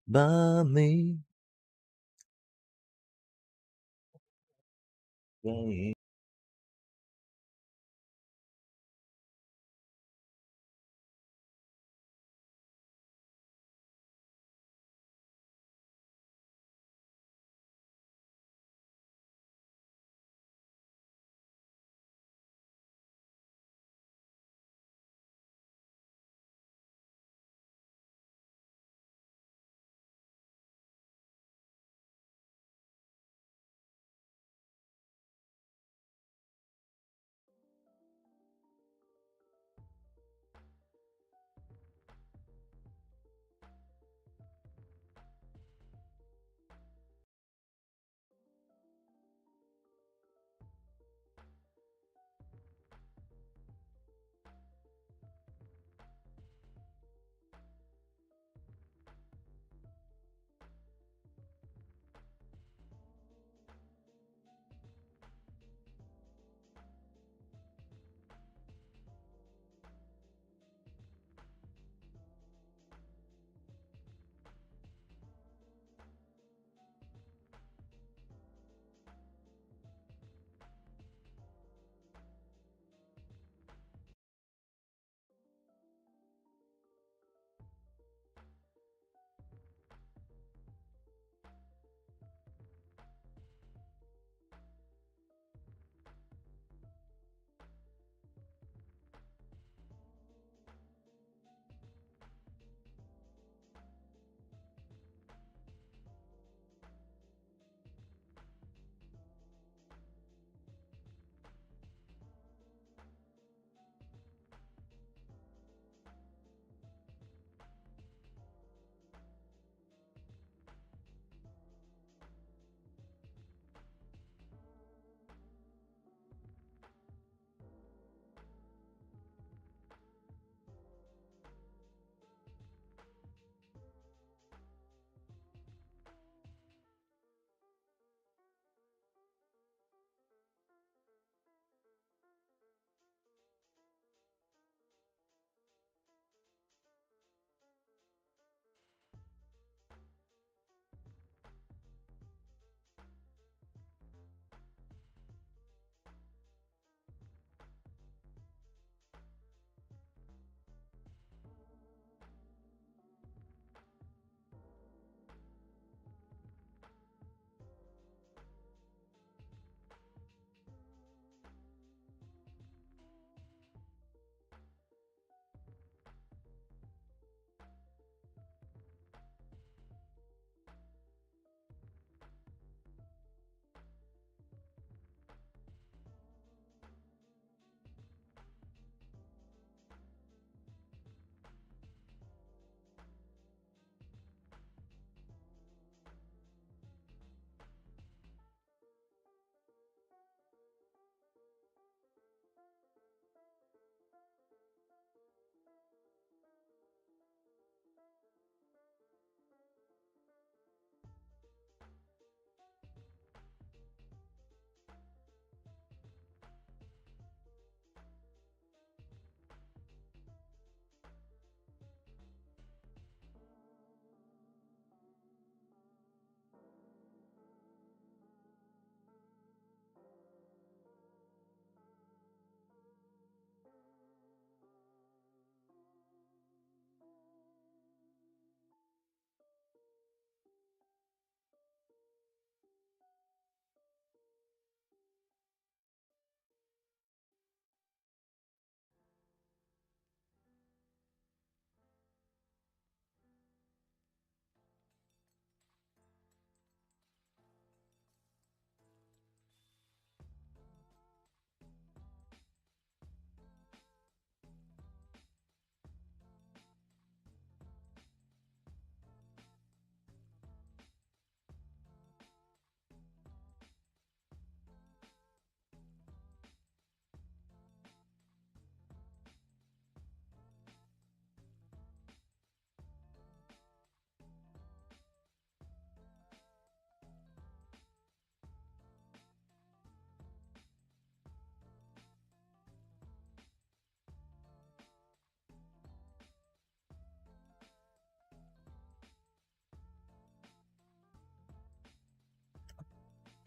by me.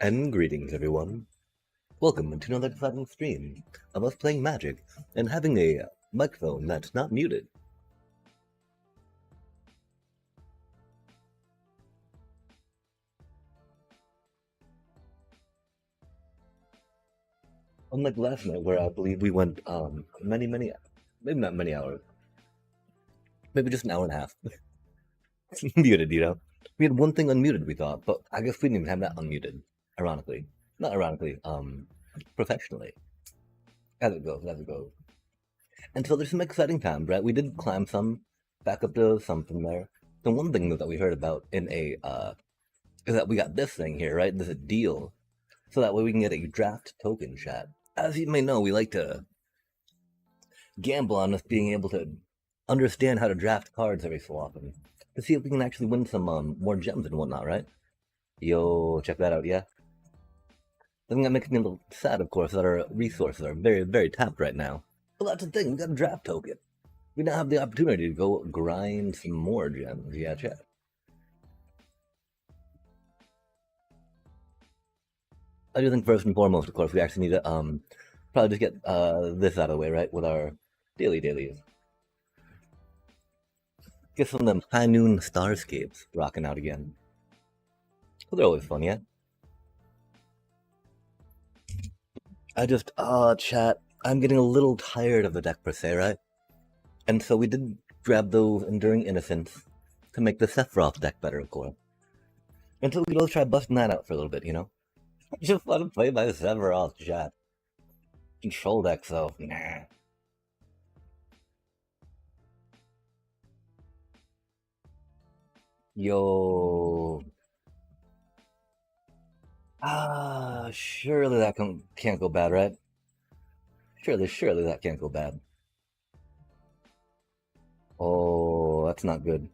And greetings, everyone. Welcome to another exciting stream of us playing Magic and having a microphone that's not muted. Unlike last night, where I believe we went maybe not many hours, maybe just an hour and a half muted. We had one thing unmuted, we thought, but I guess we didn't even have that unmuted. Ironically, not ironically, professionally. As it goes, as it goes. And so there's some exciting times, right? We did climb some back up to something there. The one thing that we heard about in a is that we got this thing here, right? This is a deal. So that way we can get a draft token chat. As you may know, we like to gamble on us being able to understand how to draft cards every so often. To see if we can actually win some more gems and whatnot, right? Yo, check that out, yeah? The thing that makes me a little sad, of course, is that our resources are very, very tapped right now. But that's the thing, we got a draft token. We now have the opportunity to go grind some more gems, yeah, chat. I do think first and foremost, of course, we actually need to probably just get this out of the way, right? With our dailies. Get some of them high noon starscapes rocking out again. Well, they're always fun, yeah? Chat, I'm getting a little tired of the deck per se, right? And so we did grab those Enduring Innocence to make the Sephiroth deck better, of course. And so we both try busting that out for a little bit, you know? Just let him play by the Sephiroth, chat. Control deck, though, nah. Yo. Surely that can't go bad, right? Surely that can't go bad. Oh, that's not good.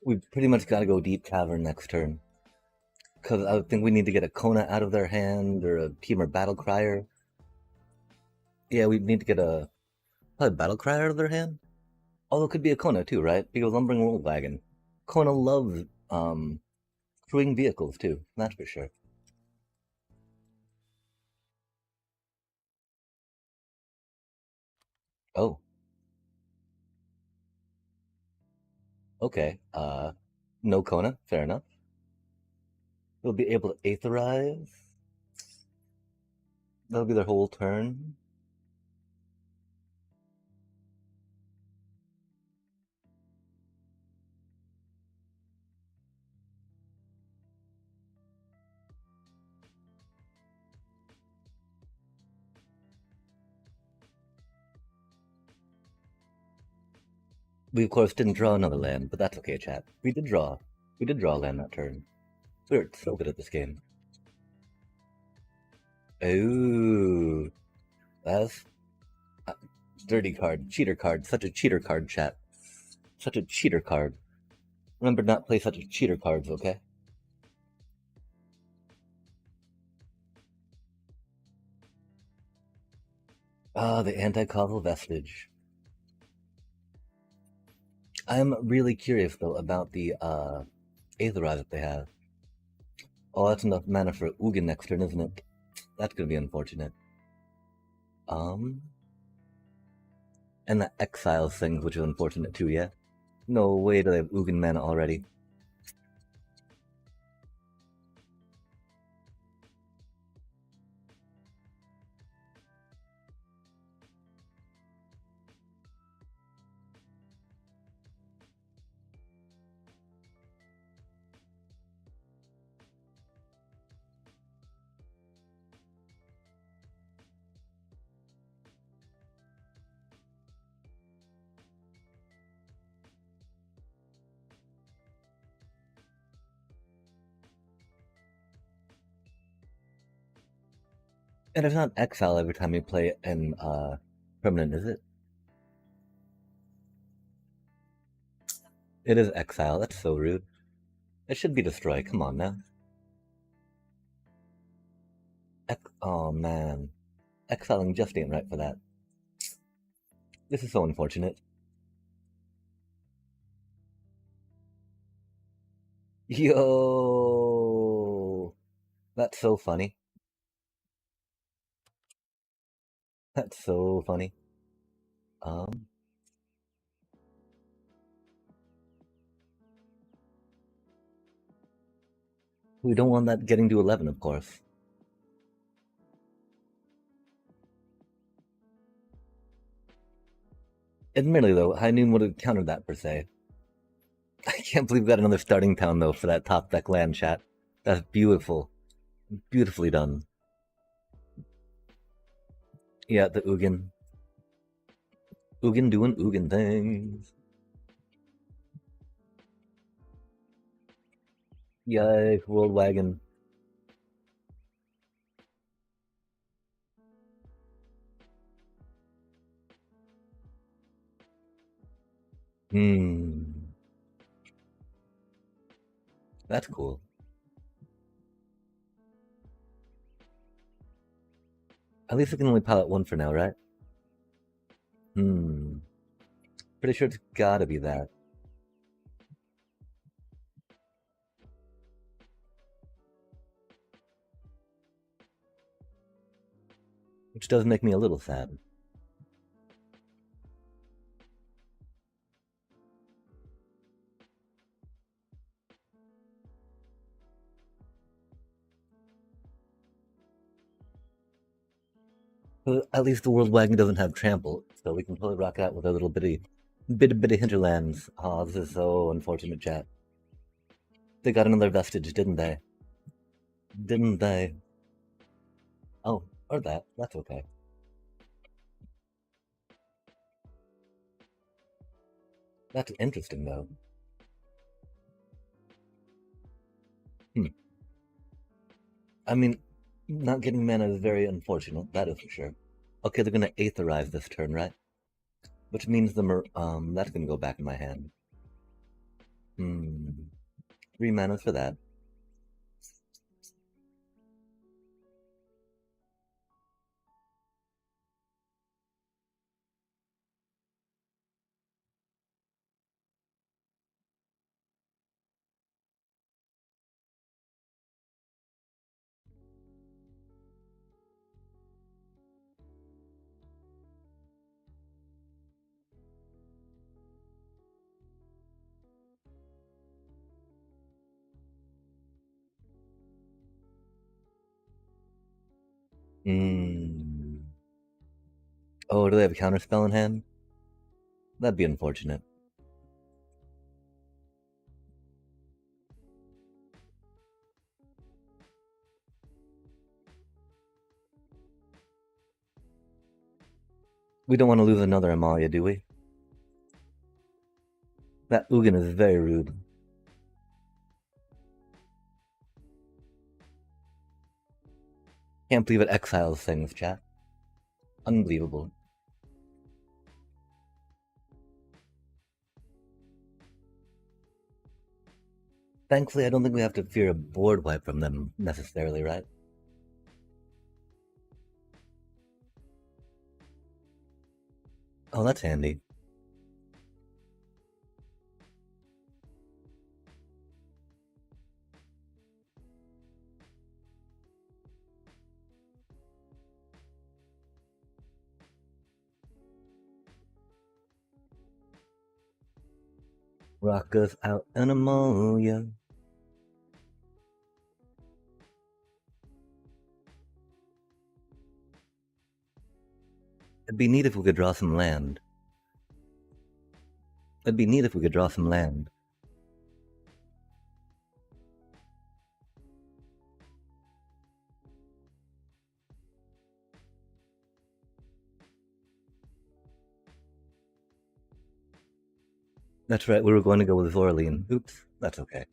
We pretty much got to go Deep Cavern next turn. Because I think we need to get a Kona out of their hand, or a Team or Battle Crier. Yeah, we need to get probably Battle Crier out of their hand. Although it could be a Kona too, right? Because Lumbering World Wagon. Kona loves crewing vehicles too, that's for sure. Oh, okay. No Kona, fair enough. They'll be able to Aetherize. That'll be their whole turn. We of course didn't draw another land, but that's okay, chat. We did draw. We did draw a land that turn. We're so good at this game. Ooh, that's a dirty card, cheater card, such a cheater card, chat. Such a cheater card. Remember not play such cheater cards, okay? Ah, the anti-causal vestige. I'm really curious though about the Aetherize that they have. Oh, that's enough mana for Ugin next turn, isn't it? That's gonna be unfortunate. Um, and the Exiles things, which is unfortunate too, yeah? No way do they have Ugin mana already. And it's not Exile every time you play it in permanent, is it? It is Exile, that's so rude. It should be Destroy, come on now. Oh man. Exiling just ain't right for that. This is so unfortunate. Yo, that's so funny. That's so funny. Um, we don't want that getting to 11, of course. Admittedly, though, High Noon would have countered that per se. I can't believe we got another starting town though for that top deck land chat. That's beautiful, beautifully done. Yeah, the Ugin, Ugin doing Ugin things. Yikes, World Wagon. Hmm, that's cool. At least we can only pilot one for now, right? Hmm, pretty sure it's gotta be that. Which does make me a little sad. But at least the World Wagon doesn't have trample, so we can totally rock out with our little bitty hinterlands. Oh, this is so unfortunate, chat. They got another vestige, didn't they? Didn't they? Oh, or that. That's okay. That's interesting, though. Hmm. I mean, not getting mana is very unfortunate, that is for sure. Okay, they're gonna Aetherize this turn, right? Which means that's gonna go back in my hand. Hmm. 3 mana for that. Hmm. Oh, do they have a counterspell in hand? That'd be unfortunate. We don't want to lose another Amalia, do we? That Ugin is very rude. Can't believe it exiles things, chat. Unbelievable. Thankfully, I don't think we have to fear a board wipe from them necessarily, right? Oh, that's handy. Rock us out an Amalia. It'd be neat if we could draw some land. It'd be neat if we could draw some land. That's right, we were going to go with Zorlean. Oops, that's okay.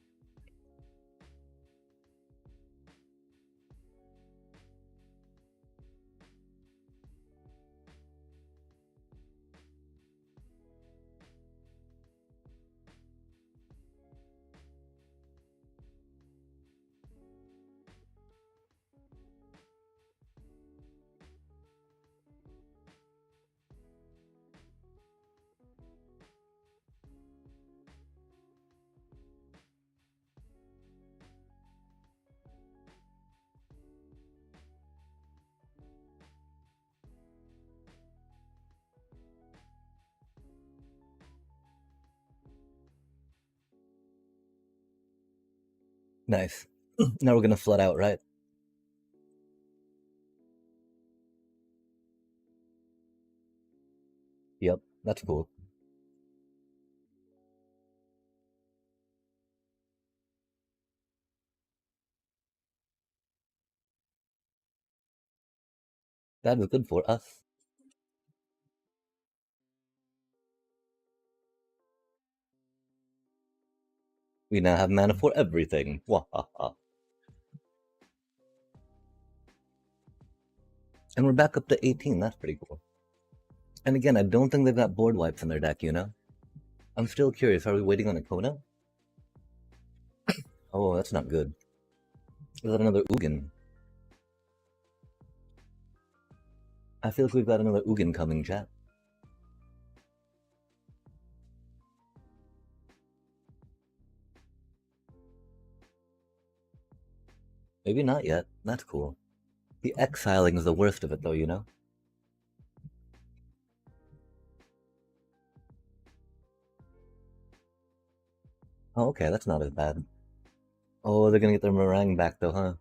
Nice. Now we're gonna flood out, right? Yep, that's cool. That was good for us. We now have mana for everything. Wahaha. And we're back up to 18. That's pretty cool. And again, I don't think they've got board wipes in their deck, you know? I'm still curious. Are we waiting on a Kona? Oh, that's not good. Is that another Ugin? I feel like we've got another Ugin coming, chat. Maybe not yet. That's cool. The exiling is the worst of it, though, you know? Oh, okay, that's not as bad. Oh, they're gonna get their meringue back, though, huh?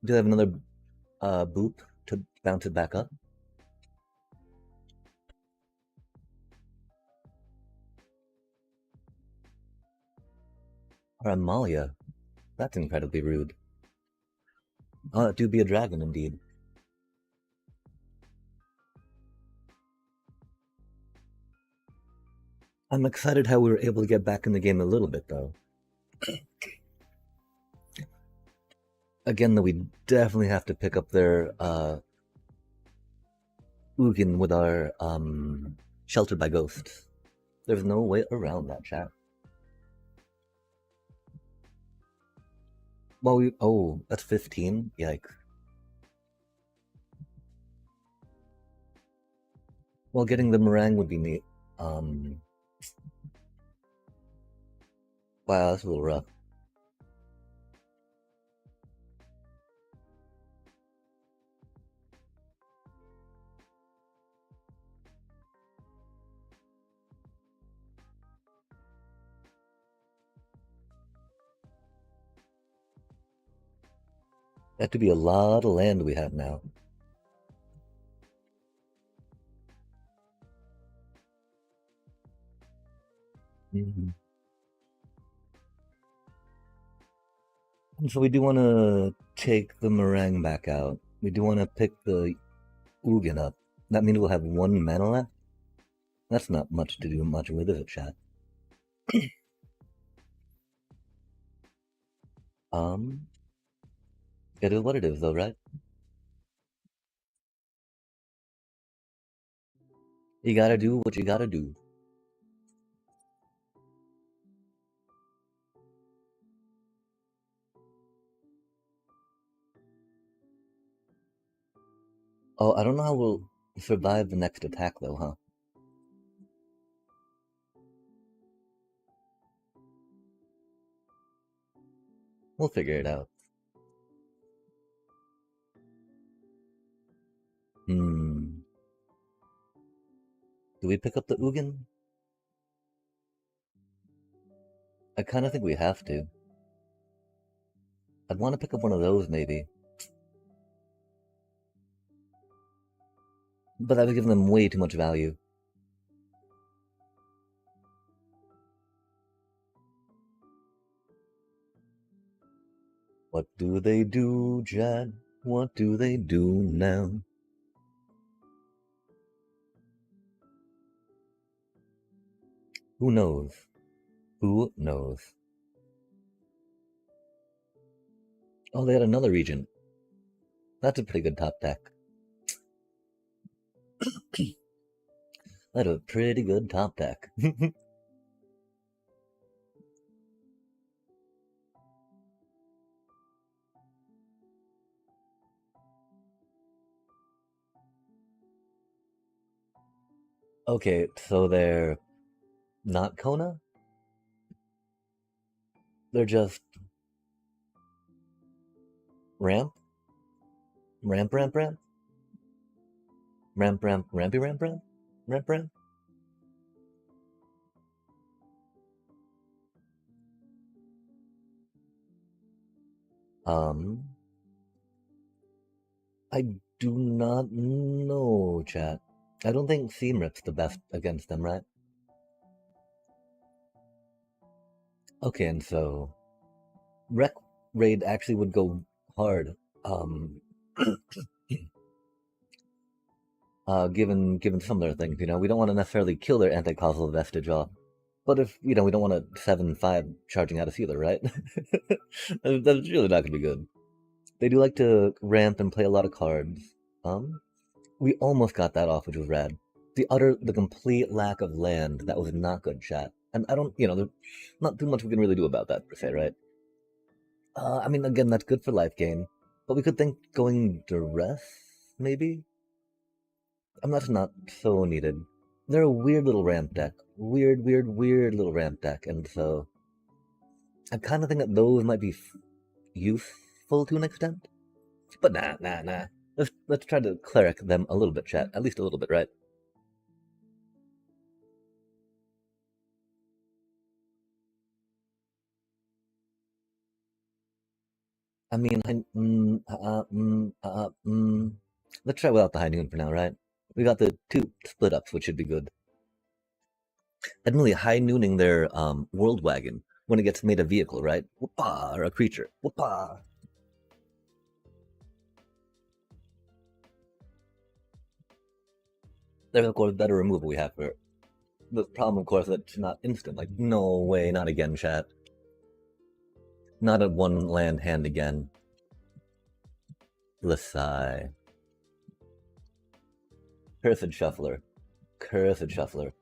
Do they have another boop to bounce it back up? Or Amalia? That's incredibly rude. Oh, that do be a dragon, indeed. I'm excited how we were able to get back in the game a little bit, though. Again, though, we definitely have to pick up their Ugin with our Sheltered by Ghosts. There's no way around that, chat. Well, oh, that's 15? Yikes. Well, getting the meringue would be neat. Wow, that's a little rough. That could be a lot of land we have now. Mm-hmm. And so we do want to take the meringue back out. We do want to pick the Ugin up. That means we'll have one mana left? That's not much to do much with, is it, chat? It is what it is, though, right? You gotta do what you gotta do. Oh, I don't know how we'll survive the next attack, though, huh? We'll figure it out. Hmm. Do we pick up the Ugin? I kind of think we have to. I'd want to pick up one of those, maybe. But that would give them way too much value. What do they do, Jad? What do they do now? Who knows? Who knows? Oh, they had another region. That's a pretty good top deck. That's a pretty good top deck. Okay, so they're not Kona? They're just ramp? Ramp, ramp, ramp? Ramp, ramp, rampy, ramp, ramp? Ramp, ramp? Um, I do not know, chat. I don't think Seam Rip's the best against them, right? Okay, and so Wreck Raid actually would go hard. Um, given some of their things, we don't want to necessarily kill their anti-causal vestige off. But if we don't want a 7-5 charging out of sealer, right? That's really not gonna be good. They do like to ramp and play a lot of cards. We almost got that off, which was rad. The complete lack of land, that was not good, chat. And I don't, there's not too much we can really do about that per se, right? I mean, again, that's good for life gain, but we could think going duress, maybe. That's not so needed. They're a weird little ramp deck, weird little ramp deck, and so I kind of think that those might be useful to an extent. But nah. Let's try to cleric them a little bit, chat. At least a little bit, right? I mean, let's try without the high noon for now, right? We got the two split ups, which should be good. Admittedly, high nooning their world wagon when it gets made a vehicle, right? Whoopah, or a creature. Whoopah. There's of course better removal we have for it. The problem, of course, that it's not instant. Like, no way, not again, chat. Not a one land hand again. Lasai. Cursed Shuffler. Cursed Shuffler.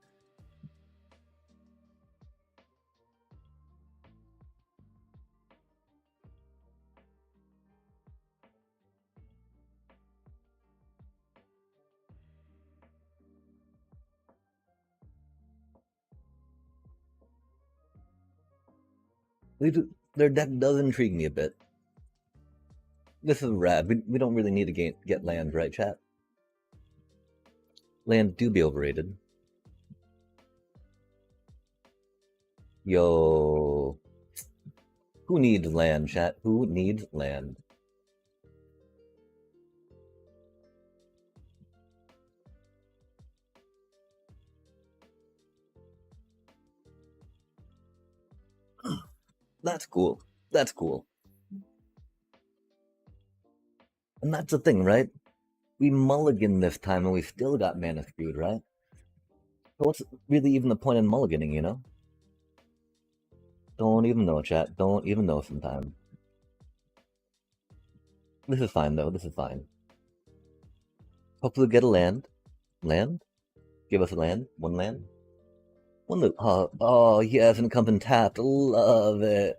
Their deck does intrigue me a bit. This is rad. We don't really need to get land, right, chat? Land do be overrated. Yo. Who needs land, chat? Who needs land? That's cool. That's cool. And that's the thing, right? We mulligan this time and we still got mana screwed, right? So what's really even the point in mulliganing, Don't even know, chat. Don't even know sometimes. This is fine, though. This is fine. Hopefully get a land. Land? Give us a land. One land. One loot. Oh yes, and it comes in tapped. Love it.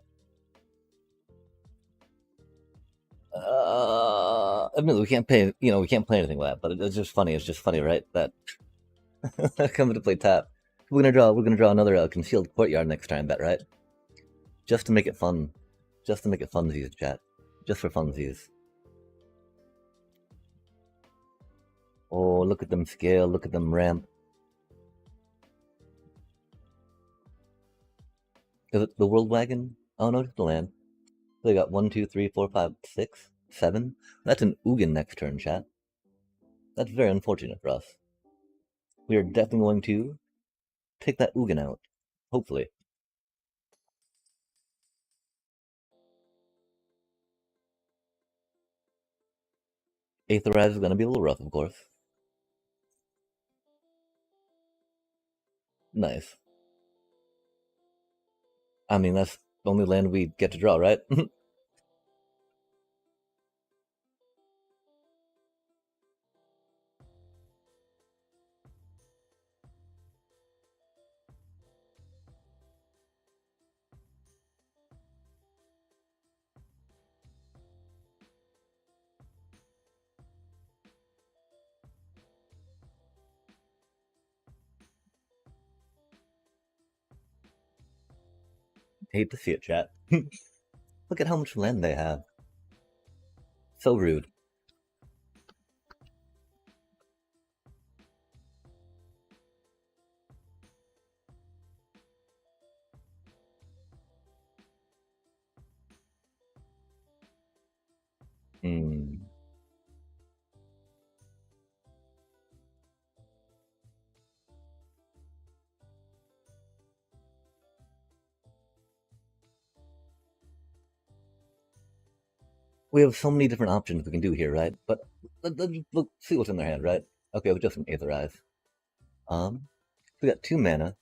Admittedly, we can't pay. We can't play anything with that. But it's just funny. It's just funny, right? That comes to play tap. We're gonna draw another concealed courtyard next time. Bet, right? Just to make it fun. Just to make it funsies, chat. Just for funsies. Oh, look at them scale. Look at them ramp. Is it the world wagon? Oh no, just the land. They got 1, 2, 3, 4, 5, 6, 7. That's an Ugin next turn, chat. That's very unfortunate for us. We are definitely going to take that Ugin out. Hopefully. Aetherize is going to be a little rough, of course. Nice. I mean, that's the only land we get to draw, right? Hate to see it, chat. Look at how much land they have. So rude. Hmm. We have so many different options we can do here, right? But let's see what's in their hand, right? Okay, with just an Aether Eyes. Um, we got 2 mana.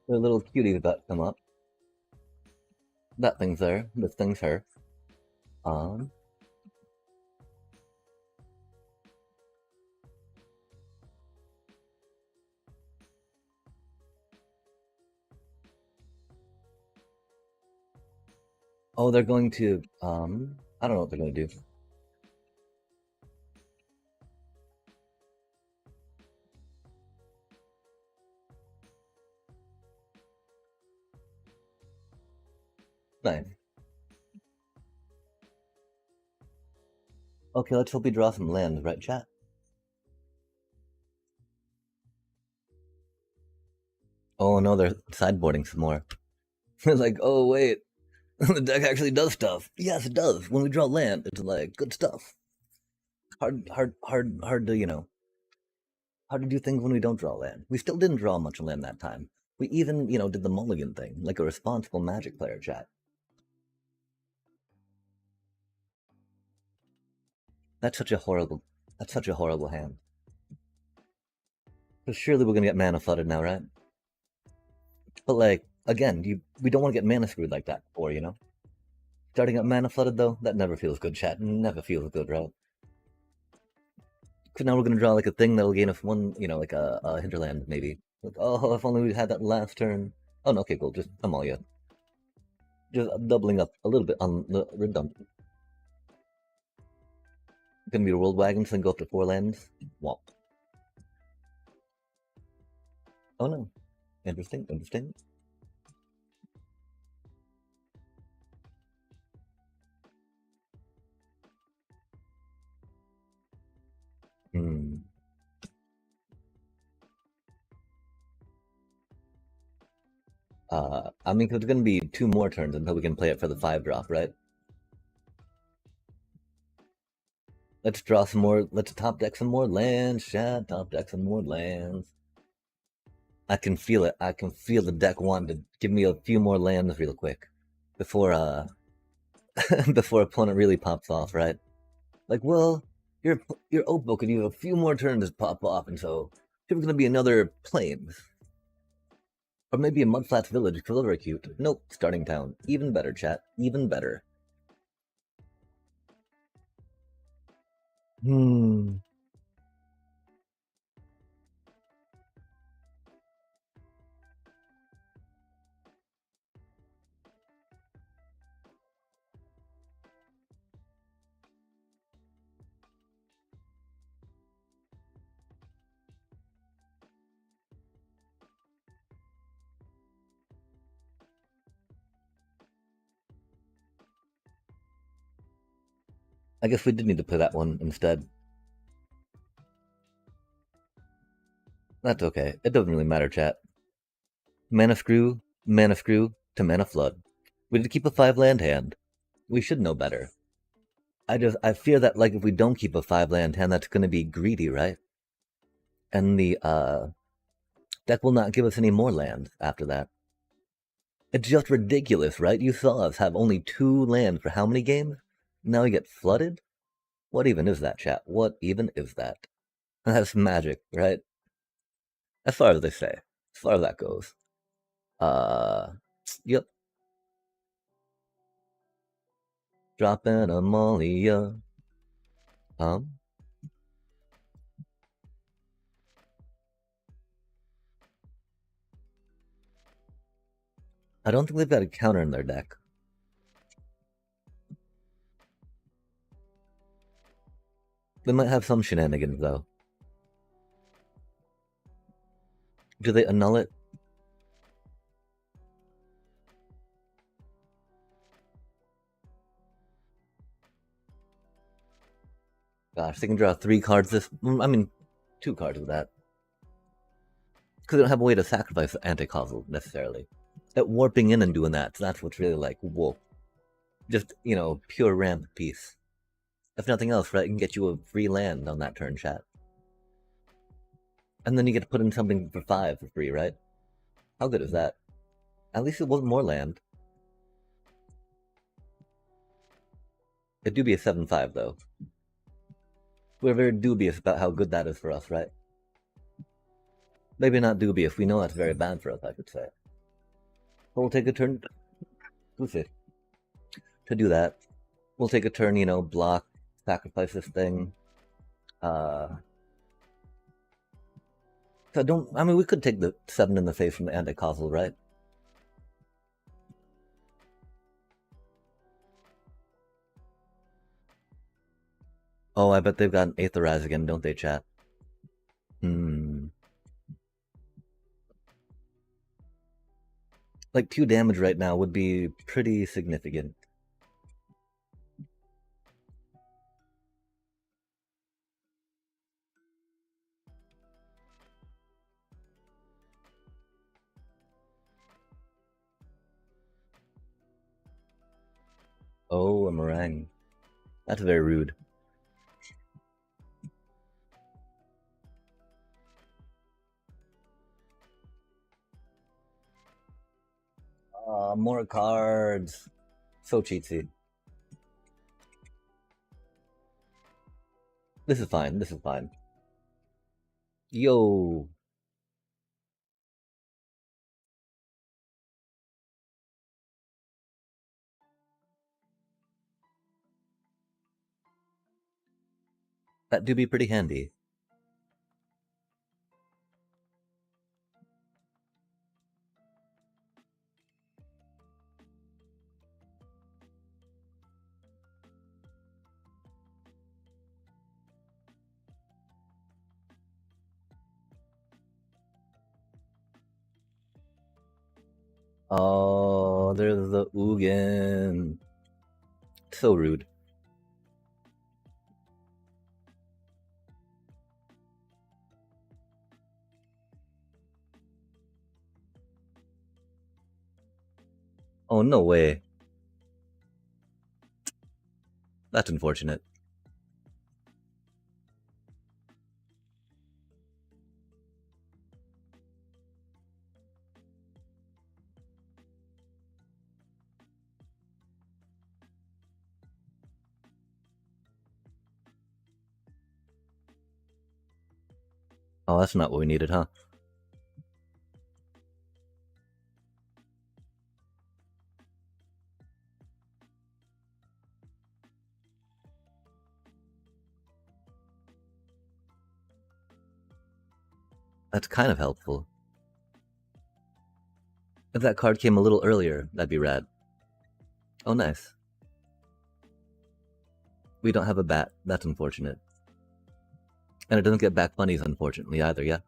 The little cutie about to come up. That thing's there. This thing's her. Um, oh, they're going to, I don't know what they're going to do. Nice. Okay, let's hope we draw some lands, right, chat? Oh no, they're sideboarding some more. It's like, oh wait, the deck actually does stuff. Yes, it does. When we draw land, it's like good stuff. Hard to hard to do things when we don't draw land. We still didn't draw much land that time. We even did the mulligan thing like a responsible Magic player, chat. That's such a horrible. That's such a horrible hand. But surely we're gonna get mana flooded now, right? But like again, we don't want to get mana screwed like that before. Starting up mana flooded though, that never feels good, chat. Never feels good, right? Because now we're gonna draw like a thing that'll gain us one, like a hinterland maybe. Like, oh, if only we had that last turn. Oh no, okay, cool. Just Amalia. Just doubling up a little bit on the redundant. Gonna be a world wagon, so then go up to 4 lands. Womp. Oh no. Interesting, interesting. Hmm. I mean, 'cause it's gonna be 2 more turns until we can play it for the 5 drop, right? Let's draw some more. Let's top deck some more lands, chat. Top deck some more lands. I can feel it. I can feel the deck wanting to give me a few more lands real quick before before opponent really pops off, right? Like, well, your Opal could use a few more turns to pop off, and so there's gonna be another Plains. Or maybe a Mudflats Village, very cute. Nope, starting town. Even better, chat. Even better. Hmm. I guess we did need to play that one instead. That's okay. It doesn't really matter, chat. Mana screw to mana flood. We did keep a 5 land hand. We should know better. I fear that like if we don't keep a 5 land hand, that's gonna be greedy, right? And the deck will not give us any more lands after that. It's just ridiculous, right? You saw us have only 2 lands for how many games? Now we get flooded? What even is that, chat? What even is that? That's magic, right? As far as they say. As far as that goes. Uh, yep. Dropping a Malia. Um, I don't think they've got a counter in their deck. They might have some shenanigans, though. Do they annul it? Gosh, they can draw 3 cards this... I mean, 2 cards with that. Because they don't have a way to sacrifice anti-causal necessarily. That warping in and doing that, that's what's really like, whoa. Just, pure ramp piece. If nothing else, right, it can get you a free land on that turn, chat. And then you get to put in something for 5 for free, right? How good is that? At least it wasn't more land. It do be a 7-5, though. We're very dubious about how good that is for us, right? Maybe not dubious, we know that's very bad for us, I should say. But we'll take a turn... Who's it? To do that. We'll take a turn, block, sacrifice this thing. We could take the 7 in the face from the anti-causal, right? Oh, I bet they've got an Aetherize again, don't they, chat? Like 2 damage right now would be pretty significant. Oh, a meringue. That's very rude. More cards. So cheatsy. This is fine, this is fine. Yo. That do be pretty handy. Oh, there's the Ugin. So rude. Oh, no way. That's unfortunate. Oh, that's not what we needed, huh? That's kind of helpful. If that card came a little earlier, that'd be rad. Oh, nice. We don't have a bat. That's unfortunate. And it doesn't get back bunnies, unfortunately, either, yeah?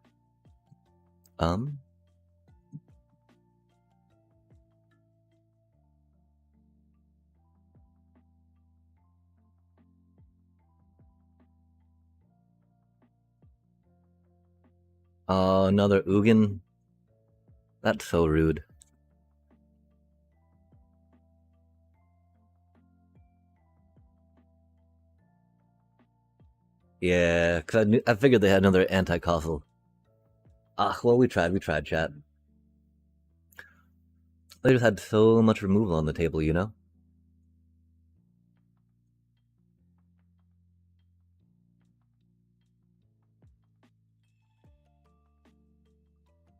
Oh, another Ugin? That's so rude. Yeah, because I figured they had another anti-causal. Ah, well, we tried, chat. They just had so much removal on the table, you know?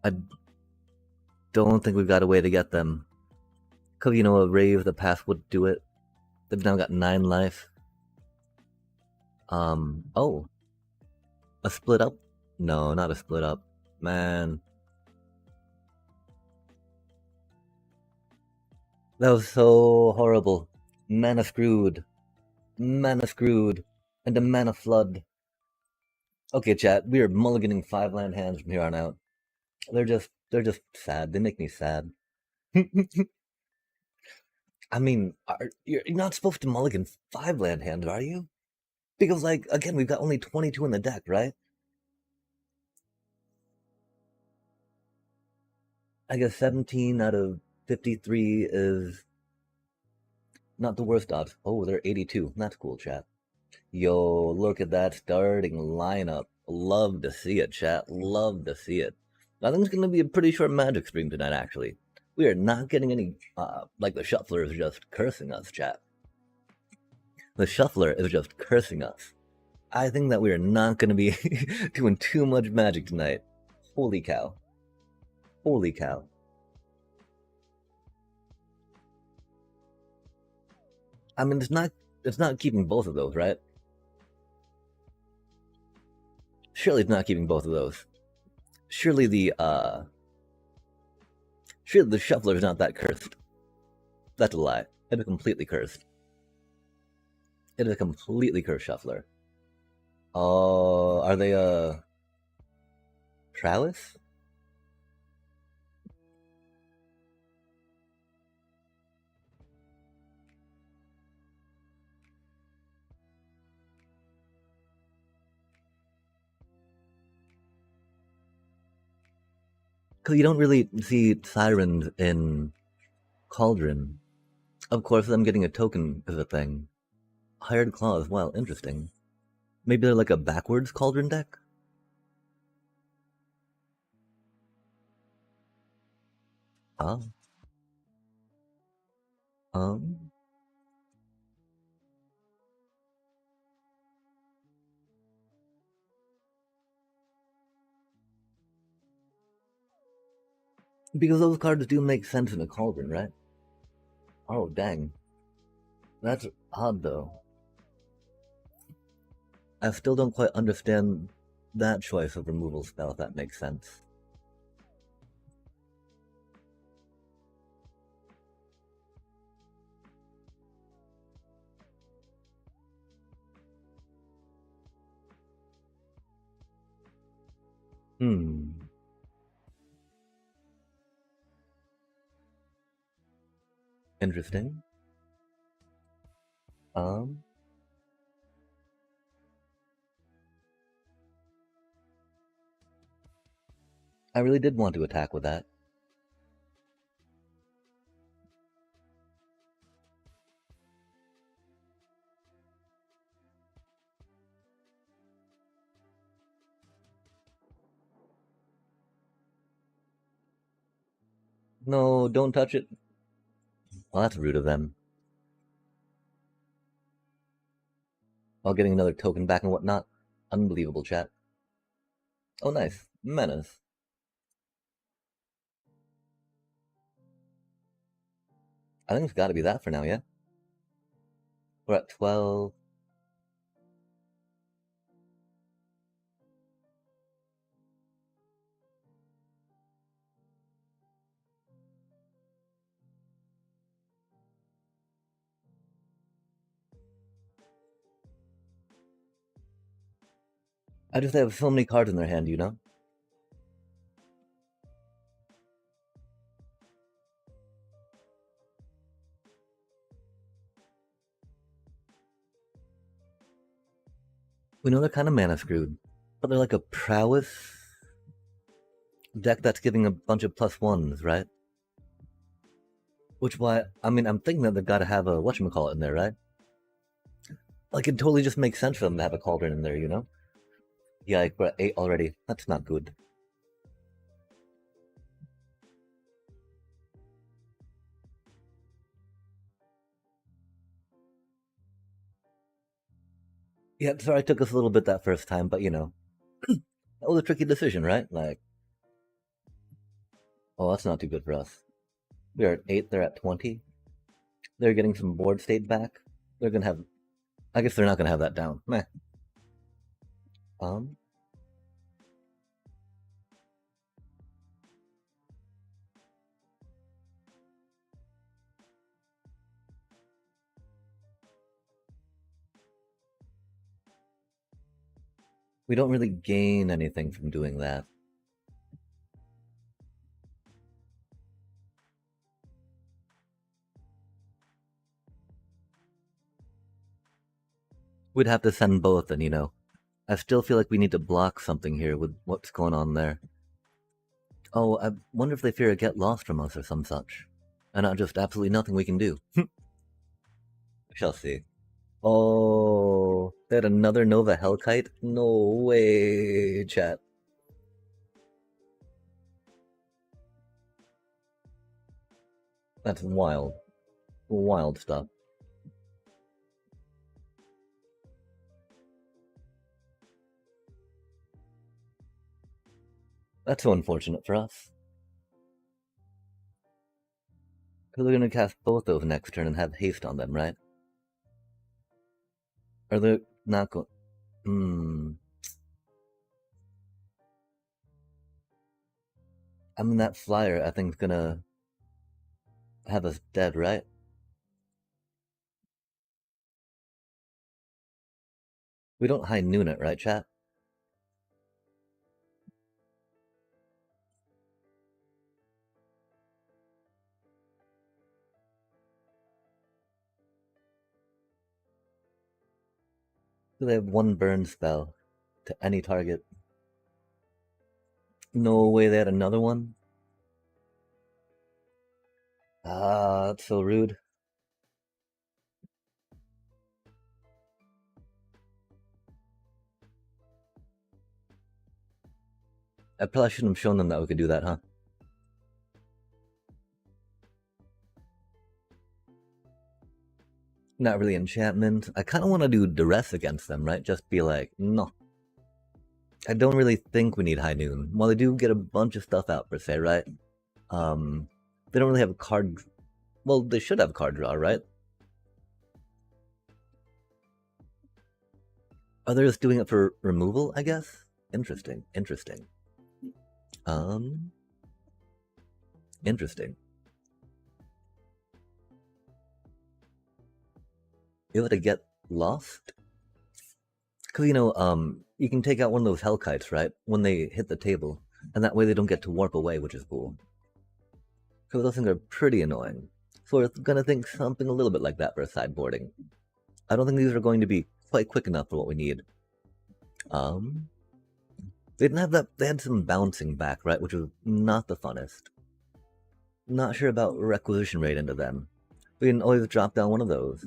I don't think we've got a way to get them. Because, a Rave the Path would do it. They've now got 9 life. Oh. A split up? No, not a split up. Man. That was so horrible. Mana screwed. Mana screwed. And a mana flood. Okay, chat, we are mulliganing 5 land hands from here on out. They're just sad. They make me sad. I mean, you're not supposed to mulligan 5 land hands, are you? Because, like, again, we've got only 22 in the deck, right? I guess 17 out of 53 is not the worst odds. Oh, they're 82. That's cool, chat. Yo, look at that starting lineup. Love to see it, chat. Love to see it. I think it's going to be a pretty short Magic stream tonight, actually. We are not getting any, like the Shuffler is just cursing us, chat. The Shuffler is just cursing us. I think that we are not going to be doing too much Magic tonight. Holy cow. Holy cow. I mean, it's not keeping both of those, right? Surely it's not keeping both of those. Surely the Shuffler is not that cursed. That's a lie. It is completely cursed. It is a completely cursed Shuffler. Oh, are they prowess? Because you don't really see sirens in Cauldron. Of course, them getting a token is a thing. Hired Claw as well, interesting. Maybe they're like a backwards Cauldron deck? Ah. Um. Because those cards do make sense in a Cauldron, right? Oh, dang. That's odd, though. I still don't quite understand that choice of removal spell, if that makes sense. Hmm. Interesting. Um. I really did want to attack with that. No, don't touch it. Well, that's rude of them. While getting another token back and whatnot. Unbelievable, chat. Oh, nice. Menace. I think it's got to be that for now, yeah? We're at 12. I just have so many cards in their hand, you know? We know they're kind of mana screwed, but they're like a prowess deck that's giving a bunch of +1s, right? Which why, I mean, I'm thinking that they've got to have a whatchamacallit in there, right? Like, it totally just makes sense for them to have a Cauldron in there, you know? Yeah, like, we're at 8 already. That's not good. Yeah, sorry, it took us a little bit that first time, but you know, that was a tricky decision, right? Like, oh, that's not too good for us. We are at 8, they're at 20. They're getting some board state back. They're gonna have, I guess they're not gonna have that down. Meh. Um, we don't really gain anything from doing that. We'd have to send both, and you know, I still feel like we need to block something here with what's going on there. Oh, I wonder if they fear a get lost from us or some such. And not just absolutely nothing we can do. Shall see. Oh, they had another Nova Hellkite? No way, chat. That's wild. Wild stuff. That's so unfortunate for us. Because they're gonna cast both those next turn and have haste on them, right? Or they're not going. I mean, that flyer, I think, is gonna have us dead, right? We don't high noon it, right, chat? So they have one burn spell to any target. No way they had another one? Ah, that's so rude. I probably shouldn't have shown them that we could do that, huh? Not really enchantment. I kind of want to do duress against them, right? Just be like, no. I don't really think we need high noon. While they do get a bunch of stuff out per se, right? They don't really have a card. Well, they should have card draw, right? Oh, they're just doing it for removal, I guess. Interesting. Interesting. Interesting. Able to get lost? Because, you can take out one of those Hellkites, right? When they hit the table. And that way they don't get to warp away, which is cool. Because those things are pretty annoying. So we're going to think something a little bit like that for a sideboarding. I don't think these are going to be quite quick enough for what we need. They didn't have that. They had some bouncing back, right? Which was not the funnest. Not sure about requisition rate into them. We can always drop down one of those.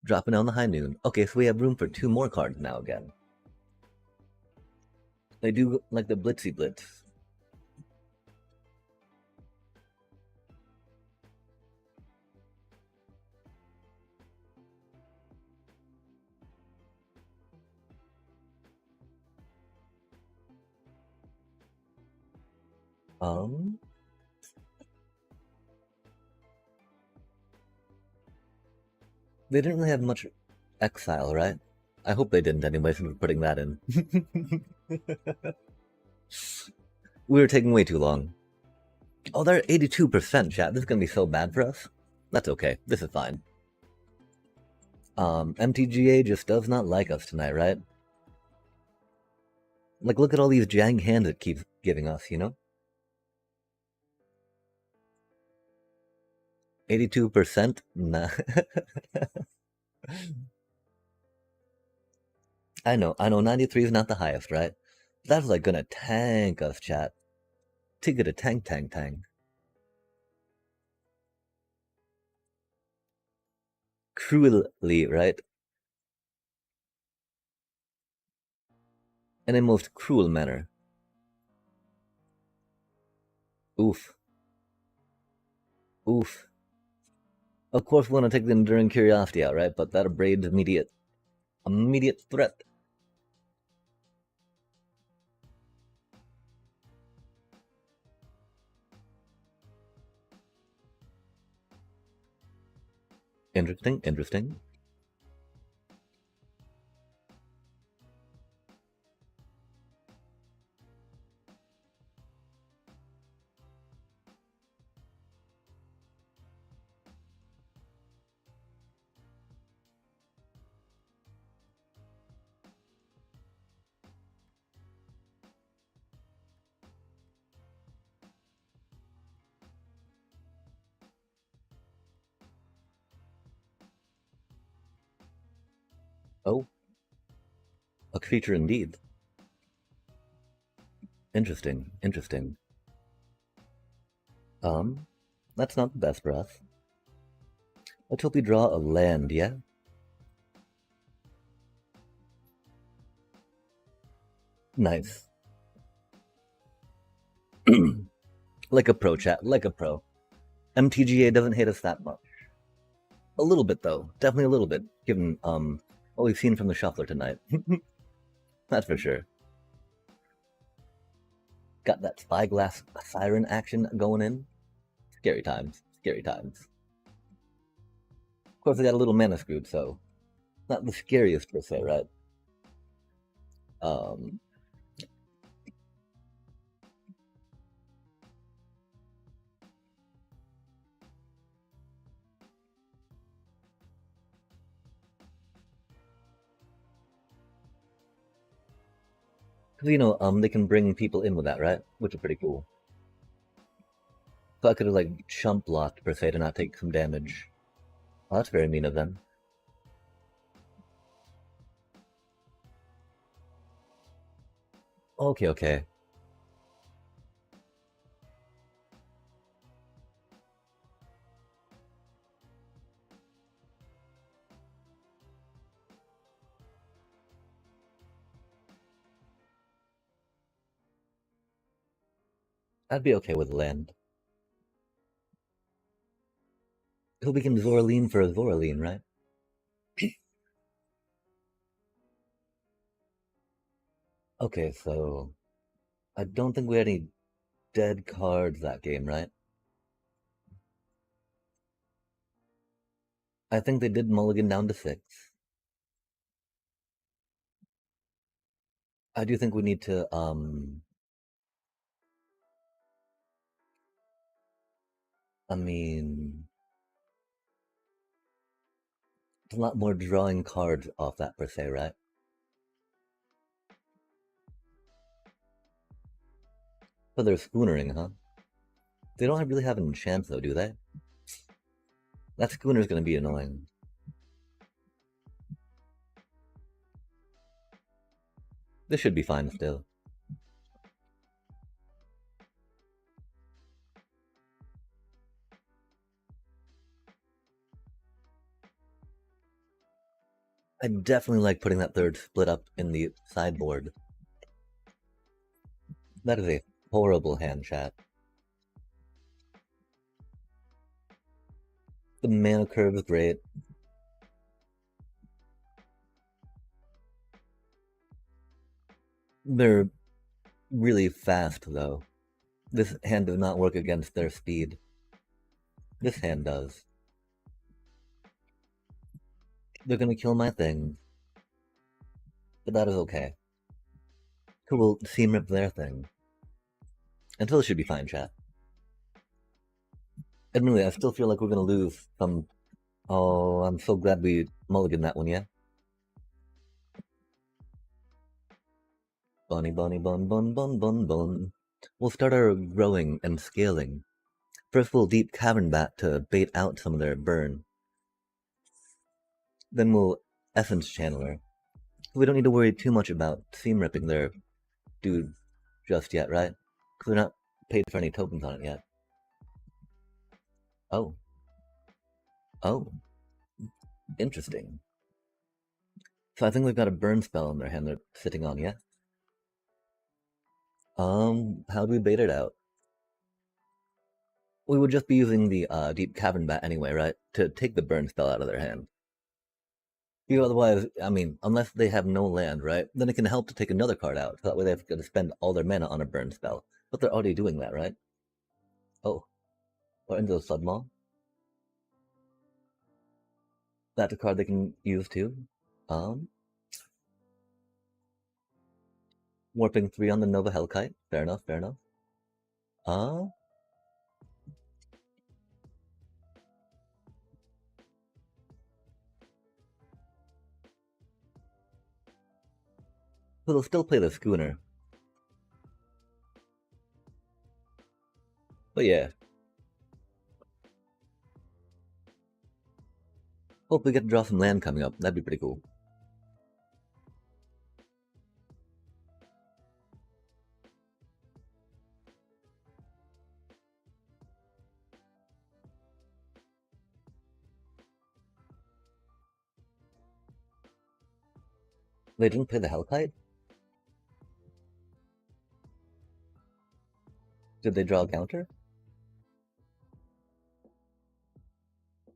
Dropping down the high noon. Okay, so we have room for 2 more cards now again. They do like the Blitzy Blitz. They didn't really have much exile, right? I hope they didn't anyway, since we're putting that in. We were taking way too long. Oh, they're at 82%, chat. This is gonna be so bad for us. That's okay. This is fine. MTGA just does not like us tonight, right? Like, look at all these jang hands it keeps giving us, 82%? Nah. I know, 93 is not the highest, right? That's like gonna tank us, chat. Tigger to tank. Cruelly, right? In a most cruel manner. Oof. Of course we want to take the enduring curiosity out, right? But that abrades immediate threat. Interesting. Oh, a creature indeed. Interesting, interesting. Um, that's not the best for us. Let's hope we draw a land, yeah? Nice. Like a pro, chat, like a pro. MTGA doesn't hate us that much. A little bit, though. Definitely a little bit, given what we've seen from the shuffler tonight. That's for sure. Got that spyglass siren action going in. Scary times. Scary times. Of course, I got a little mana screwed, so not the scariest per se, right? Um, Because, they can bring people in with that, right? Which is pretty cool. So I could have, like, chump blocked, per se, to not take some damage. Oh, that's very mean of them. Okay, okay. I'd be okay with land. Because we can Zoraline for a Zoraline, right? Okay, so I don't think we had any dead cards that game, right? I think they did mulligan down to 6. I do think we need to, I mean, it's a lot more drawing cards off that per se, right? But they're schoonering, huh? They don't really have an chance though, do they? That schooner's gonna be annoying. This should be fine still. I definitely like putting that third split up in the sideboard. That is a horrible hand, chat. The mana curve is great. They're really fast, though. This hand does not work against their speed. This hand does. They're gonna kill my thing. But that is okay. Who will seam rip their thing? Until it should be fine, chat. Admittedly, I still feel like we're gonna lose some. Oh, I'm so glad we mulliganed that one, yeah? Bunny, bunny, bun, bun, bun, bun, bun. We'll start our growing and scaling. First, we'll deep cavern bat to bait out some of their burn. Then we'll essence channeler. We don't need to worry too much about seam ripping their dude just yet, right? Because we're not paid for any tokens on it yet. Oh. Oh. Interesting. So I think they've got a burn spell in their hand they're sitting on, yeah? How do we bait it out? We would just be using the deep cavern bat anyway, right? To take the burn spell out of their hand. Because otherwise, I mean, unless they have no land, right? Then it can help to take another card out. So that way they have to spend all their mana on a burn spell. But they're already doing that, right? Oh. Or into the Sudmaw. That's a card they can use too. Um, Warping 3 on the Nova Hellkite. Fair enough, fair enough. Uh, so they'll still play the Schooner. But yeah. Hope we get to draw some land coming up. That'd be pretty cool. They didn't play the Hellkite? Did they draw a counter?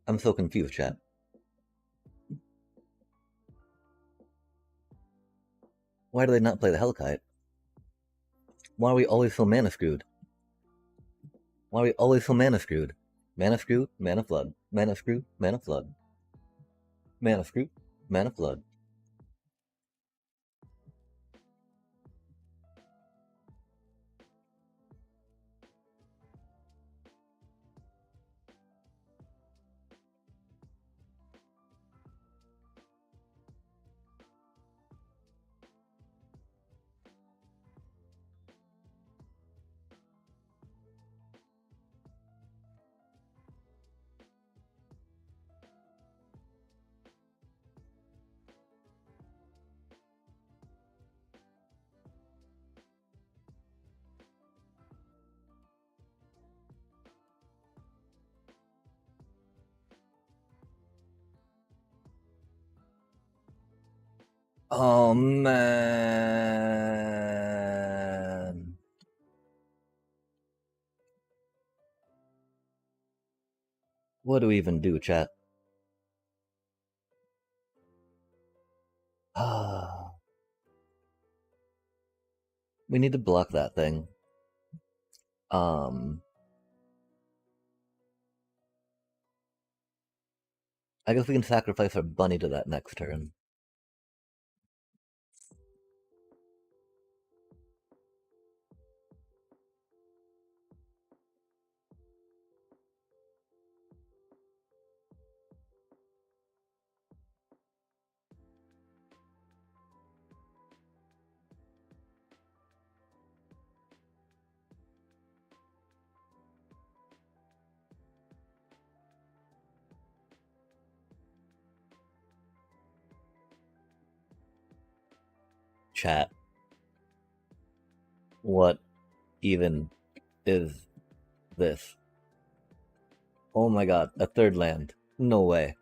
I'm so confused, chat. Why do they not play the Hellkite? Why are we always so mana screwed? Why are we always so mana screwed? Mana screw, mana flood. Mana screw, mana flood. Mana screw, mana flood. Oh man. What do we even do, chat? We need to block that thing. I guess we can sacrifice our bunny to that next turn. Chat. What even is this? Oh my god, a third land. No way.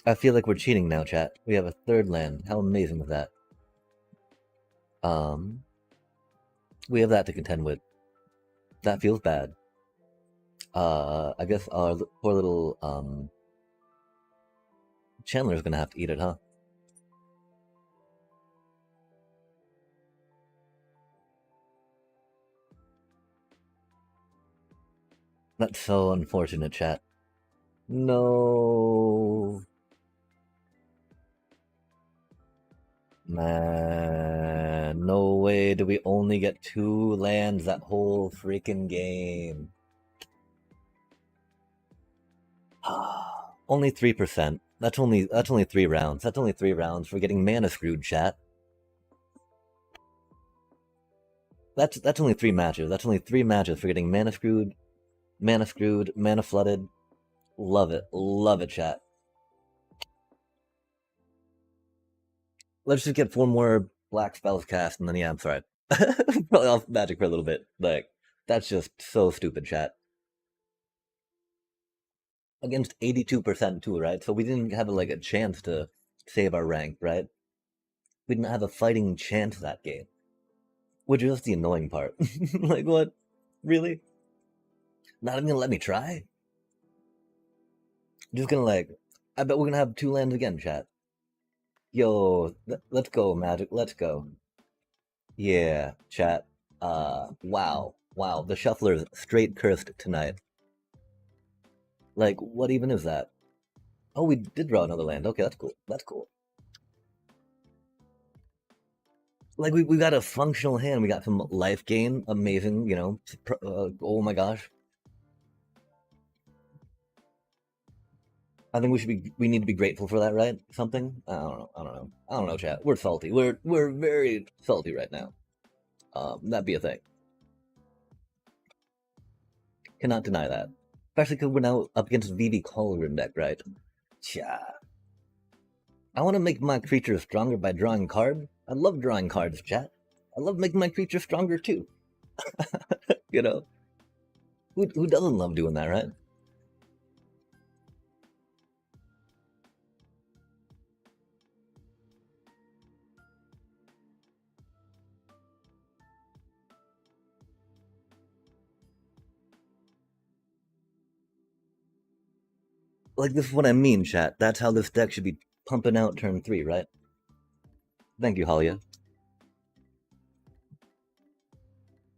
I feel like we're cheating now, chat. We have a third land. How amazing is that? We have that to contend with. That feels bad. I guess our poor little, Chandler's gonna have to eat it, huh? That's so unfortunate, chat. No. Man, no way do we only get 2 lands that whole freaking game. Only 3%. That's only 3 rounds. That's only 3 rounds for getting mana screwed, chat. That's only 3 matches. That's only 3 matches for getting mana screwed, mana flooded. Love it, chat. Let's just get 4 more black spells cast, and then yeah, I'm sorry. Probably off magic for a little bit. Like, that's just so stupid, chat. Against 82% too, right? So we didn't have like a chance to save our rank, right? We didn't have a fighting chance that game. Which is the annoying part. Like, what? Really? Not even gonna let me try? Just gonna like, I bet we're gonna have 2 lands again, chat. Yo, let's go, Magic, let's go. Yeah, chat. Wow. The shuffler's straight cursed tonight. Like, what even is that? Oh, we did draw another land. Okay, that's cool. Like, we got a functional hand. We got some life gain. Amazing, you know. Oh my gosh. I think we need to be grateful for that, right? Something? I don't know, chat. We're salty. We're very salty right now. That'd be a thing. Cannot deny that. Especially because we're now up against VV Colgrim deck, right? Cha. I want to make my creature stronger by drawing cards. I love drawing cards, chat. I love making my creature stronger too. You know? Who doesn't love doing that, right? Like, this is what I mean, chat. That's how this deck should be pumping out turn 3, right? Thank you, Halia.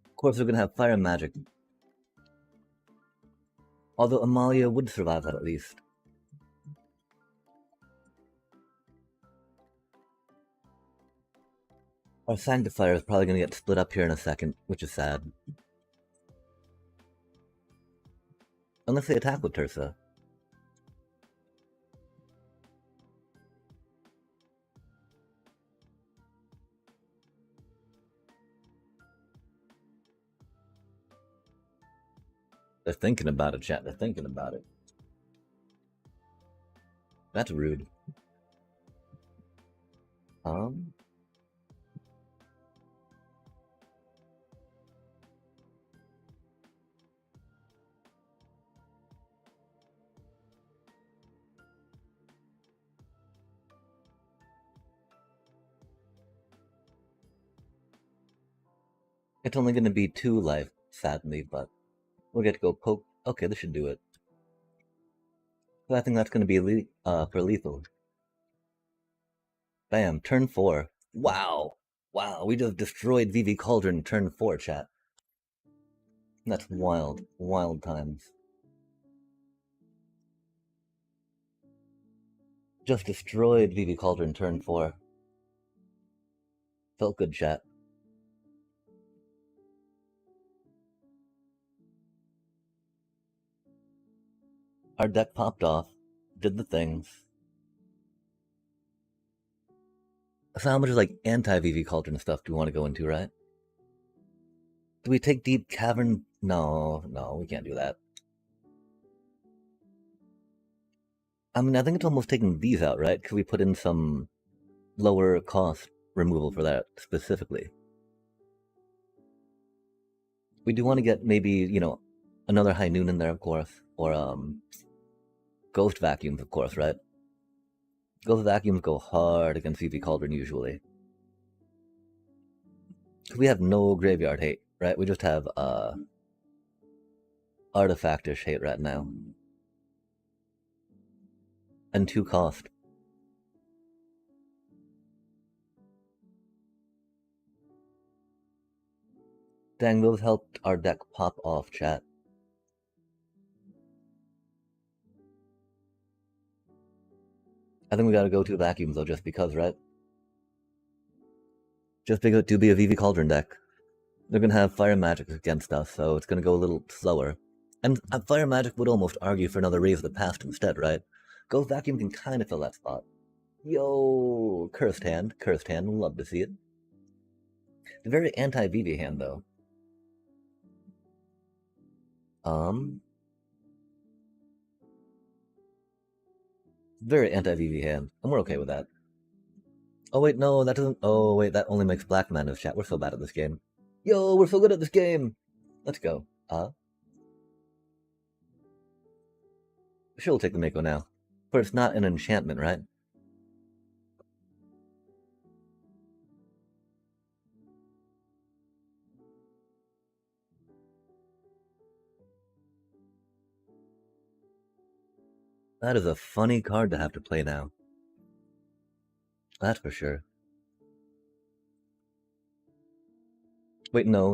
Of course, we're gonna have Fire Magic. Although Amalia would survive that at least. Our Sanctifier is probably gonna get split up here in a second, which is sad. Unless they attack with Tersa. They're thinking about it, chat. They're thinking about it. That's rude. It's only gonna be 2 life, sadly, but we'll get to go poke. Okay, this should do it. So I think that's gonna be for lethal. Bam, turn 4. Wow. Wow, we just destroyed Vivi Cauldron turn 4, chat. That's wild. Wild times. Just destroyed Vivi Cauldron turn 4. Felt good, chat. Our deck popped off. Did the things. So how much like anti-Vivi Cauldron stuff do we want to go into, right? Do we take Deep Cavern? No, we can't do that. I mean, I think it's almost taking these out, right? Could we put in some lower cost removal for that specifically? We do want to get maybe, another High Noon in there, of course. Or, Ghost Vacuums, of course, right? Ghost Vacuums go hard against Vivi Cauldron usually. We have no graveyard hate, right? We just have, Artifactish hate right now. And 2 cost. Dang, those helped our deck pop off, chat. I think we gotta go 2 vacuums though, just because, right? Just because to be a Vivi Cauldron deck. They're gonna have Fire Magic against us, so it's gonna go a little slower. And Fire Magic would almost argue for another Rave of the Past instead, right? Ghost Vacuum can kind of fill that spot. Yo, Cursed Hand, love to see it. It's a very anti-Vivi hand, though. Very anti-Vivi hand, and we're okay with that. Oh wait, no, that doesn't. Oh wait, that only makes black mana chat. We're so bad at this game. Yo, we're so good at this game. Let's go. Sure, we'll take the Mako now. But it's not an enchantment, right? That is a funny card to have to play now. That's for sure. Wait, no.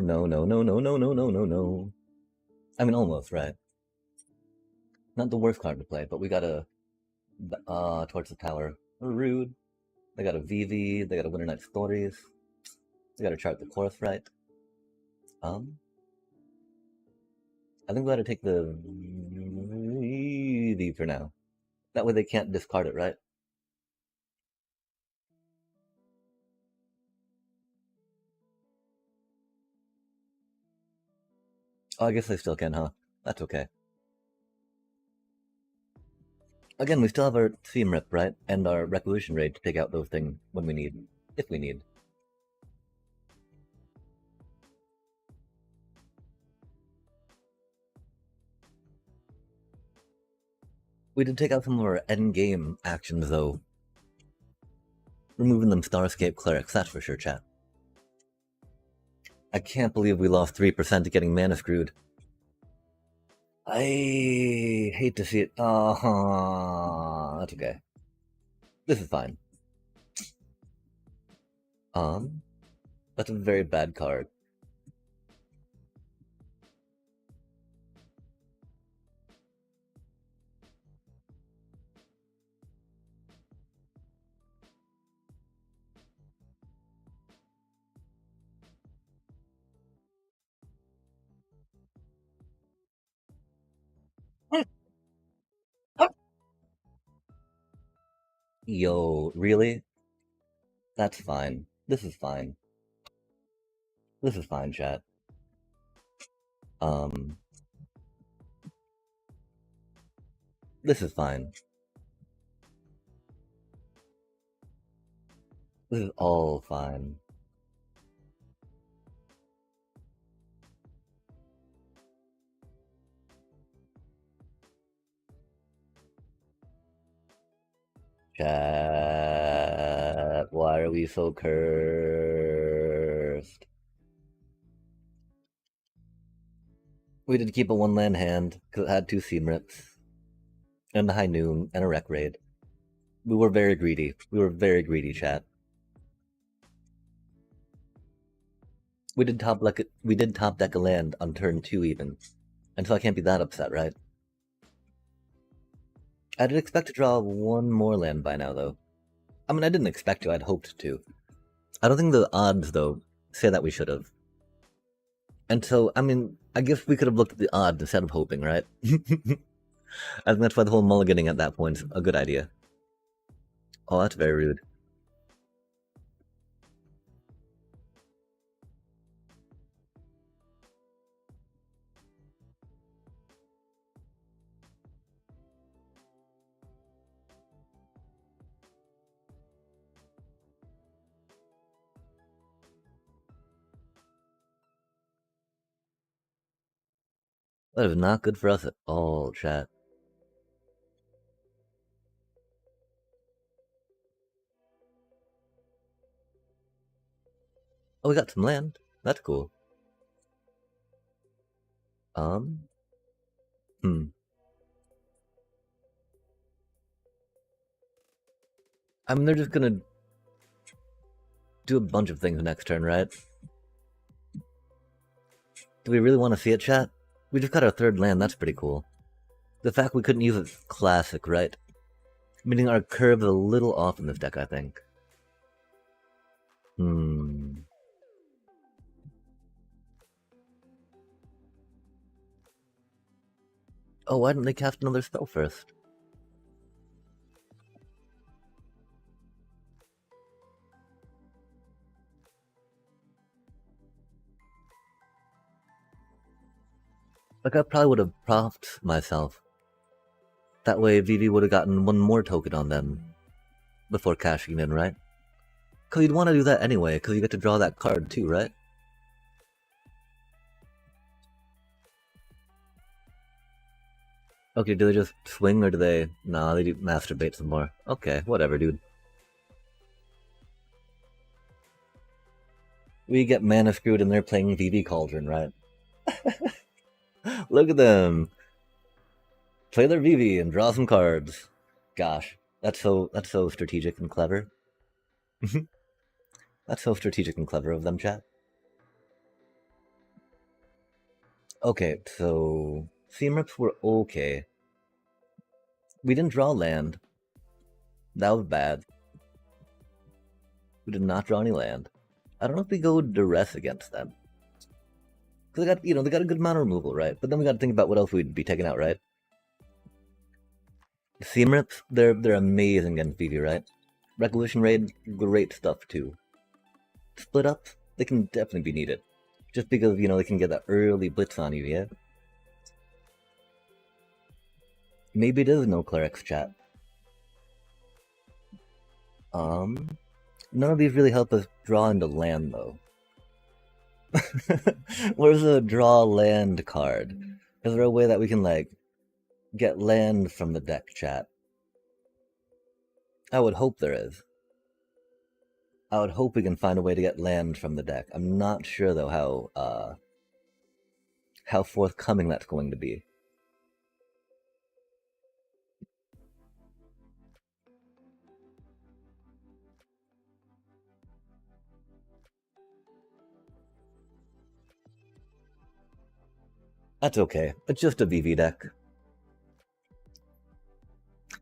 I mean, almost, right? Not the worst card to play, but we gotta, towards the tower. Rude. They got a Vivi, they got a Winter Night Stories. They gotta chart the course, right? I think we gotta take the Vivi for now. That way they can't discard it, right? Oh, I guess they still can, huh? That's okay. Again, we still have our Theme Rip, right? And our Requisition Raid to take out those things when we need. If we need. We did take out some of our endgame actions, though. Removing them Starscape Clerics, that's for sure, chat. I can't believe we lost 3% to getting mana screwed. I hate to see it. That's okay. This is fine. That's a very bad card. Yo, really? That's fine. This is fine. This is fine, chat. Um, this is fine. This is all fine. Chat, why are we so cursed? We did keep a one land hand because it had two seam rips and a high noon and a wreck raid. We were very greedy. We were very greedy, chat. We did top deck a land on turn 2 even. And so I can't be that upset, right? I did expect to draw one more land by now, though. I mean, I didn't expect to, I'd hoped to. I don't think the odds, though, say that we should have. And so, I mean, I guess we could have looked at the odds instead of hoping, right? I think that's why the whole mulliganing at that point's a good idea. Oh, that's very rude. That is not good for us at all, chat. Oh, we got some land. That's cool. Hmm. I mean, they're just gonna do a bunch of things next turn, right? Do we really want to see it, chat? We just got our third land, that's pretty cool. The fact we couldn't use it classic, right? Meaning our curve's a little off in this deck, I think. Oh, why didn't they cast another spell first? Like, I probably would have propped myself. That way, Vivi would have gotten one more token on them before cashing in, right? Because you'd want to do that anyway, because you get to draw that card too, right? Okay, do they just swing or do they... Nah, they do masturbate some more. Okay, whatever, dude. We get mana screwed and they're playing VV Cauldron, right? Look at them! Play their VV and draw some cards. Gosh, that's so strategic and clever. That's so strategic and clever of them, chat. Okay, so... Seam rips were okay. We didn't draw land. That was bad. We did not draw any land. I don't know if we go duress against them. Cause they got, they got a good amount of removal, right? But then we got to think about what else we'd be taking out, right? Seam rips, they're amazing against Vivi, right? Requisition raid, great stuff too. Split ups, they can definitely be needed. Just because, they can get that early blitz on you, yeah? Maybe it is no clerics, chat. None of these really help us draw into land, though. Where's the draw land card? Is there a way that we can, get land from the deck, chat? I would hope there is. I would hope we can find a way to get land from the deck. I'm not sure, though, how forthcoming that's going to be. That's okay. It's just a VV deck.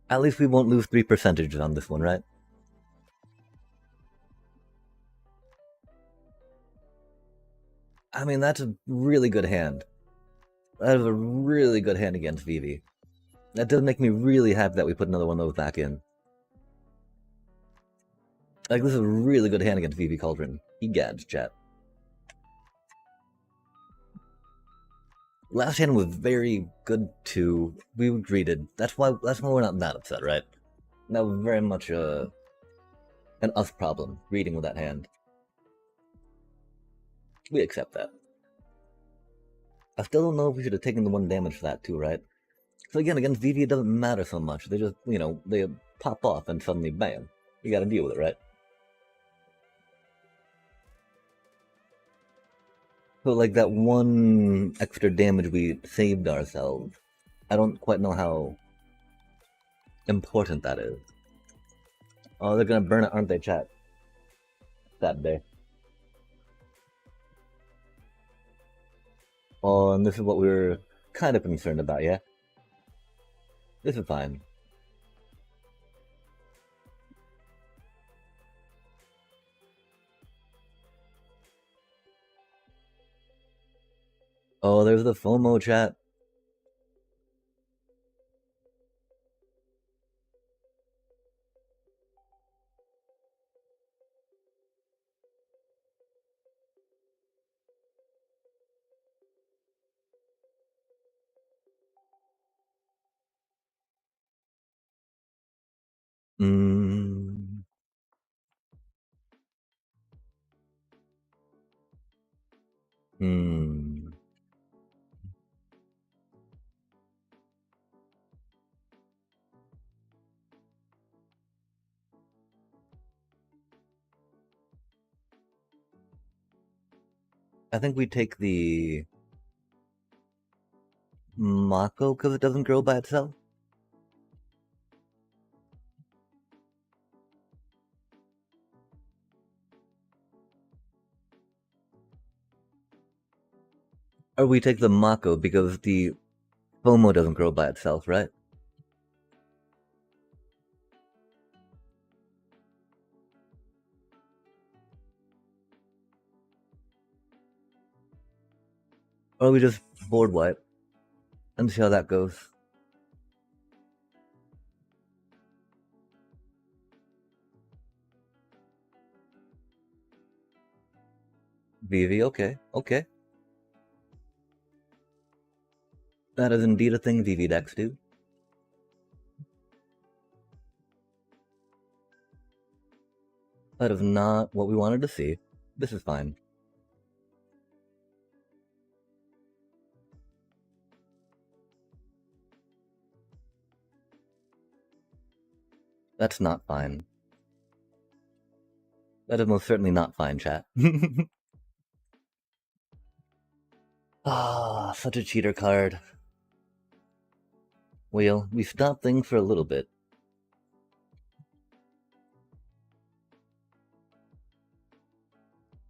At least we won't lose 3 percentages on this one, right? I mean, that's a really good hand. That is a really good hand against VV. That does make me really happy that we put another one of those back in. Like, this is a really good hand against VV Cauldron. Egads, chat. Last hand was very good too. We greeted. That's why we're not that upset, right? That was very much an us problem, reading with that hand. We accept that. I still don't know if we should have taken the 1 damage for that too, right? So again, against VV it doesn't matter so much. They just, they pop off and suddenly bam. You gotta deal with it, right? So like that 1 extra damage we saved ourselves, I don't quite know how important that is. Oh, they're gonna burn it, aren't they, chat? That day. Oh, and this is what we were kind of concerned about, yeah? This is fine. Oh, there's the FOMO, chat. Hmm. Hmm. I think we take the Mako because it doesn't grow by itself. Or we take the Mako because the FOMO doesn't grow by itself, right? Or we just board wipe and see how that goes. VV, okay, okay. That is indeed a thing VV decks do. That is not what we wanted to see. This is fine. That's not fine. That is most certainly not fine, chat. Ah, such a cheater card. Well, we stopped things for a little bit.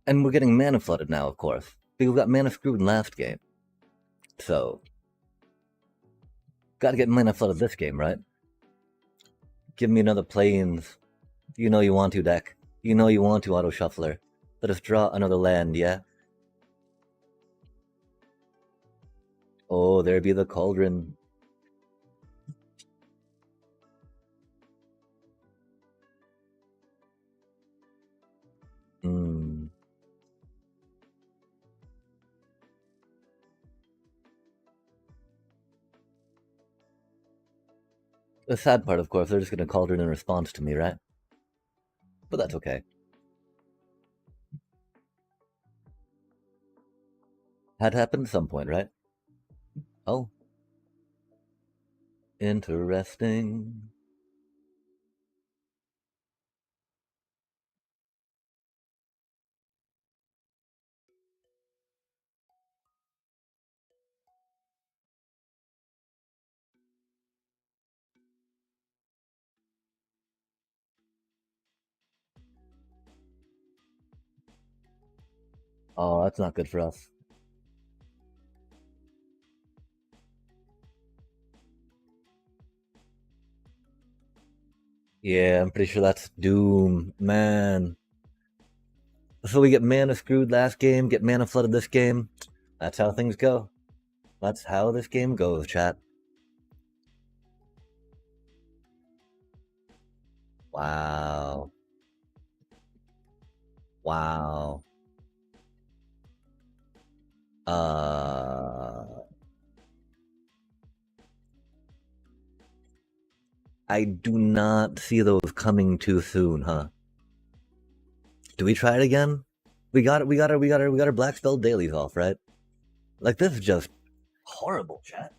And we're getting mana flooded now, of course. Because we got mana screwed last game. So, gotta get mana flooded this game, right? Give me another plains. You know you want to, deck. You know you want to, auto shuffler. Let us draw another land, yeah? Oh, there be the cauldron. Hmm. The sad part, of course, they're just gonna cauldron in response to me, right? But that's okay. Had happened at some point, right? Oh. Interesting. Oh, that's not good for us. Yeah, I'm pretty sure that's Doom, man. So we get mana screwed last game, get mana flooded this game. That's how things go. That's how this game goes, chat. Wow. Wow. Uh, I do not see those coming too soon, huh? Do we try it again? We got our black spell dailies off, right? Like this is just horrible, chat.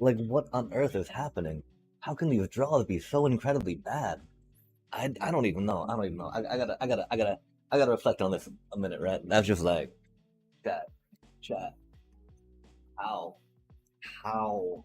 Like what on earth is happening? How can these draws be so incredibly bad? I don't even know. I don't even know. I gotta reflect on this a minute, right? That's just like chat, chat. How? How?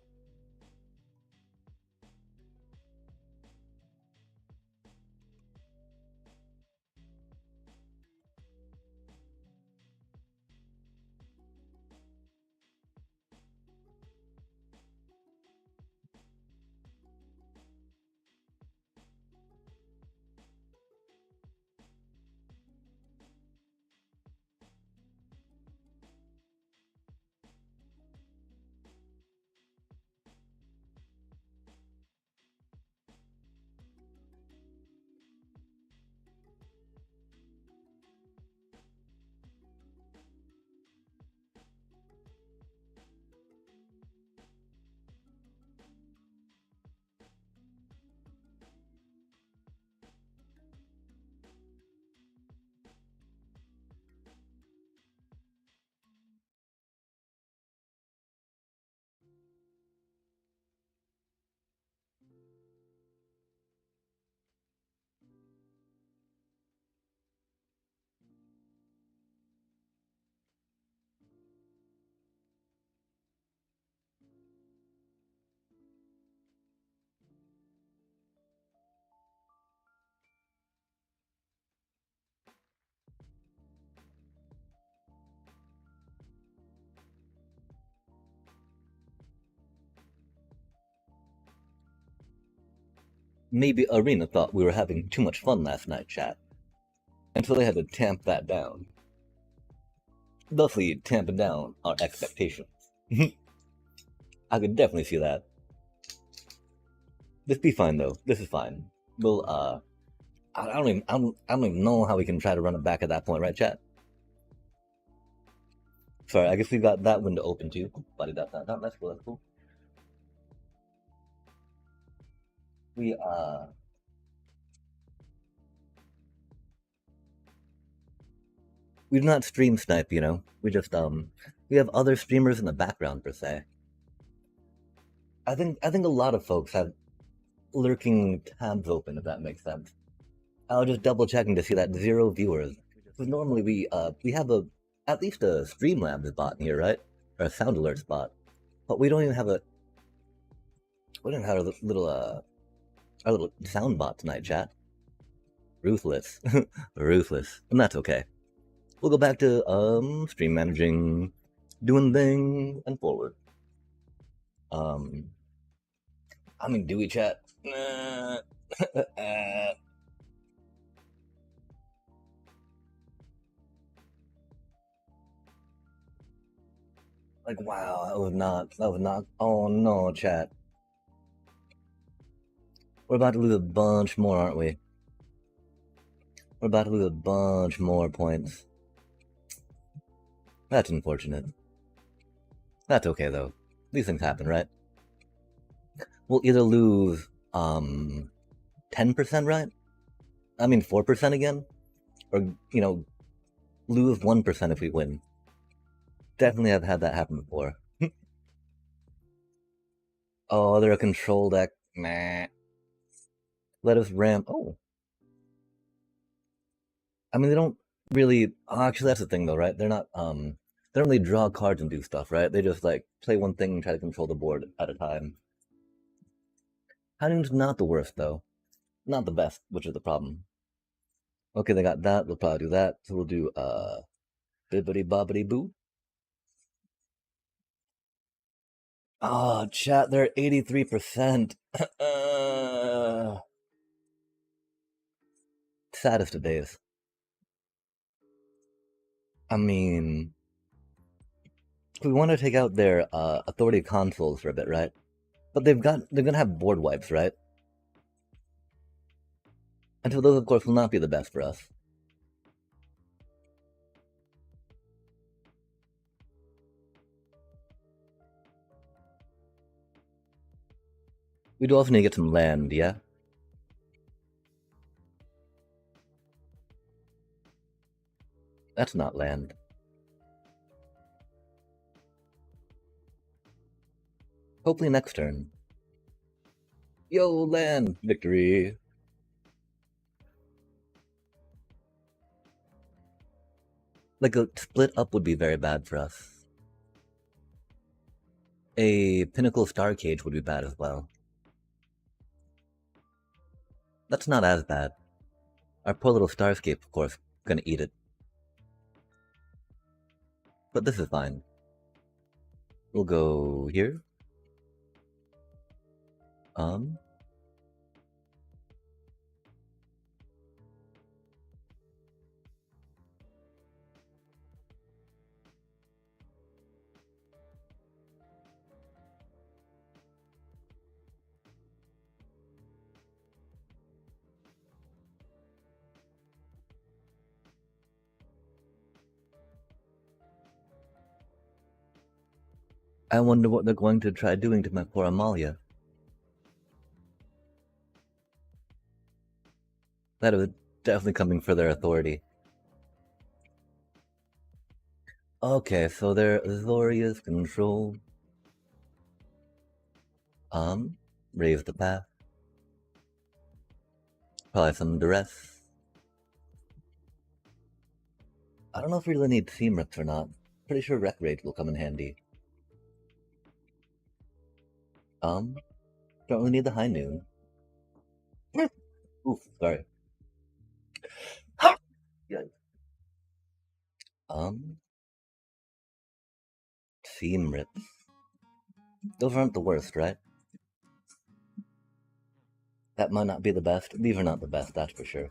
Maybe Arena thought we were having too much fun last night, chat, and so they had to tamp that down, thusly tamping down our expectations. I could definitely see that. This be fine though. This is fine. We'll I don't even know how we can try to run it back at that point, right, chat? Sorry, I guess we got that window open too. But that's cool. That's cool. We we do not stream snipe, you know. We just we have other streamers in the background per se. I think a lot of folks have lurking tabs open, if that makes sense. I was just double checking to see that 0 viewers. Because normally we have a at least a Streamlabs bot here, right? Or a sound alert spot. But we don't even have a we don't have our little sound bot tonight, chat. Ruthless. Ruthless. And that's okay. We'll go back to stream managing, doing things, and forward. Um I mean, do we chat? Like wow, that was not oh no, chat. We're about to lose a bunch more, aren't we? We're about to lose a bunch more points. That's unfortunate. That's okay though. These things happen, right? We'll either lose 10%, right? I mean 4% again? Or lose 1% if we win. Definitely have had that happen before. Oh, they're a control deck. Nah. Let us ramp. Oh. I mean they don't really actually that's the thing though, right? They don't really draw cards and do stuff, right? They just like play one thing and try to control the board at a time. High not the worst, though. Not the best, which is the problem. Okay, they got that. We'll probably do that. So we'll do, bibbity bobbity boo. Oh, chat, they're 83%. Saddest of days. I mean, we want to take out their authority consoles for a bit, right? But they're gonna have board wipes, right? Until those, of course, will not be the best for us. We do also need to get some land, yeah? That's not land. Hopefully next turn. Yo, land! Victory! Like, a split up would be very bad for us. A Pinnacle Star Cage would be bad as well. That's not as bad. Our poor little Starscape, of course, gonna eat it. But this is fine. We'll go here. I wonder what they're going to try doing to my poor Amalia. That is definitely coming for their authority. Okay, so they're Azoria's control. Raise the path. Probably some duress. I don't know if we really need Seam Rips or not. Pretty sure Wreck Rage will come in handy. Don't really need the High Noon. Oof, sorry. Yeah. Seam Rips. Those aren't the worst, right? That might not be the best. These are not the best, that's for sure.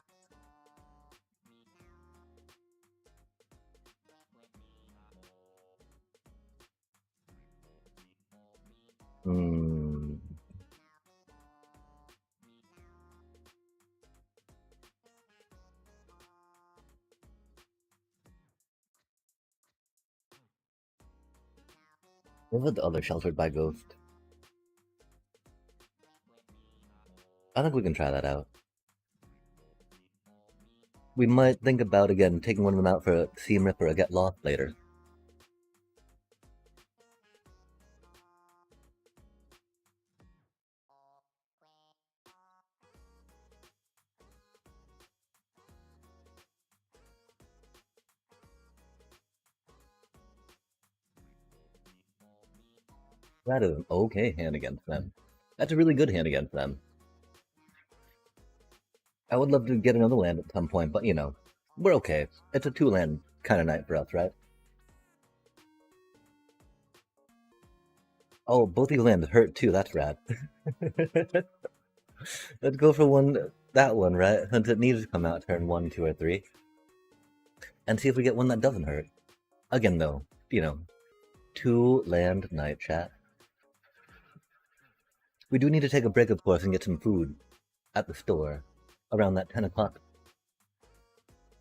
Hmm. What was the other Sheltered by Ghost? I think we can try that out. We might think about, again, taking one of them out for a Seam Rip or a Get Lost later. That is an okay hand against them. That's a really good hand against them. I would love to get another land at some point, but you know, we're okay. It's a 2-land kind of night for us, right? Oh, both these lands hurt too, that's rad. Let's go for that one, right? Since it needs to come out turn 1, 2, or 3. And see if we get one that doesn't hurt. Again, though, you know, 2-land night, chat. We do need to take a break, of course, and get some food at the store around that 10 o'clock.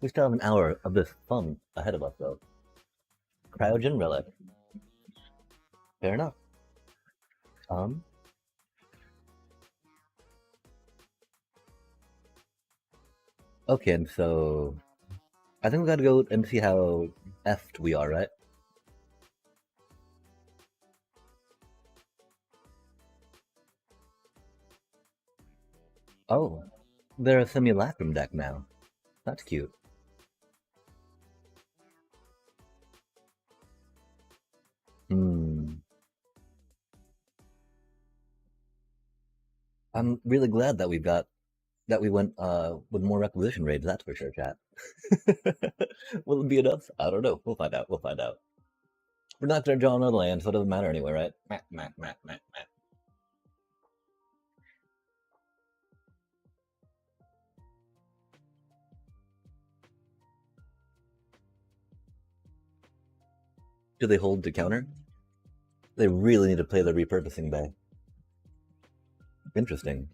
We still have an hour of this fun ahead of us, though. Cryogen Relic. Fair enough. Okay, and so I think we gotta go and see how effed we are, right? Oh, they're a Simulacrum deck now. That's cute. Hmm. I'm really glad that we went with more requisition raids, that's for sure, chat. Will it be enough? I don't know. We'll find out. We'll find out. We're not gonna draw another land, so it doesn't matter anyway, right? Meh, meh, meh, meh, meh. Do they hold to counter? They really need to play the repurposing bay. Interesting.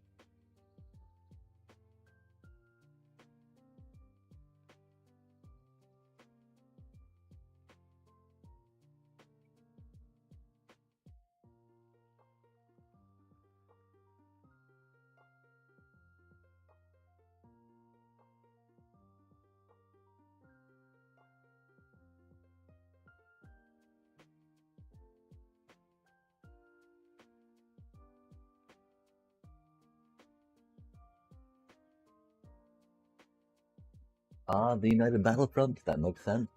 Ah, the United Battlefront. That makes sense.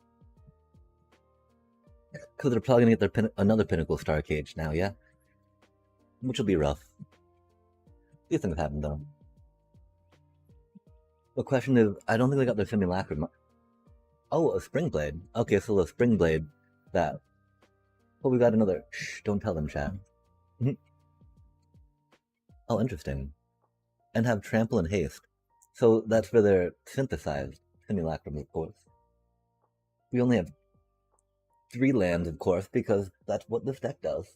Because they're probably gonna get another Pinnacle Star Cage now, yeah? Which will be rough. These things happen though. The question is, I don't think they got their simulacrum. Oh, a Spring Blade. Okay, so the Spring Blade that. Oh, we got another. Shh, don't tell them, chat. Oh, interesting. And have Trample and Haste. So that's for their synthesized simulacrum, of course. We only have 3 lands, of course, because that's what this deck does.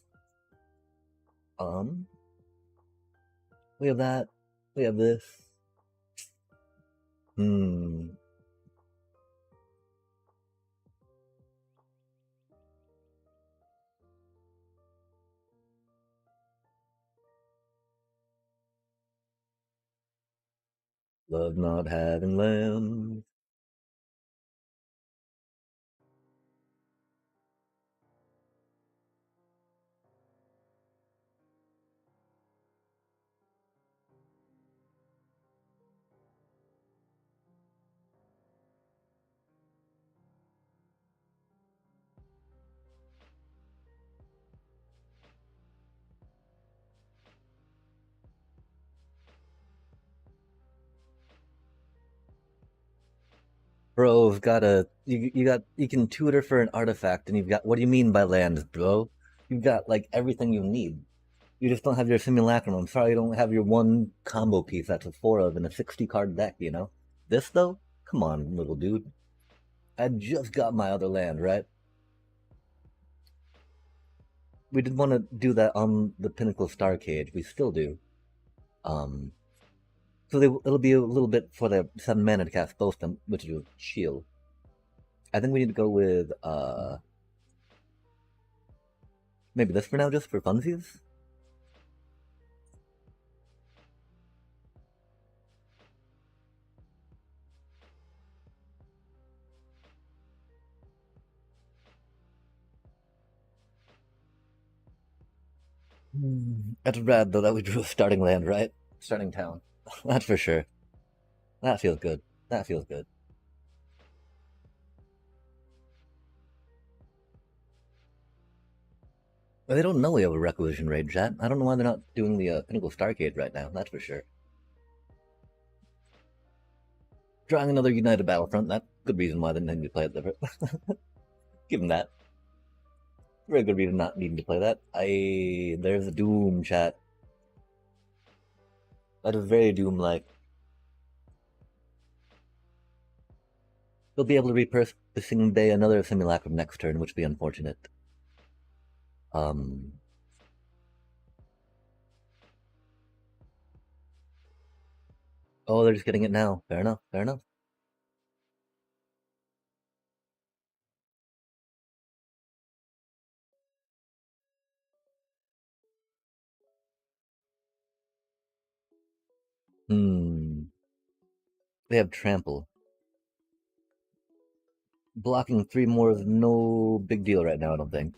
We have that. We have this. Love not having lands. Bro, you can tutor for an artifact, and you've got, what do you mean by lands, bro? You've got like everything you need. You just don't have your simulacrum. I'm sorry you don't have your one combo piece that's a 4 of in a 60 card deck, you know? This though? Come on, little dude. I just got my other land, right? We did want to do that on the Pinnacle Star Cage. We still do. Um, so it'll be a little bit for the 7 mana to cast both them, which is shield. I think we need to go with maybe this for now, just for funsies. That's rad though that we drew a starting land, right? Starting town. That's for sure. That feels good. That feels good. Well, they don't know we have a requisition raid, chat. I don't know why they're not doing the Pinnacle Starcade right now. That's for sure. Drawing another United Battlefront. That's a good reason why they didn't need to play it. Give them that. Very good reason not needing to play that. There's a Doom, chat. That is very Doom-like. They'll be able to repurpose the Sing Bay another Simulacrum next turn, which would be unfortunate. Oh, they're just getting it now. Fair enough. Fair enough. They have Trample. Blocking 3 more is no big deal right now, I don't think.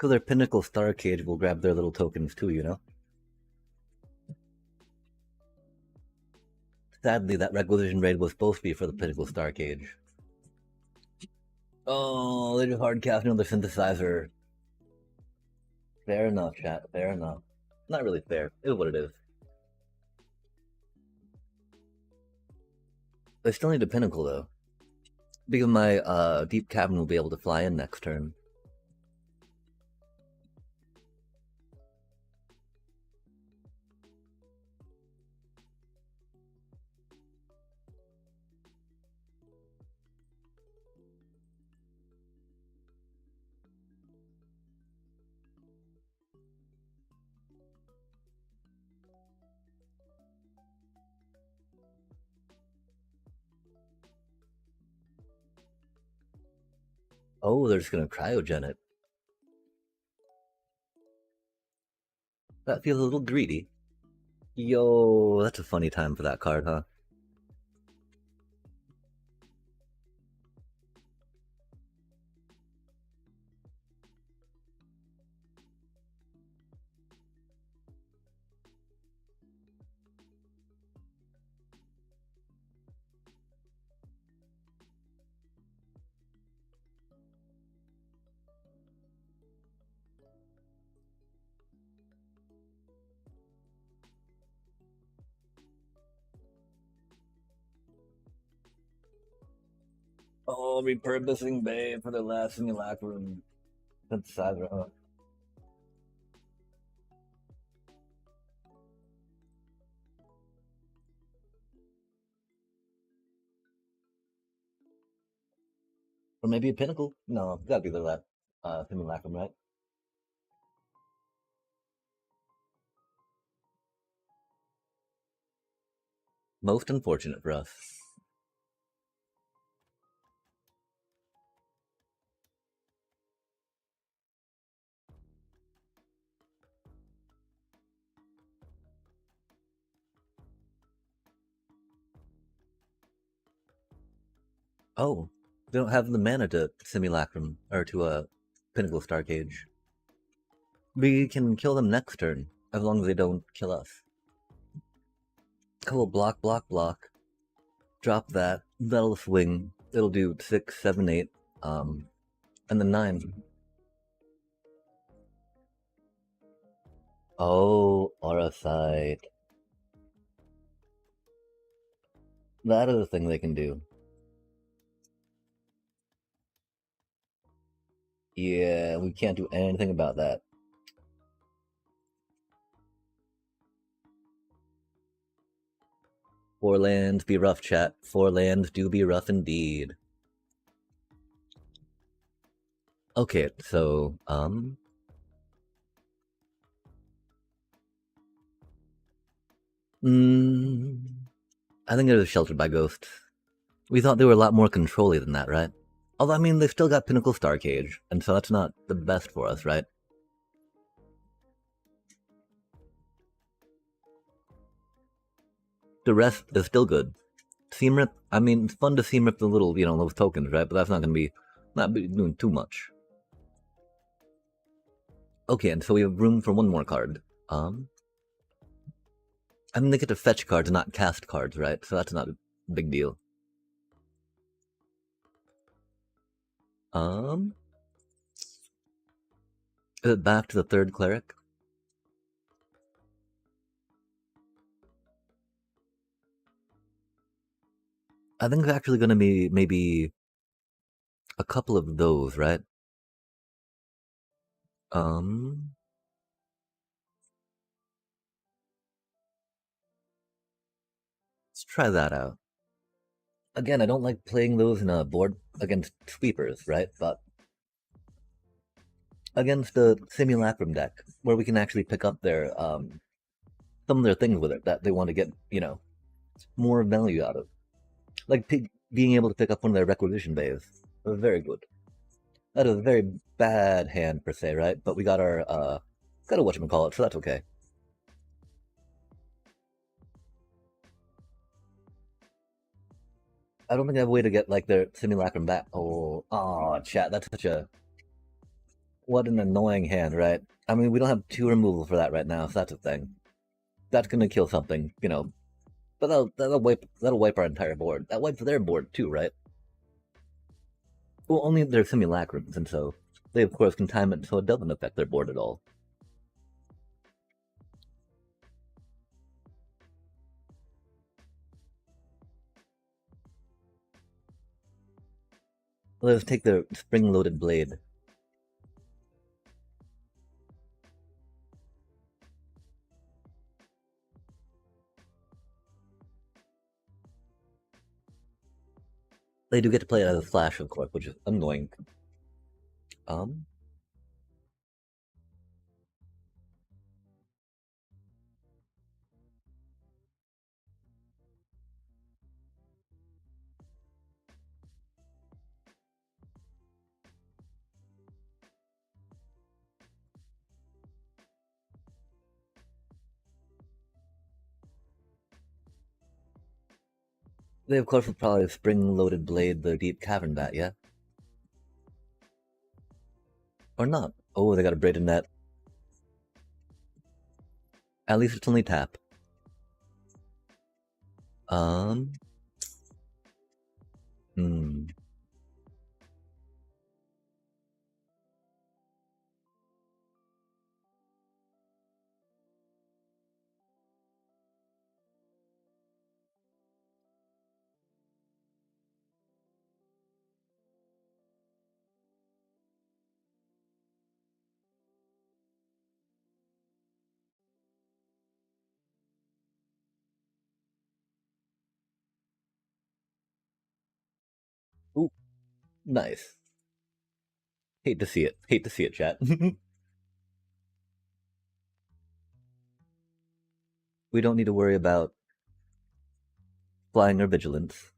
Because their Pinnacle Star Cage will grab their little tokens too, you know? Sadly, that Requisition Raid was supposed to be for the Pinnacle Star Cage. Oh, they just hard casting on the synthesizer. Fair enough, chat. Fair enough. Not really fair. It is what it is. They still need a Pinnacle, though. Because my Deep Cavern will be able to fly in next turn. Oh, they're just gonna cryogen it. That feels a little greedy. Yo, that's a funny time for that card, huh? Oh, repurposing Bay for the last simulacrum synthesizer, huh? Or maybe a Pinnacle? No, it's gotta be the last simulacrum, right? Most unfortunate for us. Oh, they don't have the mana to simulacrum or to a Pinnacle Star Cage. We can kill them next turn as long as they don't kill us. Cool, block, block, block. Drop that. That'll swing. It'll do 6, 7, 8, and then 9. Oh, Aura Sight. That is a thing they can do. Yeah, we can't do anything about that. Four lands be rough, chat. Four lands do be rough indeed. Okay, so, I think it was Sheltered by Ghosts. We thought they were a lot more controlly than that, right? Although, I mean, they've still got Pinnacle Star Cage, and so that's not the best for us, right? The rest is still good. Seam Rip, I mean, it's fun to Seam Rip the little, those tokens, right? But that's not going to be doing too much. Okay, and so we have room for one more card. I mean, they get to fetch cards and not cast cards, right? So that's not a big deal. Is it back to the third cleric? I think it's actually going to be maybe a couple of those, right? Let's try that out. Again, I don't like playing those in a board against sweepers, right? But against the simulacrum deck, where we can actually pick up their some of their things with it that they want to get, more value out of. Like being able to pick up one of their requisition bays. Very good. That is a very bad hand per se, right? But we got our got a whatchamacallit, so that's okay. I don't think I have a way to get like their simulacrum back. Oh, chat, that's such a What an annoying hand, right? I mean, we don't have 2 removal for that right now, so that's a thing. That's gonna kill something, you know. But that'll wipe our entire board. That wipes their board too, right? Well, only their simulacrums, and so they of course can time it so it doesn't affect their board at all. Let's take their spring-loaded blade. They do get to play it as a flash, of course, which is annoying. Um, they of course will probably spring-loaded blade the deep cavern bat, yeah, or not. Oh, they got a braided net. At least it's only tap. Um, hmm. Ooh, nice. Hate to see it. Hate to see it, chat. We don't need to worry about flying or vigilance.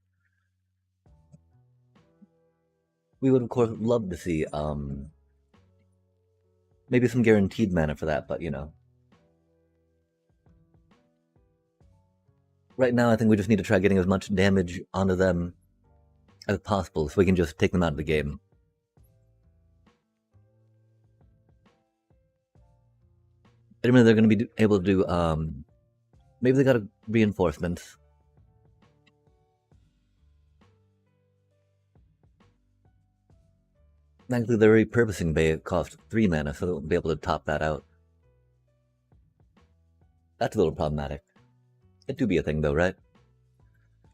We would of course love to see maybe some guaranteed mana for that, but you know. Right now I think we just need to try getting as much damage onto them as possible so we can just take them out of the game. I mean, they're going to be able to do, maybe they got a reinforcements. Thankfully, their repurposing bay cost 3 mana, so they'll be able to top that out. That's a little problematic. It do be a thing though, right?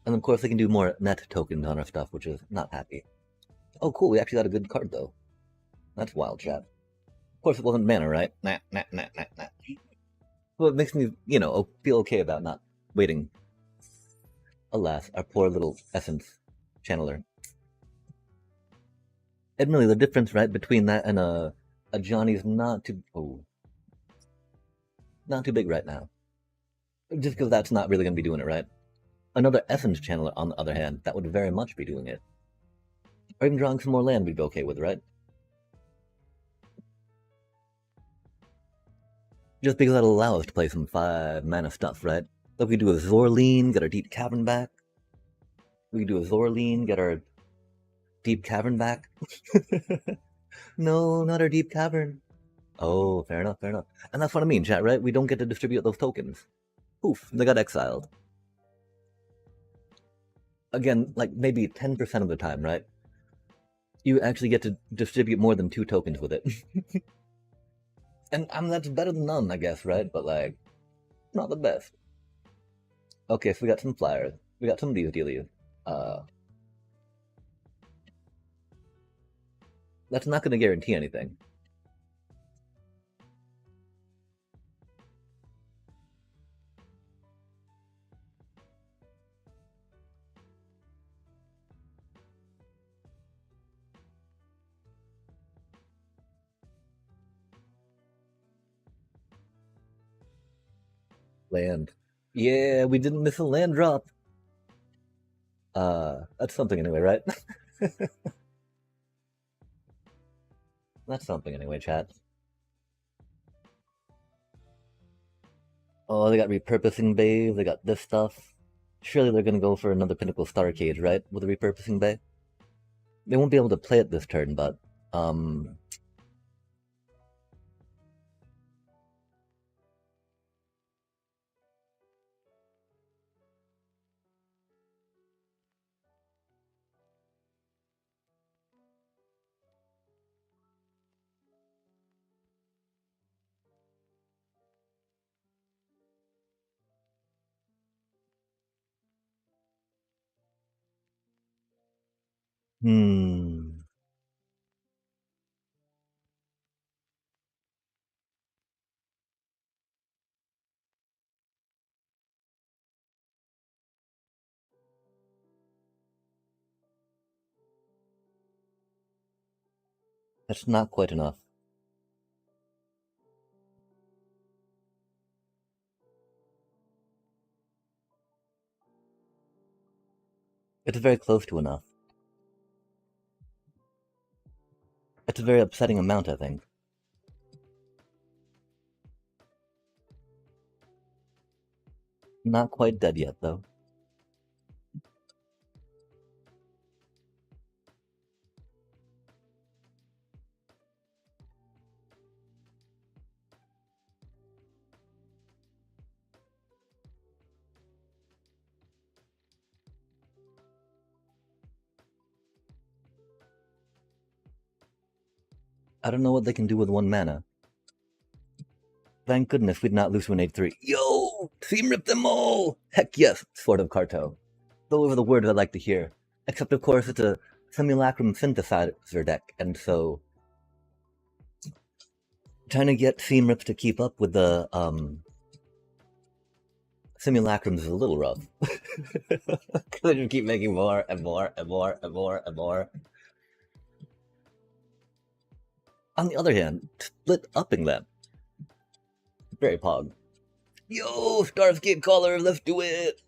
And of course they can do more net tokens on our stuff, which is not happy. Oh cool, we actually got a good card though. That's wild, chat. Of course it wasn't mana, right? Nah. Well, it makes me, you know, feel okay about not waiting. Alas, our poor little essence channeler. Admittedly, the difference, right, between that and a Johnny's not too big right now. Just because that's not really going to be doing it, right? Another essence channeler, on the other hand, that would very much be doing it. Or even drawing some more land we'd be okay with, right? Just because that'll allow us to play some 5 mana stuff, right? Like we do a Zorleen, get our deep cavern back. We do a Zorleen, get our deep cavern back. No, not our deep cavern. Oh, fair enough. And that's what I mean, chat, right? We don't get to distribute those tokens. Oof, they got exiled. Again, like maybe 10% of the time, right? You actually get to distribute more than 2 tokens with it. And I mean, that's better than none, I guess, right? But like, not the best. Okay, so we got some flyers. We got some of these dealies. That's not going to guarantee anything. Land. Yeah, we didn't miss a land drop. That's something anyway, right? That's something anyway, chat. Oh, they got repurposing bays, they got this stuff. Surely they're gonna go for another Pinnacle Star Cage, right? With a repurposing bay? They won't be able to play it this turn, but, Hmm. That's not quite enough. It's very close to enough. It's a very upsetting amount, I think. Not quite dead yet, though. I don't know what they can do with one mana. Thank goodness we'd not hallucinate 3. Yo! Seam rip them all! Heck yes, Sword of Karto. Those are the words I like to hear. Except, of course, it's a simulacrum synthesizer deck, and so trying to get Seam Rips to keep up with the simulacrums is a little rough. They just keep making more and more and more and more and more. On the other hand, split upping them. Very pog. Yo, Starscape Caller, let's do it!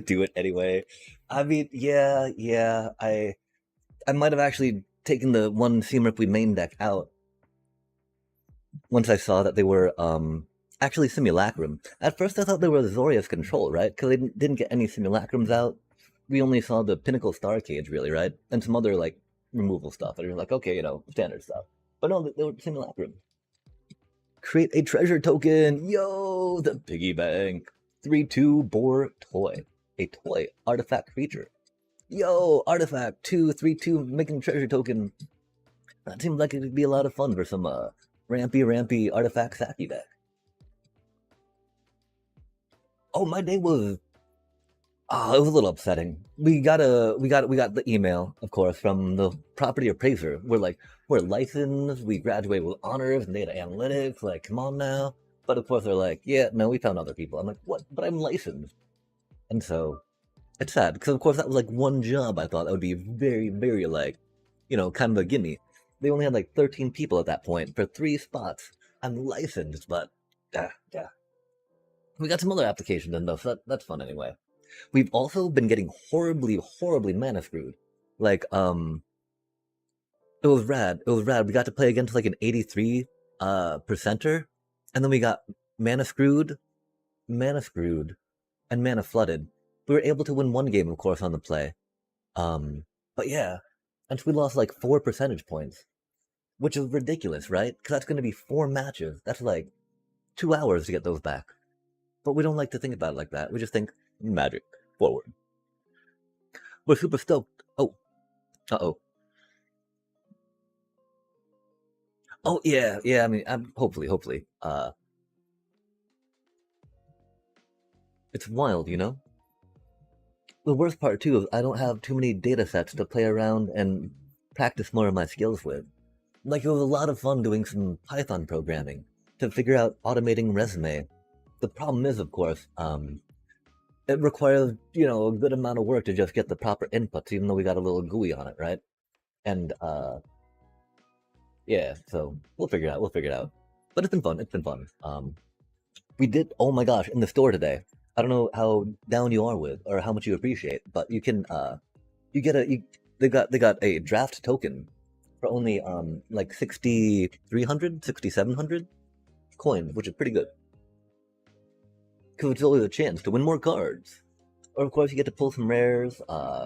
Do it anyway. I mean, yeah, I might have actually taken the one Seam Rip we main deck out once I saw that they were actually Simulacrum. At first I thought they were Zoria's Control, right? Because they didn't get any Simulacrums out. We only saw the Pinnacle Star Cage, really, right? And some other, like, removal stuff. And you're like, okay, standard stuff. But no, they were Simulacrum. Create a treasure token! Yo! The piggy bank! 3/2 Boar Toy. A toy artifact creature. Yo! Artifact 2/3/2 making treasure token. That seems like it would be a lot of fun for some rampy artifact Saki deck. Oh, my day was it was a little upsetting. We got the email, of course, from the property appraiser. We're licensed, we graduated with honors in data analytics, like come on now. But of course they're like, yeah, no, we found other people. I'm like, what? But I'm licensed. And so it's sad because of course that was like one job I thought that would be very, very like, kind of a gimme. They only had like 13 people at that point for 3 spots. I'm licensed, but yeah. We got some other applications in though, so that's fun anyway. We've also been getting horribly mana screwed. Like, it was rad. It was rad. We got to play against like an 83 percenter, and then we got mana screwed, and mana flooded. We were able to win one game, of course, on the play. But yeah, and we lost like 4 percentage points, which is ridiculous, right? Because that's going to be 4 matches. That's like 2 hours to get those back. But we don't like to think about it like that. We just think magic forward. We're super stoked. Oh, uh-oh. Oh yeah. I mean, hopefully. It's wild, you know. The worst part too is I don't have too many data sets to play around and practice more of my skills with. Like it was a lot of fun doing some Python programming to figure out automating resume. The problem is, of course, it requires a good amount of work to just get the proper inputs, even though we got a little GUI on it, right? And yeah, so we'll figure it out. We'll figure it out. But it's been fun. It's been fun. We did. Oh my gosh! In the store today, I don't know how down you are with or how much you appreciate, but you can. You get a. They got a draft token for only like 6,300, 6,700 coins, which is pretty good. Because it's always a chance to win more cards. Or of course you get to pull some rares,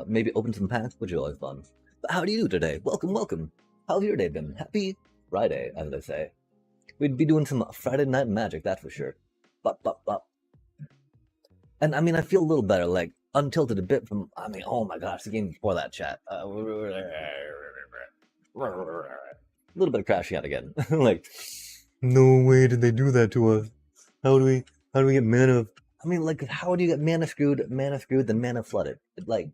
maybe open some packs, which is always fun. But how do you do today? Welcome. How's your day been? Happy Friday, as they say. We'd be doing some Friday night magic, that's for sure. Bop. And I mean, I feel a little better, like untilted a bit from. I mean, oh my gosh, the game before that chat. A little bit of crashing out again. Like, no way did they do that to us. How do we get mana? I mean, like, how do you get mana screwed, then mana flooded? Like,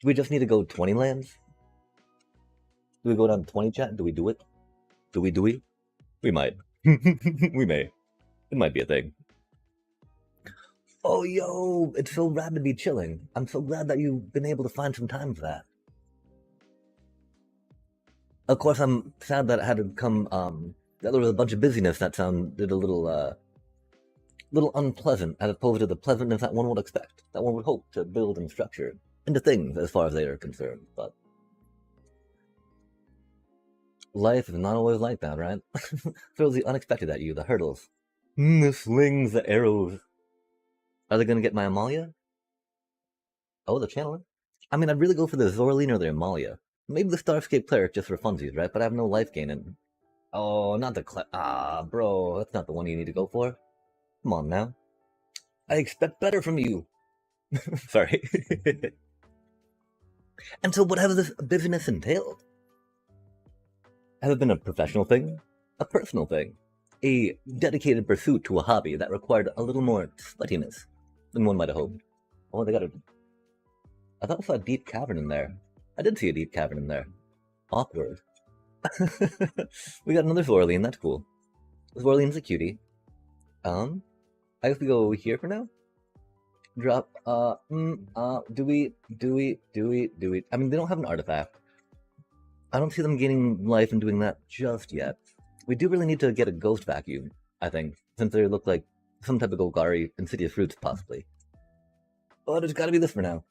Do we just need to go 20 lands? Do we go down to 20, chat? Do we do it? Do we? We might. We may. It might be a thing. Oh, yo, it's so rad to be chilling. I'm so glad that you've been able to find some time for that. Of course, I'm sad that it had to come, that there was a bunch of busyness that sounded a little unpleasant, as opposed to the pleasantness that one would expect, that one would hope to build and structure into things as far as they are concerned. But life is not always like that, right? Throws the unexpected at you, the hurdles. The slings, the arrows. Are they gonna get my Amalia? Oh, the channeler? I mean, I'd really go for the Zorline or the Amalia. Maybe the Starscape Cleric just for funsies, right? But I have no life gain and... Oh, not the bro, that's not the one you need to go for. Come on now. I expect better from you. Sorry. And so what has this business entailed? Has it been a professional thing? A personal thing? A dedicated pursuit to a hobby that required a little more sweatiness than one might have hoped? Oh, they got a... I thought I saw a deep cavern in there. I did see a deep cavern in there. Awkward. We got another Zorline, that's cool. Zorline's a cutie. I guess we go here for now? Drop, do we? I mean, they don't have an artifact. I don't see them gaining life and doing that just yet. We do really need to get a ghost vacuum, I think, since they look like some type of Golgari Insidious Roots, possibly. Oh, there's gotta be this for now.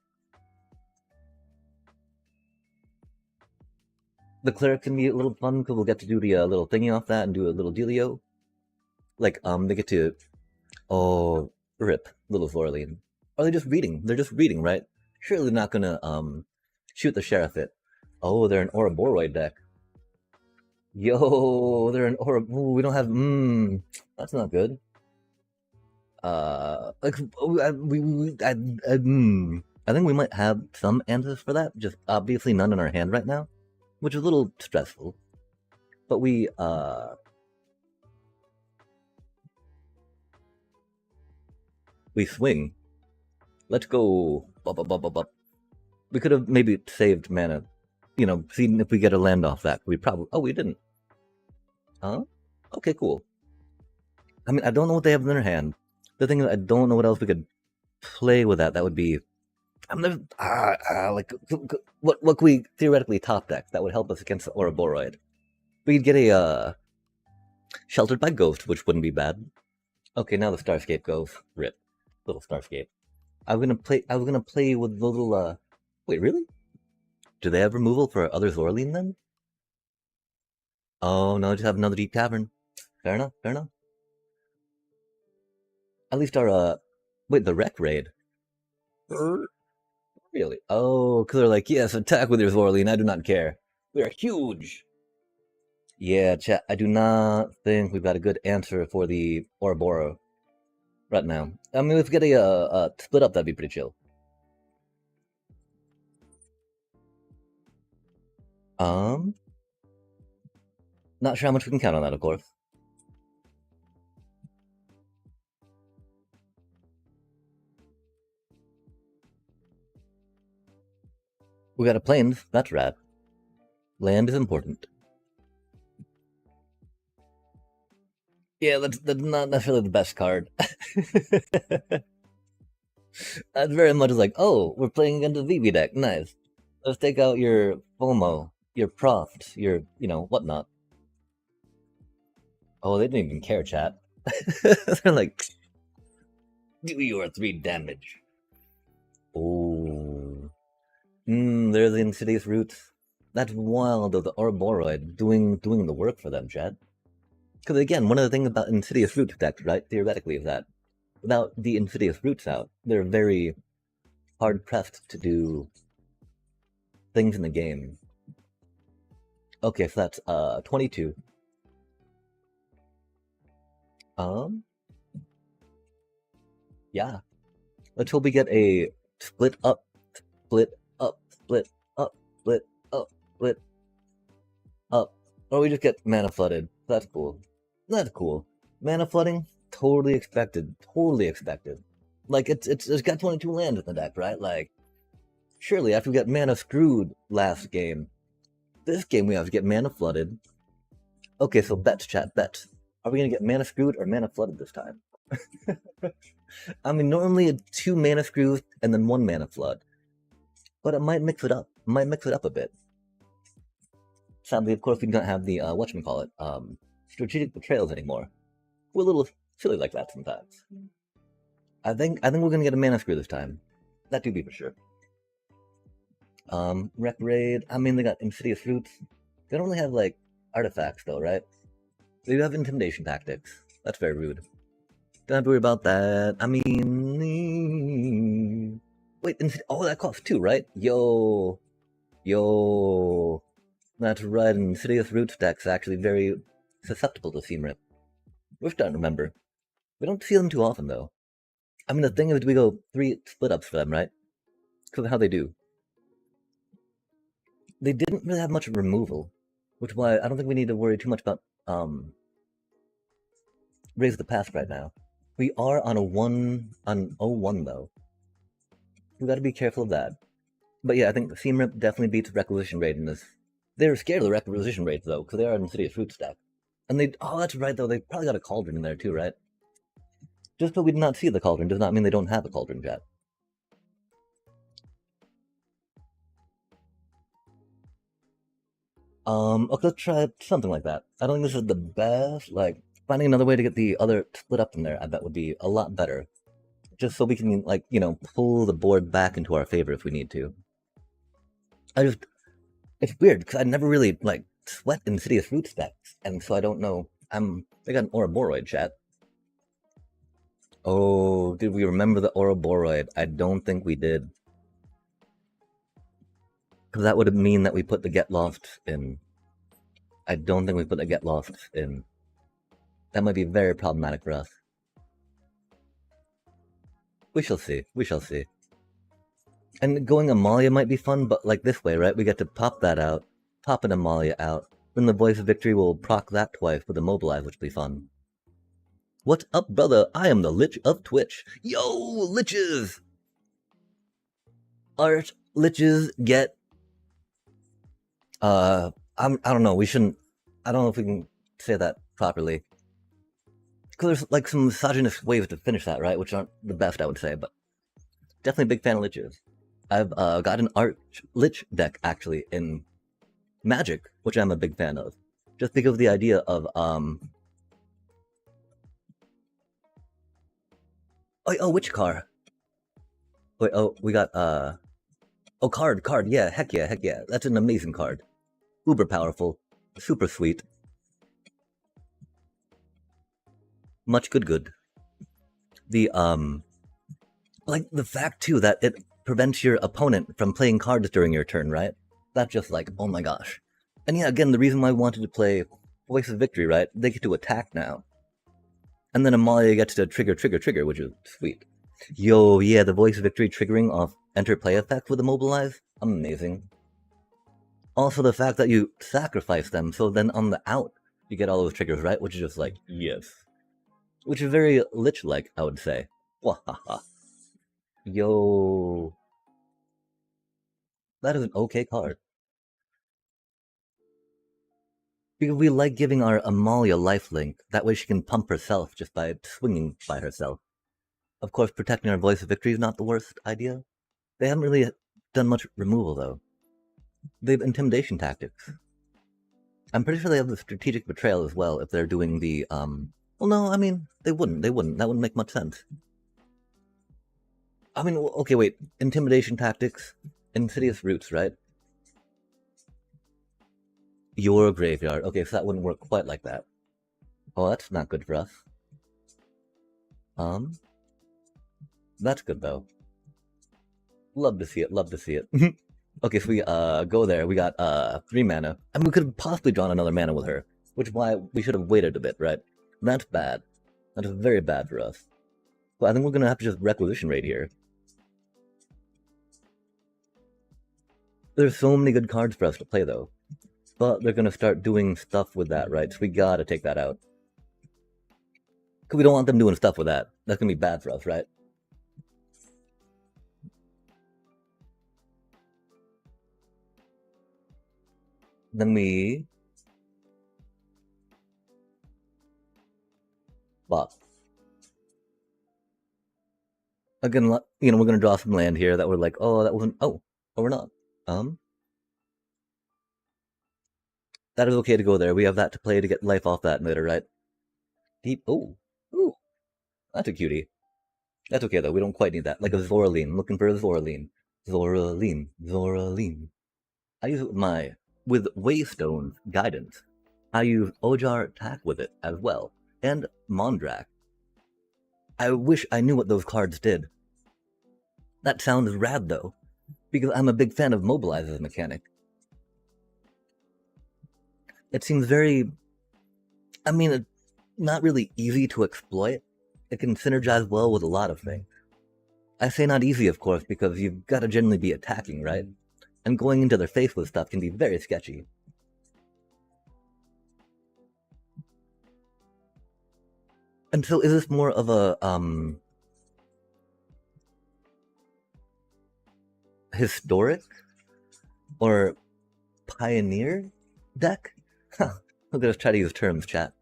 The cleric can be a little fun because we'll get to do the little thingy off that and do a little dealio. Like, they get to... Oh, rip, little Zorline. Are they just reading? They're just reading, right? Surely they're not gonna, shoot the sheriff it. Oh, they're an Ouroboros deck. Yo, they're an Ouroboros. We don't have, that's not good. Like, I think we might have some answers for that, just obviously none in our hand right now, which is a little stressful. But we swing. Let's go. We could have maybe saved mana, you know, seen if we get a land off that. We probably... Oh, we didn't. Huh? Okay, cool. I mean, I don't know what they have in their hand. The thing is, I don't know what else we could play with that. That would be... I'm never... like, what could we theoretically top deck that would help us against the Ouroboros? We could get a, Sheltered by Ghost, which wouldn't be bad. Okay, now the Starscape goes. Rip. Little Starscape. I was gonna play with the little, Wait, really? Do they have removal for other Zorline then? Oh, no, just have another deep cavern. Fair enough, fair enough. At least our, wait, the Wreck Raid. Really? Oh, because they're like, yes, attack with your Zorline, I do not care. We are huge! Yeah, chat, I do not think we've got a good answer for the Ouroboros right now. I mean, if we get a split up, that'd be pretty chill. Not sure how much we can count on that, of course. We got a plains, that's rad. Land is important. Yeah, that's not necessarily the best card. That's very much like, oh, we're playing against a VV deck, nice. Let's take out your FOMO, your Proft, your, you know, whatnot. Oh, they didn't even care, chat. They're like, do your 3 damage. Oh. There's the Insidious Roots. That's wild, though, the Ouroboros doing the work for them, chat. Because again, one of the things about Insidious Roots decks, right, theoretically, is that without the Insidious Roots out, they're very hard-pressed to do things in the game. Okay, so that's 22. Yeah. Let's hope we get a split up, split up, split up, split up, split up. Or we just get mana flooded. That's cool. That's cool. Mana flooding, totally expected. Totally expected. Like, it's got 22 lands in the deck, right? Like, Surely, after we got mana screwed last game, this game we have to get mana flooded. Okay, so bets, chat, bets. Are we gonna get mana screwed or mana flooded this time? I mean, normally it's 2 mana screws and then 1 mana flood, but it might mix it up. Might mix it up a bit. Sadly, of course, we don't have the whatchamacallit, strategic betrayals anymore. We're a little silly like that sometimes. I think we're gonna get a mana screw this time. That do be for sure. Rec Raid. I mean, they got Insidious Roots. They don't really have like artifacts though, right? They do have Intimidation Tactics. That's very rude. Don't have to worry about that. I mean, wait. Oh, that costs 2, right? Yo. That's right. Insidious Roots deck's actually very susceptible to Seam Rip. We're starting to remember. We don't see them too often though. I mean, the thing is, we go 3 split ups for them, right? Because of how they do. They didn't really have much removal, which is why I don't think we need to worry too much about Raise the Past right now. We are on 0-1 though. We gotta be careful of that. But yeah, I think Seam Rip definitely beats Requisition Raid in this. They're scared of the Requisition Raids though, because they are an Insidious Root stack. And oh, that's right though, they probably got a Cauldron in there too, right? Just because we did not see the Cauldron does not mean they don't have a Cauldron, chat. Okay, let's try something like that. I don't think this is the best. Like, finding another way to get the other split up in there, I bet would be a lot better. Just so we can, like, pull the board back into our favor if we need to. It's weird, because I never really, like, sweat Insidious Root stacks, and so I don't know. They got an Ouroboros, chat. Oh, did we remember the Ouroboros? I don't think we did. Because that would mean that we put the Get Lost in. I don't think we put the Get Lost in. That might be very problematic for us. We shall see. We shall see. And going Amalia might be fun, but like this way, right? We get to pop that out, pop an Amalia out, then the Voice of Victory will proc that twice with Immobilize, which will be fun. What's up, brother? I am the Lich of Twitch. Yo, Liches! Art Liches get... I don't know, we shouldn't... I don't know if we can say that properly. Because there's like some misogynist ways to finish that, right? Which aren't the best, I would say, but... Definitely a big fan of Liches. I've got an Arch Lich deck, actually, in Magic, which I'm a big fan of. Just because of the idea of, Oh, which card? Wait, oh, we got, Oh, card, yeah, heck yeah. That's an amazing card. Uber powerful. Super sweet. Much good. The, like, the fact, too, that it prevents your opponent from playing cards during your turn, right? That's just like, oh my gosh. And yeah, again, the reason why I wanted to play Voice of Victory, right? They get to attack now. And then Amalia gets to trigger, which is sweet. Yo, yeah, the Voice of Victory triggering off enter play effect with Immobilize? Amazing. Also, the fact that you sacrifice them, so then on the out, you get all those triggers, right? Which is just like, yes. Which is very Lich-like, I would say. Wahaha. Yo. That is an okay card. Because we like giving our Amalia lifelink, that way she can pump herself just by swinging by herself. Of course, protecting our Voice of Victory is not the worst idea. They haven't really done much removal, though. They have Intimidation Tactics. I'm pretty sure they have the Strategic Betrayal as well, if they're doing the, Well, no, I mean, they wouldn't. That wouldn't make much sense. I mean, okay, wait. Intimidation Tactics, Insidious Roots, right? Your graveyard. Okay, so that wouldn't work quite like that. Oh, that's not good for us. That's good, though. Love to see it. Okay, so we, go there. We got, 3 mana. And we could have possibly drawn another mana with her, which is why we should have waited a bit, right? That's bad. That is very bad for us. But I think we're gonna have to just Requisition Raid here. There's so many good cards for us to play, though. But they're gonna start doing stuff with that, right? So we gotta take that out. Because we don't want them doing stuff with that. That's gonna be bad for us, right? Then we bop. Again, we're gonna draw some land here that we're like, oh, that wasn't. Oh, we're not. Um, that is okay to go there. We have that to play to get life off that emitter, right? Deep. Oh, ooh, that's a cutie. That's okay though. We don't quite need that. Like a Zoraline. Looking for a Zoraline. Zoraline. I use it with Waystone's guidance. I use Ojar attack with it as well, and Mondrak. I wish I knew what those cards did. That sounds rad though, because I'm a big fan of Mobilize as a mechanic. It seems very, not really easy to exploit. It can synergize well with a lot of things. I say not easy, of course, because you've got to generally be attacking, right? And going into their face with stuff can be very sketchy. And so is this more of a historic or pioneer deck? Huh. Look at us try to use terms, chat.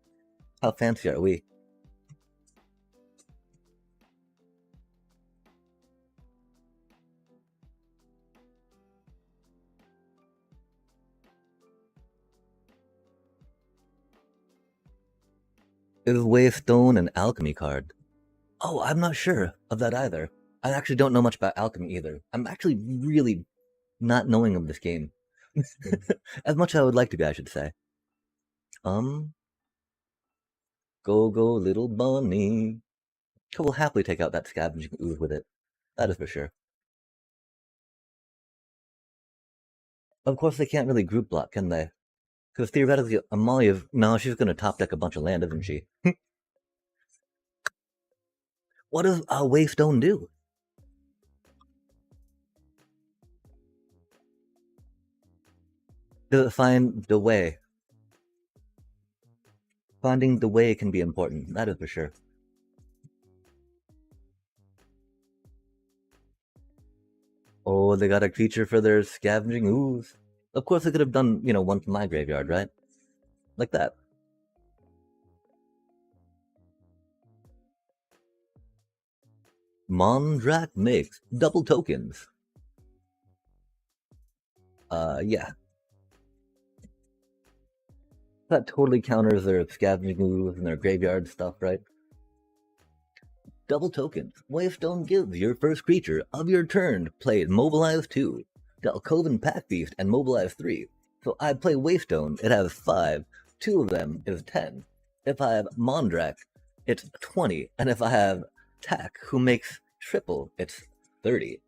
How fancy are we? Is Waystone an alchemy card? Oh, I'm not sure of that either. I actually don't know much about alchemy either. I'm actually really not knowing of this game. As much as I would like to be, I should say. Go little bunny. We'll happily take out that scavenging ooze with it. That is for sure. Of course, they can't really group block, can they? Because theoretically, Amalia, no, she's going to top deck a bunch of land, isn't she? What does Waystone do? Does it find the way? Finding the way can be important, that is for sure. Oh, they got a creature for their scavenging ooze. Of course, they could have done, one from my graveyard, right? Like that. Mondrak makes double tokens. Yeah. That totally counters their scavenging ooze and their graveyard stuff, right? Double tokens. Waystone gives your first creature of your turn played Mobilize 2, Delcoven Pack Beast, and Mobilize 3. So I play Waystone, it has 5. 2 of them is 10. If I have Mondrak, it's 20. And if I have Tack, who makes triple, it's 30.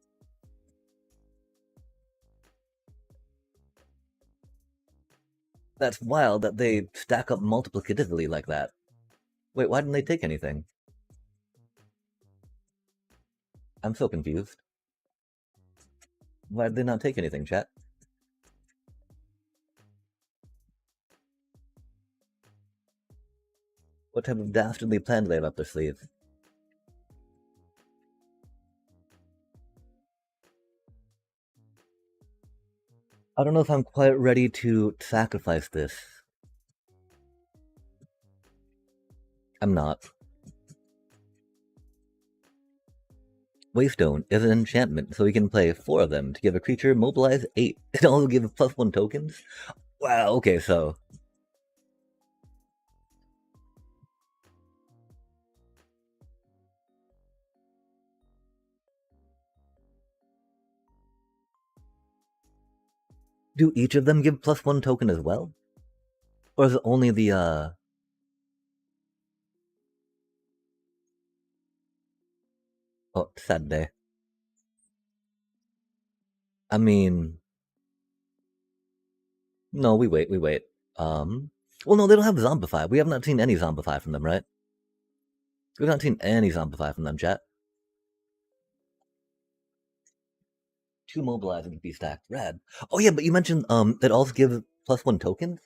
That's wild that they stack up multiplicatively like that. Wait, why didn't they take anything? I'm so confused. Why did they not take anything, chat? What type of dastardly plan do they have up their sleeve? I don't know if I'm quite ready to sacrifice this. I'm not. Waystone is an enchantment, so we can play 4 of them to give a creature mobilize 8. It also gives +1 tokens? Wow, okay, so... Do each of them give +1 token as well? Or is it only the, Oh, sad day. I mean... No, we wait. Well, no, they don't have Zombify. We have not seen any Zombify from them, right? We've not seen any Zombify from them, chat. 2 mobilizing can be stacked. Rad. Oh yeah, but you mentioned it also gives +1 tokens?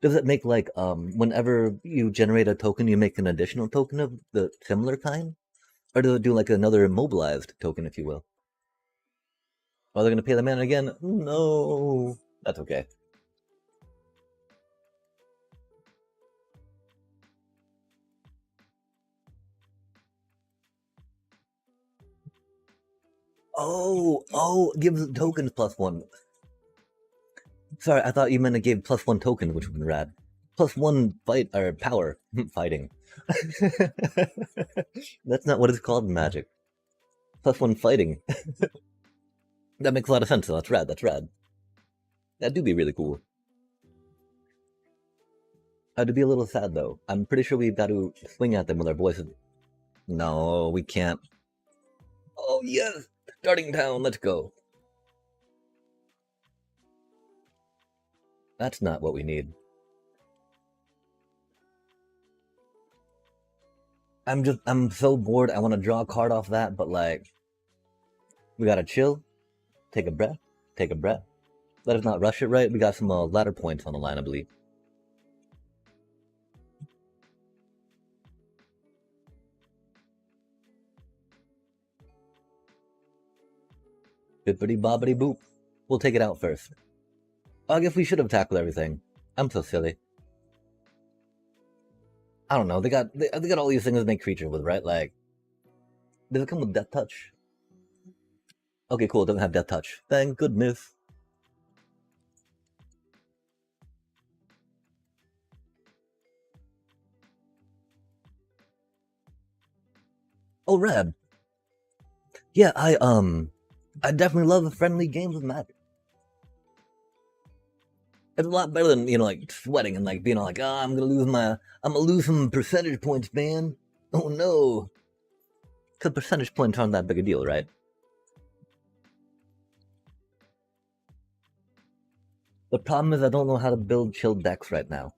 Does it make like whenever you generate a token you make an additional token of the similar kind? Or does it do like another mobilized token, if you will? Oh, they're gonna pay the mana again? No. That's okay. Oh, gives tokens +1. Sorry, I thought you meant it gave +1 tokens, which would be rad. +1 fight or power fighting. That's not what it's called in Magic. +1 fighting. That makes a lot of sense. So that's rad. That's rad. That do be really cool. I'd be a little sad though. I'm pretty sure we've got to swing at them with our voices. No, we can't. Oh yes, starting town. Let's go. That's not what we need. I'm so bored. I want to draw a card off that, but like, we gotta chill, take a breath, take a breath. Let us not rush it, right? We got some ladder points on the line, I believe. Bippity bobbity boop. We'll take it out first. I guess we should have tackled everything. I'm so silly. I don't know. They got all these things to make creatures with, right? Like, does it come with Death Touch? Okay, cool. It doesn't have Death Touch. Thank goodness. Oh, rad. Yeah, I definitely love friendly games with Magic. It's a lot better than, like sweating and like being all like, I'm gonna lose some percentage points, man. Oh no. Because percentage points aren't that big a deal, right? The problem is I don't know how to build chill decks right now.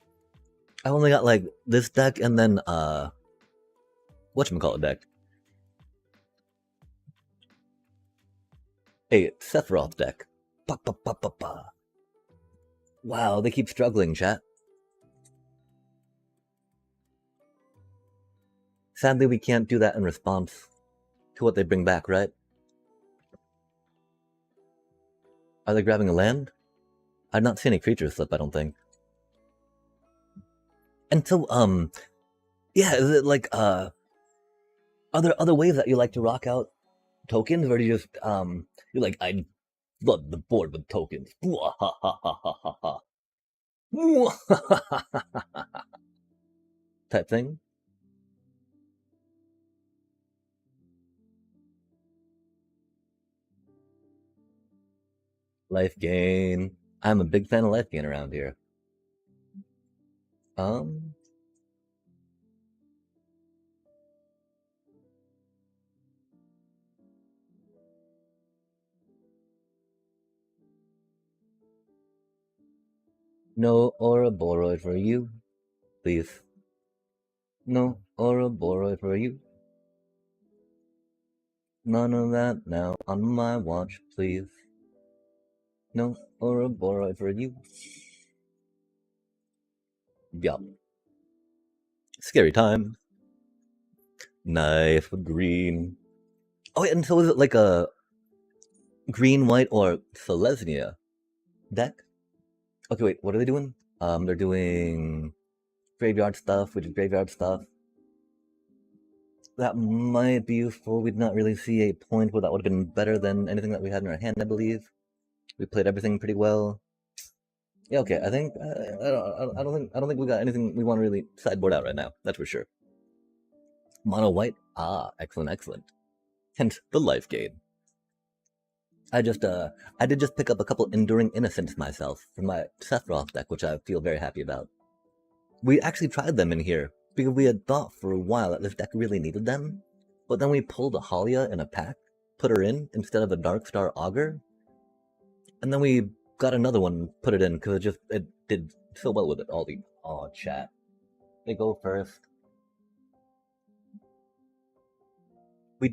I only got like this deck and then whatchamacallit deck. Hey, Sephiroth deck. Ba, ba, ba, ba, ba. Wow, they keep struggling, chat. Sadly, we can't do that in response to what they bring back, right? Are they grabbing a land? I've not seen any creatures slip, I don't think. And so, yeah, is it like, are there other ways that you like to rock out tokens, or do you just, you're like, I flood the board with tokens. Type thing? Life gain. I'm a big fan of life gain around here. No Ouroboros for you, please. No Ouroboros for you. None of that now on my watch, please. No Ouroboros for you. Yup. Scary time. Nice with green. Oh, and so is it like a green, white, or Selesnya deck? Okay, wait, what are they doing? They're doing graveyard stuff, which is graveyard stuff. That might be useful. We did not really see a point where that would have been better than anything that we had in our hand, I believe. We played everything pretty well. Yeah, okay. I think I don't think we got anything we want to really sideboard out right now. That's for sure. Mono white. Ah, excellent, excellent. Hence the life gain. I did just pick up a couple Enduring Innocence myself from my Sephiroth deck, which I feel very happy about. We actually tried them in here because we had thought for a while that this deck really needed them, but then we pulled a Halia in a pack, put her in instead of a Darkstar Augur, and then we got another one, put it in because it did so well with it. All the chat, they go first.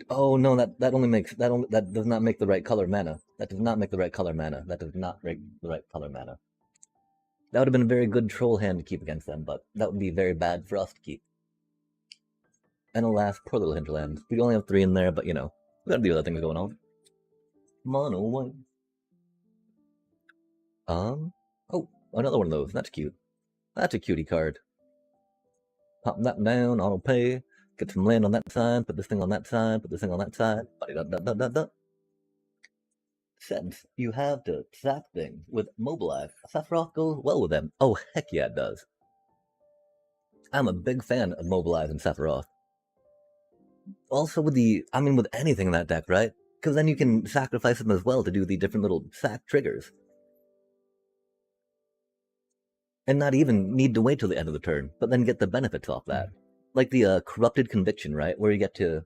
Oh no, that only makes that does not make the right color mana. That does not make the right color mana. That does not make the right color mana. That would have been a very good troll hand to keep against them, but that would be very bad for us to keep. And alas, poor little hinterlands. We only have 3 in there, but we gotta deal with other things going on. Mono white. Oh, another one of those. That's cute. That's a cutie card. Pop that down, auto pay. Get some land on that side, put this thing on that side, put this thing on that side. Da, da, da, da, da. Since you have to sack things with Mobilize, Sephiroth goes well with them. Oh, heck yeah, it does. I'm a big fan of Mobilize and Sephiroth. Also with with anything in that deck, right? Because then you can sacrifice them as well to do the different little sack triggers. And not even need to wait till the end of the turn, but then get the benefits off that. Like the Corrupted Conviction, right? Where you get to...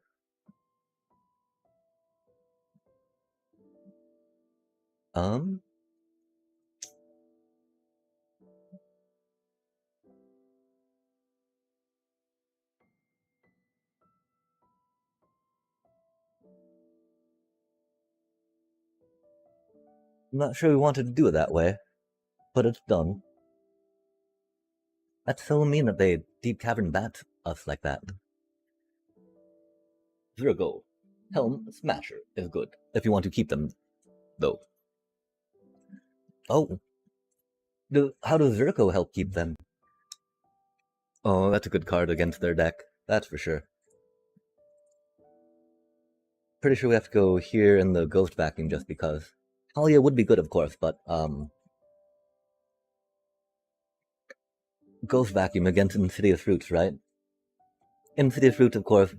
I'm not sure we wanted to do it that way, but it's done. That's so mean that they deep cavern bat us like that. Zero gold. Helm Smasher is good, if you want to keep them, though. Oh. How does Zirko help keep them? Oh, that's a good card against their deck. That's for sure. Pretty sure we have to go here in the Ghost Vacuum just because. Talia would be good, of course, but, Ghost Vacuum against Insidious Roots, right? Insidious Roots, of course.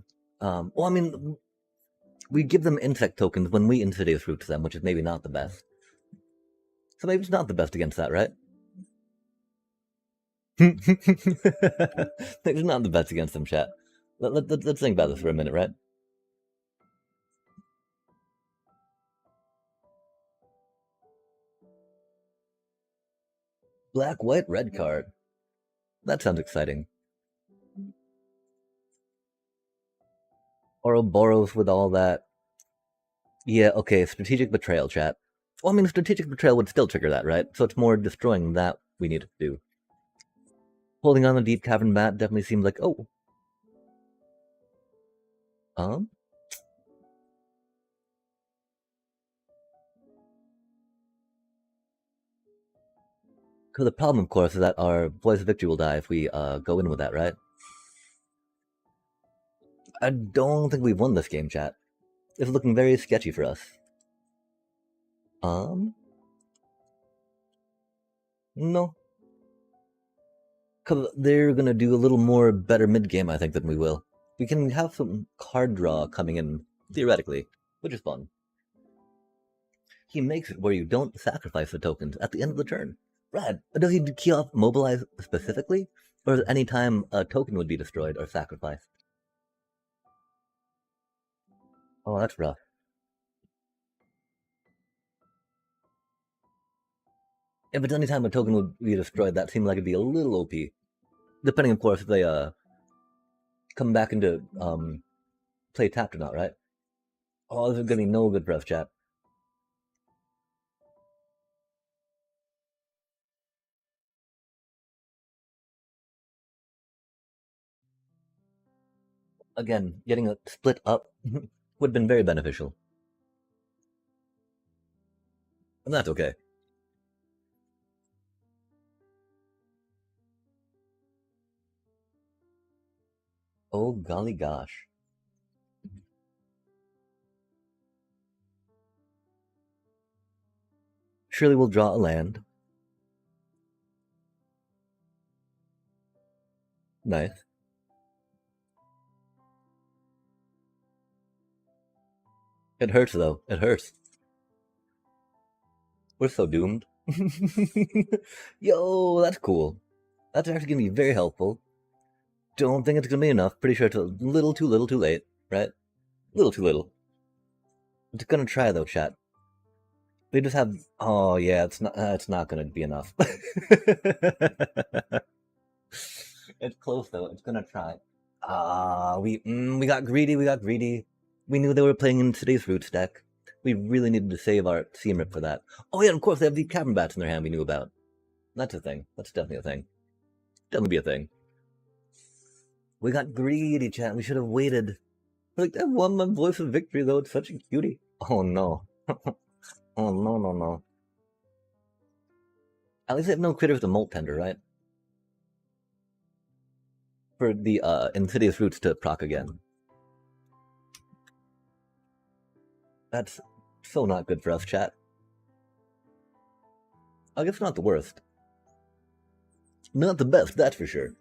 We give them insect tokens when we Insidious Roots them, which is maybe not the best. So maybe it's not the best against that, right? It's not the best against them, chat. Let's think about this for a minute, right? Black, white, red card. That sounds exciting. Ouroboros with all that. Yeah, okay, Strategic Betrayal, chat. Well, Strategic Betrayal would still trigger that, right? So it's more destroying that we need to do. Holding on the Deep Cavern Bat definitely seems like, oh. Because the problem, of course, is that our Voice of Victory will die if we go in with that, right? I don't think we've won this game, chat. It's looking very sketchy for us. No. Because they're going to do a little more better mid-game, I think, than we will. We can have some card draw coming in, theoretically, which is fun. He makes it where you don't sacrifice the tokens at the end of the turn. Rad. Does he key off Mobilize specifically? Or is it any time a token would be destroyed or sacrificed? Oh, that's rough. If it's any time a token would be destroyed, that seems like it'd be a little OP. Depending, of course, if they come back into play tapped or not, right? Oh, this is gonna be no good for us, chat. Again, getting a split up would have been very beneficial. And that's okay. Oh, golly gosh. Surely we'll draw a land. Nice. It hurts, though. It hurts. We're so doomed. Yo, that's cool. That's actually gonna be very helpful. Don't think it's gonna be enough. Pretty sure it's a little too late, right? A little too little. It's gonna try, though, chat. They just have... Oh, yeah, it's not gonna be enough. It's close, though. It's gonna try. We got greedy, We knew they were playing in today's Roots deck. We really needed to save our CMRIP for that. Oh yeah, and of course they have the Cavern Bats in their hand we knew about. That's a thing. That's definitely a thing. Definitely be a thing. We got greedy, chat. We should have waited. Like, that won my Voice of Victory, though. It's such a cutie. Oh, no. Oh, no. At least they have no critters to Molt Tender, right? For the Insidious Roots to proc again. That's so not good for us, chat. I guess not the worst. Not the best, that's for sure.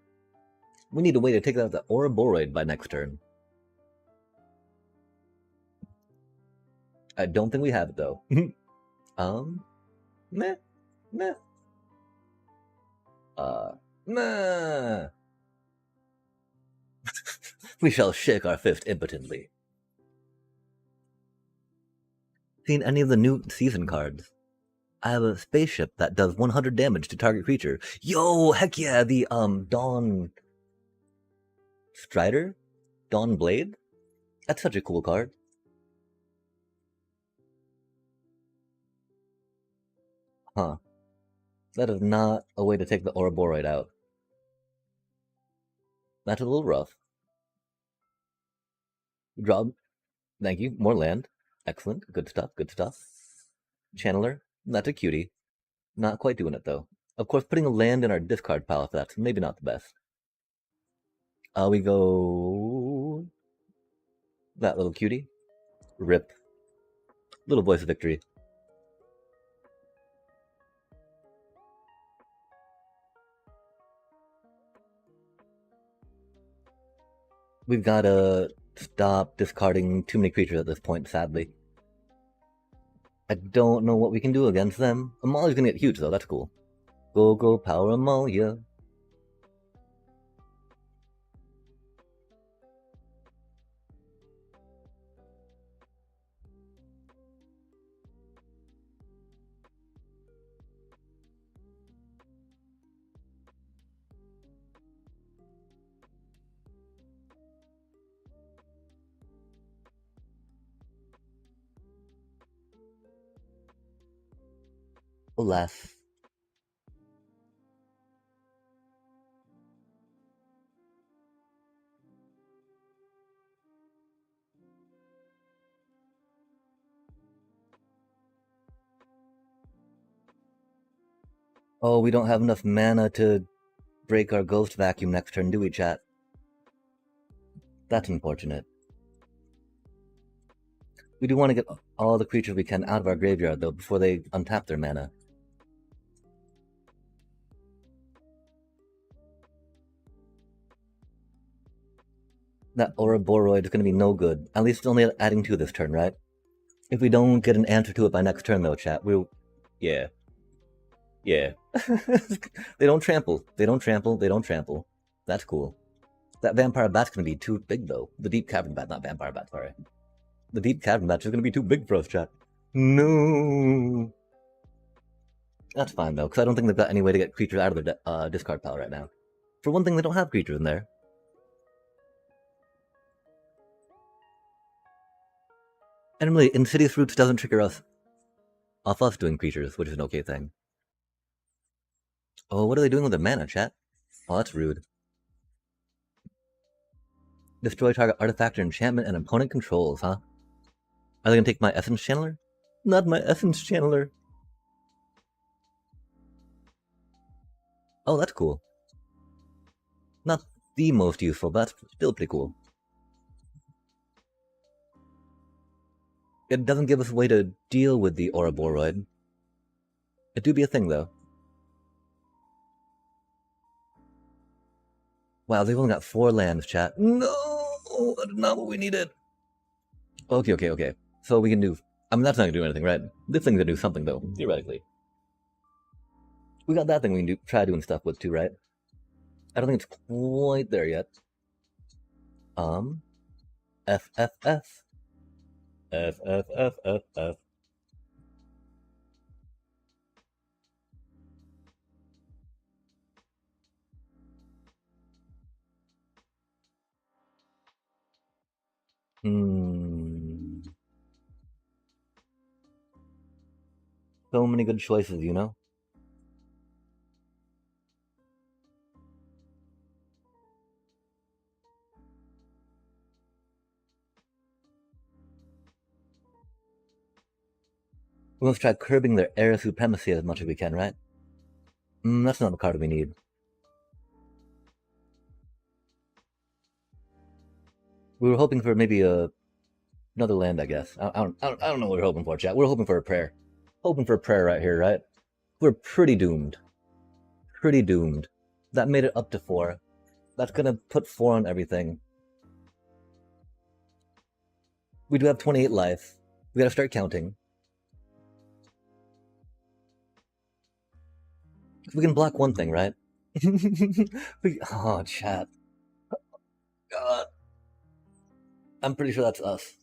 We need a way to take out the Ouroboros by next turn. I don't think we have it though. Meh, meh. Meh. We shall shake our fist impotently. Seen any of the new season cards? I have a spaceship that does 100 damage to target creature. Yo, heck yeah, the Dawn Strider? Dawn Blade? That's such a cool card. Huh. That is not a way to take the Ouroboros out. That's a little rough. Draw. Thank you. More land. Excellent. Good stuff. Good stuff. Channeler. That's a cutie. Not quite doing it though. Of course, putting a land in our discard pile, if that's maybe not the best. We go that little cutie. Rip. Little voice of victory. We've gotta stop discarding too many creatures at this point, sadly. I don't know what we can do against them. Amalia's gonna get huge though, that's cool. Go, power Amalia. Alas. Oh, we don't have enough mana to break our ghost vacuum next turn, do we, chat? That's unfortunate. We do want to get all the creatures we can out of our graveyard, though, before they untap their mana. That Ouroboros is going to be no good. At least it's only adding 2 this turn, right? If we don't get an answer to it by next turn, though, chat, we'll... Yeah. Yeah. They don't trample. They don't trample. They don't trample. That's cool. That Vampire Bat's going to be too big, though. The Deep Cavern Bat, not Vampire Bat, sorry. The Deep Cavern Bat is going to be too big for us, chat. No. That's fine, though, because I don't think they've got any way to get creatures out of their discard pile right now. For one thing, they don't have creatures in there. And really, Insidious Roots doesn't trigger us off us doing creatures, which is an okay thing. Oh, what are they doing with their mana, chat? Oh, that's rude. Destroy target artifact or enchantment and opponent controls, huh? Are they gonna take my Essence Channeler? Not my Essence Channeler. Oh, that's cool. Not the most useful, but still pretty cool. It doesn't give us a way to deal with the Ouroboros. It do be a thing, though. Wow, they've only got 4 lands, chat. No! That's not what we needed. Okay. So we can do... I mean, that's not gonna do anything, right? This thing's gonna do something, though, theoretically. We got that thing we can try doing stuff with, too, right? I don't think it's quite there yet. FFF. FFFFF. So many good choices, you know? We must try curbing their air supremacy as much as we can, right? That's not the card we need. We were hoping for maybe another land, I guess. I don't know what we're hoping for, chat. We're hoping for a prayer. Hoping for a prayer right here, right? We're pretty doomed. Pretty doomed. That made it up to 4. That's gonna put 4 on everything. We do have 28 life. We gotta start counting. We can block one thing, right? Oh, chat. God. I'm pretty sure that's us.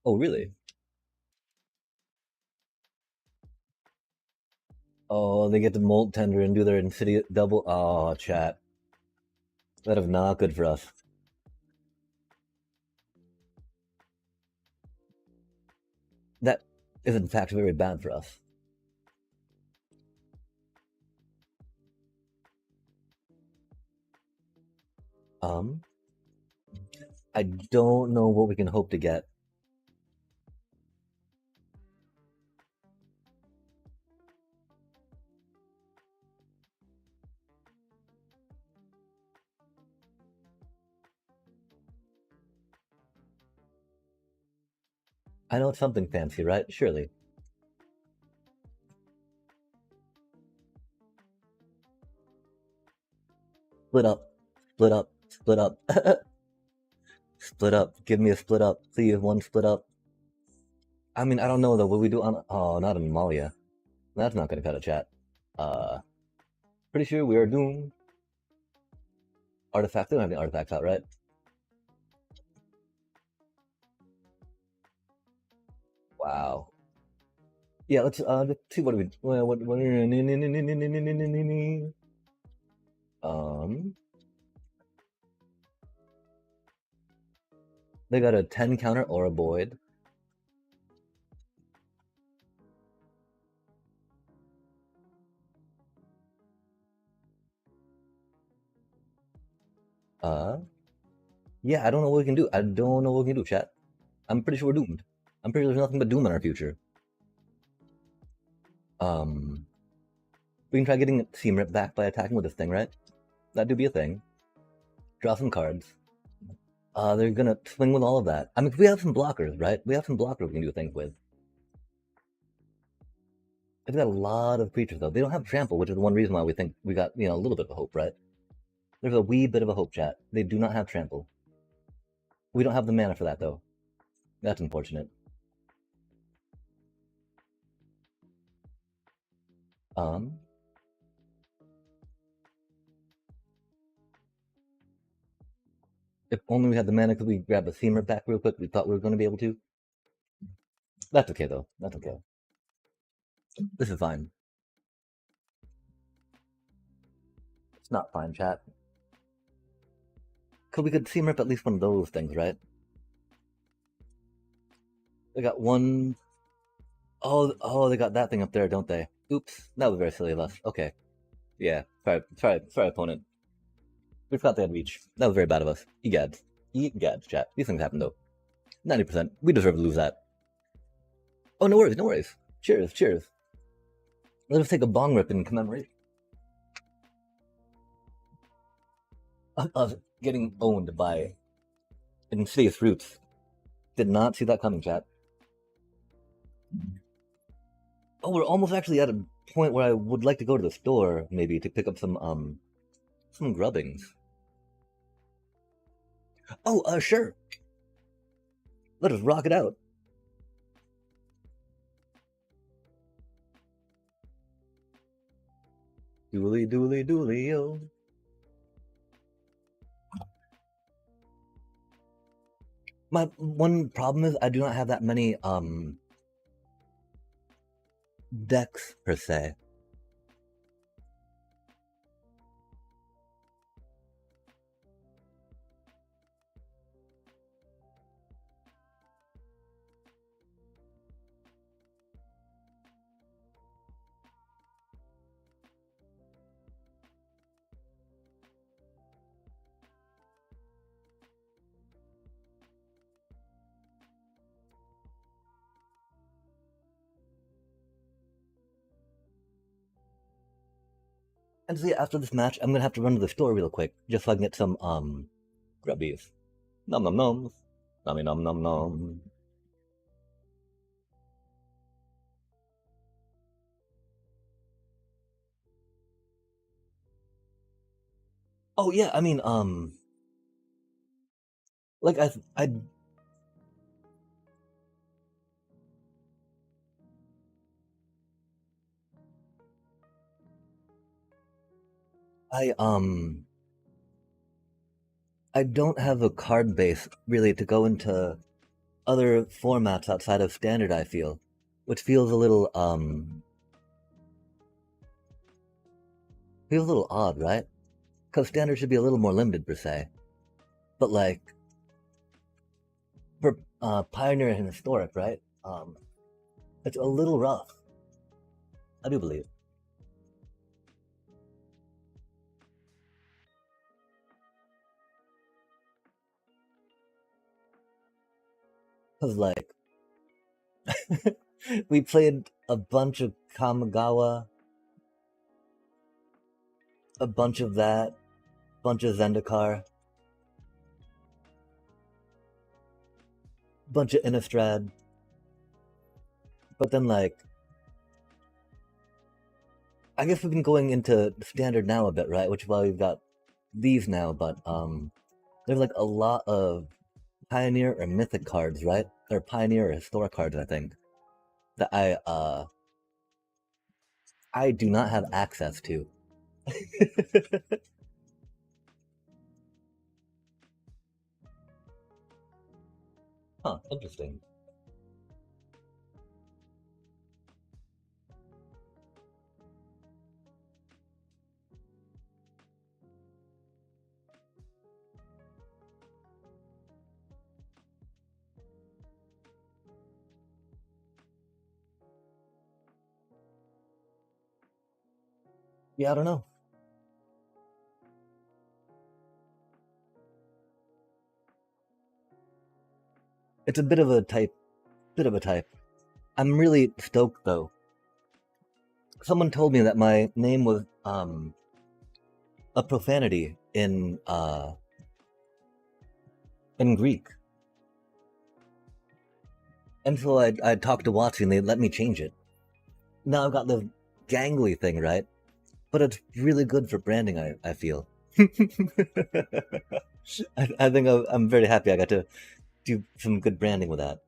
Oh, really? Oh, they get to Molt Tender and do their Insidious double. Oh, chat. That is not good for us. That is, in fact, very bad for us. I don't know what we can hope to get. I know it's something fancy, right? Surely. Split up. Split up. Split up. Split up. Give me a split up. Please, one split up. I mean, I don't know though. What we do on? Oh, not in Malia. That's not gonna cut a chat. Uh, pretty sure we are doomed. Artifact. They don't have any artifacts out, right? Wow. Yeah. Let's see what do we. What? They got a 10 counter or a void. Yeah, I don't know what we can do. I don't know what we can do, chat. I'm pretty sure we're doomed. I'm pretty sure there's nothing but doom in our future. We can try getting Seam Rip back by attacking with this thing, right? That do be a thing. Draw some cards. They're gonna swing with all of that. I mean, we have some blockers, right? We have some blockers we can do things with. They've got a lot of creatures, though. They don't have trample, which is the one reason why we think we got, a little bit of a hope, right? There's a wee bit of a hope, chat. They do not have trample. We don't have the mana for that, though. That's unfortunate. If only we had the mana, could we grab a Seam Rip back real quick? We thought we were going to be able to. That's okay, though. That's okay. This is fine. It's not fine, chat. Cause we could Seam Rip at least one of those things, right? They got one. Oh, they got that thing up there, don't they? Oops, that was very silly of us. Okay, yeah, sorry, opponent. We forgot they had reach. That was very bad of us. Egads, egads, chat. These things happen though. 90%. We deserve to lose that. Oh, no worries, no worries. Cheers, cheers. Let us take a bong rip in commemoration. Us getting owned by Insidious Roots. Did not see that coming, chat. Oh, we're almost actually at a point where I would like to go to the store, maybe, to pick up some grubbings. Oh, sure. Let us rock it out. Dooley, dooley, dooley, yo. My one problem is I do not have that many decks per se. And so yeah, after this match, I'm gonna have to run to the store real quick just so I can get some grubbies. Nom nom noms. Nommy nom nom nom. Oh yeah, I mean like I I don't have a card base really to go into other formats outside of standard, I feel. Which feels a little odd, right? Because standard should be a little more limited per se. But like for Pioneer and Historic, right? It's a little rough. I do believe. Because like we played a bunch of Kamigawa, a bunch of that, bunch of Zendikar, bunch of Innistrad. But then like I guess we've been going into standard now a bit, right? Which is why we've got these now, but there's like a lot of Pioneer or Mythic cards, right? Or Pioneer or Historic cards, I think, that I do not have access to. Huh, interesting. Yeah, I don't know. It's a bit of a type. I'm really stoked though. Someone told me that my name was a profanity in Greek. And so I talked to Watsi and they let me change it. Now I've got the gangly thing, right? But it's really good for branding, I feel. I think I'm very happy I got to do some good branding with that.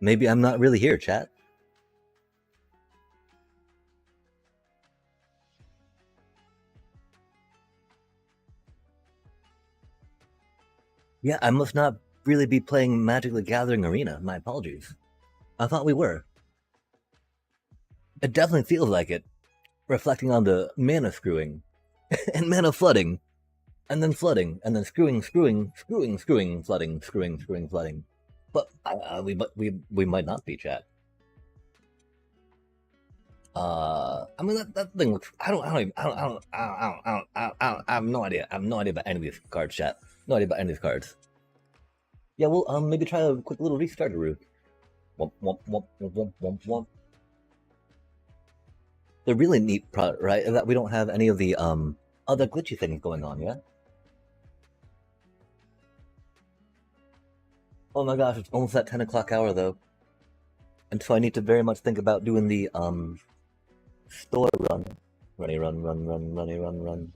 Maybe I'm not really here, chat. Yeah, I must not really be playing Magic the Gathering Arena. My apologies. I thought we were. It definitely feels like it, reflecting on the mana screwing and mana flooding, and then flooding, and then screwing, flooding, screwing, flooding. But we might not be, chat. I mean that thing looks. I don't even. I have no idea. I have no idea about any of these cards, chat. No idea about any of these cards. Yeah, we'll maybe try a quick little restart route. Womp, womp, womp, womp, womp, womp, womp. The really neat part, right, is that we don't have any of the other glitchy things going on. Yeah. Oh my gosh, it's almost that 10 o'clock hour though, and so I need to very much think about doing the store run. Runny run, run, run, runny run, run.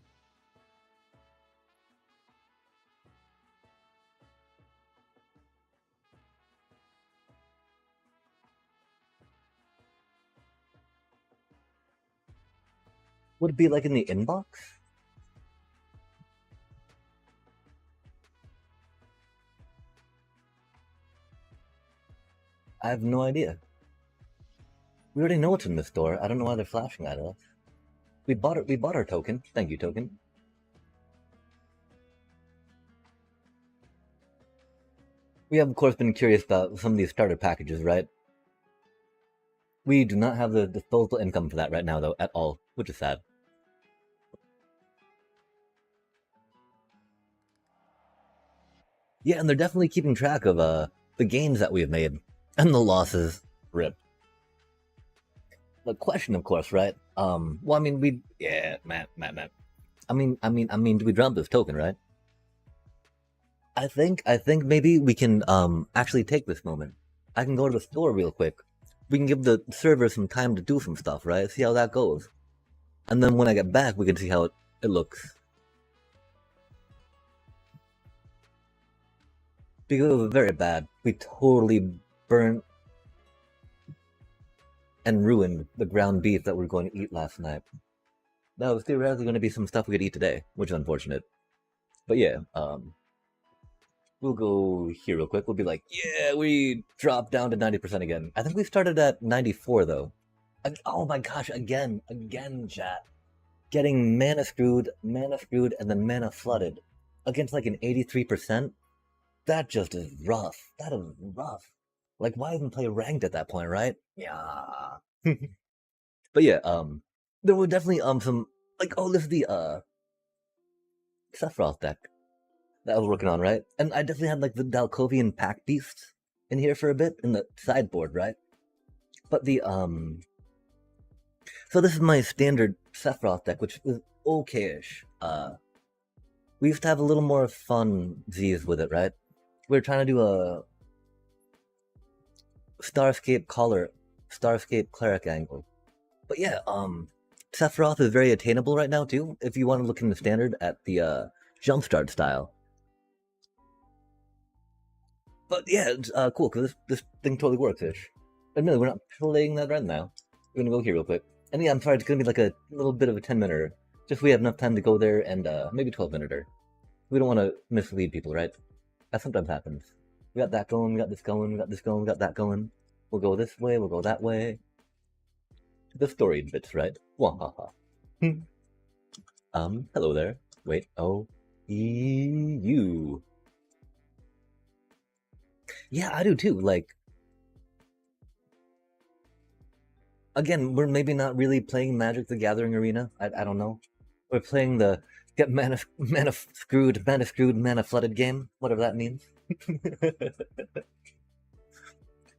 Would it be like in the inbox? I have no idea. We already know what's in the store. I don't know why they're flashing at us. We bought it. We bought our token. Thank you, token. We have, of course, been curious about some of these starter packages, right? We do not have the disposable income for that right now, though, at all, which is sad. Yeah, and they're definitely keeping track of the gains that we've made and the losses. Rip. The question, of course, right? Well, I mean, Matt. Do we drop this token, right? I think maybe we can actually take this moment. I can go to the store real quick. We can give the server some time to do some stuff, right? See how that goes. And then when I get back, we can see how it looks. Because it was very bad. We totally burnt and ruined the ground beef that we were going to eat last night. That was theoretically going to be some stuff we could eat today, which is unfortunate. But yeah, we'll go here real quick. We'll be like, yeah, we dropped down to 90% again. I think we started at 94 though. Oh my gosh, again, chat. Getting mana screwed, and then mana flooded against like an 83%. That just is rough. That is rough. Like, why even play ranked at that point, right? Yeah. But yeah, there were definitely some like, oh, this is the Sephiroth deck that I was working on, right? And I definitely had like the Dalkovian Pack Beasts in here for a bit in the sideboard, right? But the so this is my standard Sephiroth deck, which is okayish. We used to have a little more fun Z's with it, right? We were trying to do a Starscape Cleric angle. But yeah, Sephiroth is very attainable right now too. If you want to look in the standard at the jumpstart style. But yeah, it's cool because this thing totally works ish. Admittedly, we're not playing that right now. We're gonna go here real quick. And yeah, I'm sorry, it's gonna be like a little bit of a 10-minute. Just we have enough time to go there and maybe 12-minute. We don't want to mislead people, right? That sometimes happens. We got that going, we got this going, we got this going, we got that going. We'll go this way, we'll go that way. The story bits, right? Wahaha. Hello there. Wait, oh, you. Yeah, I do too. Like, again, we're maybe not really playing Magic the Gathering Arena. I don't know. We're playing the get mana screwed, mana flooded game, whatever that means.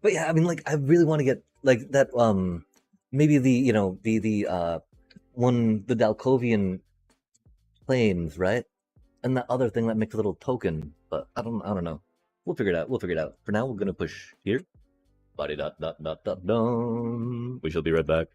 But yeah, I mean, like, I really want to get like that. Maybe the the Dalkovian planes, right? And that other thing that makes a little token, but I don't know. We'll figure it out. We'll figure it out. For now, we're gonna push here. Body dot dot dot dot dum. We shall be right back.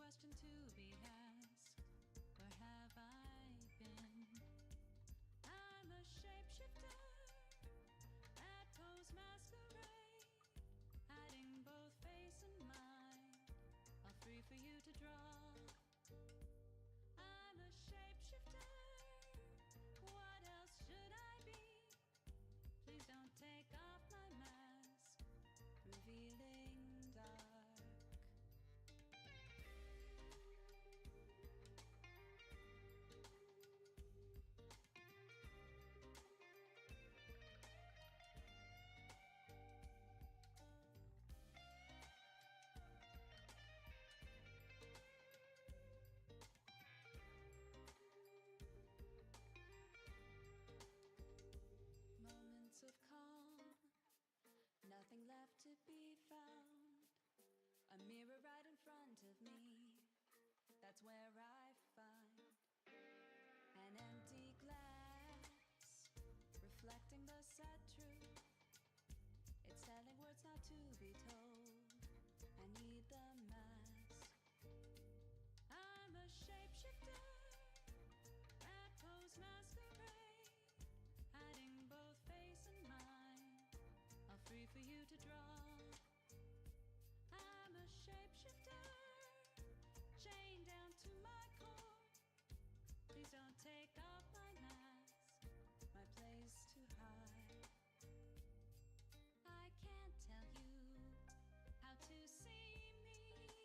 question to be asked. Where have I been? I'm a shapeshifter at Poe's masquerade, hiding both face and mind, all free for you to draw. I'm a shapeshifter, what else should I be? Please don't take off my mask, revealing dark. Moments of calm, nothing left to be found. A mirror right in front of me, that's where I find an empty glass, reflecting the sad truth. It's telling words not to be told. I need the mask. I'm a shapeshifter at Poe's masquerade, hiding both face and mind, all free for you to draw. I'm a shapeshifter, chained down to my core. Please don't take off my mask, my place to hide. I can't tell you how to see me.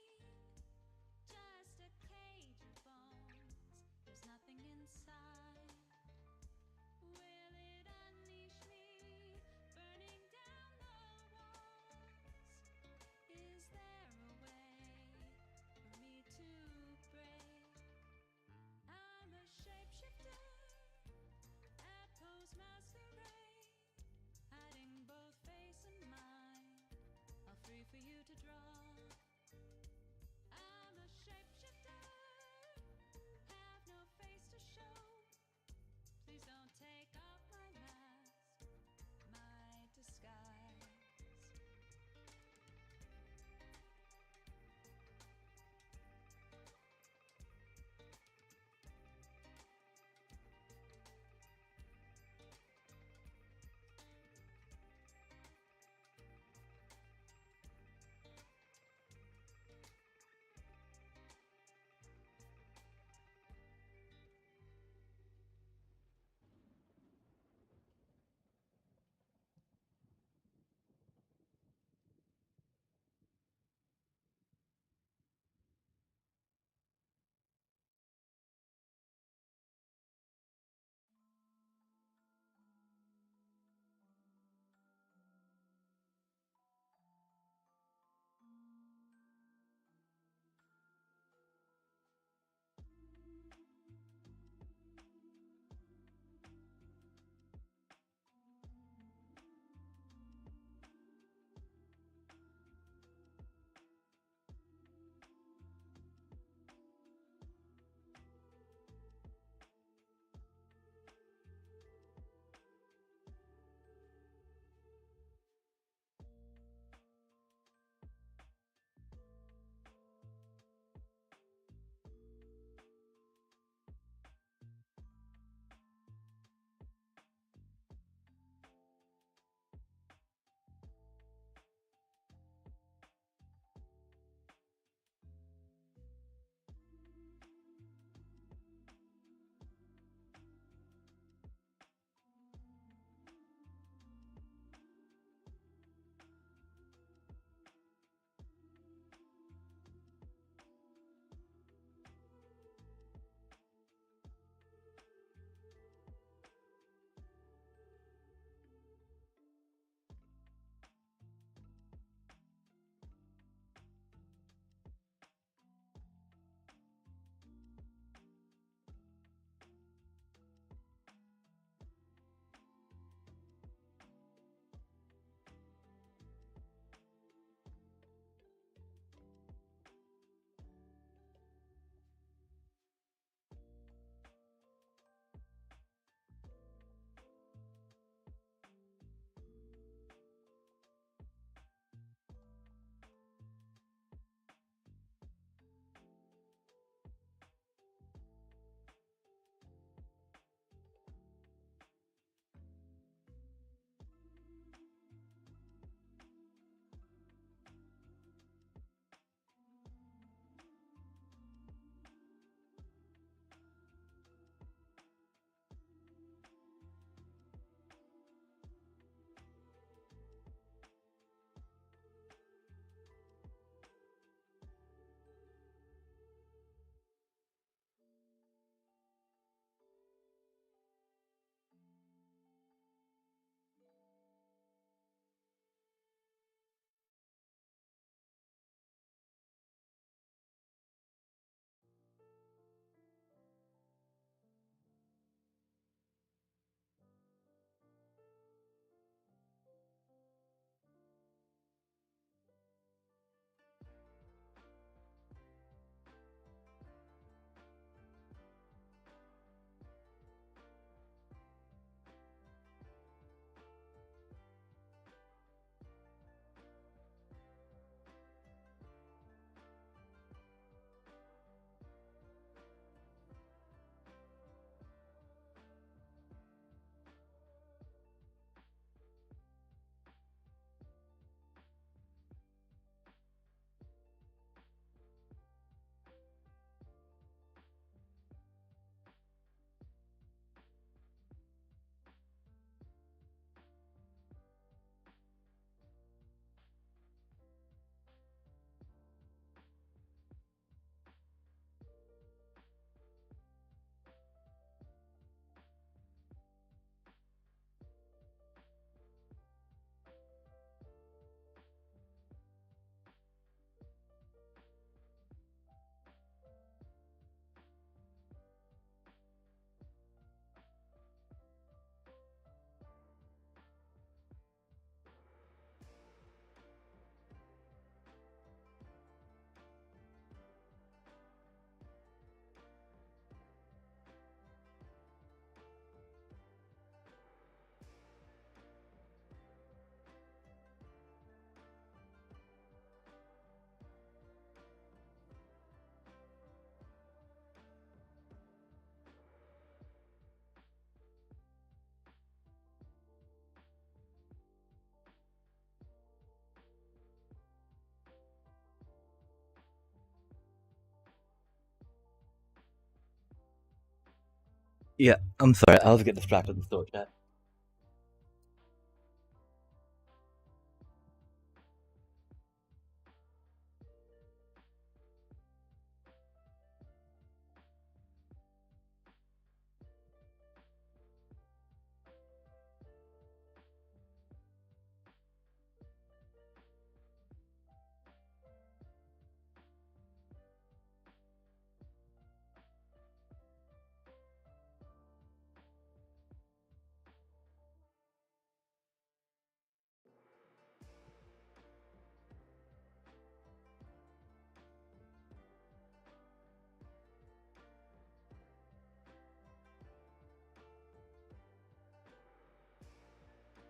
Yeah, I'm sorry. I was getting distracted in the store chat.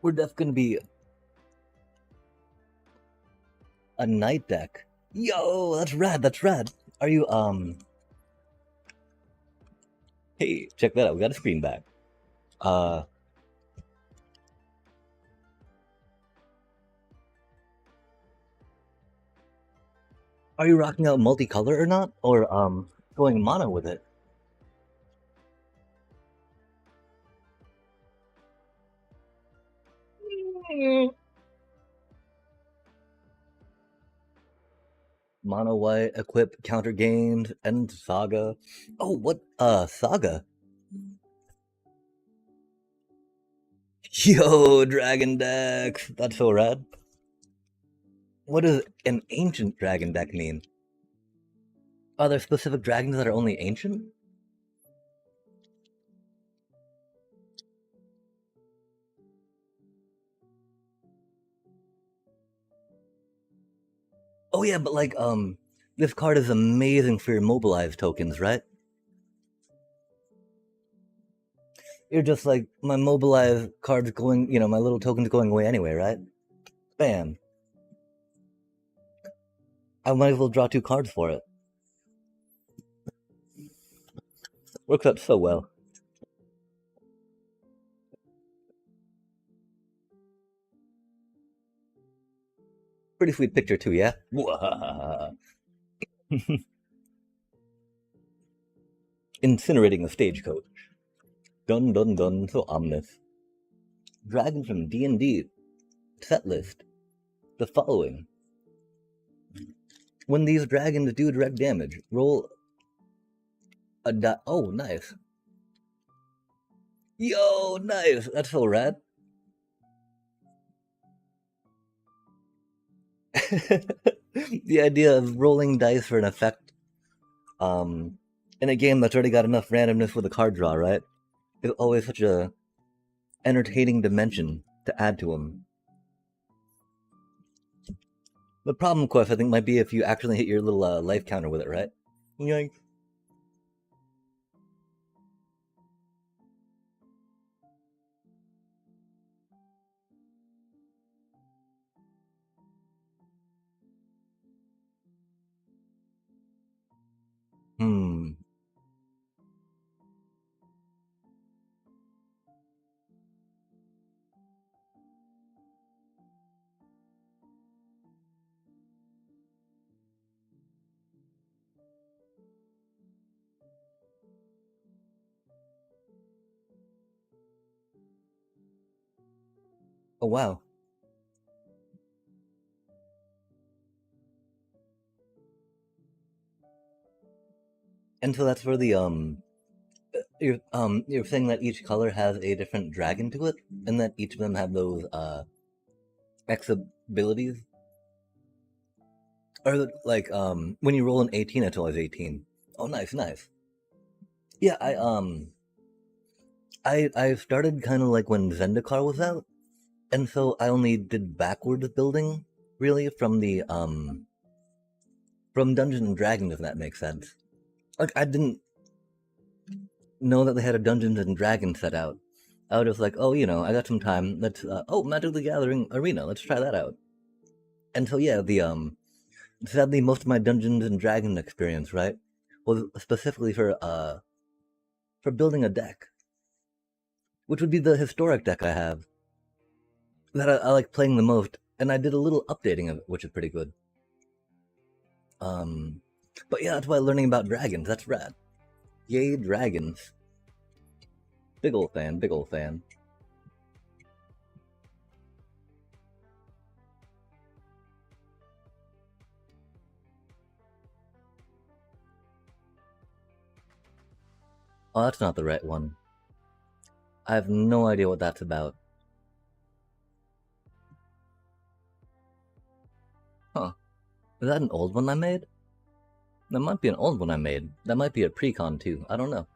We're definitely gonna be a night deck. Yo, that's rad. That's rad. Are you Hey, check that out. We got a screen back. Uh, are you rocking out multicolor or not, or going mono with it? Mono white, equip, counter gained, and saga. Oh, what? Saga. Yo, dragon deck. That's so rad. What does an ancient dragon deck mean? Are there specific dragons that are only ancient? Oh yeah, but like this card is amazing for your mobilize tokens, right? You're just like my mobilize card's going, my little token's going away anyway, right? Bam. I might as well draw two cards for it. Works out so well. Pretty sweet picture too, yeah? Incinerating the stagecoach. Dun dun dun, so ominous. Dragon from D&D. Set list. The following. When these dragons do direct damage, roll a die. Oh, nice. Yo, nice. That's so rad. The idea of rolling dice for an effect in a game that's already got enough randomness with a card draw, right? Is always such a entertaining dimension to add to them. The problem, of course, I think might be if you actually hit your little life counter with it, right? Yoink. Hmm. Oh wow. And so that's where the you're saying that each color has a different dragon to it, and that each of them have those X abilities. Or like when you roll an 18, it's always 18. Oh, nice, nice. Yeah, I started kind of like when Zendikar was out, and so I only did backwards building really from Dungeons and Dragons, if that makes sense. Like I didn't know that they had a Dungeons and Dragons set out. I was just like, oh, I got some time. Let's Magic the Gathering Arena. Let's try that out. And so yeah, the sadly most of my Dungeons and Dragons experience, right, was specifically for building a deck, which would be the historic deck I have that I like playing the most, and I did a little updating of it, which is pretty good. Um, but yeah, that's why learning about dragons. That's rad. Yay, dragons! Big ol' fan, big ol' fan. Oh, that's not the right one. I have no idea what that's about. Huh. Is that an old one I made? That might be an old one I made. That might be a pre-con too. I don't know.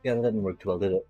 Yeah, that didn't work too well, did it?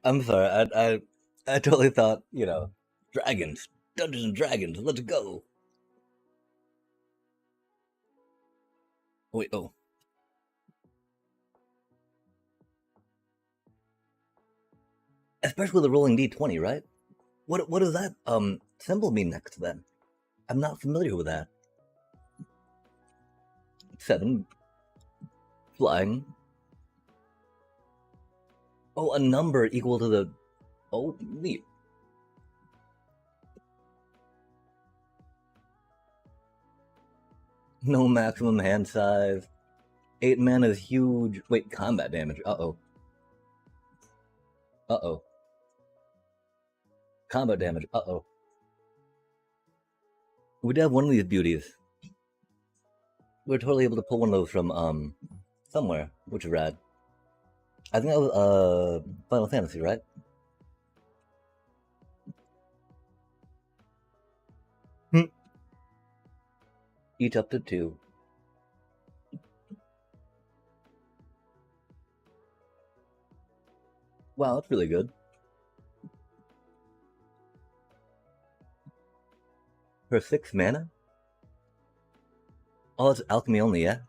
I'm sorry. I totally thought, dragons, Dungeons and Dragons. Let's go. Wait, oh, especially the rolling d20, right? What does that symbol mean next to that? I'm not familiar with that. 7 flying. Oh, a number equal to the. Oh, neat. No maximum hand size. 8 mana is huge. Wait, combat damage. Uh oh. Uh oh. Combat damage. Uh oh. We'd have one of these beauties. We're totally able to pull one of those from somewhere, which is rad. I think that was Final Fantasy, right? Each up to 2. Wow, that's really good. For 6 mana? Oh, it's alchemy only, yeah?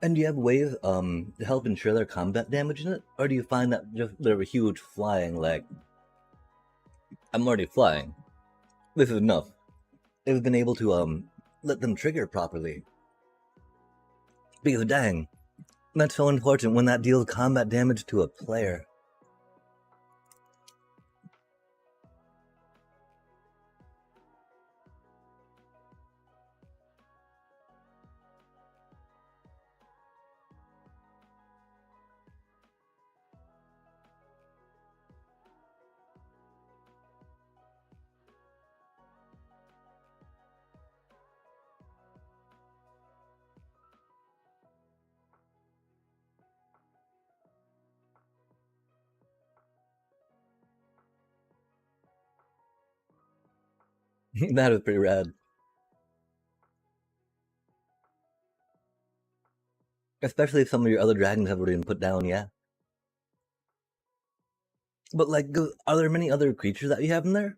And do you have ways to help ensure their combat damage in it? Or do you find that just they're a huge flying like I'm already flying. This is enough. They've been able to let them trigger properly. Because dang, that's so important when that deals combat damage to a player. That is pretty rad. Especially if some of your other dragons have already been put down, yeah. But like, are there many other creatures that you have in there?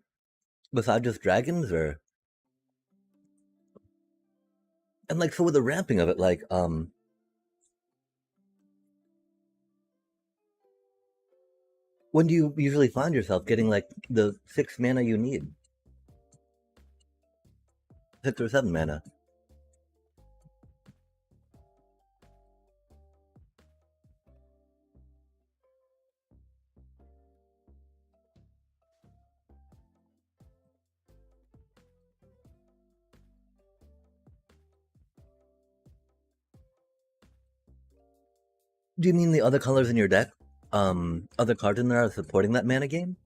Besides just dragons, or? And like, so with the ramping of it, like, when do you usually find yourself getting like the 6 mana you need? 6 or 7 mana. Do you mean the other colors in your deck? Other cards in there are supporting that mana game?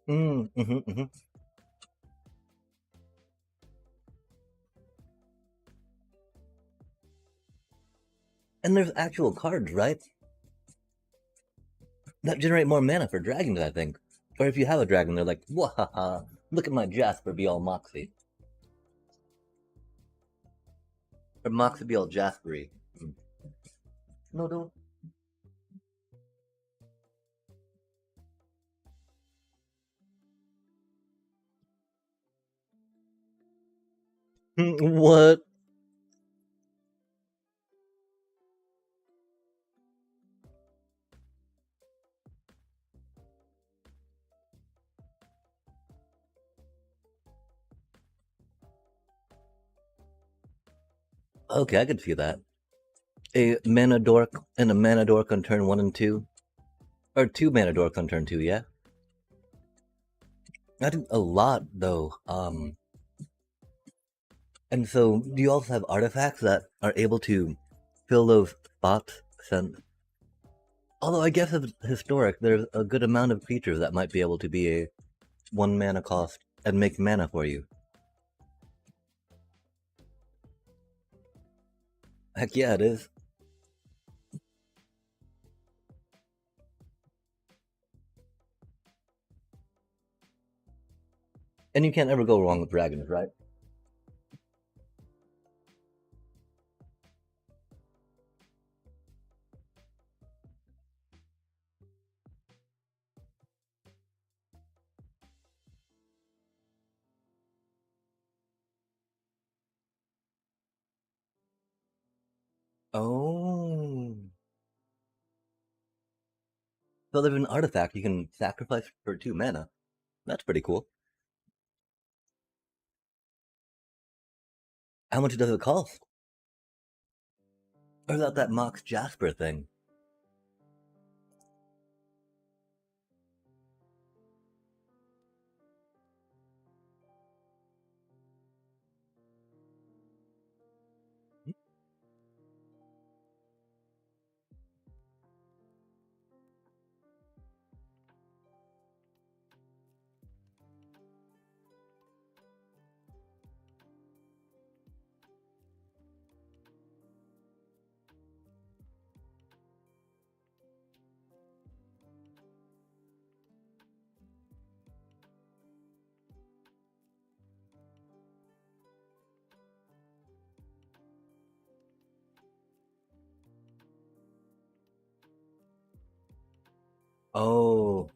Mm-hmm. And there's actual cards, right? That generate more mana for dragons, I think. Or if you have a dragon, they're like, wahaha, look at my Jasper be all Moxie. Or Moxie be all Jaspery. No, don't. What? Okay, I could see that. A mana dork and a mana dork on turn 1 and 2. Or 2 mana dorks on turn 2, yeah? I do a lot, though. And so, do you also have artifacts that are able to fill those spots? Although I guess it's historic, there's a good amount of creatures that might be able to be a 1 mana cost and make mana for you. Heck yeah, it is. And you can't ever go wrong with dragons, right? Oh. So there's an artifact you can sacrifice for 2 mana. That's pretty cool. How much does it cost? Or is that Mox Jasper thing? Oh.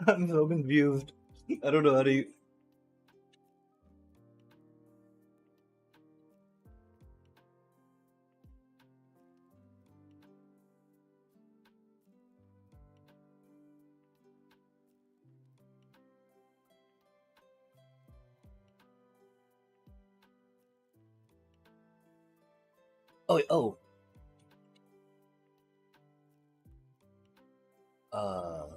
I'm so confused. I don't know how to. Oh, oh. Uh,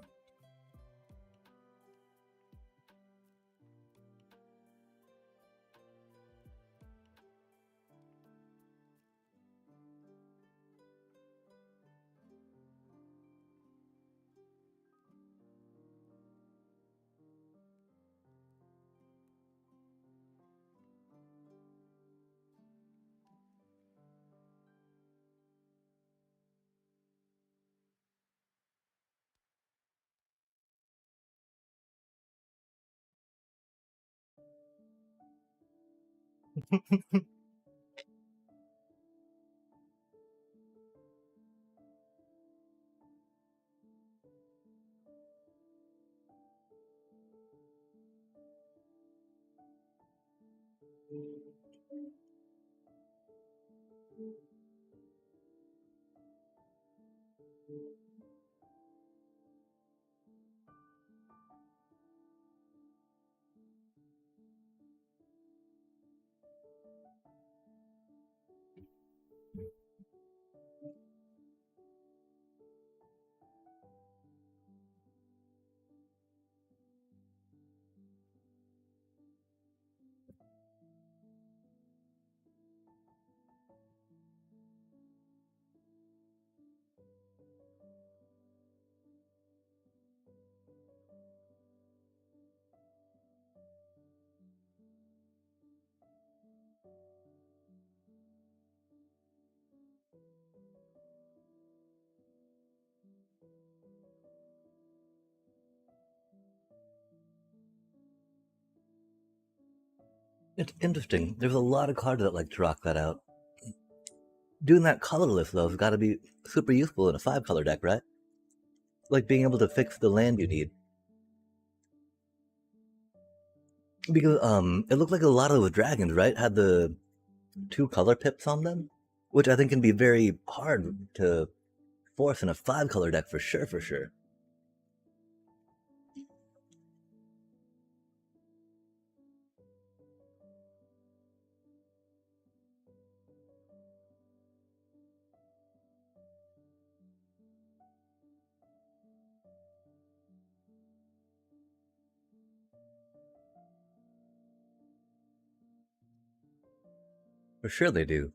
it's interesting. There's a lot of cards that like to rock that out. Doing that colorless though has got to be super useful in a 5 color deck, right? Like being able to fix the land you need. Because it looked like a lot of those dragons, right, had the 2 color pips on them, which I think can be very hard to force in a 5 color deck for sure, for sure. For sure they do.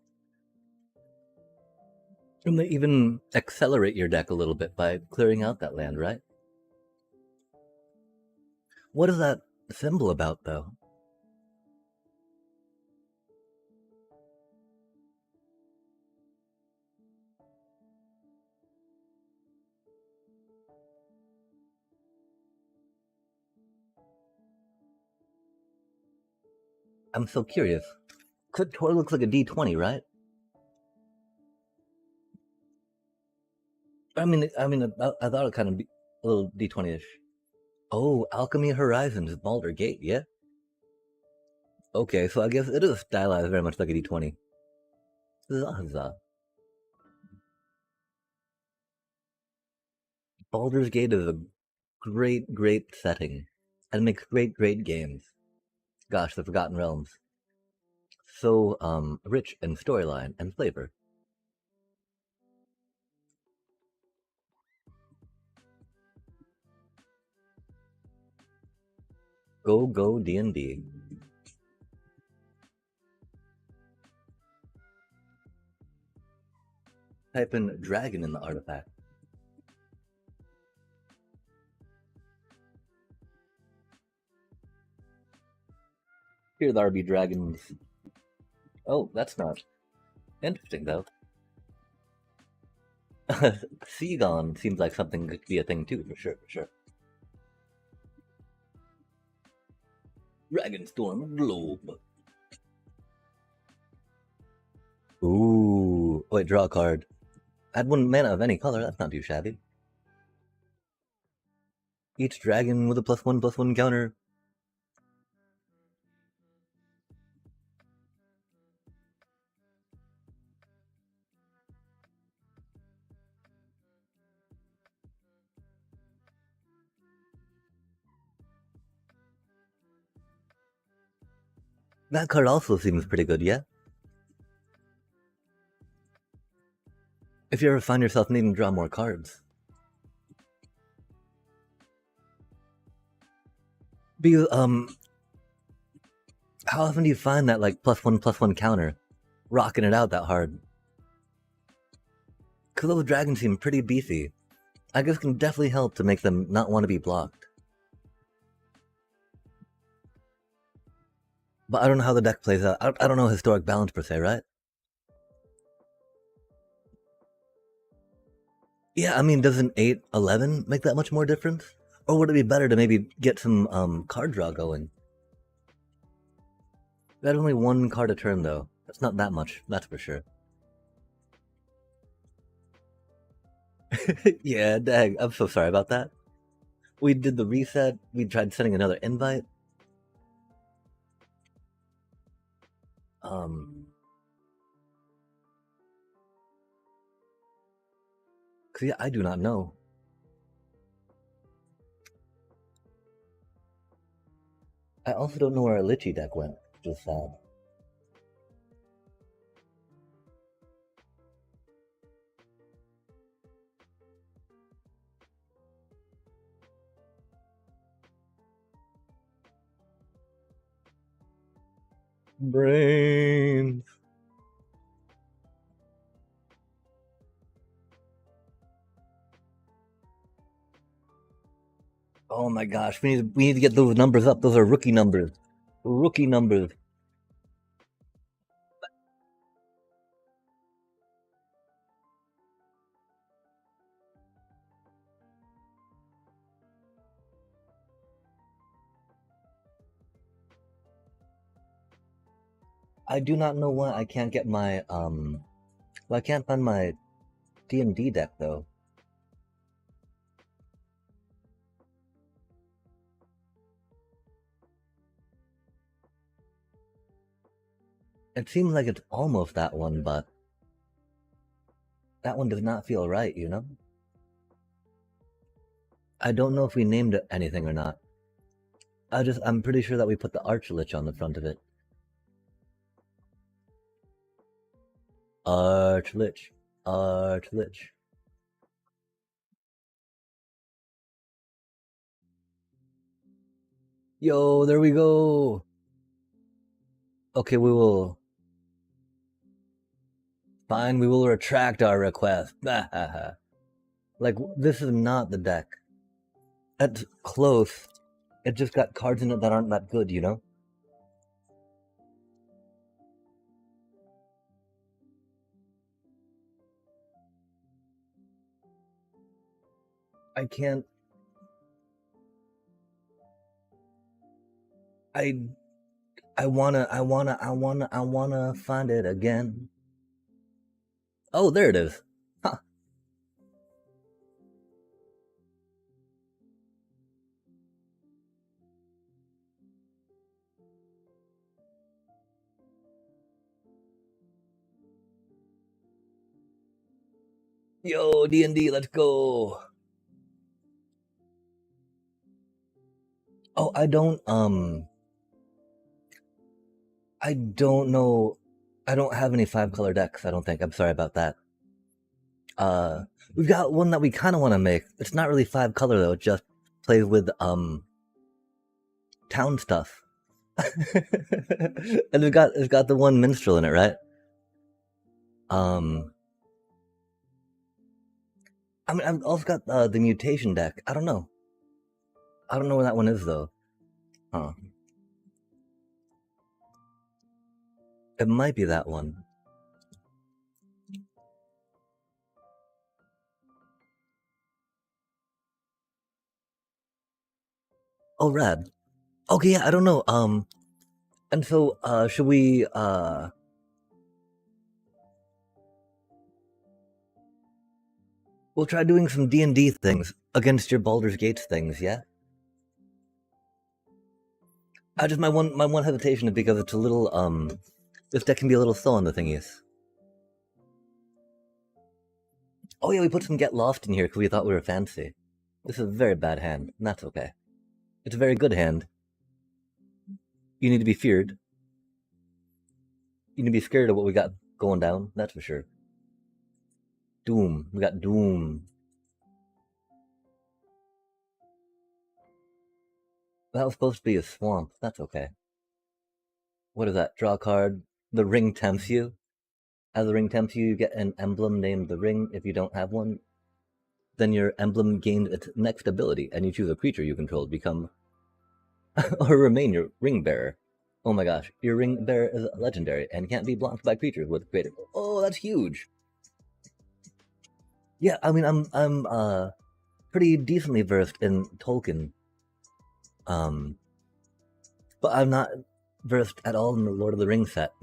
And they even accelerate your deck a little bit by clearing out that land, right? What is that symbol about, though? I'm so curious. Toy looks like a D20, right? I thought it kind of be a little D20-ish. Oh, Alchemy Horizons, Baldur Gate, yeah? Okay, so I guess it is stylized very much like a D20. Huzzah. Baldur's Gate is a great, great setting and makes great, great games. Gosh, the Forgotten Realms. So rich in storyline and flavor. Go, go, D&D. Type in dragon in the artifact. Here there be dragons. Oh, that's not interesting though. Seagon seems like something that could be a thing too, for sure, for sure. Dragonstorm Globe. Ooh, wait, draw a card. Add 1 mana of any color, that's not too shabby. Each dragon with a +1/+1 counter. That card also seems pretty good, yeah? If you ever find yourself needing to draw more cards. Because, how often do you find that, like, +1/+1 counter? Rocking it out that hard? Because those dragons seem pretty beefy. I guess can definitely help to make them not want to be blocked. But I don't know how the deck plays out. I don't know historic balance per se, right? Yeah, I mean, does an 8/11 make that much more difference? Or would it be better to maybe get some card draw going? That's only one card a turn, though. That's not that much, that's for sure. Yeah, dang, I'm so sorry about that. We did the reset, we tried sending another invite. Cause yeah, I do not know. I also don't know where our Lichy deck went, which is sad. Brains. Oh my gosh, we need to get those numbers up. Those are rookie numbers. Rookie numbers. I do not know why I can't get my well, I can't find my D&D deck though. It seems like it's almost that one, but that one does not feel right, you know? I don't know if we named it anything or not. I'm pretty sure that we put the Archlich on the front of it. Archlich. Archlich. Yo, there we go. Okay, we will. Fine, we will retract our request. Like, this is not the deck. That's close. It just got cards in it that aren't that good, you know? I can't. I wanna find it again. Oh, there it is. Huh. Yo, D&D, let's go. Oh, I don't know. I don't have any 5-color decks, I don't think. I'm sorry about that. We've got one that we kind of want to make. It's not really 5-color though. It just plays with town stuff. And it's got the one minstrel in it, right? I mean, I've also got the mutation deck. I don't know. I don't know where that one is though. Huh. It might be that one. Oh, rad. Okay, yeah, I don't know. And so, should we, we'll try doing some D&D things against your Baldur's Gates things, yeah? I just my one hesitation is because it's a little this deck can be a little slow on the thingies. Oh yeah, we put some Get Lost in here because we thought we were fancy. This is a very bad hand, and that's okay. It's a very good hand. You need to be feared. You need to be scared of what we got going down, that's for sure. Doom. We got Doom. That was supposed to be a swamp. That's okay. What is that? Draw a card. The ring tempts you. As the ring tempts you, you get an emblem named the ring. If you don't have one, then your emblem gained its next ability, and you choose a creature you control to become or remain your ring bearer. Oh my gosh, your ring bearer is legendary and can't be blocked by creatures with greater. Oh, that's huge. Yeah, I mean, I'm pretty decently versed in Tolkien, um, but I'm not versed at all in the Lord of the Rings set.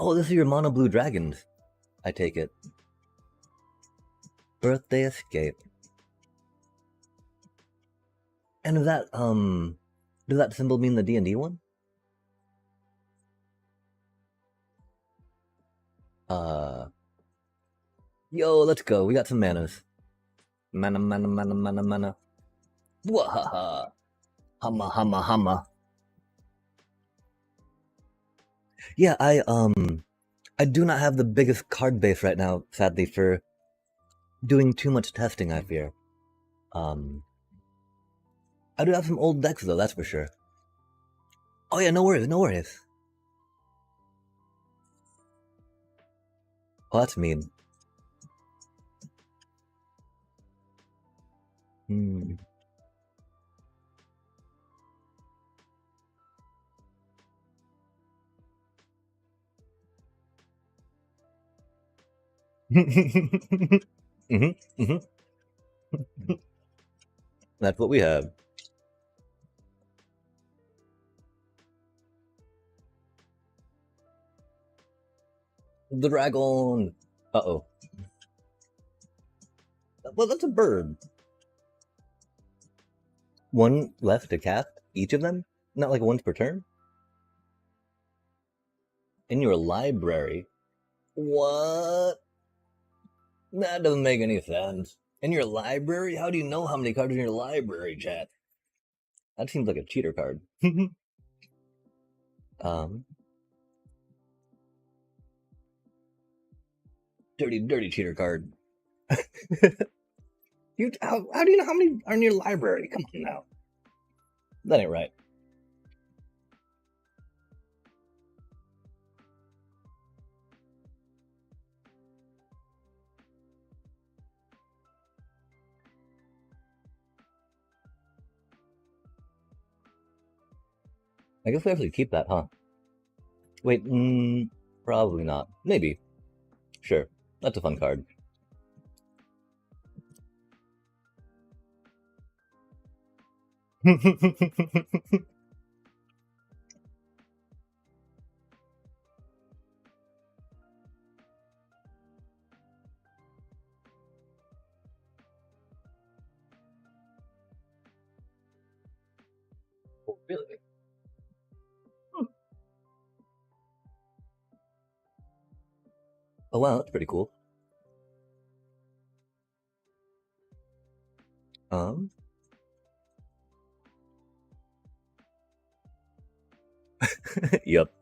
Oh, this is your mono blue dragons. I take it. Birthday Escape. And does that symbol mean the D&D one? Yo, let's go. We got some manas. Mana. Wahaha. Hama. Yeah, I do not have the biggest card base right now, sadly, for doing too much testing, I fear. Um, I do have some old decks though, that's for sure. Oh yeah, no worries. Oh, that's mean. Hmm. hmm hmm That's what we have. The dragon. Uh-oh. Well, that's a bird. One left to cast? Each of them? Not like once per turn? In your library? What? That doesn't make any sense. In your library? How do you know how many cards are in your library, chat? That seems like a cheater card. um, dirty cheater card. How do you know how many are in your library? Come on now. That ain't right. I guess we actually keep that, huh? Wait, probably not. Maybe. Sure. That's a fun card. Oh, really? Oh wow, that's pretty cool. Um, yep.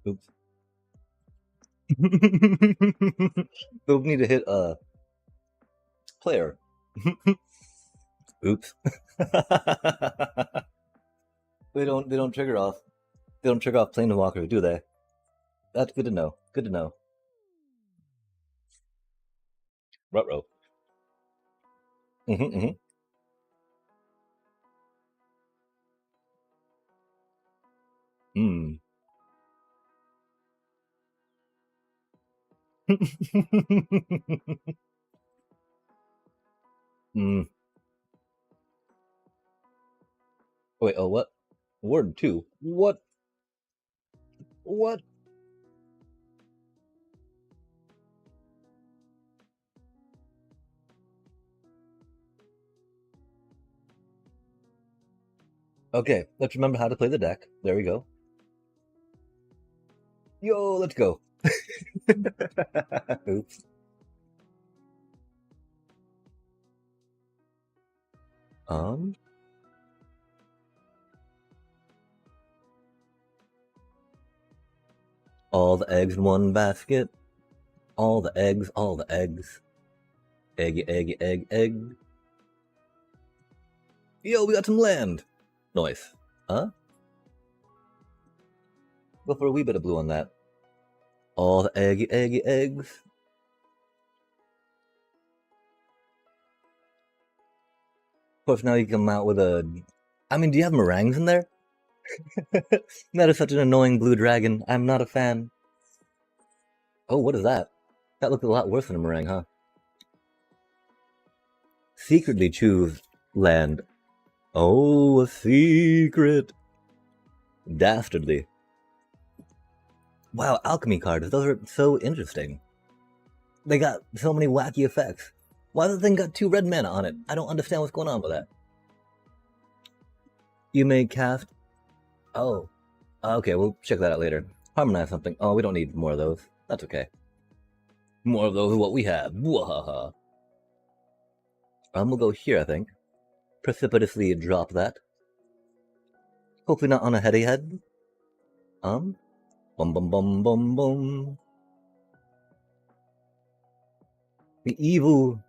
Oops. They'll need to hit player. Oops. They don't trigger off. They don't trigger off Planewalker, do they? That's good to know. Good to know. Rutro. Mm-hmm. Mm. Mm. Wait, oh, what? Word 2. What? What? Okay, let's remember how to play the deck. There we go. Yo, let's go. Oops. Um, all the eggs in one basket. All the eggs, all the eggs. Eggy, eggy, egg, egg. Yo, we got some land. Nice. Huh? Go for a wee bit of blue on that. All the eggy, eggy eggs. Of course, now you come out with a. I mean, do you have meringues in there? That is such an annoying blue dragon. I'm not a fan. Oh, what is that? That looked a lot worse than a meringue, huh? Secretly choose land. Oh, a secret. Dastardly. Wow, alchemy cards. Those are so interesting. They got so many wacky effects. Why the thing got 2 red mana on it? I don't understand what's going on with that. You may cast. Oh. Okay, we'll check that out later. Harmonize something. Oh, we don't need more of those. That's okay. More of those is what we have. Wahaha. We'll go here, I think. Precipitously drop that. Hopefully not on a heady head. Bum bum bum bum bum. The evil.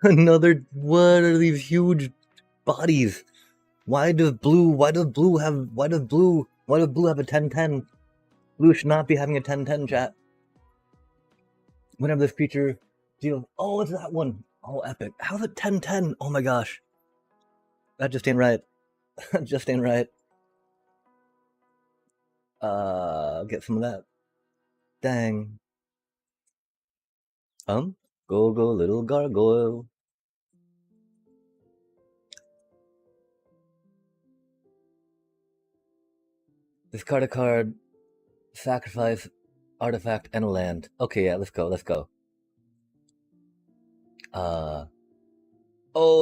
Another. What are these huge bodies? Why does blue have a 10/10? Blue should not be having a 10/10, chat. Whenever this creature deals. Oh, it's that one. Oh, epic. How's it 10/10? Oh my gosh. That just ain't right. That just ain't right. Get some of that. Dang. Go little gargoyle. Discard a card, sacrifice, artifact, and a land. Okay, yeah, let's go. Oh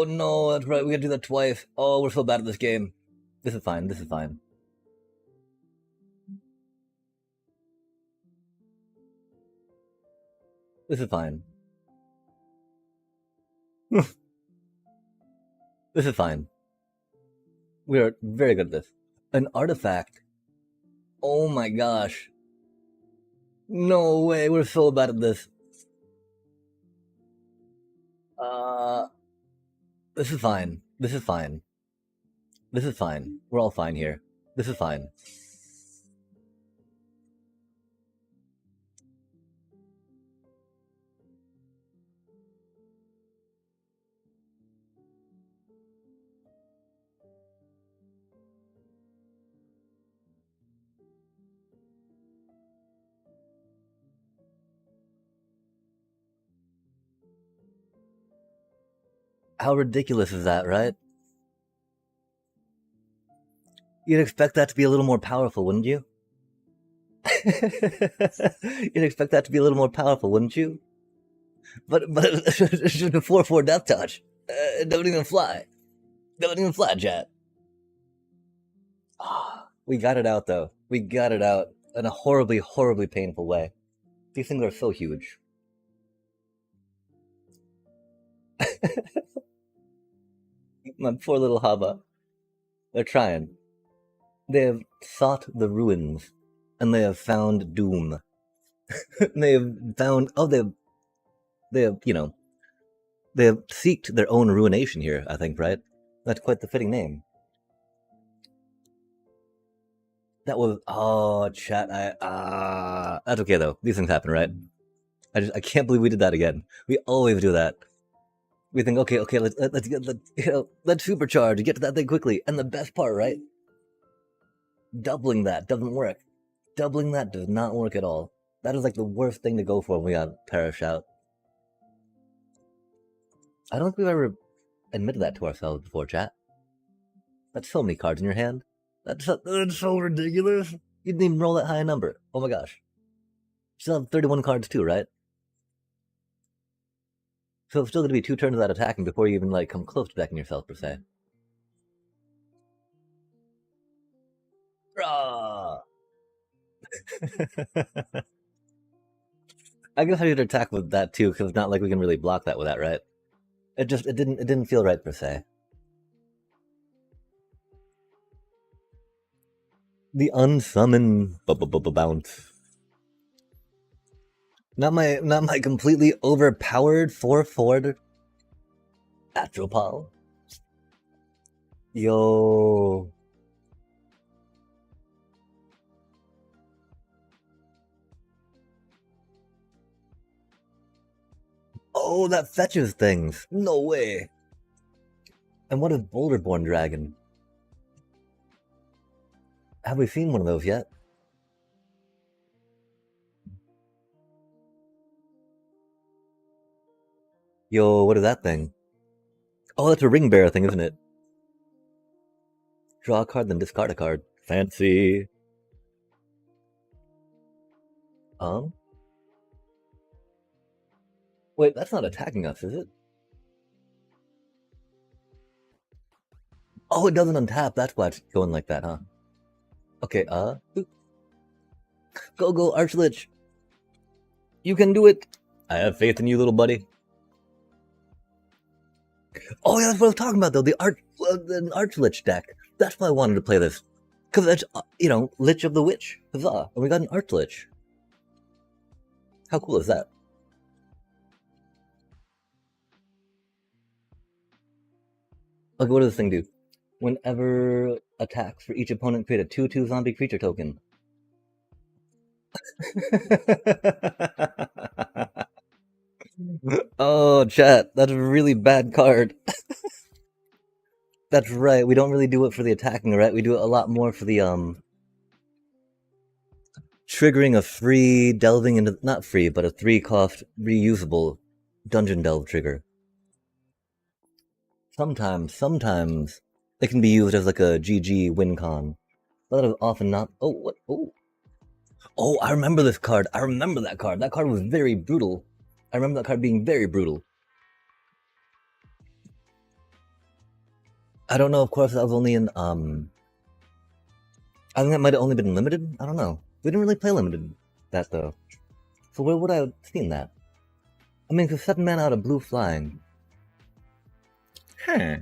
no, that's right, we gotta do that twice. Oh, we're so bad at this game. This is fine. This is fine. This is fine. We are very good at this. An artifact. Oh my gosh. No way, we're so bad at this. This is fine. We're all fine here. This is fine. How ridiculous is that, right? You'd expect that to be a little more powerful, wouldn't you? You'd expect that to be a little more powerful, wouldn't you? But it's just a 4/4 death touch. It doesn't even fly. Chat. We got it out, though. We got it out in a horribly, horribly painful way. These things are so huge. My poor little Haba. They're trying. They have sought the ruins, and they have found doom. They have found. Oh, they have, they have seeked their own ruination here, I think, right? That's quite the fitting name. That was chat. That's okay though. These things happen, right? I can't believe we did that again. We always do that. We think, okay, let's supercharge, get to that thing quickly. And the best part, right? Doubling that doesn't work. Doubling that does not work at all. That is like the worst thing to go for when we got perish out. I don't think we've ever admitted that to ourselves before, chat. That's so many cards in your hand. That's so ridiculous. You didn't even roll that high a number. Oh my gosh. You still have 31 cards too, right? So it's still going to be 2 turns of that attacking before you even like come close to backing yourself per se. I guess I should attack with that too, because it's not like we can really block that with that, right? It didn't feel right per se. The unsummon bounce. Not my completely overpowered 4/4 Atropal. Yo. Oh, that fetches things. No way. And what is Boulderborn Dragon? Have we seen one of those yet? Yo, what is that thing? Oh, that's a ring bearer thing, isn't it? Draw a card, then discard a card. Fancy. Wait, that's not attacking us, is it? Oh, it doesn't untap. That's why it's going like that, huh? Okay, go, Archlich. You can do it. I have faith in you, little buddy. Oh yeah, that's what I was talking about though. The Archlich deck. That's why I wanted to play this, because that's Lich of the Witch. Huzzah! And we got an Archlich. How cool is that? Okay, what does this thing do? Whenever attacks for each opponent, create a 2/2 zombie creature token. Oh, chat, that's a really bad card. That's right, we don't really do it for the attacking, right? We do it a lot more for the, triggering a free, delving into, not free, but a 3-cost, reusable dungeon delve trigger. Sometimes, it can be used as like a GG win con. But that is often not. Oh, what? Oh, I remember this card. I remember that card. That card was very brutal. I remember that card being very brutal. I don't know, of course, that was only in, I think that might have only been limited? I don't know. We didn't really play limited, that though. So where would I have seen that? I mean, for 7 mana out of blue flying. Huh.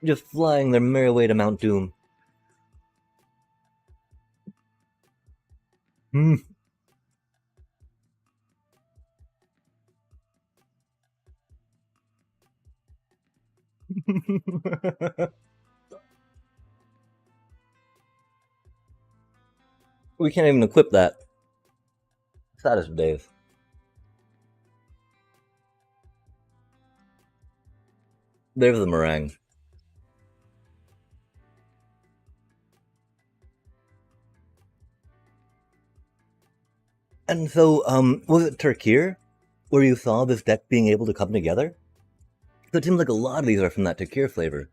Just flying their merry way to Mount Doom. We can't even equip that. Saddest days. There's the meringue. And so, was it Turkir where you saw this deck being able to come together? So it seems like a lot of these are from that Turkir flavor.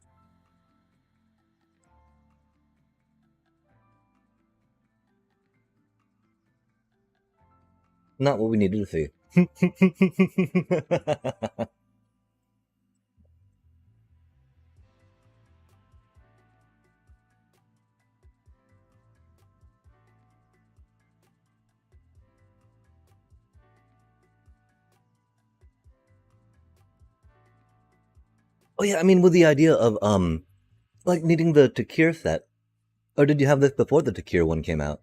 Not what we needed to see. Oh yeah, I mean with the idea of like needing the Takir set, Or did you have this before the Takir one came out?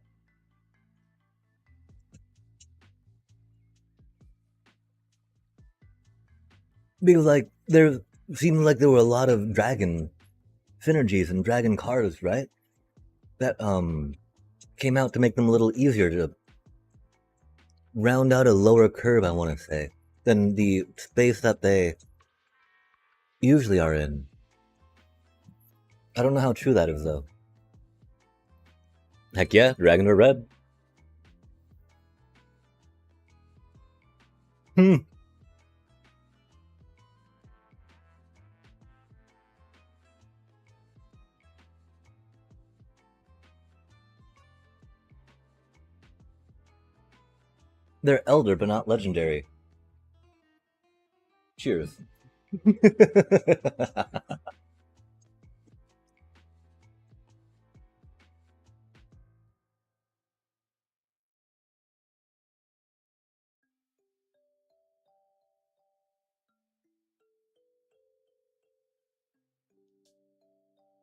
Because like there seemed like there were a lot of dragon synergies and dragon cards, right? That came out to make them a little easier to round out a lower curve, I want to say, than the space that they usually are in. I don't know how true that is though. Heck yeah, dragon or red. Hmm. They're elder but not legendary. Cheers.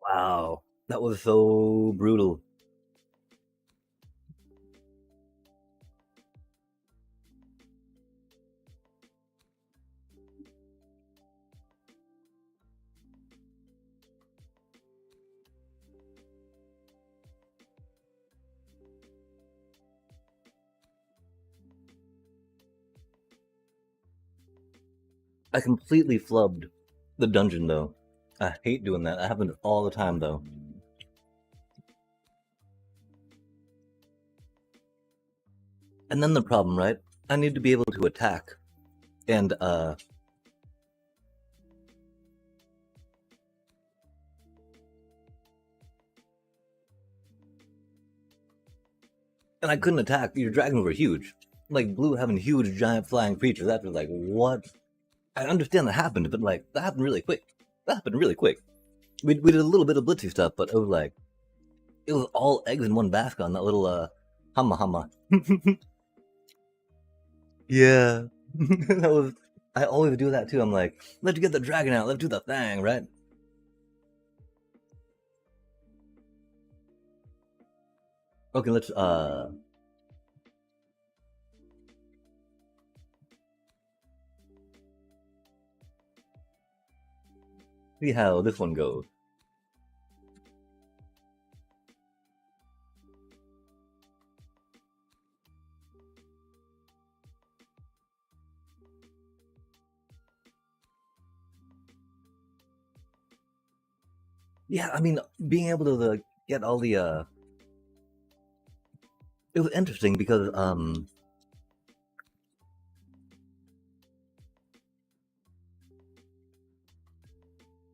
Wow, that was so brutal. I completely flubbed the dungeon though. I hate doing that. That happens all the time though. And then the problem, right? I need to be able to attack. And I couldn't attack. Your dragons were huge. Like blue having huge giant flying creatures. That was like what? I understand that happened, but like that happened really quick. That happened really quick. We did a little bit of blitzy stuff, but it was like it was all eggs in one basket on that little humma humma. Yeah. That was I always do that too. I'm like, let's get the dragon out, let's do the thing, right? Okay, let's see how this one goes. Yeah, I mean, being able to get all the it was interesting because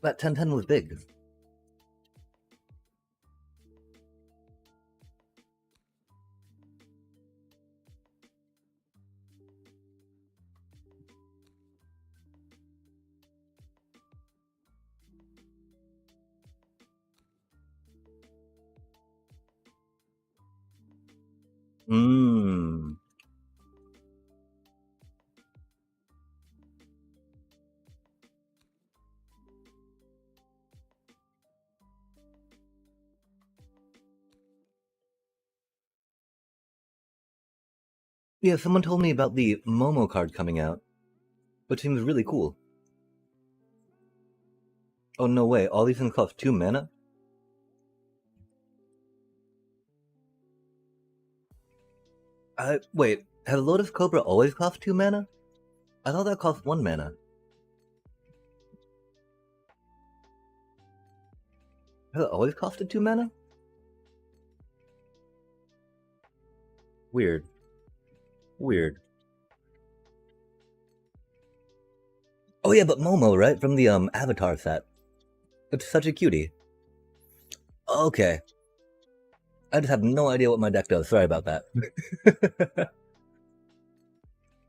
that 1010 was big. Mmm. Yeah, someone told me about the Momo card coming out, which seems really cool. Oh no way, all these things cost 2 mana? Wait, has Lotus Cobra always cost 2 mana? I thought that cost 1 mana. Has it always costed 2 mana? Weird. Weird. Oh yeah, but Momo, right? From the Avatar set. It's such a cutie. Okay. I just have no idea what my deck does. Sorry about that.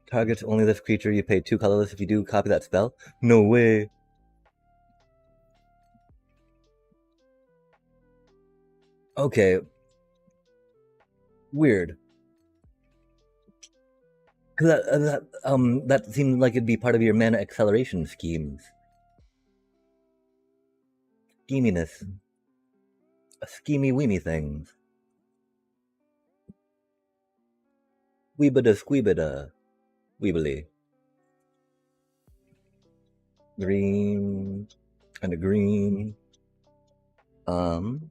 Targets only this creature. You pay 2 colorless if you do copy that spell. No way. Okay. Weird. Cause that seemed like it'd be part of your mana acceleration schemes. Scheminess. schemy weemy things. Weebada squeebada. Weebly. Green. And a green. Um.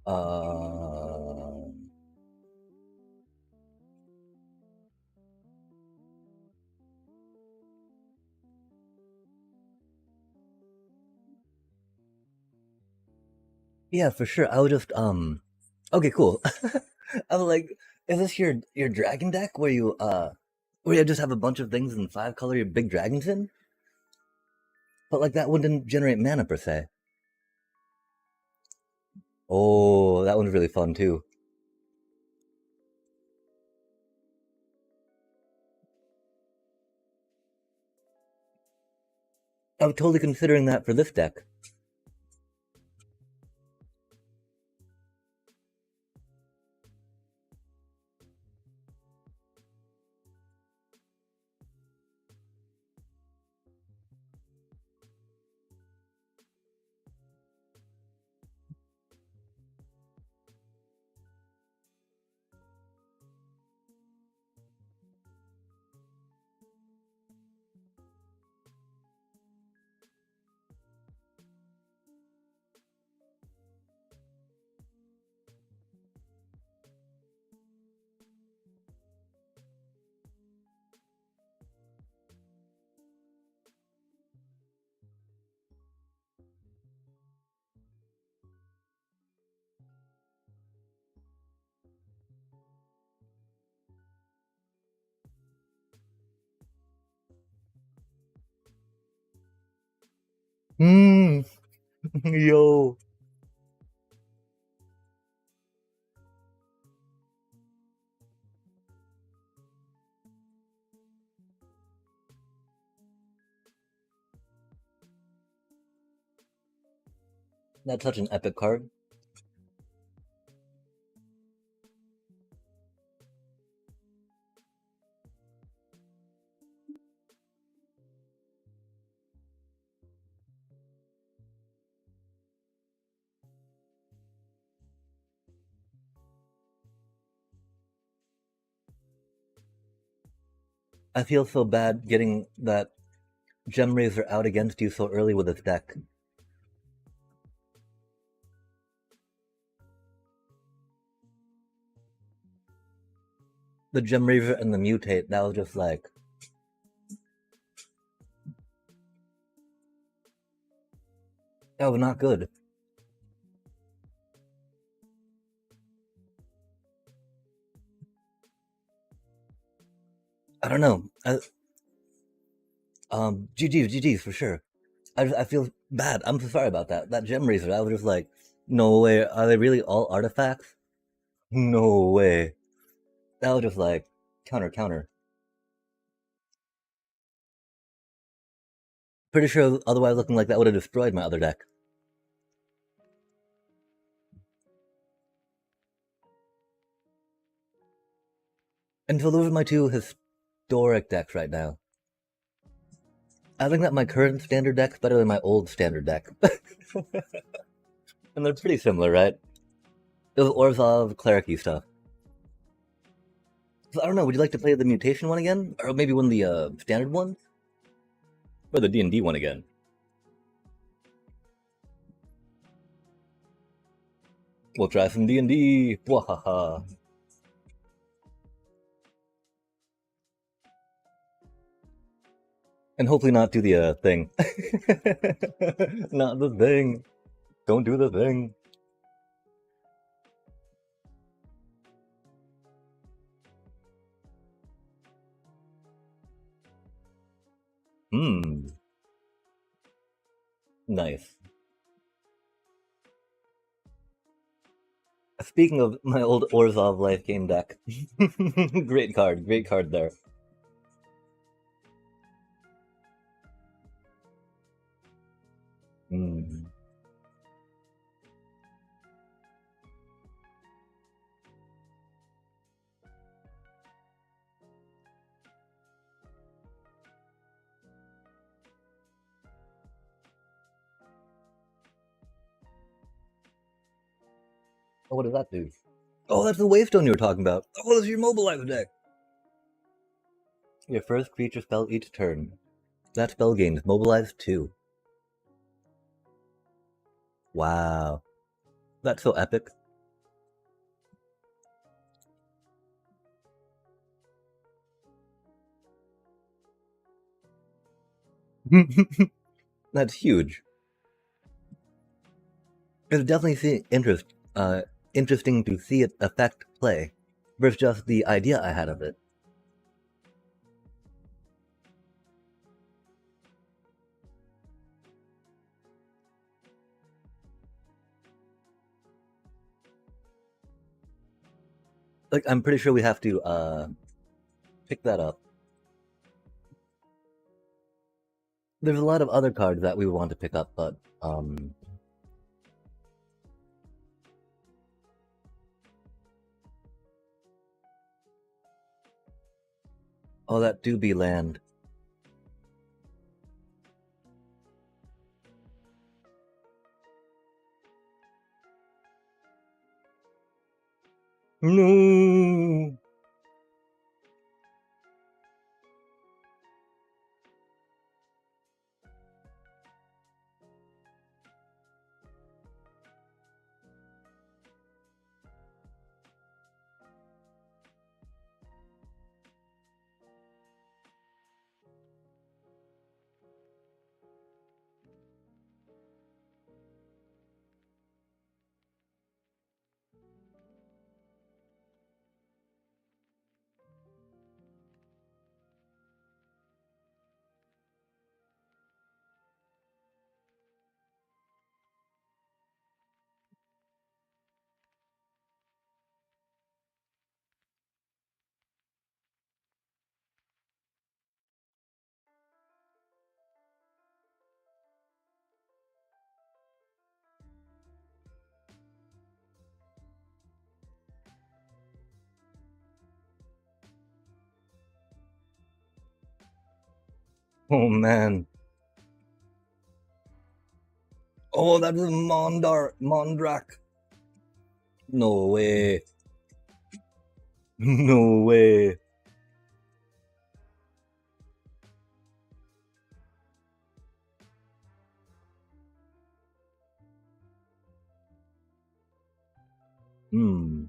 Uh, yeah, for sure. I would just okay, cool. I was like, is this your dragon deck where you just have a bunch of things in 5 color your big dragons in? But like that one didn't generate mana per se. Oh, that one's really fun too. I was totally considering that for this deck. Hmm. Yo. That's such an epic card. I feel so bad getting that Gem Razor out against you so early with this deck. The Gem Razor and the Mutate, that was just like, that was not good. I don't know. GG's for sure. I feel bad. I'm so sorry about that. That Gem Razor, I was just like, no way. Are they really all artifacts? No way. That was just like, counter. Pretty sure otherwise looking like that would have destroyed my other deck. And so those are my two historic decks right now. I think that my current standard deck's better than my old standard deck. And they're pretty similar, right? It was Orzhov, Clericy stuff. So I don't know, would you like to play the mutation one again? Or maybe one of the standard ones? Or the D&D one again? We'll try some D&D! Wahaha! And hopefully not do the thing. Not the thing. Don't do the thing. Hmm. Nice. Speaking of my old Orzhov life game deck. Great card there. Mm. Oh, what does that do? Oh, that's the wavestone you were talking about. Oh, that's your mobilize deck. Your first creature spell each turn. That spell gains mobilize 2. Wow. That's so epic. That's huge. It's definitely interesting to see it affect play versus just the idea I had of it. Like, I'm pretty sure we have to pick that up. There's a lot of other cards that we want to pick up, but oh, that do be land. No. Oh man. Oh, that was Mondrak. No way. No way. Hmm.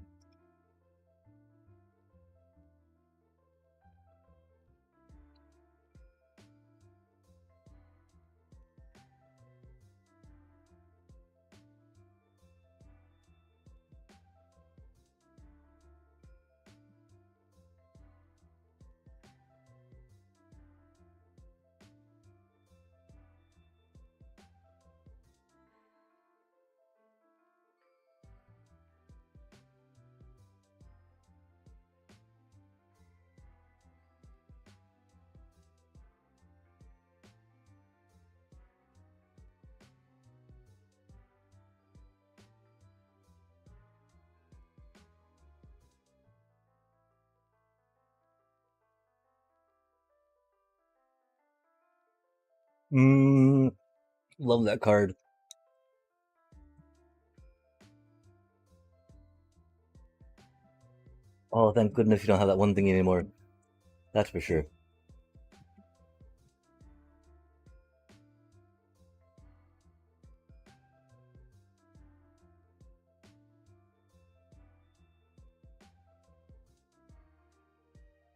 Mm, love that card. Oh, thank goodness you don't have that one thing anymore. That's for sure.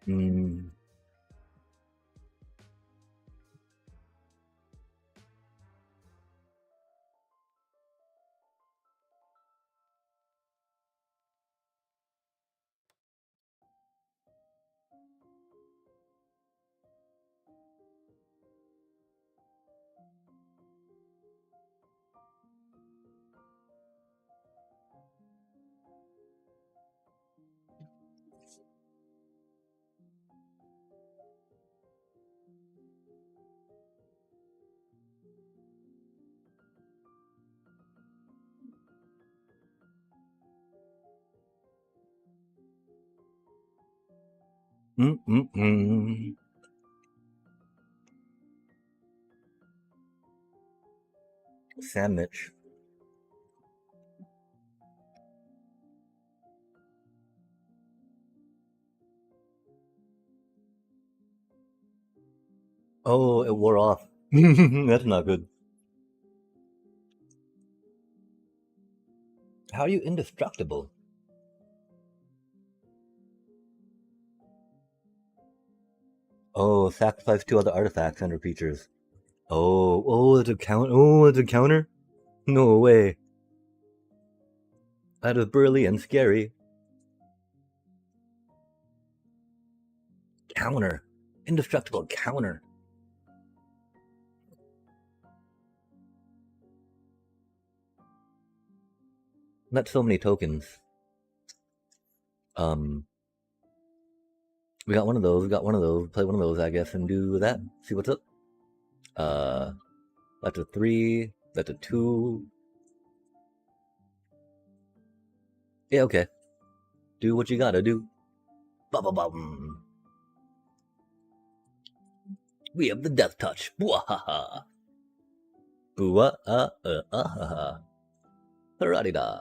Mm. Mm-mm-mm. Sandwich. Oh, it wore off. That's not good. How are you indestructible? Oh, sacrifice two other artifacts and creatures. Oh, it's a count. Oh, it's a counter. No way. That is burly and scary. Counter. Indestructible counter. That's so many tokens. Um, we got one of those. We got one of those. Play one of those, I guess, and do that. See what's up. Uh, that's a 3. That's a 2. Yeah, okay. Do what you gotta do. Ba-ba-bum. We have the death touch. Bwahaha. Bua-ah-ah-ah-ha. Haradi-da.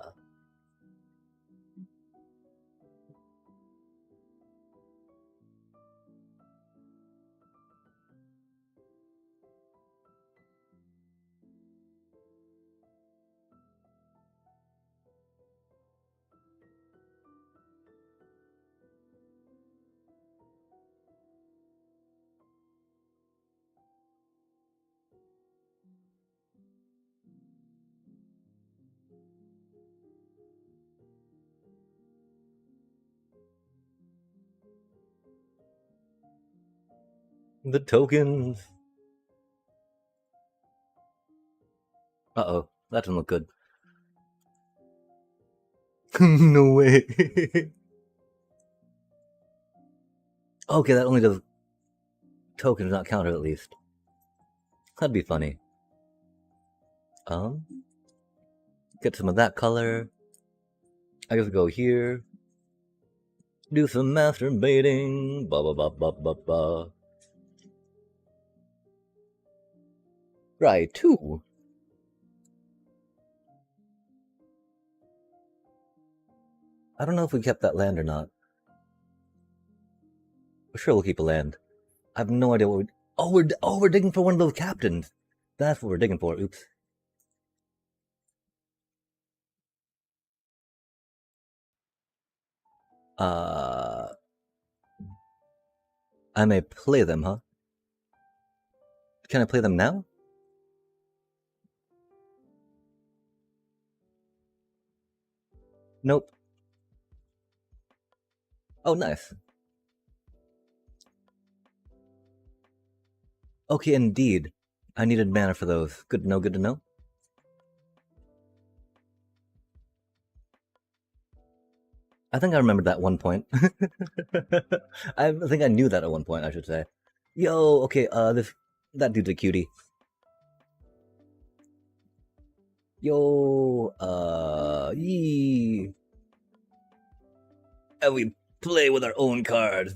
The tokens. Uh-oh. That doesn't look good. No way. Okay, that only does tokens, not counter at least. That'd be funny. Um, get some of that color. I guess go here. Do some masturbating. Ba ba ba ba ba ba. Right, 2. I don't know if we kept that land or not. For sure we'll keep a land. I have no idea what we... we're digging for one of those captains. That's what we're digging for. Oops. I may play them, huh? Can I play them now? Nope. Oh, nice. Okay, indeed. I needed mana for those. Good to know, good to know. I think I remembered that one point. I think I knew that at one point, I should say. Yo, okay, that dude's a cutie. Yo, yee. And we play with our own cards.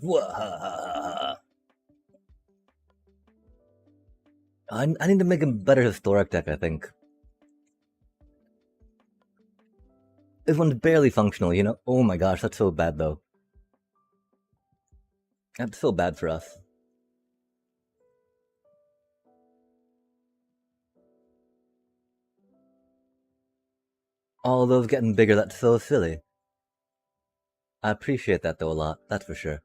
I need to make a better historic deck, I think. This one's barely functional, you know? Oh my gosh, that's so bad, though. That's so bad for us. All those getting bigger, that's so silly. I appreciate that, though, a lot. That's for sure.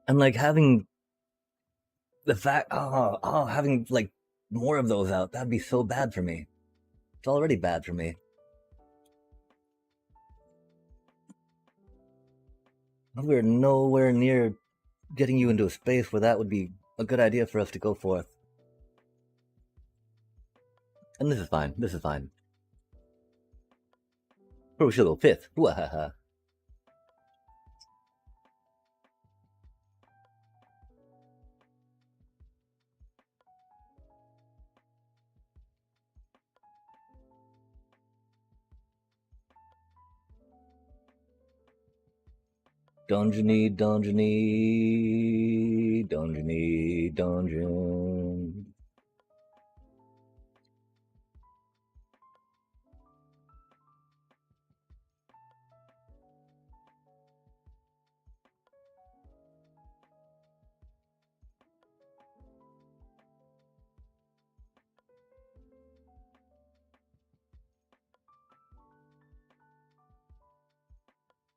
And, like, having the fact... having, like, more of those out, that'd be so bad for me. It's already bad for me. We're nowhere near getting you into a space where that would be a good idea for us to go forth. And this is fine. This is fine. Or we should go 5th. Wahaha. Dungeony, dungeony, dungeony, dungeon.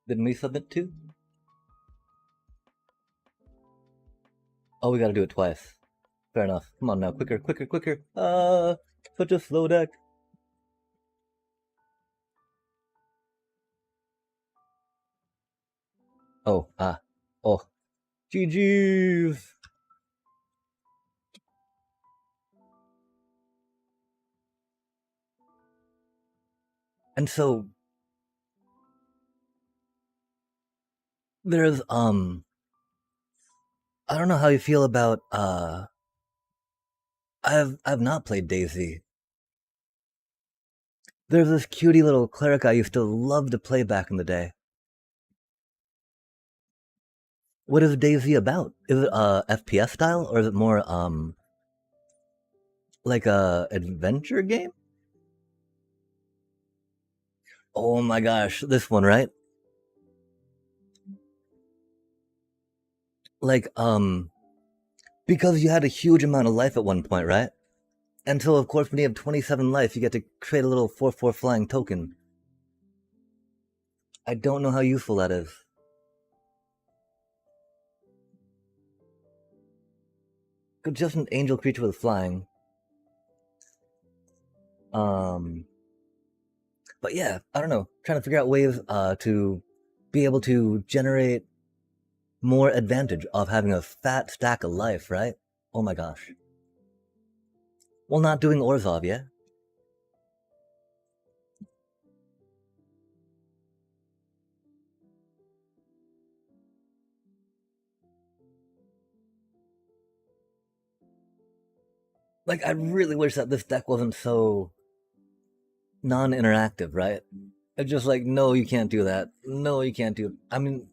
Didn't we submit two? Oh, we gotta do it twice. Fair enough. Come on now, quicker, quicker, quicker. Such a slow deck. Oh, oh. GG's. And so there's I don't know how you feel about I've not played Daisy. There's this cutie little cleric I used to love to play back in the day. What is Daisy about? Is it FPS style or is it more like a adventure game? Oh my gosh, this one, right? Like because you had a huge amount of life at one point, right? Until of course when you have 27 life, you get to create a little 4/4 flying token. I don't know how useful that is. Just an angel creature with flying. But yeah, I don't know. Trying to figure out ways to be able to generate more advantage of having a fat stack of life, right? Oh my gosh. Well, not doing Orzhov, yeah? Like, I really wish that this deck wasn't so non-interactive, right? It's just like, no, you can't do that. No, you can't do. I mean,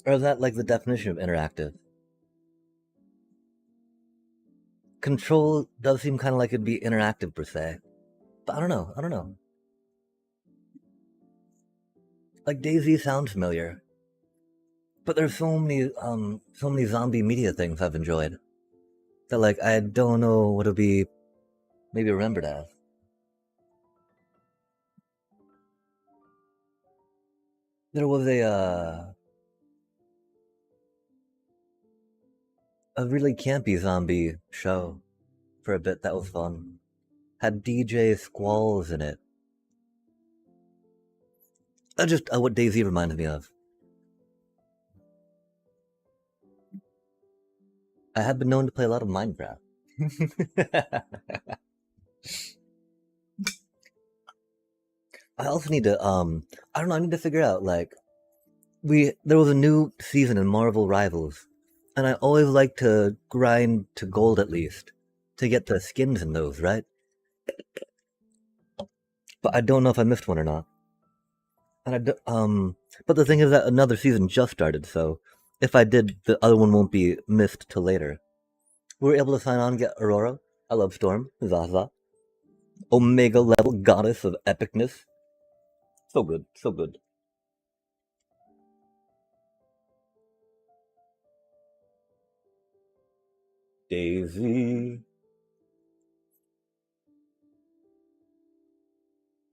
or is that like the definition of interactive? Control does seem kind of like it'd be interactive per se, but I don't know. I don't know. Like Daisy sounds familiar, but there's so many zombie media things I've enjoyed that like I don't know what it'll be maybe remembered as. There was a really campy zombie show for a bit that was fun. Had DJ Squalls in it. That's just what Daisy reminded me of. I have been known to play a lot of Minecraft. I also need to I don't know, I need to figure out like there was a new season in Marvel Rivals, and I always like to grind to gold at least to get the skins in those, right? But I don't know if I missed one or not. And but the thing is that another season just started, so if I did, the other one won't be missed till later. We were able to sign on and get Aurora. I love Storm, Zaza, Omega level goddess of epicness. So good, so good. Daisy,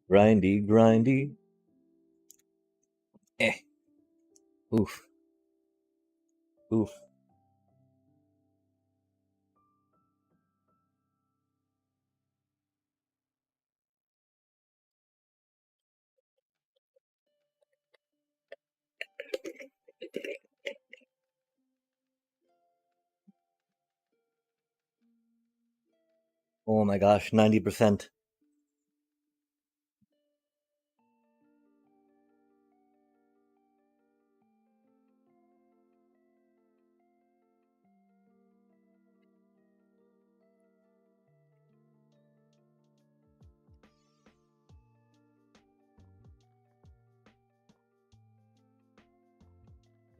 grindy, grindy. Eh, oof, oof. Oh my gosh, 90%.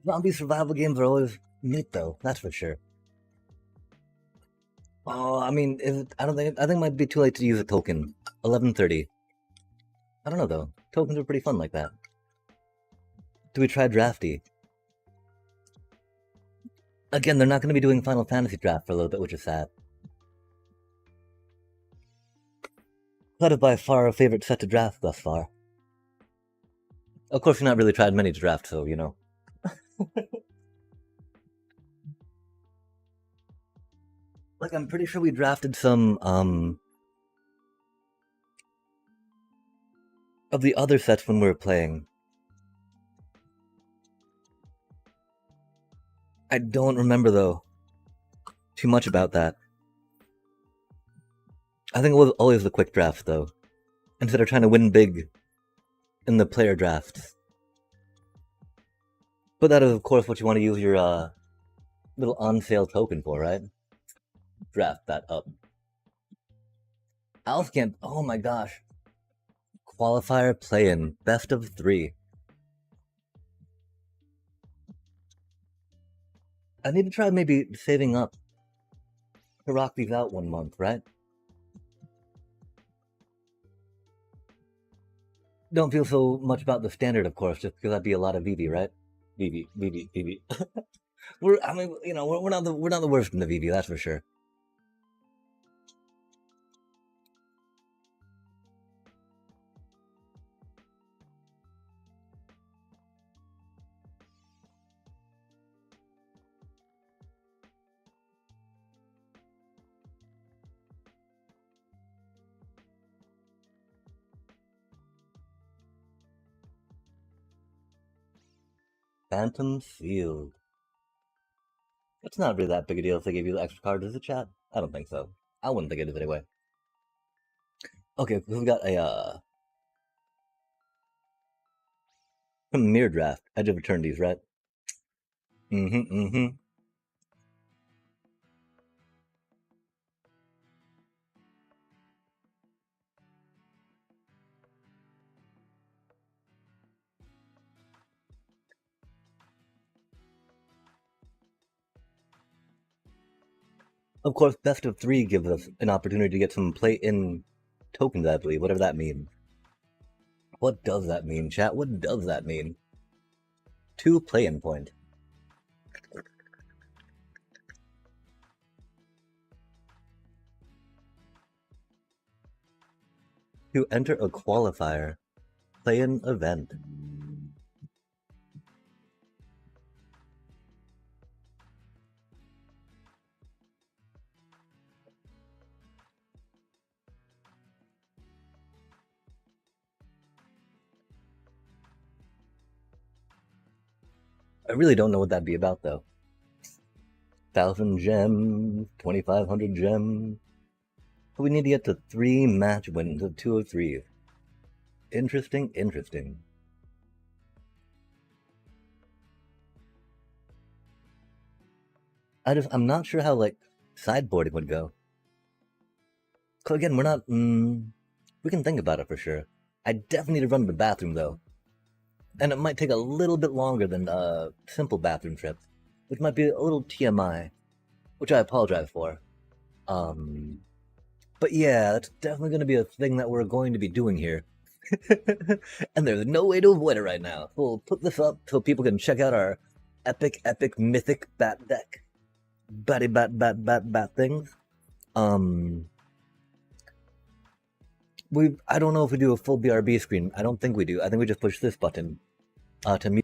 Zombie survival games are always neat, though. That's for sure. Oh, I mean, I don't think. I think it might be too late to use a token. 11:30. I don't know though. Tokens are pretty fun like that. Do we try Drafty? Again, they're not going to be doing Final Fantasy Draft for a little bit, which is sad. That is by far our favorite set to draft thus far. Of course, we've not really tried many to draft, so you know. Like, I'm pretty sure we drafted some of the other sets when we were playing. I don't remember though too much about that. I think it was always the quick draft though, instead of trying to win big in the player drafts. But that is, of course, what you want to use your little on-sale token for, right? Draft that up. Alf Camp. Oh my gosh. Qualifier play-in. Best of 3. I need to try maybe saving up to rock these out one month, right? Don't feel so much about the standard, of course, just because that'd be a lot of VV, right? VV. I mean, you know, we're not the worst in the VV, that's for sure. Phantom Field. It's not really that big a deal if they give you the extra card as a chat. I don't think so. I wouldn't think it is anyway. Okay, we've got a Premier Draft. Edge of Eternities, right? Mm-hmm. Of course, best of 3 gives us an opportunity to get some play-in tokens, I believe, whatever that means. What does that mean, chat? What does that mean? 2 play-in point. To enter a qualifier play-in event. I really don't know what that'd be about though. 1,000 gems, 2,500 gems. So we need to get to 3 match wins of 2 of 3. Interesting. I'm not sure how like sideboarding would go. So again, we're not. We can think about it for sure. I definitely need to run to the bathroom though, and it might take a little bit longer than simple bathroom trips, which might be a little TMI, which I apologize for. But yeah, that's definitely going to be a thing that we're going to be doing here. And there's no way to avoid it right now. We'll put this up so people can check out our epic, mythic bat deck. Batty bat things. I don't know if we do a full BRB screen. I don't think we do. I think we just push this button to mute.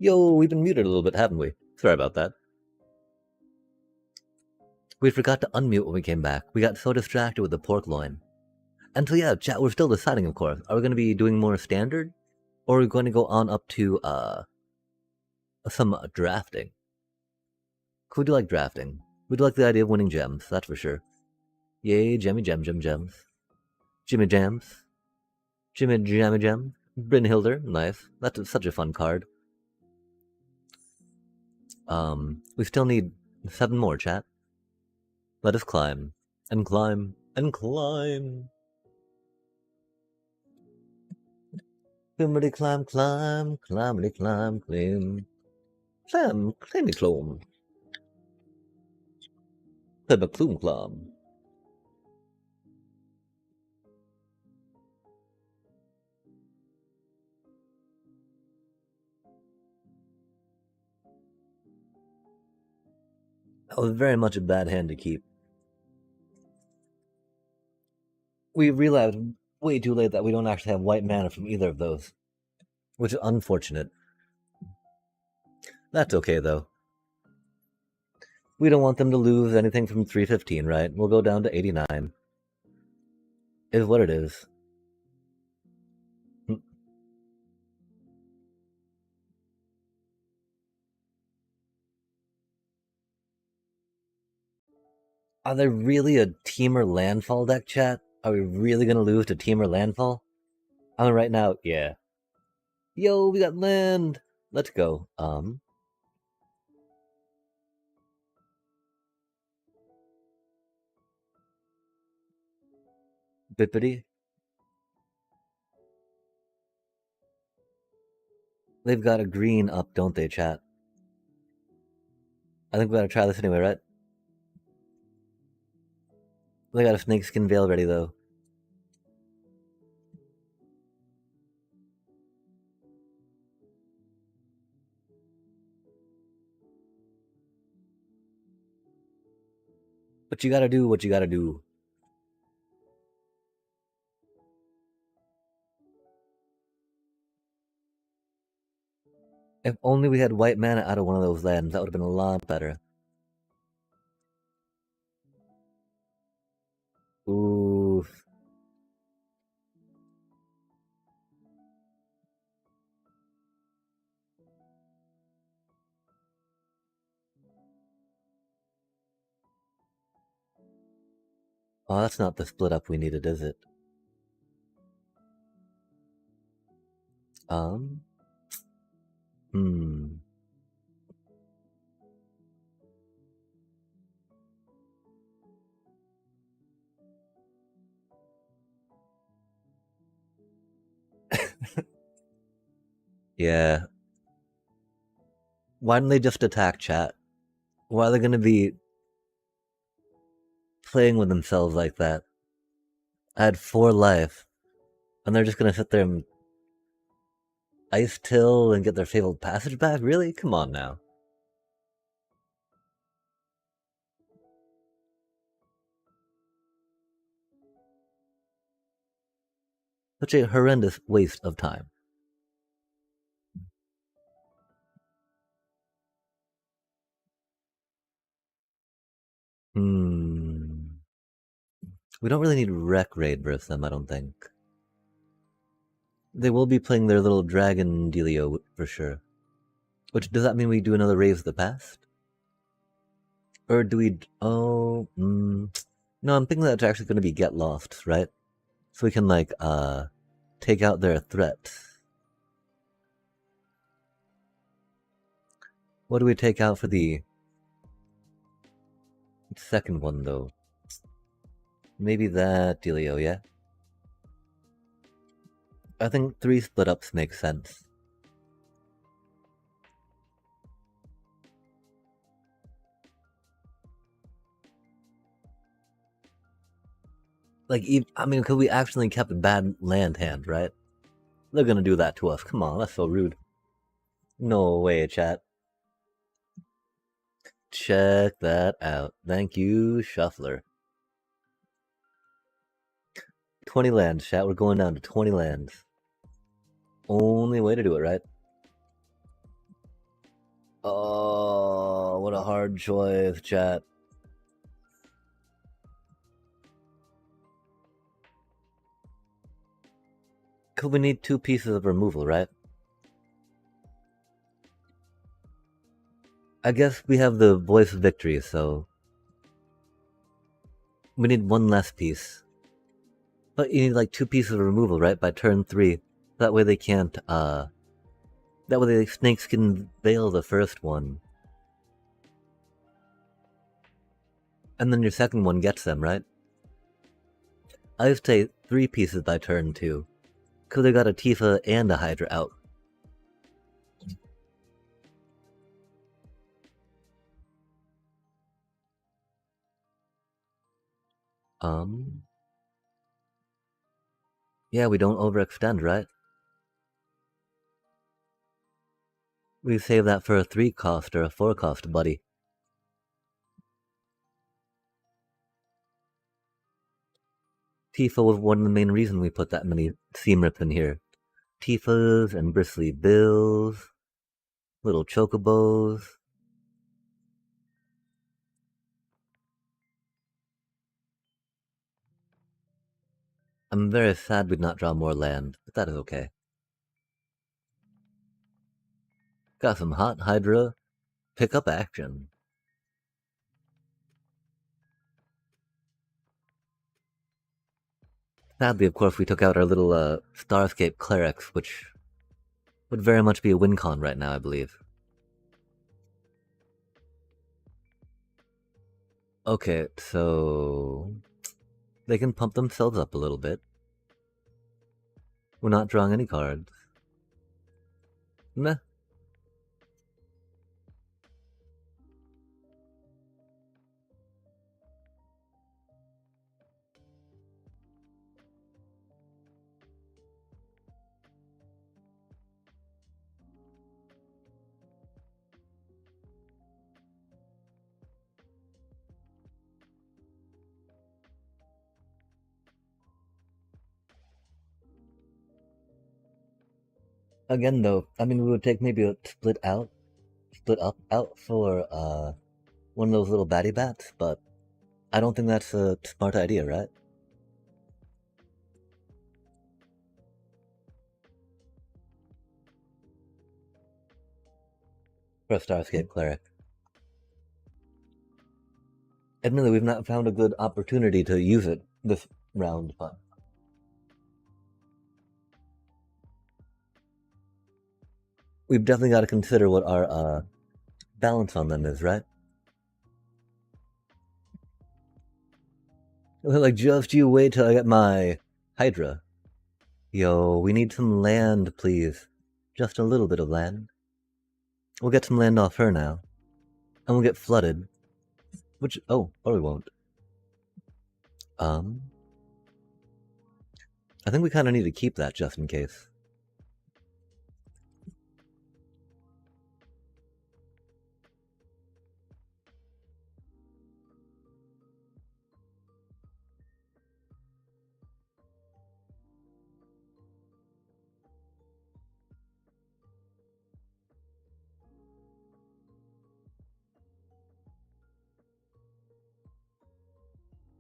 Yo, we've been muted a little bit, haven't we? Sorry about that. We forgot to unmute when we came back. We got so distracted with the pork loin. And so yeah, chat, we're still deciding, of course. Are we going to be doing more standard? Or are we going to go on up to some drafting? Could we do like drafting? We do like the idea of winning gems, that's for sure. Yay, gems. Jimmy Jams. Jimmy Jammy Jam. Brynhilder, nice. That's such a fun card. We still need 7 more, chat. Let us climb. And climb. And climb. Climbity climb, climb. Climbity climb, climb. Climb, climby clomb. Climb a cloom clomb. was very much a bad hand to keep. We realized way too late that we don't actually have white mana from either of those, which is unfortunate. That's okay, though. We don't want them to lose anything from 315, right? We'll go down to 89. Is what it is. Are they really a Teamer Landfall deck, chat? Are we really gonna lose to Teamer Landfall? I mean, right now, yeah. Yo, we got land! Let's go. Bippity. They've got a green up, don't they, chat? I think we gotta try this anyway, right? They got a snakeskin veil ready, though. But you gotta do what you gotta do. If only we had white mana out of one of those lands, that would have been a lot better. Ooh. Oh, that's not the split up we needed, is it? Hmm. Yeah. Why don't they just attack, chat? Why are they gonna be playing with themselves like that? I had 4 life, and they're just gonna sit there and ice till and get their fabled passage back? Really? Come on now. Such a horrendous waste of time. We don't really need Wreck Raid versus them, I don't think. They will be playing their little dragon dealio for sure. Which, does that mean we do another Raise the Past? Or do we... Oh... No, I'm thinking that's actually going to be Get Lost, right? So we can, like, take out their threat. What do we take out for the second one, though? Maybe that dealio, yeah? I think 3 split-ups make sense. Like, I mean, because we actually kept a bad land hand, right? They're gonna do that to us. Come on, that's so rude. No way, chat. Check that out. Thank you, Shuffler. 20 lands, chat. We're going down to 20 lands. Only way to do it, right? Oh, what a hard choice, chat. Because we need 2 pieces of removal, right? I guess we have the Voice of Victory, so... We need 1 less piece. But you need like 2 pieces of removal, right? By turn 3. That way they can't, That way the snakes can veil the first one. And then your second one gets them, right? I would say 3 pieces by turn 2. Because they got a Tifa and a Hydra out. Yeah, we don't overextend, right? We save that for a 3 cost or a 4 cost, buddy. Tifa was one of the main reasons we put that many seam rips in here. Tifas and bristly bills, little chocobos. I'm very sad we'd not draw more land, but that is okay. Got some hot Hydra pickup action. Sadly, of course, we took out our little Starscape Clerics, which would very much be a win con right now, I believe. Okay, so they can pump themselves up a little bit. We're not drawing any cards. Meh. Again, though, I mean, we would take maybe a split up out for one of those little baddie bats, but I don't think that's a smart idea, right? For a Starscape Cleric. Admittedly, we've not found a good opportunity to use it this round, but we've definitely got to consider what our balance on them is, right? Like, just you wait till I get my Hydra. Yo, we need some land, please. Just a little bit of land. We'll get some land off her now. And we'll get flooded. Which, oh, or we won't. I think we kind of need to keep that just in case.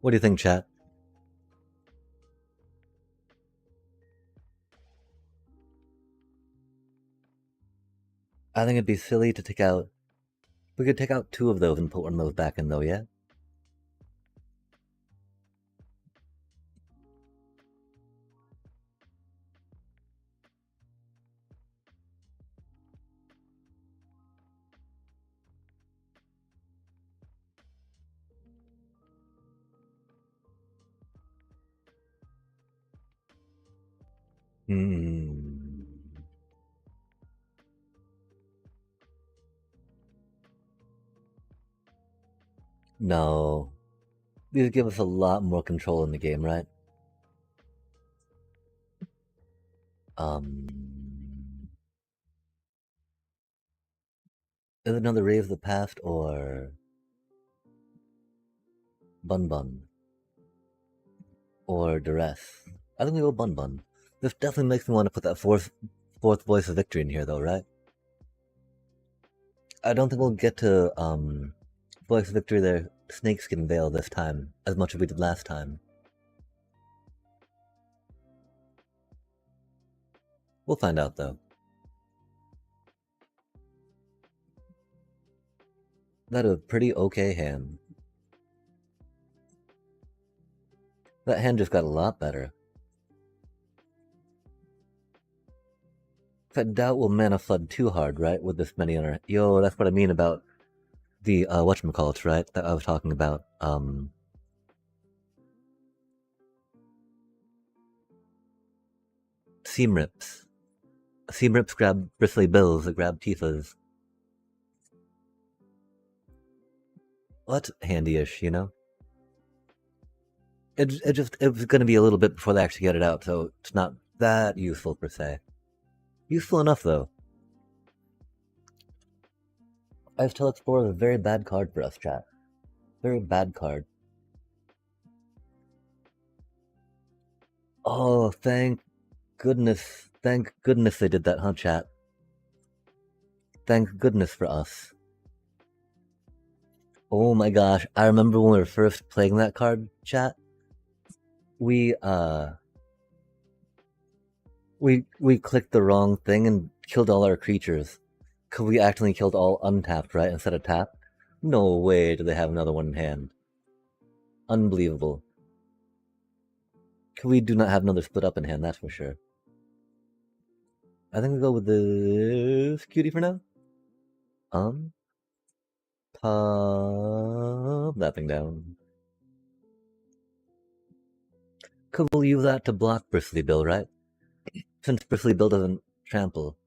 What do you think, chat? I think it'd be silly to take out... We could take out 2 of those and put one of those back in, though, yeah? Hmm. No. These give us a lot more control in the game, right? Is it another Ray of the Past or Bun Bun? Or Duress? I think we go Bun Bun. This definitely makes me want to put that fourth Voice of Victory in here, though, right? I don't think we'll get to Voice of Victory there, Snakeskin Veil this time, as much as we did last time. We'll find out, though. That is a pretty okay hand. That hand just got a lot better. I doubt we'll mana flood too hard, right? With this many on our... Yo, that's what I mean about the, whatchamacallits, right? That I was talking about. Seam Rips. Seam Rips grab Bristly Bills that grab Tifas. Well, that's handy-ish, you know? It was going to be a little bit before they actually get it out, so it's not that useful per se. Useful enough, though. Ice-Tail Explorer is a very bad card for us, chat. Very bad card. Oh, thank goodness. Thank goodness they did that, huh, chat? Thank goodness for us. Oh my gosh, I remember when we were first playing that card, chat. We we clicked the wrong thing and killed all our creatures. Cause we accidentally killed all untapped, right, instead of tapped? No way do they have another one in hand. Unbelievable. We do not have another split up in hand, that's for sure. I think we go with this cutie for now. Pop that thing down. Could we'll use that to block Bristly Bill, right? Since Bristly Bill doesn't trample,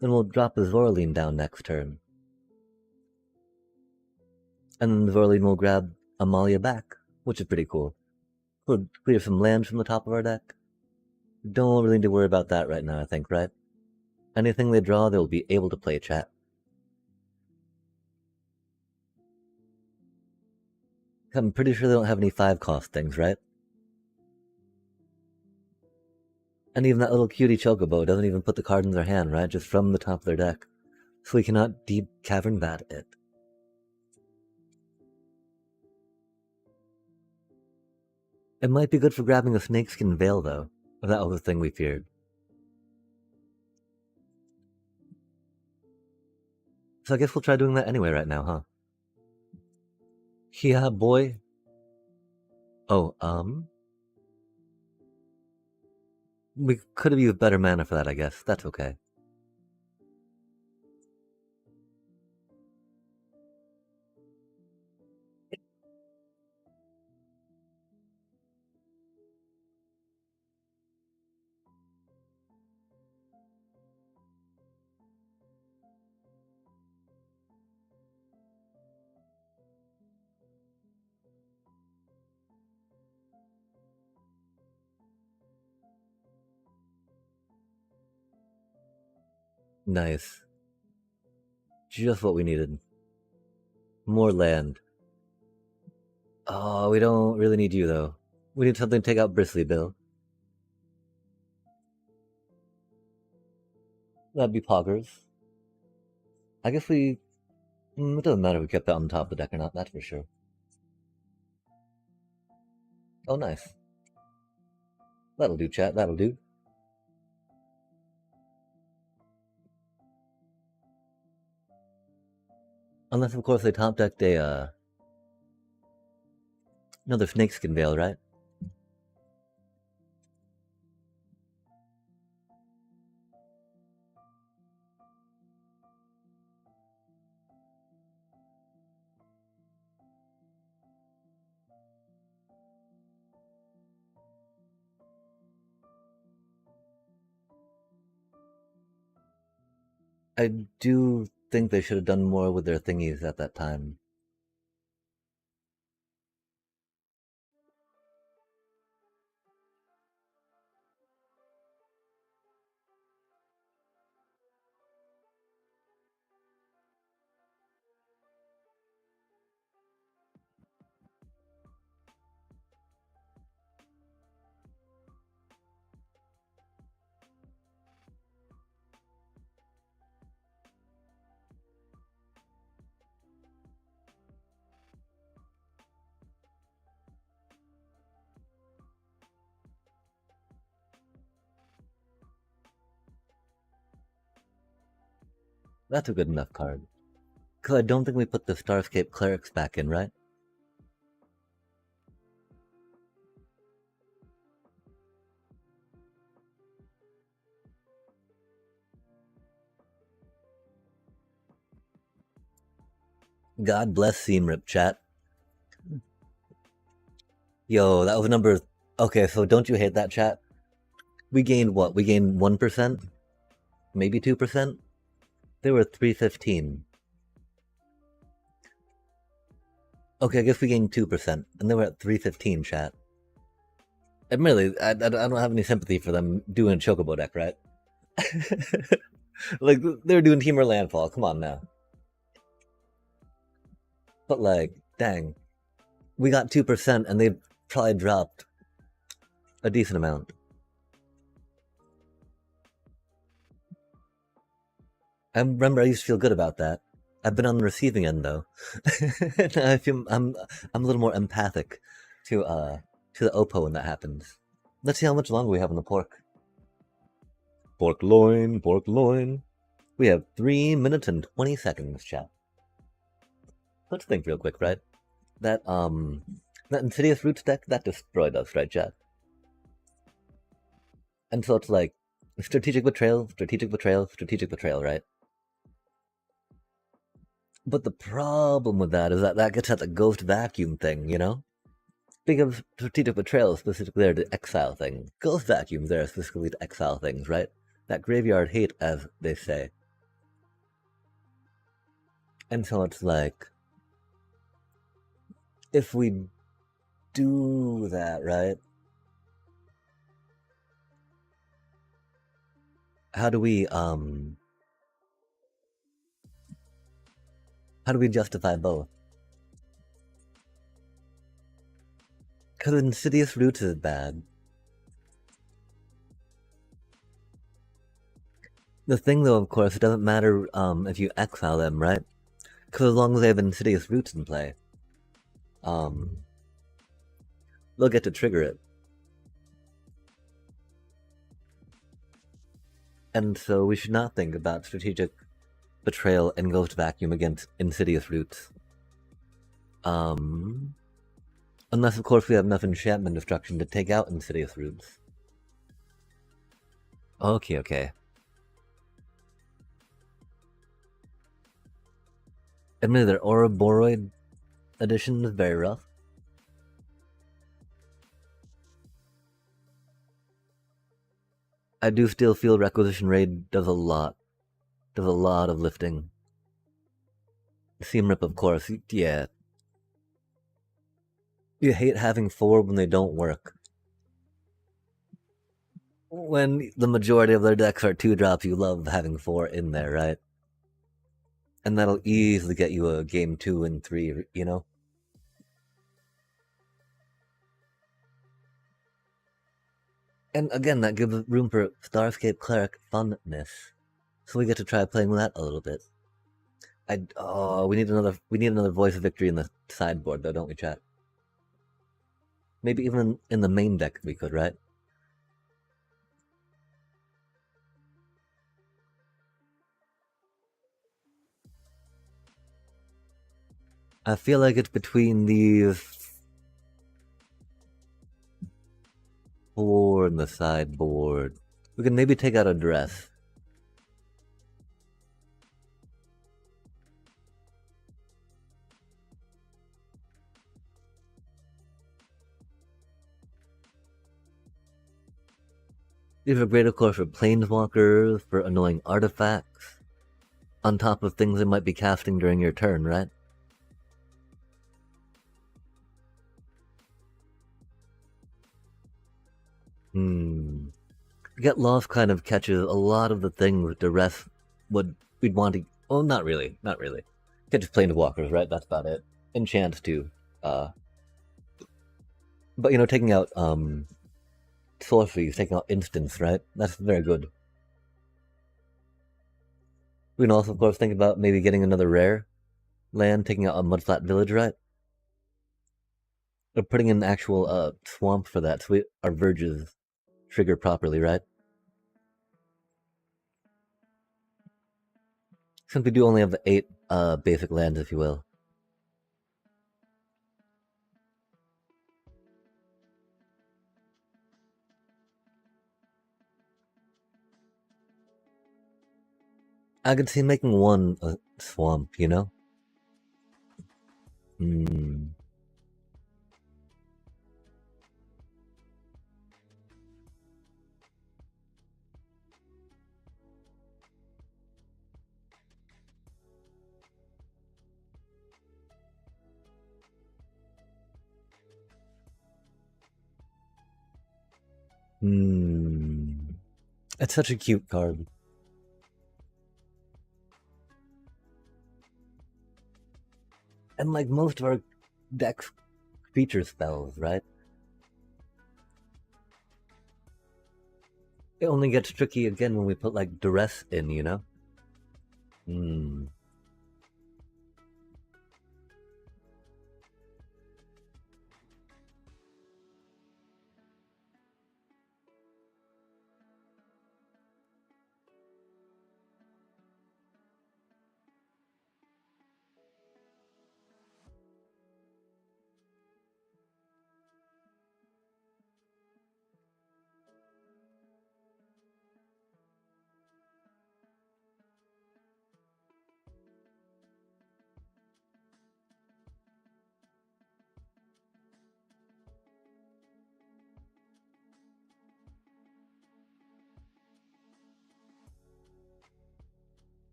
then we'll drop the Zoraline down next turn. And then the Zoraline will grab Amalia back, which is pretty cool. We'll clear some lands from the top of our deck. Don't really need to worry about that right now, I think, right? Anything they draw, they'll be able to play, chat. I'm pretty sure they don't have any 5-cost things, right? And even that little cutie Chocobo doesn't even put the card in their hand, right? Just from the top of their deck. So we cannot Deep Cavern Bat it. It might be good for grabbing a Snakeskin Veil, though, if that was the thing we feared. So I guess we'll try doing that anyway right now, huh? Yeah, boy. Oh, we could have used better mana for that, I guess. That's okay. Nice. Just what we needed. More land. Oh, we don't really need you, though. We need something to take out Bristly Bill. That'd be Poggers. I guess we... it doesn't matter if we kept that on top of the deck or not, that's for sure. Oh, nice. That'll do, chat, that'll do. Unless, of course, they top decked a, another Snakeskin Veil, right? I do think they should have done more with their thingies at that time. That's a good enough card. Because I don't think we put the Starscape Clerics back in, right? God bless Seamrip, chat. Yo, that was number... Okay, so don't you hate that, chat? We gained what? We gained 1%? Maybe 2%? They were 315. Okay, I guess we gained 2%, and they were at 315, chat. Admittedly, I don't have any sympathy for them doing a Chocobo deck, right? Like, they were doing Team or Landfall, come on now. But like, dang. We got 2% and they probably dropped a decent amount. I remember I used to feel good about that. I've been on the receiving end though. Now I feel I'm a little more empathic to the Oppo when that happens. Let's see how much longer we have on the pork. Pork loin, pork loin. We have 3 minutes and 20 seconds, chat. Let's think real quick, right? That Insidious Roots deck, that destroyed us, right, chat? And so it's like, strategic betrayal, strategic betrayal, strategic betrayal, right? But the problem with that is that gets at the ghost vacuum thing, you know? Because strategic betrayal is specifically there to exile things. Ghost vacuums there specifically to exile things, right? That graveyard hate, as they say. And so it's like, if we do that, right? How do we justify both? Because Insidious Roots is bad. The thing, though, of course, it doesn't matter if you exile them, right? Because as long as they have Insidious Roots in play, they'll get to trigger it. And so we should not think about strategic betrayal and ghost vacuum against Insidious Roots. Unless, of course, we have enough enchantment destruction to take out Insidious Roots. Okay. Admittedly, their Ouroboros edition is very rough. I do still feel Requisition Raid does a lot of lifting. Seam Rip, of course, yeah. You hate having 4 when they don't work. When the majority of their decks are 2-drops, you love having 4 in there, right? And that'll easily get you a game 2 and 3, you know? And again, that gives room for Starscape Cleric funness. So we get to try playing with that a little bit. We need another Voice of Victory in the sideboard though, don't we, chat? Maybe even in the main deck we could, right? I feel like it's between these 4 in the sideboard. We can maybe take out a Dress. These are great, of course, for Planeswalkers, for annoying artifacts, on top of things they might be casting during your turn, right? Get Lost kind of catches a lot of the things the rest we'd want to. Oh, not really. Catches Planeswalkers, right? That's about it. Enchants too. But you know, taking out sorceries, taking out instants, right? That's very good. We can also, of course, think about maybe getting another rare land, taking out a Mudflat Village, right? Or putting in an actual swamp for that, so our verges trigger properly, right? Since we do only have the 8 basic lands, if you will. I could see making one a swamp, you know? It's such a cute card. And like most of our decks feature spells, right? It only gets tricky again when we put like duress in, you know? Hmm.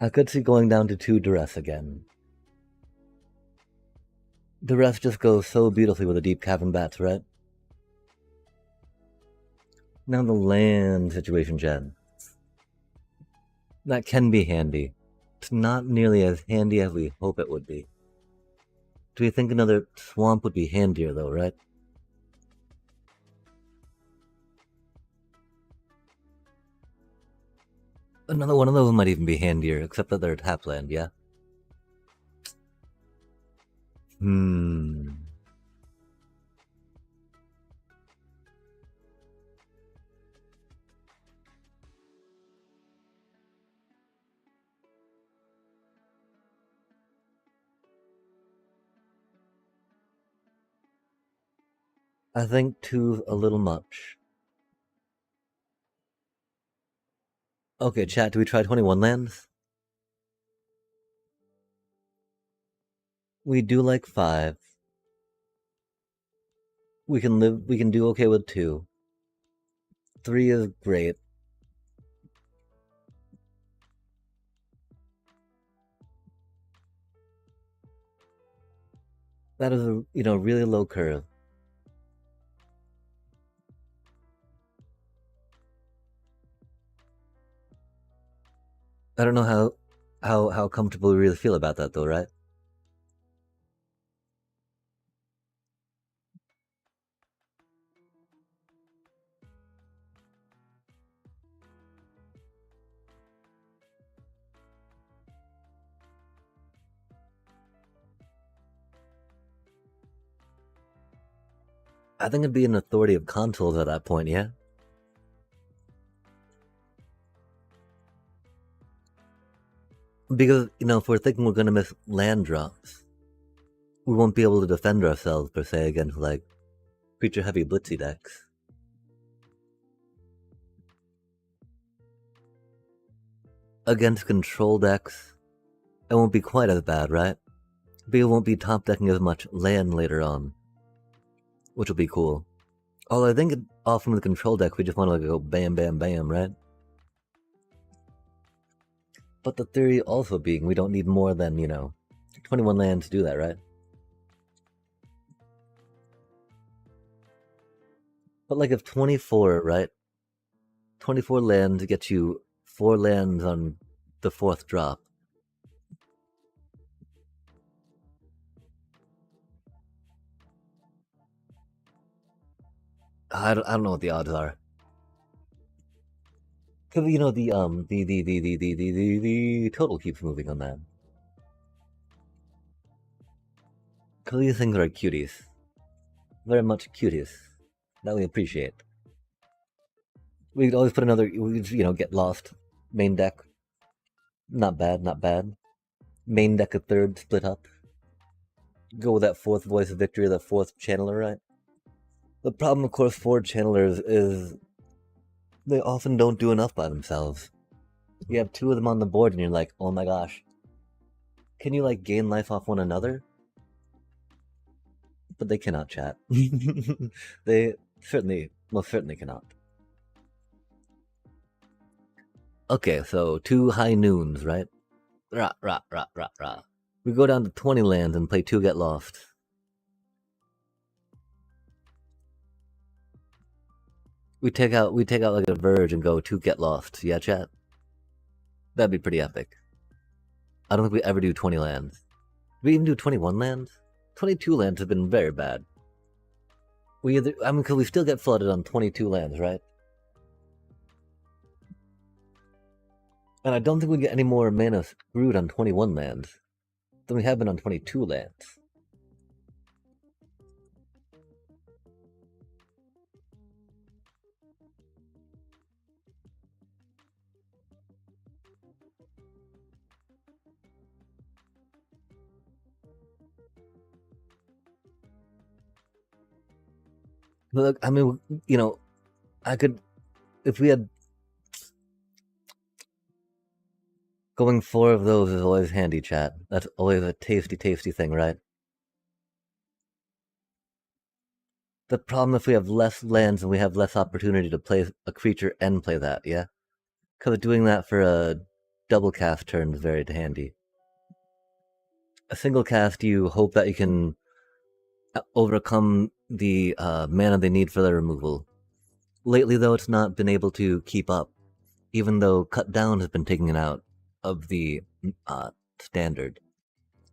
I could see going down to 2 duress again. Duress just goes so beautifully with the deep cavern bats, right? Now the land situation, Jen. That can be handy. It's not nearly as handy as we hope it would be. Do you think another swamp would be handier, though, right? Another one of those might even be handier, except that they're tapland, yeah? Hmm. I think 2's a little much. Okay, chat, do we try 21 lands? We do like 5. We can do okay with 2. 3 is great. That is a, really low curve. I don't know how comfortable we really feel about that, though, right? I think it'd be an authority of consoles at that point, yeah? Because, if we're thinking we're gonna miss land drops, we won't be able to defend ourselves, per se, against, like, creature-heavy blitzy decks. Against control decks, it won't be quite as bad, right? Because it won't be top decking as much land later on, which will be cool. Although I think often with the control deck, we just want to like go bam, bam, bam, right? But the theory also being we don't need more than, 21 land to do that, right? But like if 24, right? 24 land to get you 4 lands on the 4th drop. I don't know what the odds are. Cause the total keeps moving on that. Cause these things are cuties. Very much cuties. That we appreciate. We could always put another, we could, get lost. Main deck. Not bad, not bad. Main deck a third, split up. Go with that 4th voice of victory, that 4th channeler, right? The problem, of course, for channelers is they often don't do enough by themselves. You have 2 of them on the board and you're like, oh my gosh. Can you like gain life off one another? But they cannot, chat. They most certainly cannot. Okay, so 2 high noons, right? Rah, rah, rah, rah, rah. We go down to 20 lands and play 2 Get Lost. We take out like a Verge and go 2 Get Lost. Yeah, chat? That'd be pretty epic. I don't think we ever do 20 lands. Do we even do 21 lands? 22 lands have been very bad. Because we still get flooded on 22 lands, right? And I don't think we get any more mana screwed on 21 lands than we have been on 22 lands. But look, I mean, you know, I could, if we had, going 4 of those is always handy, chat. That's always a tasty, tasty thing, right? The problem if we have less lands and we have less opportunity to play a creature and play that, yeah? Because doing that for a double cast turn is very handy. A single cast, you hope that you can overcome the mana they need for their removal. Lately, though, it's not been able to keep up, even though Cut Down has been taken out of the standard.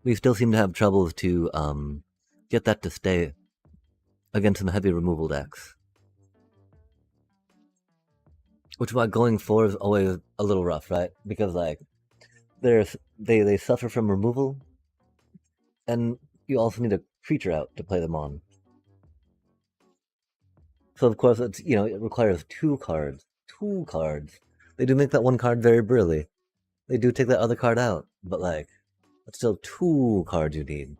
We still seem to have troubles to get that to stay against some heavy removal decks. Which is why going 4 is always a little rough, right? Because like they suffer from removal, and you also need a creature out to play them on. So of course it's it requires 2 cards. 2 cards. They do make that 1 card very brilliant. They do take that other card out, but like that's still 2 cards you need.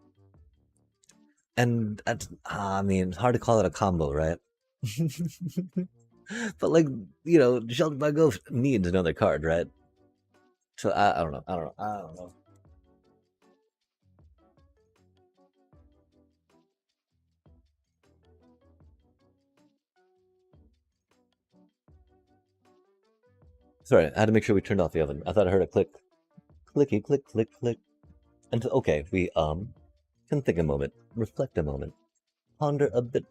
And that's I mean, it's hard to call it a combo, right? But like, Sheltered by Ghost needs another card, right? So I don't know. I don't know. Sorry, I had to make sure we turned off the oven. I thought I heard a click. Clicky click click click. And okay, we can think a moment, reflect a moment, ponder a bit.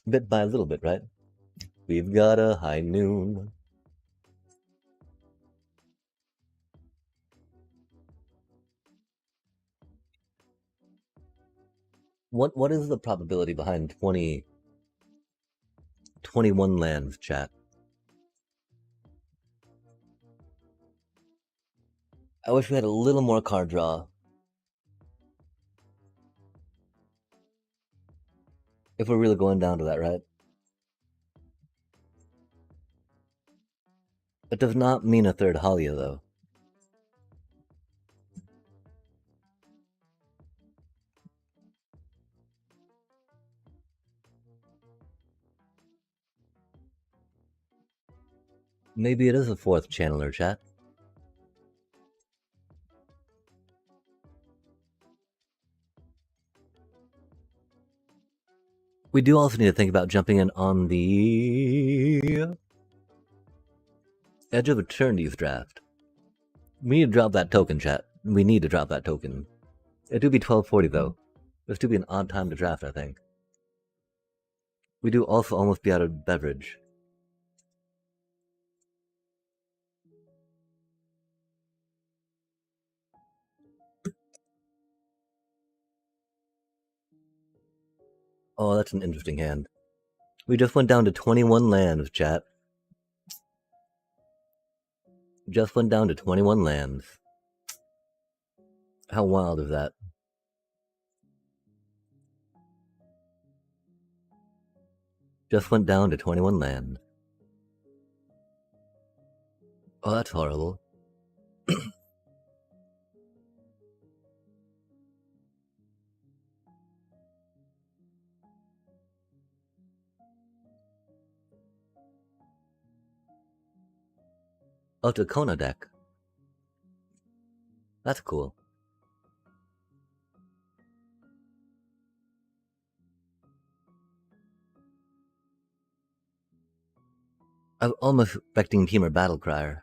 Bit by little bit, right? We've got a high noon. What is the probability behind 21 lands, chat? I wish we had a little more card draw. If we're really going down to that, right? It does not mean a third Halia, though. Maybe it is a 4th channeler, chat. We do also need to think about jumping in on the Edge of Eternity's draft. We need to drop that token, chat. We need to drop that token. It do be 12:40 though. This do be an odd time to draft, I think. We do also almost be out of beverage. Oh, that's an interesting hand. We just went down to 21 lands, chat. Just went down to 21 lands. How wild is that? Just went down to 21 lands. Oh, that's horrible. Oh, Takona deck. That's cool. I was almost expecting Teamer Battlecrier.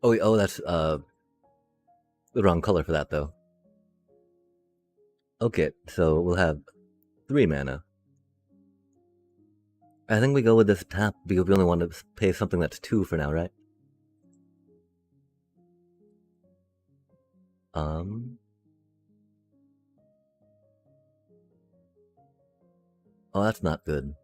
Oh, that's the wrong color for that though. Okay, so we'll have 3 mana. I think we go with this tap because we only want to pay something that's 2 for now, right? Oh, that's not good.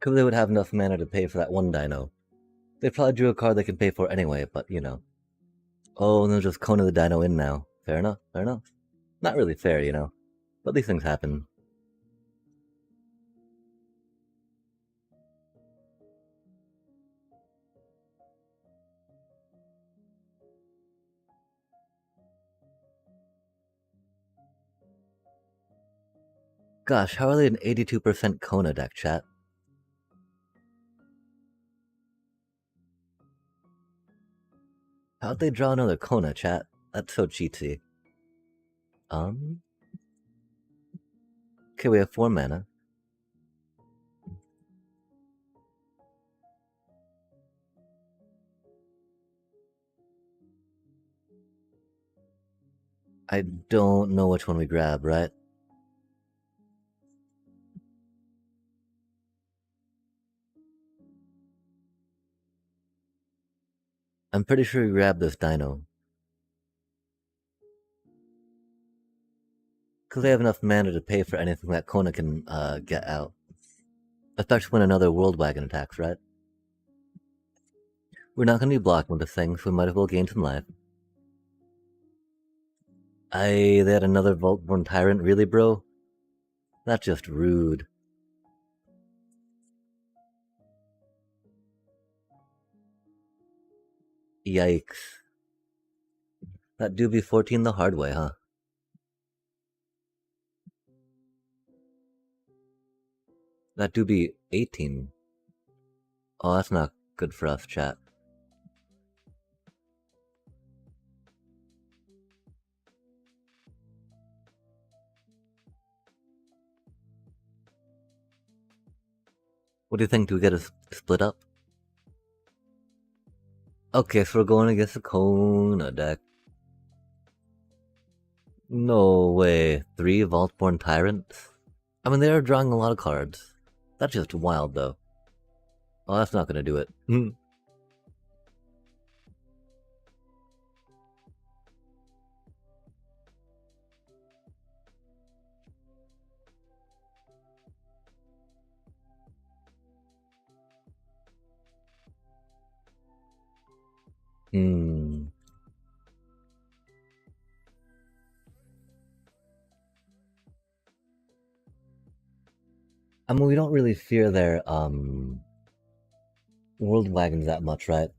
Because they would have enough mana to pay for that one dino. They probably drew a card they can pay for anyway, but you know. Oh, and they'll just Kona the dino in now. Fair enough, fair enough. Not really fair, you know. But these things happen. Gosh, how are they an 82% Kona deck, chat? How'd they draw another Kona, chat? That's so cheatsy. Okay, we have 4 mana. I don't know which one we grab, right? I'm pretty sure we grabbed this dino. Because they have enough mana to pay for anything that Kona can get out. Especially when another World Wagon attacks, right? We're not going to be blocking with this thing, so we might as well gain some life. They had another Vault-Born Tyrant, really, bro? That's just rude. Yikes. That do be 14 the hard way, huh? That do be 18. Oh, that's not good for us, chat. What do you think? Do we get a split up? Okay, so we're going against the Kona deck. No way. 3 Vault-Born Tyrants? I mean, they are drawing a lot of cards. That's just wild, though. Oh, that's not gonna do it. Hmm. I mean, we don't really fear their World Wagons that much, right?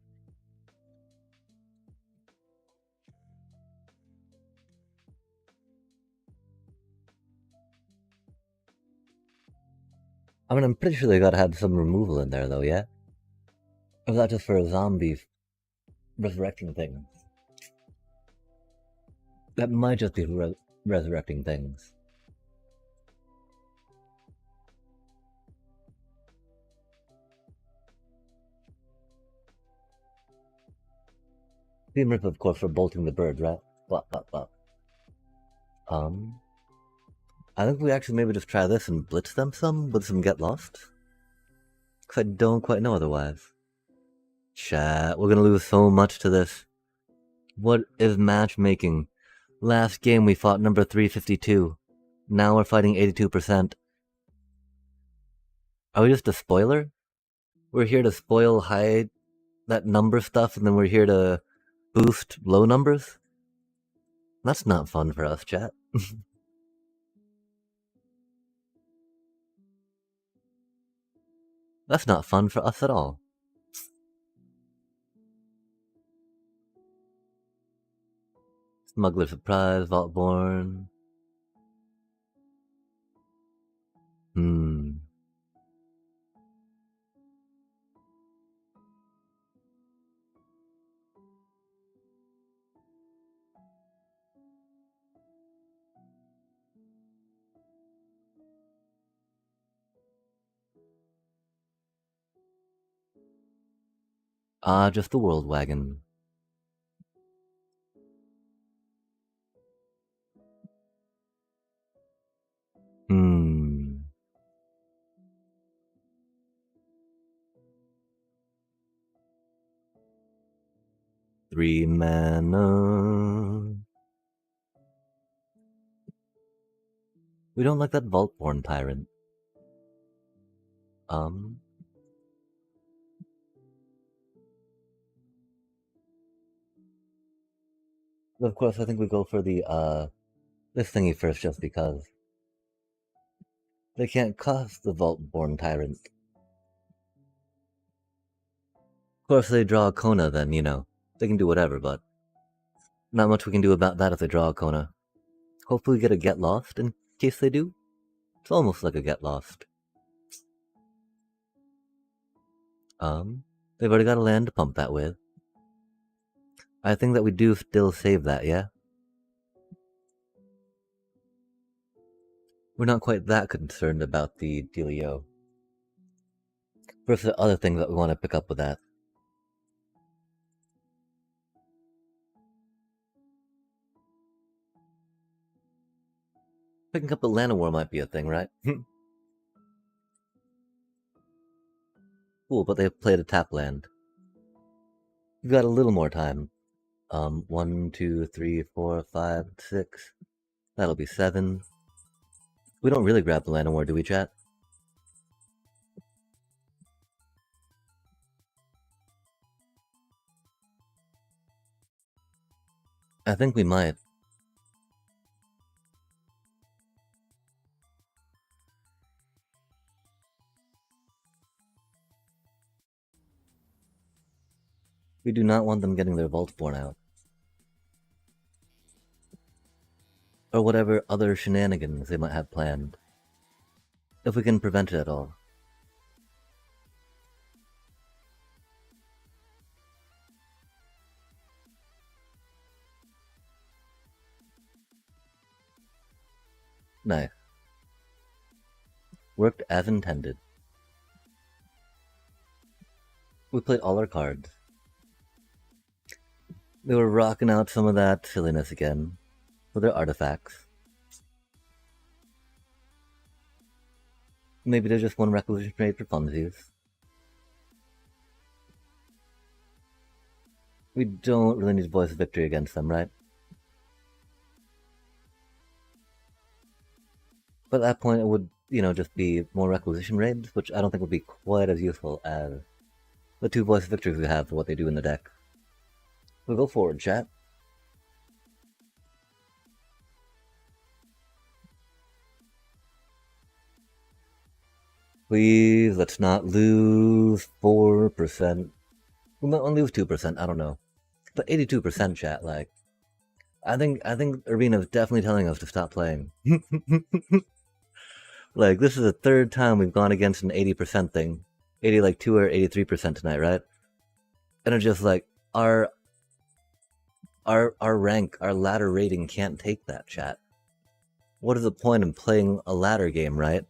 I mean, I'm pretty sure they gotta have some removal in there, though, yeah? Or is that just for a zombie resurrecting things? That might just be resurrecting things. Team Rip, of course, for bolting the bird, right? Blah, blah, blah. I think we actually maybe just try this and blitz them some with some Get Lost. Because I don't quite know otherwise. Chat, we're gonna lose so much to this. What is matchmaking? Last game we fought number 352. Now we're fighting 82%. Are we just a spoiler? We're here to spoil high that number stuff and then we're here to boost low numbers? That's not fun for us, chat. That's not fun for us at all. Smuggler Surprise, Vault-Born. Just the World Wagon. Hmm. 3 mana. We don't like that Vault-Born Tyrant. Of course, I think we go for the, this thingy first just because. They can't cost the Vault-born Tyrant. Of course, they draw a Kona, then, you know, they can do whatever, but not much we can do about that if they draw a Kona. Hopefully we get a Get Lost in case they do. It's almost like a Get Lost. They've already got a land to pump that with. I think that we do still save that, yeah? We're not quite that concerned about the dealio. Versus the other things that we want to pick up with that. Picking up a Llanowar might be a thing, right? Cool, but they've played a tap land. We've got a little more time. 1, 2, 3, 4, 5, 6. That'll be 7. We don't really grab the Llanowar, do we, chat? I think we might. We do not want them getting their Vault-born out. Or whatever other shenanigans they might have planned. If we can prevent it at all. Nice. Worked as intended. We played all our cards. They were rocking out some of that silliness again with their artifacts. Maybe there's just one requisition rate for funsies. We don't really need to voice victory against them, right? But at that point it would, you know, just be more requisition raids, which I don't think would be quite as useful as the 2 voice victories we have for what they do in the deck. We'll go forward, chat. Please, let's not lose 4%. We might only lose 2%, I don't know. But 82% chat, like... I think Arena's definitely telling us to stop playing. Like, this is the 3rd time we've gone against an 80% thing. 82 or 83% tonight, right? And it's just like, our rank, our ladder rating can't take that, chat. What is the point in playing a ladder game, right?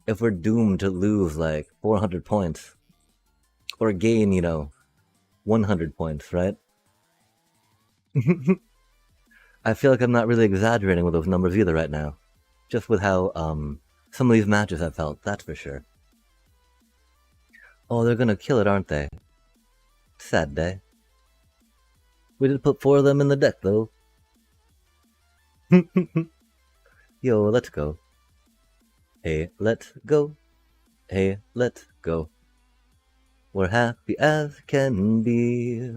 If we're doomed to lose, like, 400 points. Or gain, you know, 100 points, right? I feel like I'm not really exaggerating with those numbers either right now. Just with how, some of these matches have felt, that's for sure. Oh, they're gonna kill it, aren't they? Sad day. We did put 4 of them in the deck, though. Yo, let's go. Hey, let's go. Hey, let's go. We're happy as can be.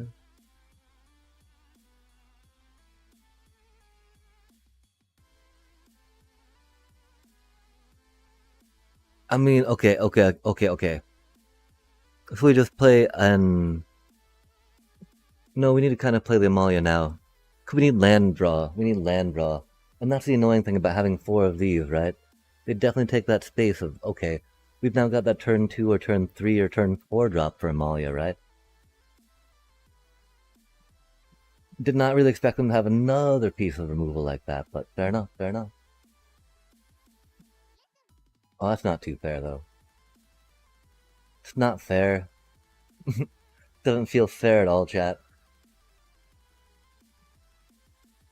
I mean, okay. If we just play an... No, we need to kind of play the Amalia now. We need land draw. And that's the annoying thing about having 4 of these, right? They definitely take that space of, okay, we've now got that turn 2 or turn 3 or turn 4 drop for Amalia, right? Did not really expect them to have another piece of removal like that, but fair enough. Oh, that's not too fair, though. It's not fair. Doesn't feel fair at all, chat.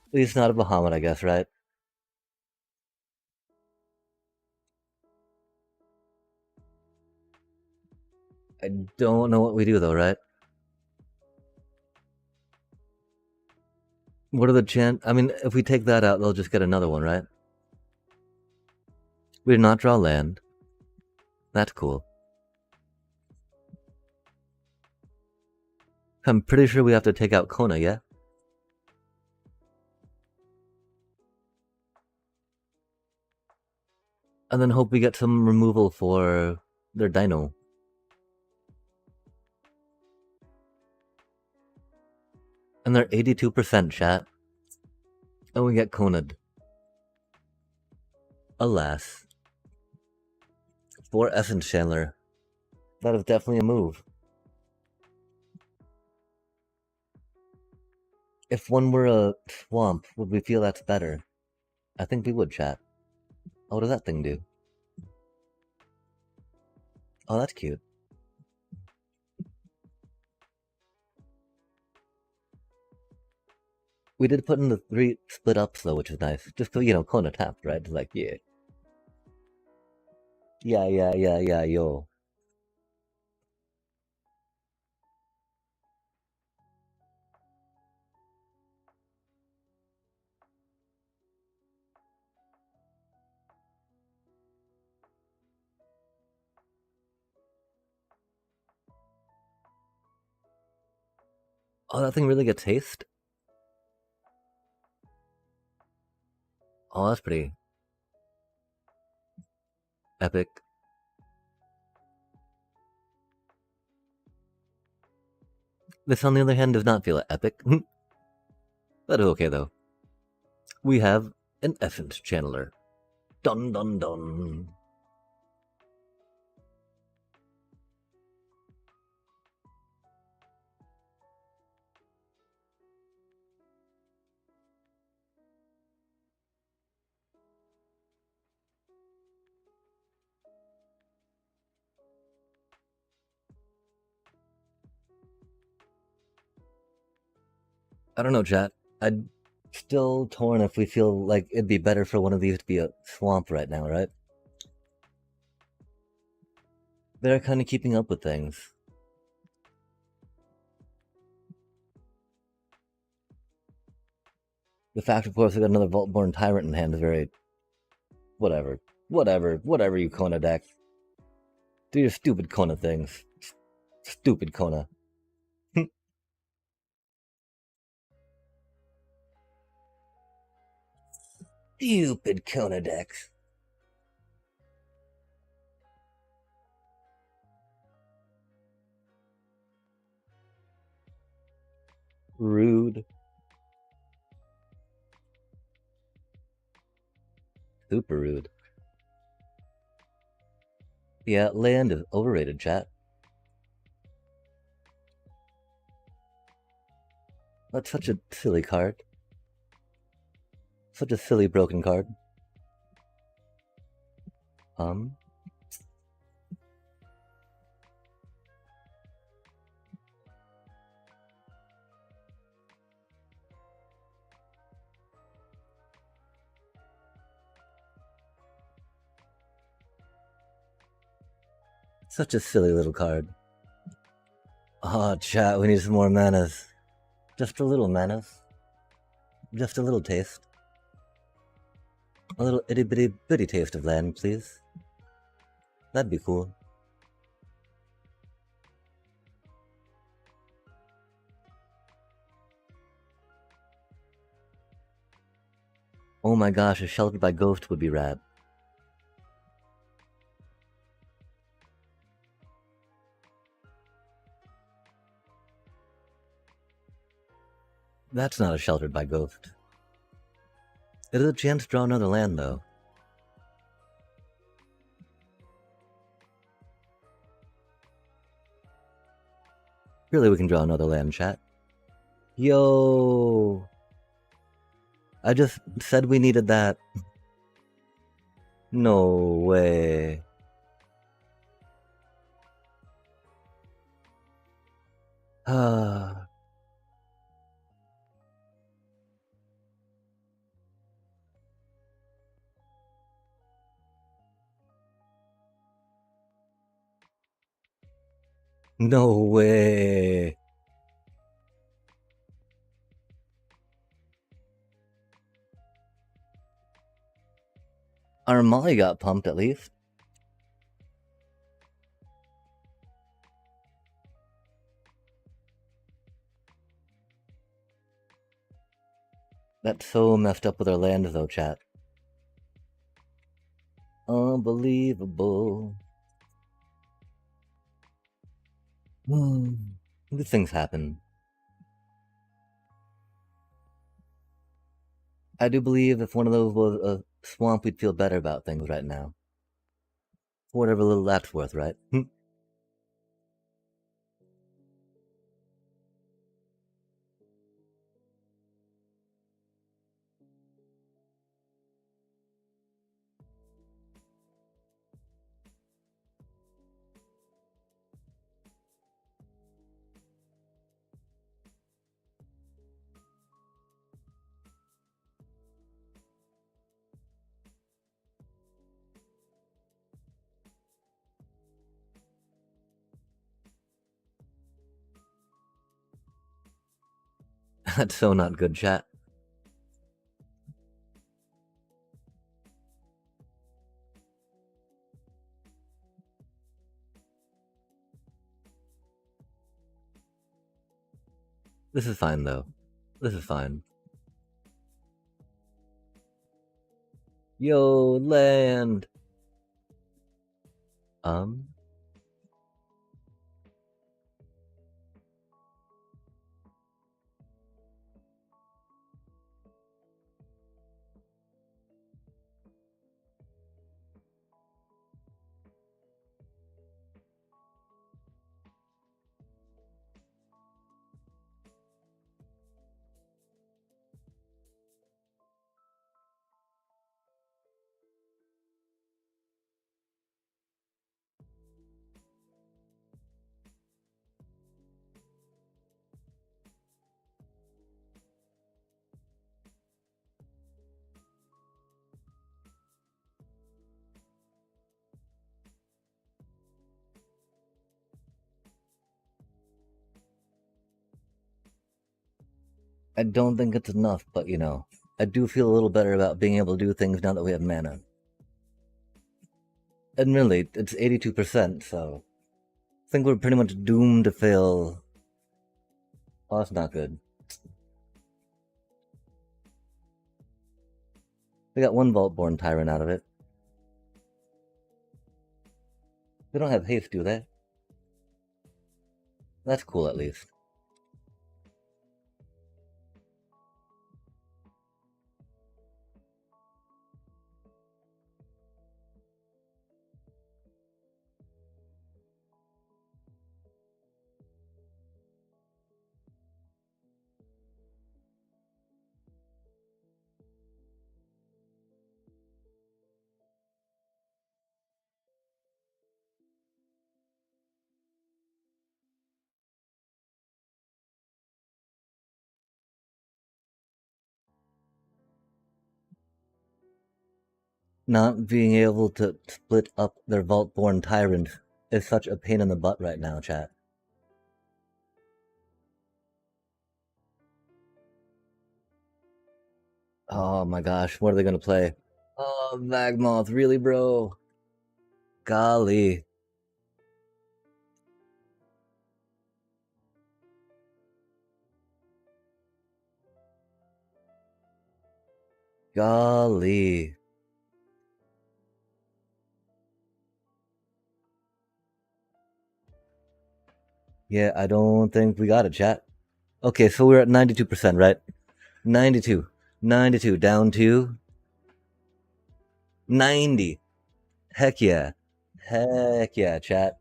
At least not a Bahamut, I guess, right? I don't know what we do, though, right? What are the chance? I mean, if we take that out, they'll just get another one, right? We did not draw land. That's cool. I'm pretty sure we have to take out Kona, yeah? And then hope we get some removal for their dino. And they're 82% chat. And we get Coned. Alas. 4 Essence Chandler. That is definitely a move. If one were a swamp, would we feel that's better? I think we would, chat. Oh, what does that thing do? Oh, that's cute. We did put in the 3 split ups though, which is nice. Just so, you know, Kona tapped, right? Like, yeah. Yeah, yo. Oh, that thing really gets haste? Oh, that's pretty epic. This, on the other hand, does not feel epic. That is okay, though. We have an Essence Channeler. Dun dun dun. I don't know, chat. I'd still torn if we feel like it'd be better for one of these to be a swamp right now, right? They're kind of keeping up with things. The fact, of course, we got another Vaultborn Tyrant in hand is very... Whatever, you Kona deck. Do your stupid Kona things. Stupid Kona. Stupid Kona decks. Rude. Super rude. Yeah, land is overrated, chat. That's such a silly card. Such a silly broken card. Such a silly little card. Oh, chat, we need some more manas. Just a little manas. Just a little taste. A little itty bitty taste of land, please. That'd be cool. Oh my gosh, a Sheltered by Ghost would be rad. That's not a Sheltered by Ghost. It is a chance to draw another land, though. Really, we can draw another land, chat. Yo! I just said we needed that. No way. Ah. No way. Our Molly got pumped at least. That's so messed up with our land though, chat. unbelievable. These things happen. I do believe if one of those was a swamp, we'd feel better about things right now. For whatever little that's worth, right? That's so not good, chat. This is fine, though. This is fine. Yo, land! Um? I don't think it's enough, but you know, I do feel a little better about being able to do things now that we have mana. Admittedly, it's 82%, so I think we're pretty much doomed to fail. Oh, that's not good. We got one Vaultborn Tyrant out of it. They don't have haste, do they? That's cool, at least. Not being able to split up their Vaultborn Tyrant is such a pain in the butt right now, chat. Oh my gosh, what are they gonna play? Oh, Magmoth, really, bro? Golly. Golly. Yeah, I don't think we got it, chat. Okay, so we're at 92%, right? 92. 92, down to 90. Heck yeah. Heck yeah, chat.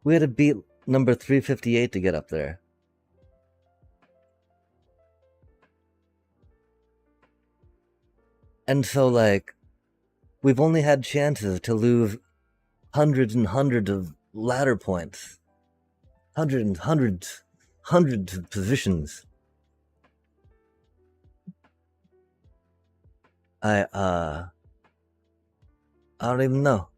We had to beat number 358 to get up there. And so, like, we've only had chances to lose hundreds and hundreds of ladder points. Hundreds of positions. I don't even know.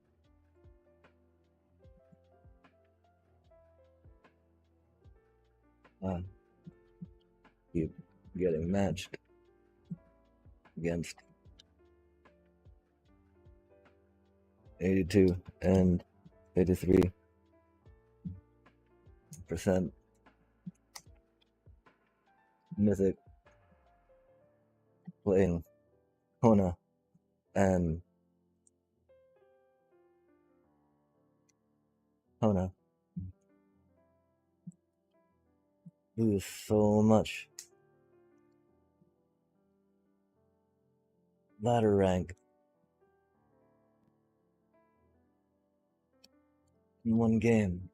Keep getting matched against 82 and 83. Mythic playing Kona and Kona. Lose so much. Ladder rank in one game.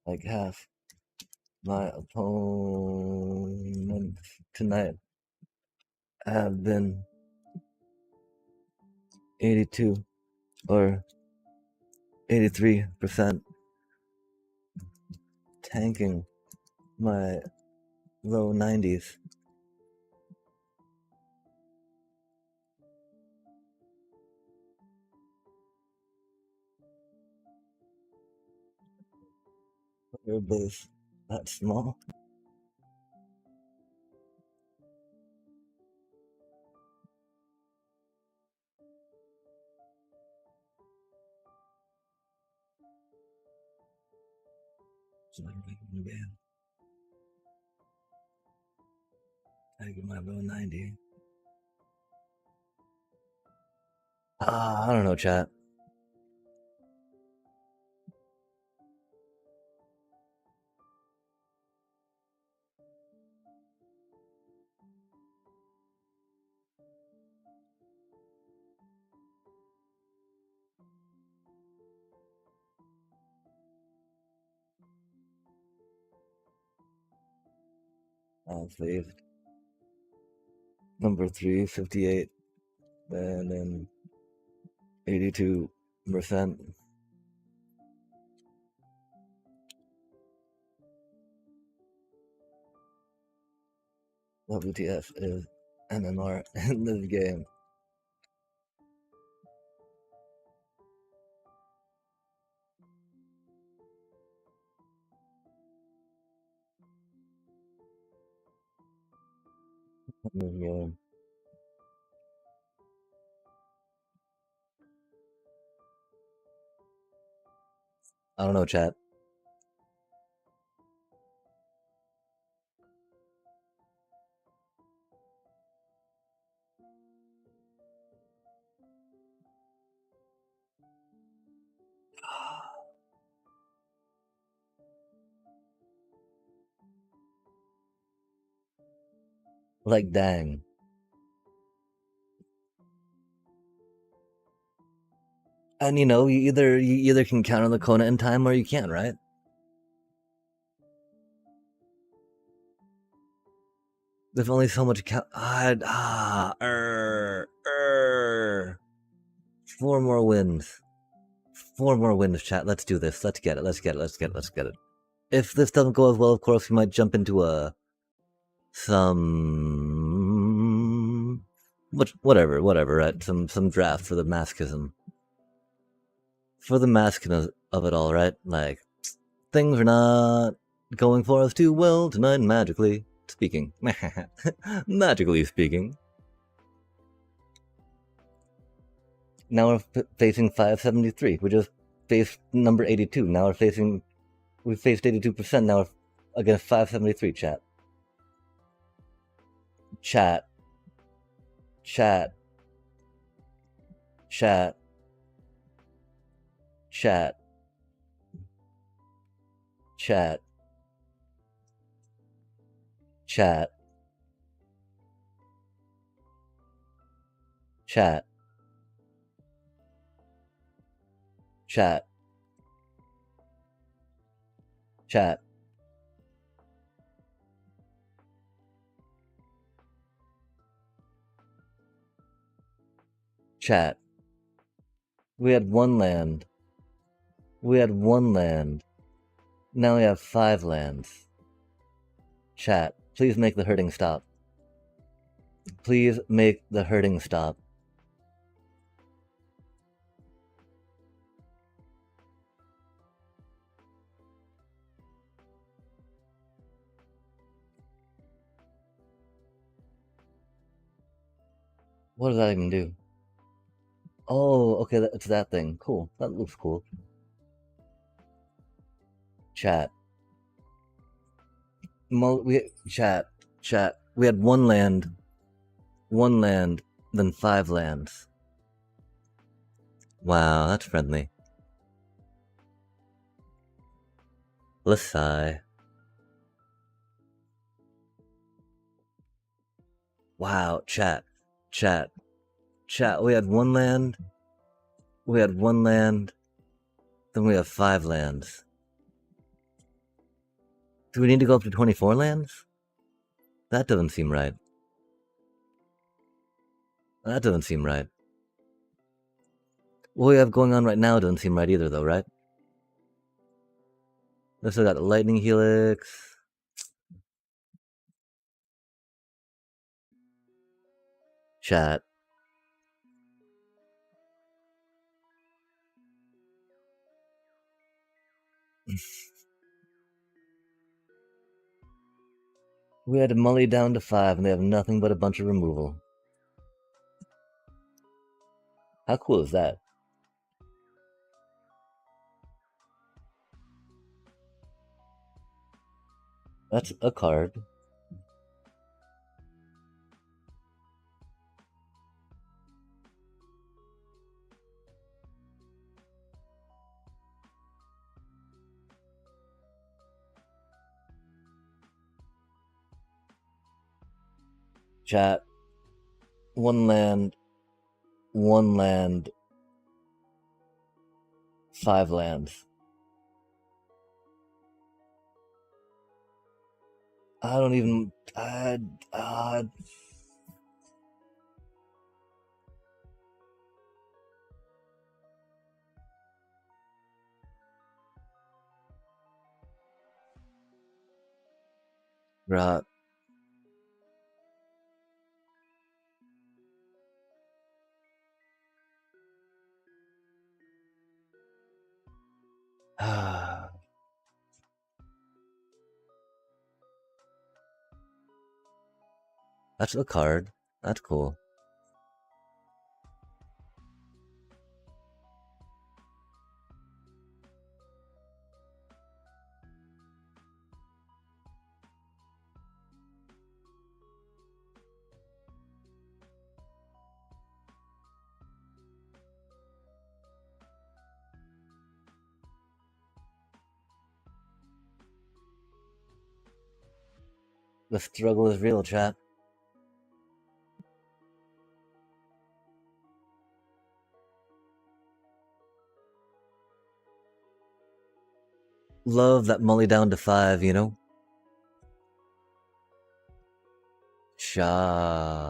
Like half my opponents tonight have been 82 or 83% tanking my low 90s. Your base that small. Again. Taking my low 90. I don't know, chat. I've saved number 358 and then 82%. WTF is MMR in this game. In this game. I don't know, chat. Like, dang. And you either can count on the Kona in time or you can't, right? There's only so much count. 4 more wins. 4 more wins, chat. Let's do this. Let's get it. Let's get it. If this doesn't go as well, of course, we might jump into some whatever, right? Some draft for the masochism. For the masochism of it all, right? Like, things are not going for us too well tonight, magically speaking. Magically speaking. Now we're facing 573. We just faced number 82. Now we faced 82%. Now we're against 573, chat. Chat. Chat. Chat. Chat. Chat. Chat. Chat. Chat. Chat. Chat. We had 1 land. We had 1 land. Now we have 5 lands. Chat, please make the hurting stop. Please make the hurting stop. What does that even do? Oh, okay, it's that thing. Cool. That looks cool. Chat. Chat. We had one land, then 5 lands. Wow, that's friendly. Let's sigh. Wow, chat. We had one land, then we have 5 lands. Do we need to go up to 24 lands? That doesn't seem right. That doesn't seem right. What we have going on right now doesn't seem right either, though, right? We also got the Lightning Helix. Chat. We had to mully down to 5, and they have nothing but a bunch of removal. How cool is that? That's a card. Chat. One land, 5 lands. I don't even. Right. That's a card. That's cool. The struggle is real, chat. Love that mully down to 5, you know? Cha.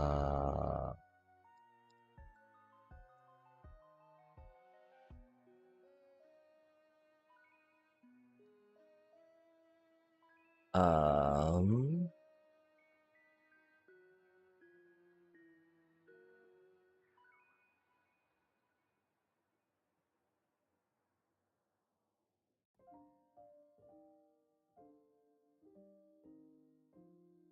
Um.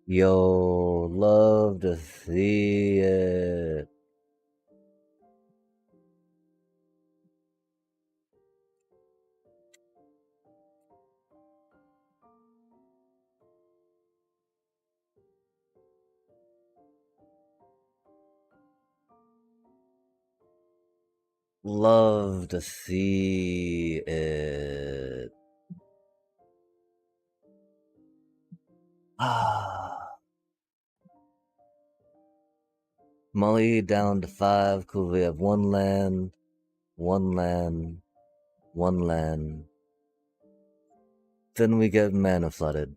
Yo, love to see it. Love to see it. Ah. Molly down to 5 because we have one land, one land, one land. Then we get mana flooded.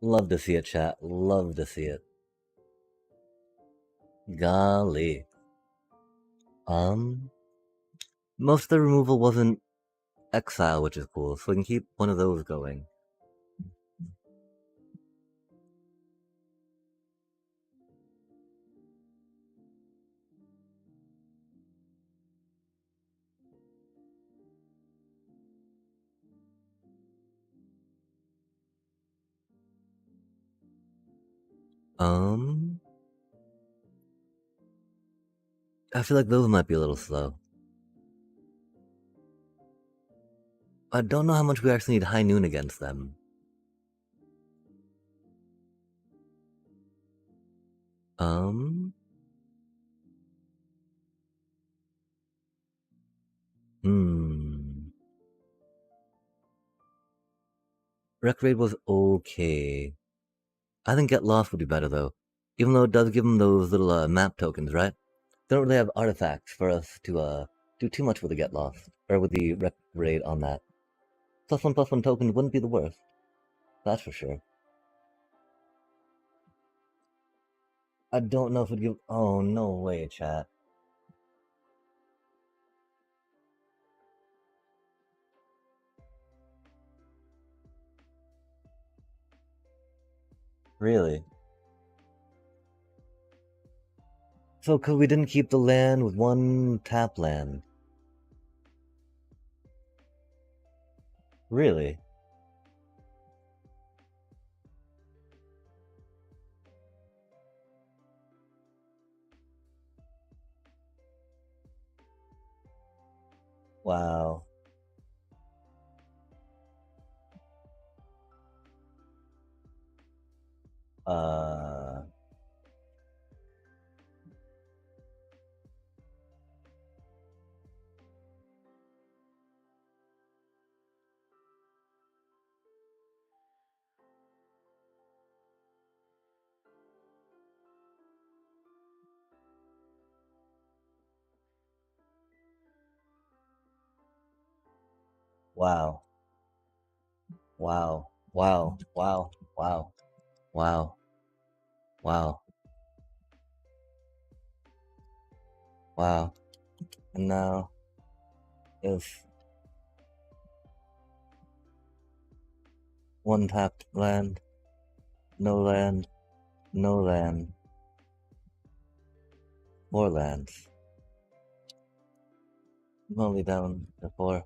Love to see it, chat. Love to see it. Golly. Most of the removal wasn't exile, which is cool, so we can keep one of those going. Um, I feel like those might be a little slow. I don't know how much we actually need high noon against them. Um, hmm. Wreck Raid was okay. I think Get Lost would be better though, even though it does give them those little map tokens, right? They don't really have artifacts for us to do too much with the Get Lost or with the Wreck Raid on that. Plus one token wouldn't be the worst, that's for sure. I don't know if it'd give. Oh no way, chat. Really? So, cause we didn't keep the land with one tap land. Really? Wow. Uh. Wow. Wow. Wow. Wow. Wow. Wow. Wow. Wow. And now, if one tapped land, no land, no land, more lands. I'm only down to 4.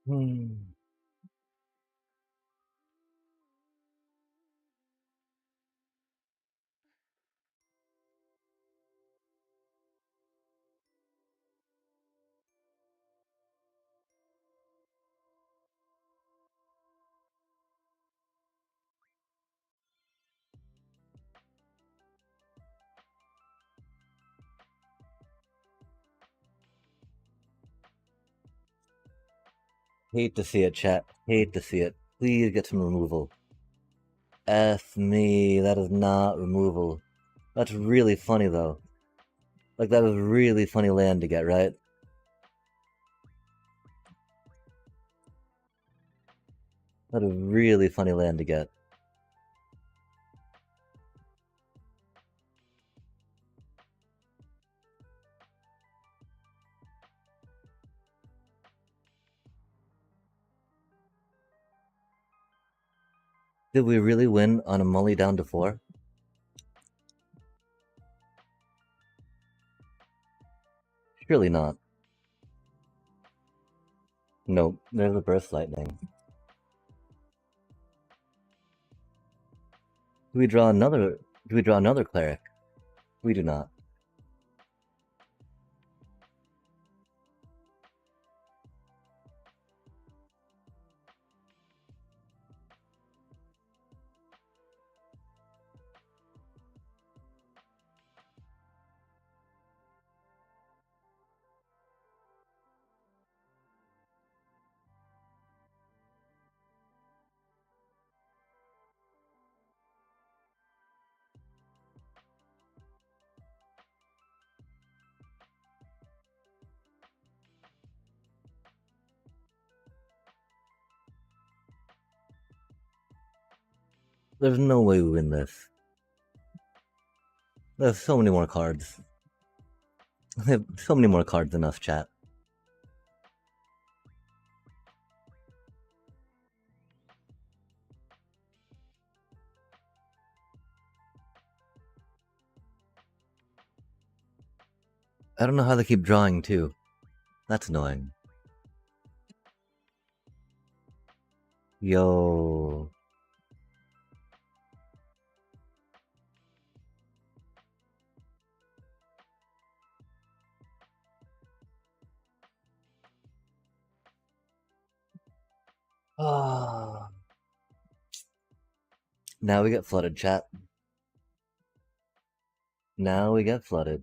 Hmm. Hate to see it, chat. Hate to see it. Please get some removal. F me, that is not removal. That's really funny though. Like that was really funny land to get, right? That is really funny land to get. Did we really win on a mully down to 4? Surely not. Nope, there's a burst lightning. Do we draw another cleric? We do not. There's no way we win this. There's so many more cards. I have so many more cards than us, chat. I don't know how they keep drawing, too. That's annoying. Yo. Ah. Now we get flooded, chat. Now we get flooded.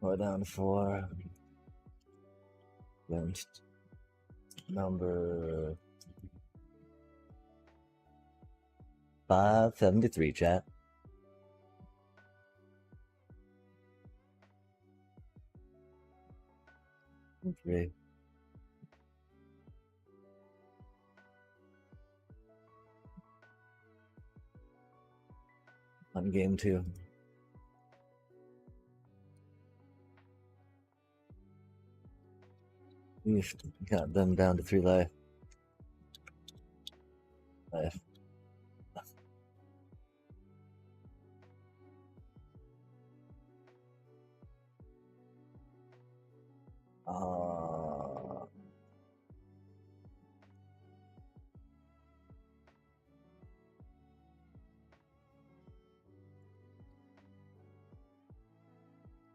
We're down 4. Against number 573, chat. Three. On game 2. We've got them down to 3 life. Uh,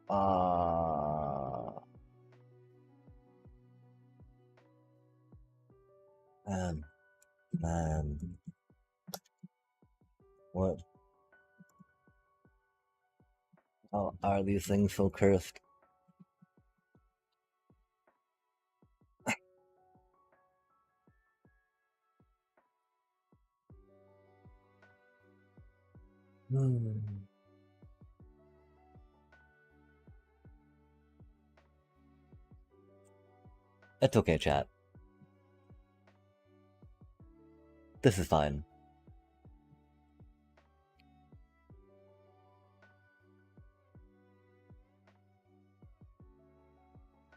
uh, man. What? How are these things so cursed? It's okay, chat. This is fine.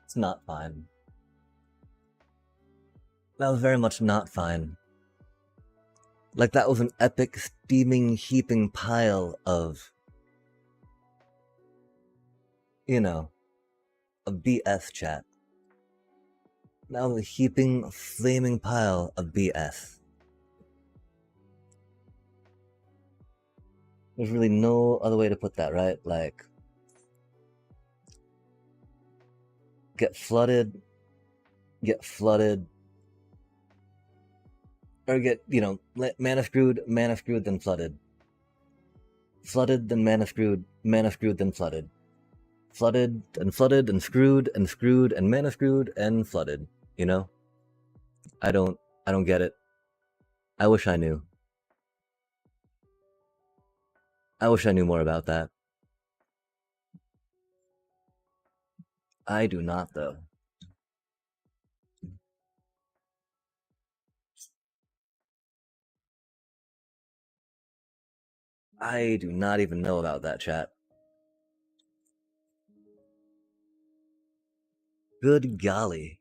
It's not fine. That was very much not fine. Like, that was an epic, steaming, heaping pile of, you know, a BS, chat. That was a heaping, flaming pile of BS. There's really no other way to put that, right? Like, get flooded, or get, you know, mana screwed, then flooded. Flooded, then mana screwed, then flooded. Flooded, and screwed, and mana screwed, and flooded, you know? I don't get it. I wish I knew. I wish I knew more about that. I do not, though. I do not even know about that, chat. Good golly.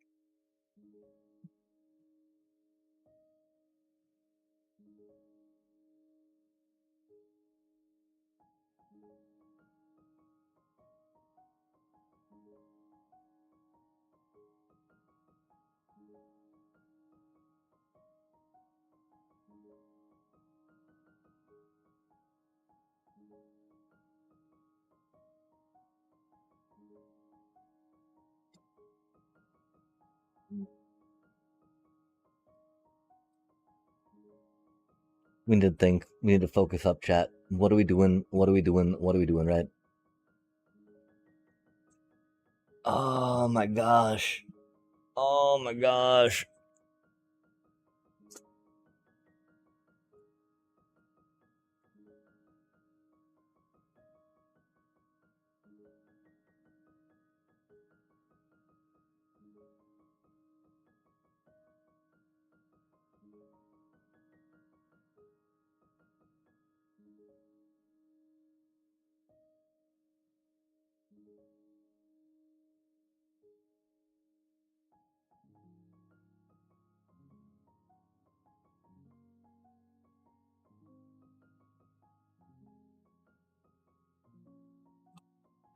We need to think. We need to focus up, chat. What are we doing? What are we doing? What are we doing, right? Oh my gosh. Oh my gosh.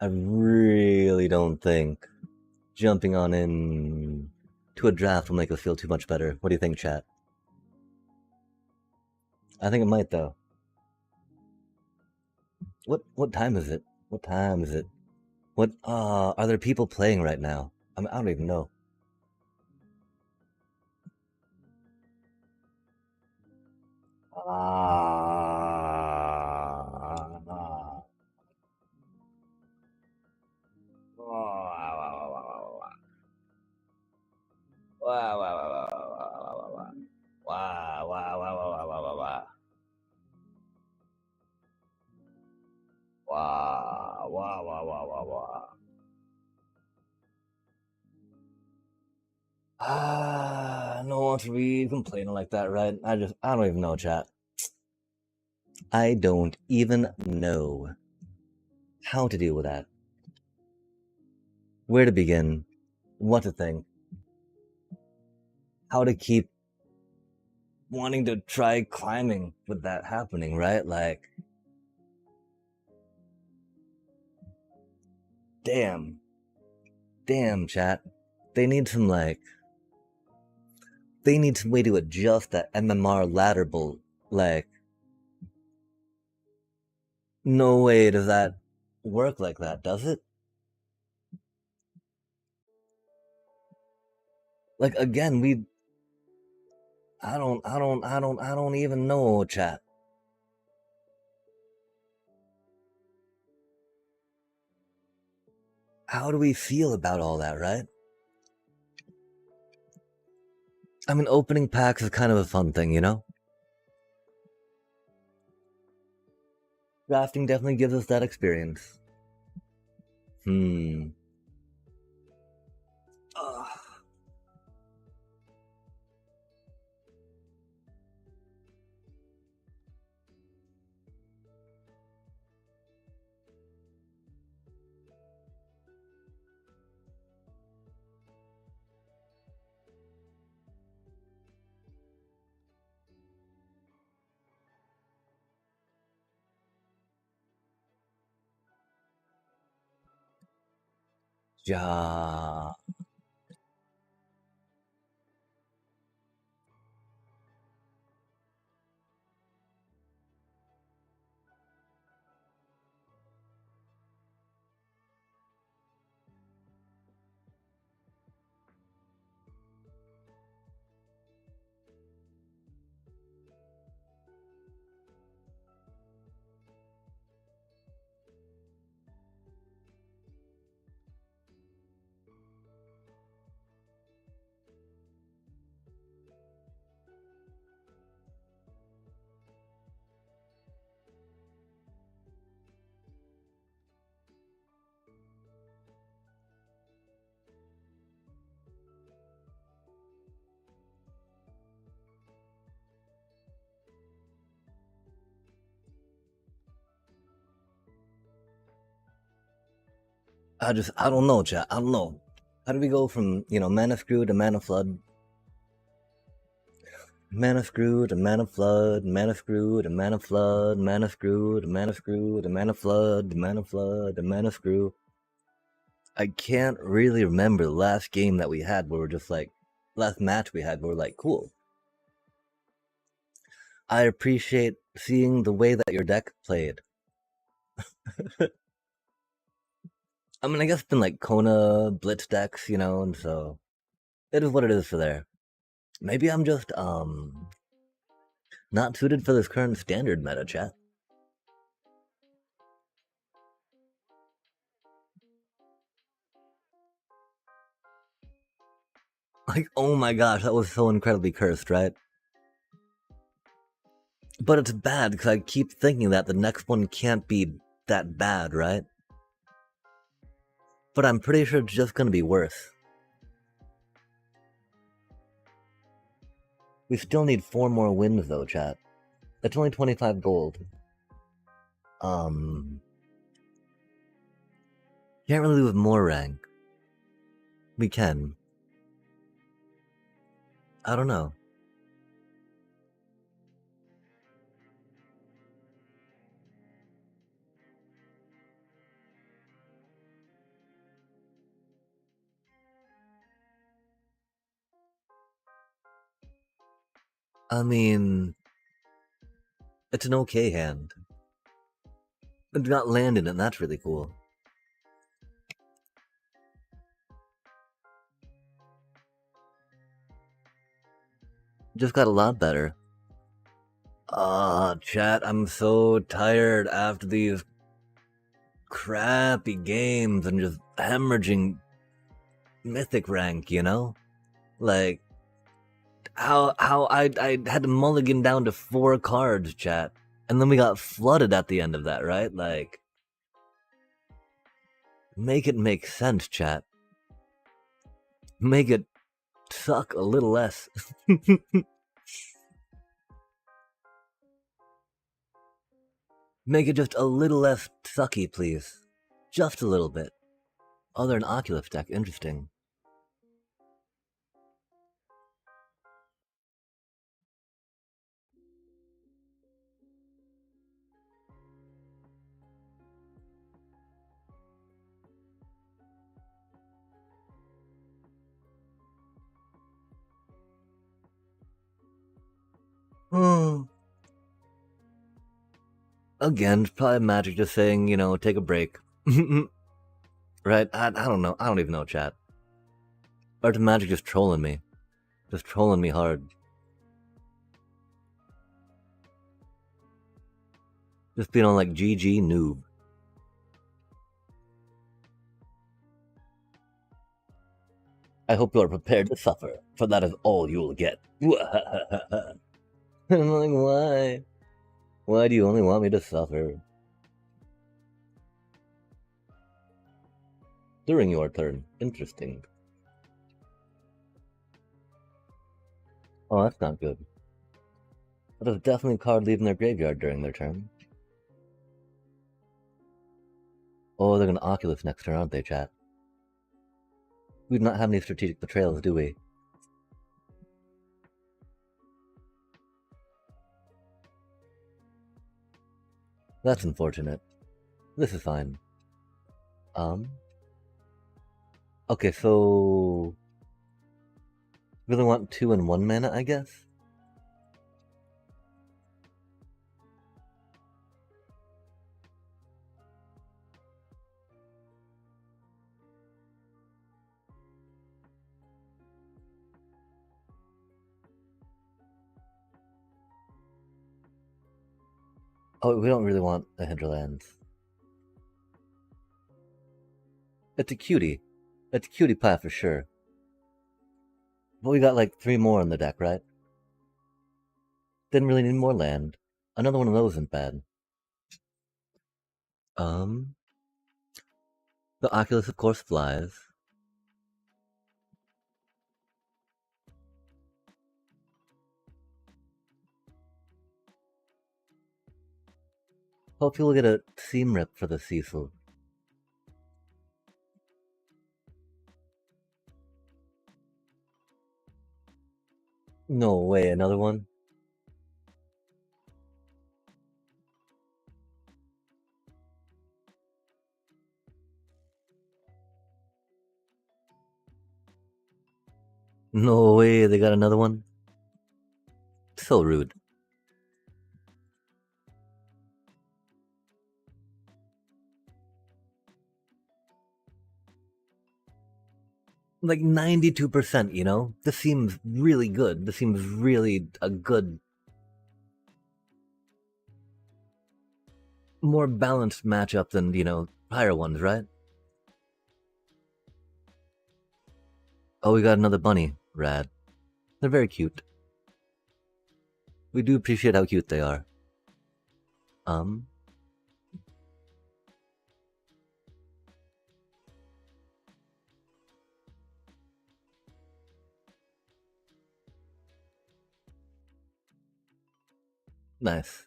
I really don't think jumping on in to a draft will make us feel too much better. What do you think, chat? I think it might though. What time is it? What time is it? What are there people playing right now? I don't even know. Ah. Wow, wow, wow, wow, wow, wow, wow, wow. Wow, wow, wow, wow, wow, wow, wow. Wow, wow, wow, wow, wow, wow. No one should be complaining like that, right? I don't even know, chat. I don't even know how to deal with that. Where to begin? What to think? How to keep wanting to try climbing with that happening, right? Like, damn, damn, chat. They need some like, they need some way to adjust that MMR ladder bolt. Like, no way does that work like that, does it? Like again, I don't even know, chat. How do we feel about all that, right? I mean, opening packs is kind of a fun thing, you know? Drafting definitely gives us that experience. Hmm. Ugh. Ja. I don't know, chat. I don't know. How do we go from, mana screw to mana flood? Mana screw to mana flood, mana screw to mana flood, mana screw to mana screw to mana flood, to mana flood, to mana screw. I can't really remember the last game that we had where we're just like, last match we had where we're like, cool. I appreciate seeing the way that your deck played. I mean, I guess it's been like Kona, Blitz decks, and so it is what it is for there. Maybe I'm just not suited for this current standard meta, chat. Like, oh my gosh, that was so incredibly cursed, right? But it's bad because I keep thinking that the next one can't be that bad, right? But I'm pretty sure it's just gonna be worse. We still need 4 more wins though, chat. It's only 25 gold. Can't really do with more rank. We can. I don't know. I mean, it's an okay hand. It got land in it, and that's really cool. Just got a lot better. Chat, I'm so tired after these crappy games and just hemorrhaging mythic rank, you know? Like, how I had to mulligan down to 4 cards, chat. And then we got flooded at the end of that, right? Like, make it make sense, chat. Make it suck a little less. Make it just a little less sucky, please. Just a little bit. Oh, they're an Oculus deck. Interesting. Again, probably Magic just saying, you know, take a break. Right? I don't know. I don't even know, chat. Or is Magic just trolling me? Just trolling me hard. Just being on like GG noob. I hope you are prepared to suffer, for that is all you will get. I'm like, why? Why do you only want me to suffer? During your turn. Interesting. Oh, that's not good. That is definitely a card leaving their graveyard during their turn. Oh, they're gonna Oculus next turn, aren't they, chat? We do not have any strategic betrayals, do we? That's unfortunate. This is fine. Okay, so... Really want 2 and 1 mana, I guess? Oh, we don't really want a Hinterlands. It's a cutie. It's a cutie pie for sure. But we got like 3 more in the deck, right? Didn't really need more land. Another one of those isn't bad. The Oculus, of course, flies. Hopefully we'll get a seam rip for the Cecil. No way, another one? No way, they got another one? So rude. Like 92%, you know? This seems really good. This seems really a good... more balanced matchup than, you know, higher ones, right? Oh, we got another bunny. Rad. They're very cute. We do appreciate how cute they are. Nice.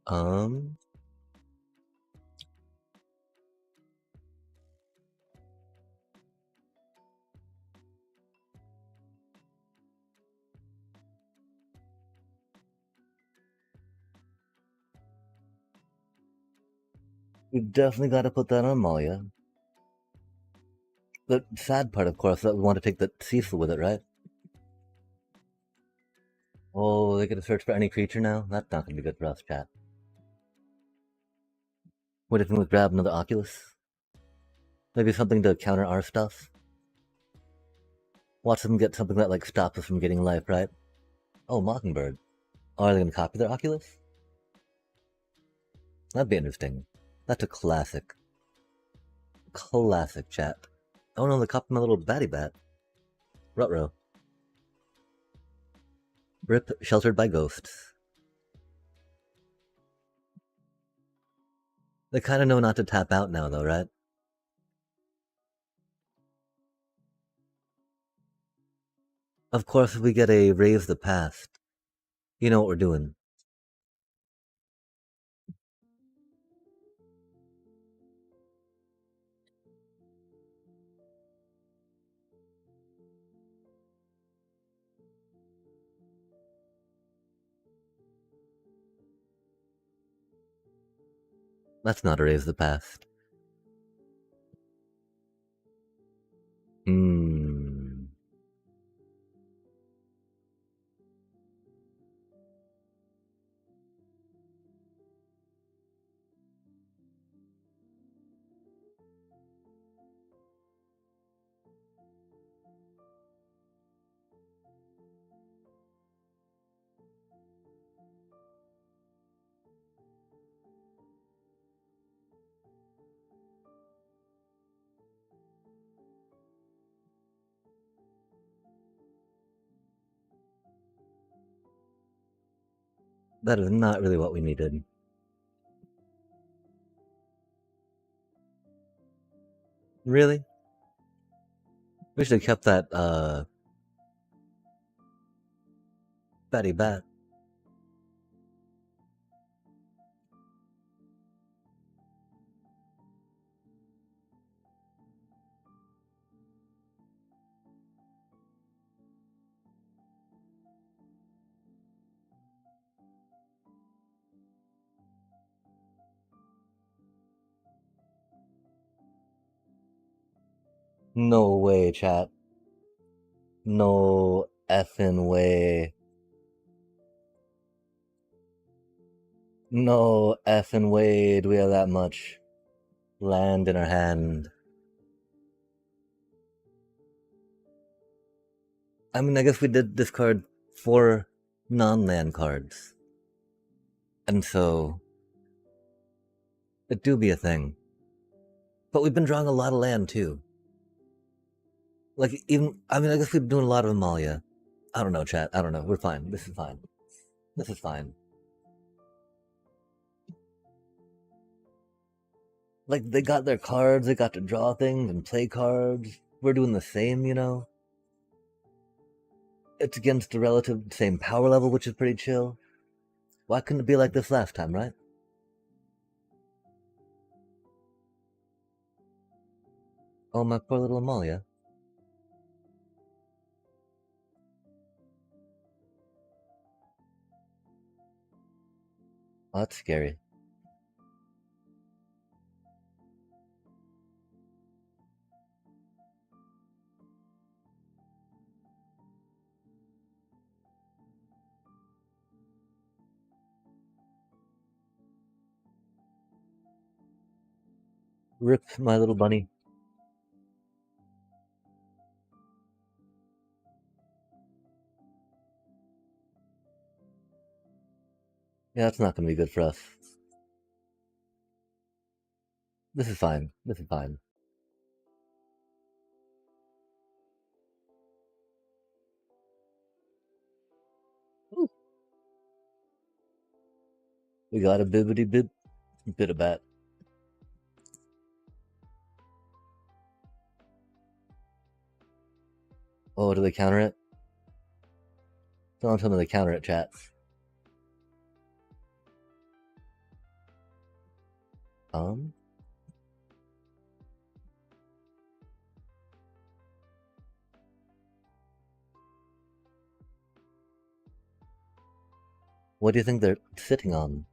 Um, we definitely got to put that on Malia. The sad part, of course, that we want to take the Cecil with it, right? Oh, they get to search for any creature now? That's not going to be good for us, chat. What if we grab another Oculus? Maybe something to counter our stuff? Watch them get something that, like, stops us from getting life, right? Oh, Mockingbird. Oh, are they going to copy their Oculus? That'd be interesting. That's a classic. Classic, chat. Oh no, they copied my little batty bat. Rutrow. Rip, sheltered by ghosts. They kind of know not to tap out now, though, right? Of course, if we get a Raise the Past, you know what we're doing. That's not a Raise the Past. Hmm. That is not really what we needed. Really? We should have kept that, batty bat. No way, chat. No effing way. No effing way do we have that much land in our hand. I mean, I guess we did discard 4 non-land cards. And so, it do be a thing. But we've been drawing a lot of land, too. Like, even, I mean, I guess we've been doing a lot of Amalia. I don't know, chat. I don't know. We're fine. This is fine. This is fine. Like, they got their cards, they got to draw things and play cards. We're doing the same, you know? It's against the relative same power level, which is pretty chill. Why couldn't it be like this last time, right? Oh, my poor little Amalia. Oh, that's scary. Rip, my little bunny. Yeah, that's not gonna be good for us. This is fine. This is fine. Ooh, we got a bibbity bib bit of bat. Oh, do they counter it? Don't tell me they counter it, chats. Um, what do you think they're sitting on?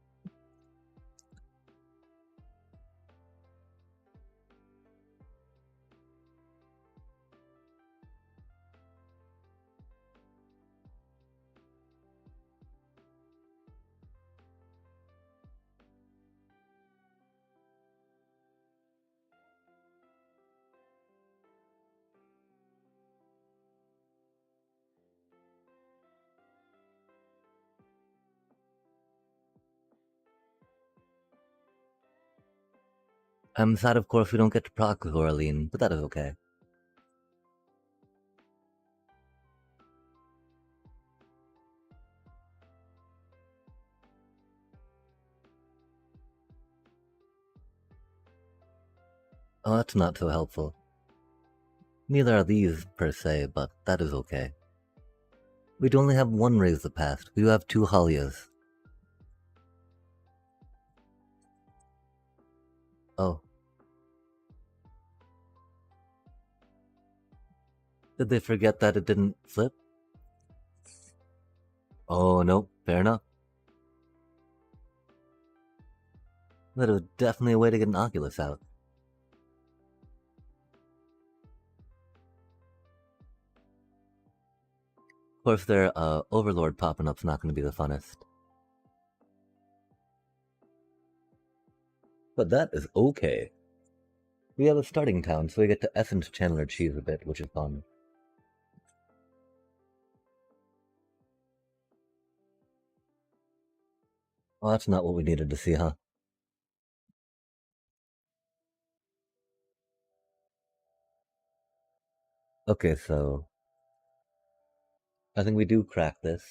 I'm sad, of course, we don't get to proc Coraline, but that is okay. Oh, that's not so helpful. Neither are these, per se, but that is okay. We do only have one Raise the Past. We do have two Halias. Oh. Did they forget that it didn't flip? Oh, no, fair enough. That is definitely a way to get an Oculus out. Of course, their Overlord popping up's not going to be the funnest. But that is okay. We have a starting town, so we get to Essence Chandler Cheese a bit, which is fun. Oh, that's not what we needed to see, huh? Okay, so I think we do crack this.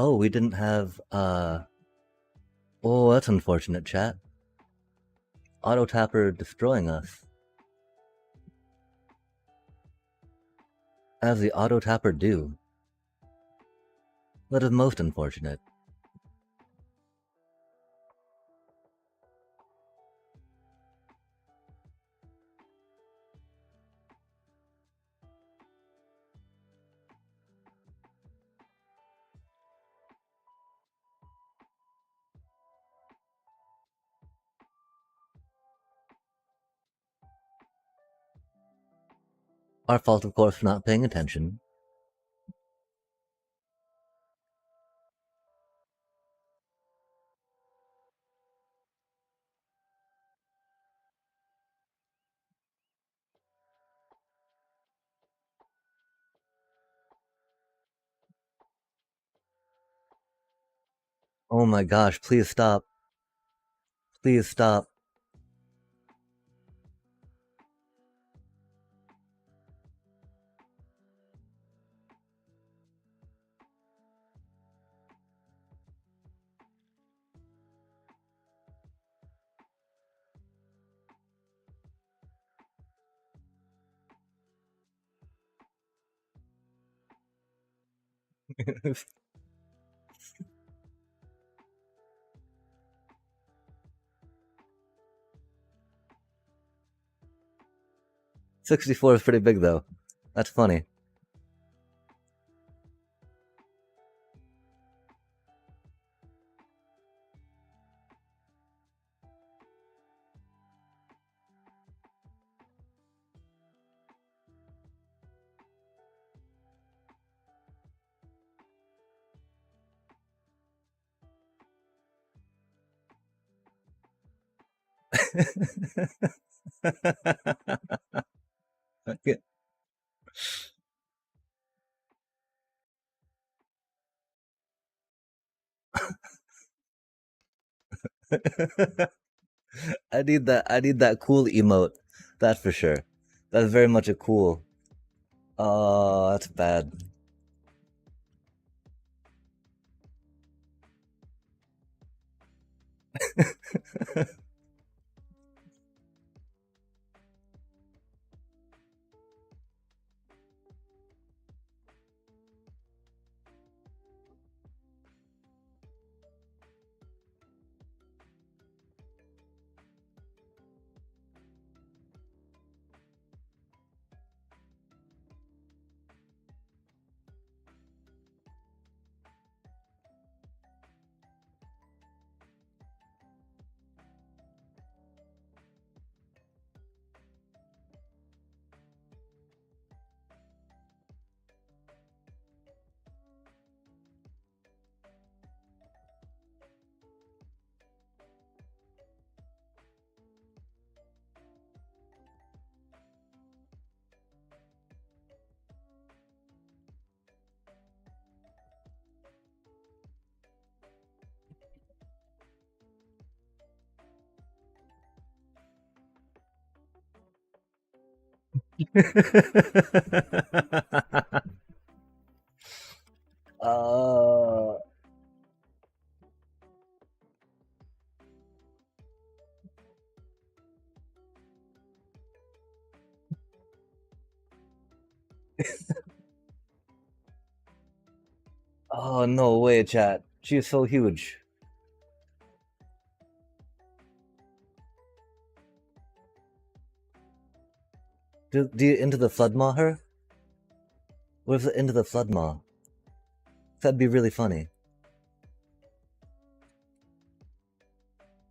Oh, we didn't have, oh, that's unfortunate, chat. Auto Tapper destroying us. As the Auto Tapper do. That is most unfortunate. Our fault, of course, for not paying attention. Oh my gosh, please stop. Please stop. 64 is pretty big though. That's funny. Okay. I need that. I need that cool emote. That's for sure. That's very much a cool. Oh, that's bad. uh, oh no way, chat. She is so huge. Do you into the flood maw her? What if the into the flood maw? That'd be really funny.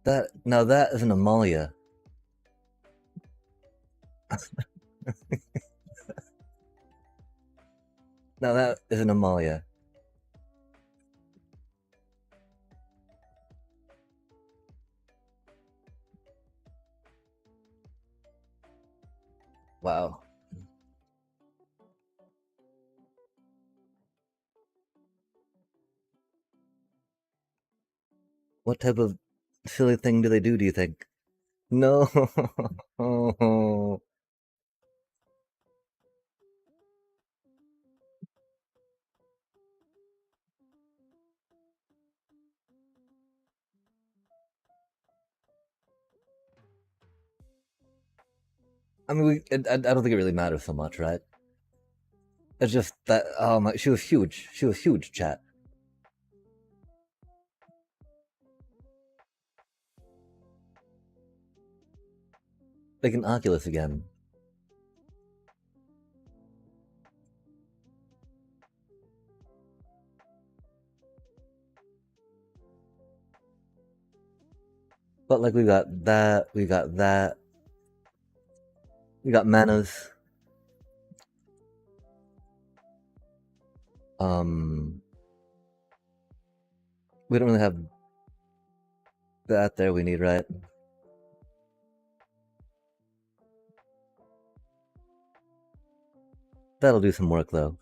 That now that is an Amalia. Now that is an Amalia. Wow. What type of silly thing do they do you think? No. I mean, I don't think it really matters so much, right? It's just that, oh my, she was huge. She was huge, chat. Like an Oculus again. But like we got that, we got that, we got manas. Um, we don't really have that there we need, right? That'll do some work though.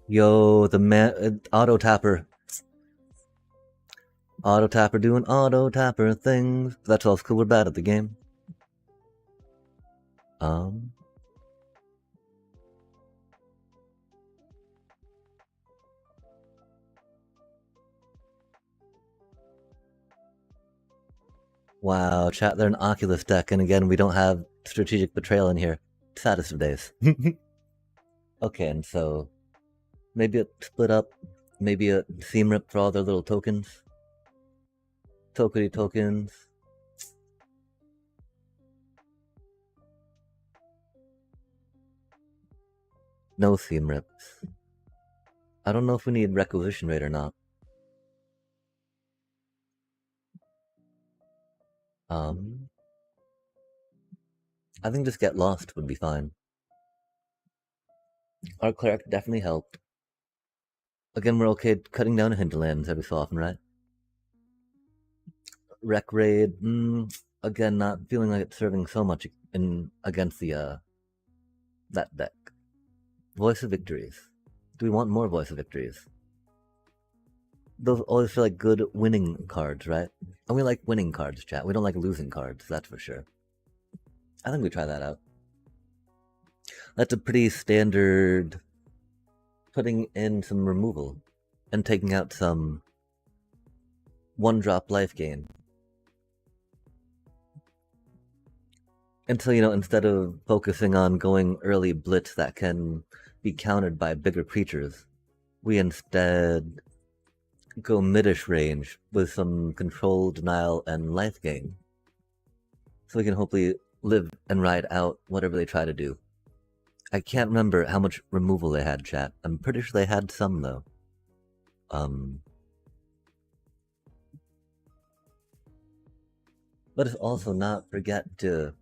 Yo, the man, auto tapper. Auto tapper doing auto tapper things. That's all cool. We're bad at the game. Um, Wow, chat, they're an Oculus deck, and again, we don't have Strategic Betrayal in here. Saddest of days. Okay, and so maybe a split up, maybe a seam rip for all their little tokens. Tokeny tokens. No seam rips. I don't know if we need requisition rate or not. I think just get lost would be fine. Our cleric definitely helped. Again, we're okay cutting down hinterlands every so often, right? Rec raid, again, not feeling like it's serving so much in against the that deck. Voice of Victories. Do we want more Voice of Victories? Those always feel like good winning cards, right? And we like winning cards, chat. We don't like losing cards, that's for sure. I think we try that out. That's a pretty standard putting in some removal and taking out some one-drop life gain. Until, you know, instead of focusing on going early blitz that can be countered by bigger creatures, we instead go midish range with some control, denial, and life gain. So we can hopefully live and ride out whatever they try to do. I can't remember how much removal they had, chat. I'm pretty sure they had some, though. Let us also not forget to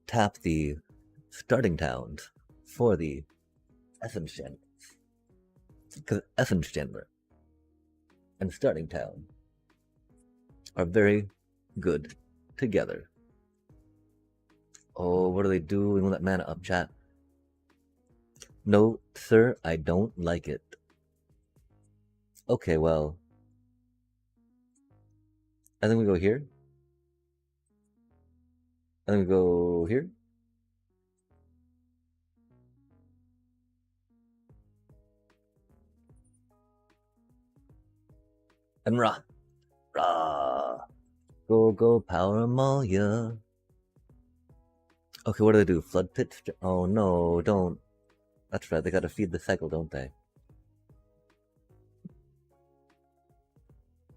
tap the starting towns for the Essence Chandlers. Because Essence Chandler and Starting Town are very good together. Oh, what do they do? We want that mana up, chat. No, sir, I don't like it. Okay, well, I think we go here. I think we go here. And rah. Rah. Go, go, power Amalia. Okay, what do they do? Flood pits? Oh no, don't. That's right, they gotta feed the cycle, don't they?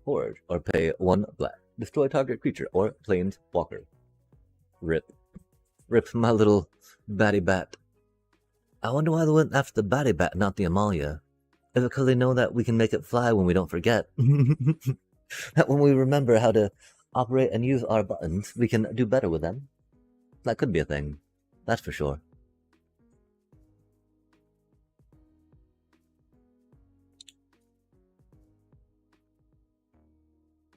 Forge, or pay 1 black. Destroy target creature, or plains walker. Rip. Rip my little batty bat. I wonder why they went after the batty bat, not the Amalia. Is it because they know that we can make it fly when we don't forget? That when we remember how to operate and use our buttons, we can do better with them? That could be a thing. That's for sure.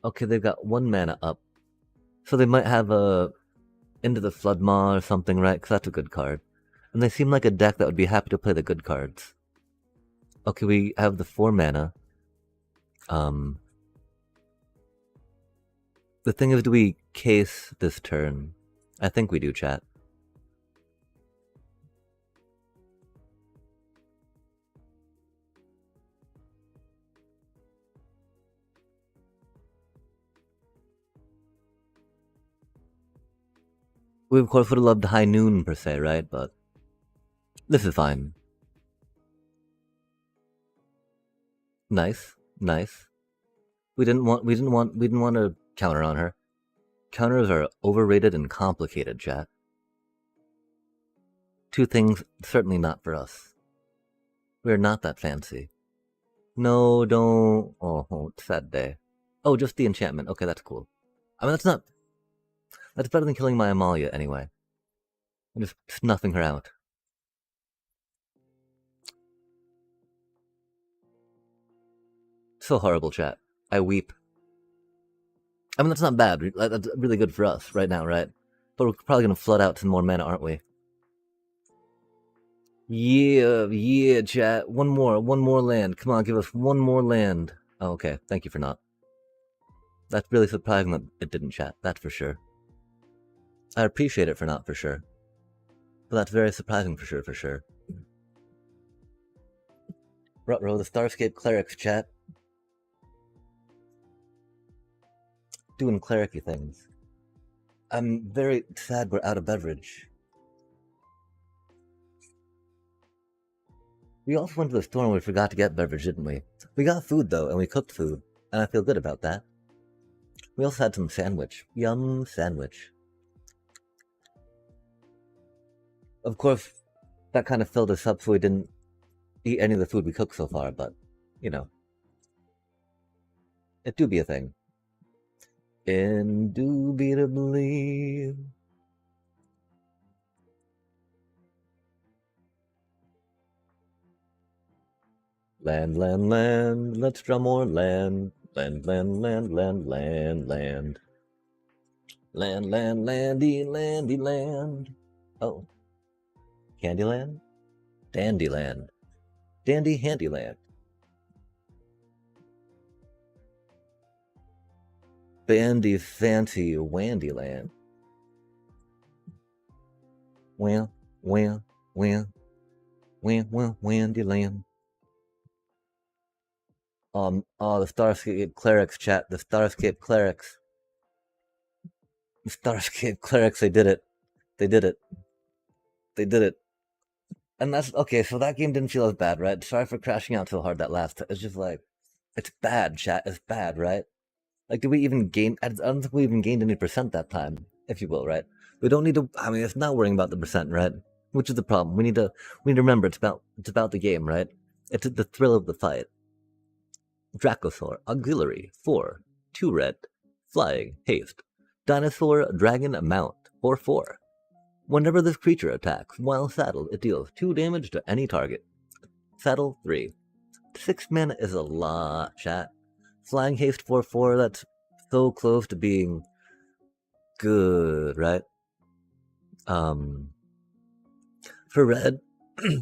Okay, they've got 1 mana up. So they might have a Into the Flood Maw or something, right? Because that's a good card. And they seem like a deck that would be happy to play the good cards. Okay, we have the 4 mana. The thing is, do we case this turn? I think we do, chat. We of course would have loved High Noon per se, right? But this is fine. Nice, nice. We didn't want to counter on her. Counters are overrated and complicated, chat. 2 things certainly not for us. We're not that fancy. No, don't. Oh, sad day. Oh, just the enchantment. Okay, that's cool. I mean, that's better than killing my Amalia anyway. I'm just snuffing her out. So horrible, chat. I weep. I mean, that's not bad. That's really good for us right now, right? But we're probably gonna flood out some more mana, aren't we? Yeah, chat. One more land. Come on, give us 1 more land. Oh, okay. Thank you for not. That's really surprising that it didn't, chat. That's for sure. I appreciate it for not, for sure. But that's very surprising for sure. Ruh-roh, the Starscape Clerics, chat. Doing clericy things. I'm very sad we're out of beverage. We also went to the store and we forgot to get beverage, didn't we? We got food though, and we cooked food, and I feel good about that. We also had some sandwich. Yum, sandwich. Of course, that kind of filled us up so we didn't eat any of the food we cooked so far, but, you know, it do be a thing. Indubitably. Land, land, land, let's draw more land. Land, land, land, land, land, land. Land, land, landy, landy, land. Oh. Candyland? Dandyland. Dandy Handyland. Bandy Fancy Wandyland. Well, well, well, Wandyland. The Starscape Clerics chat. The Starscape Clerics. The Starscape Clerics, they did it. They did it. They did it. And that's okay, so that game didn't feel as bad, right? Sorry for crashing out so hard that last time. It's just like, it's bad, chat. It's bad, right? Like, did we even gain? I don't think we even gained any percent that time, if you will, right? We don't need to. I mean, it's not worrying about the percent, right? Which is the problem. We need to remember it's about the game, right? It's the thrill of the fight. Dracosaur, auxiliary, 4, 2 red, flying, haste. Dinosaur, dragon, mount, 4/4. Whenever this creature attacks, while saddled, it deals 2 damage to any target. Saddle 3. 6 mana is a lot, chat. Flying haste 4/4, that's so close to being good, right? For red,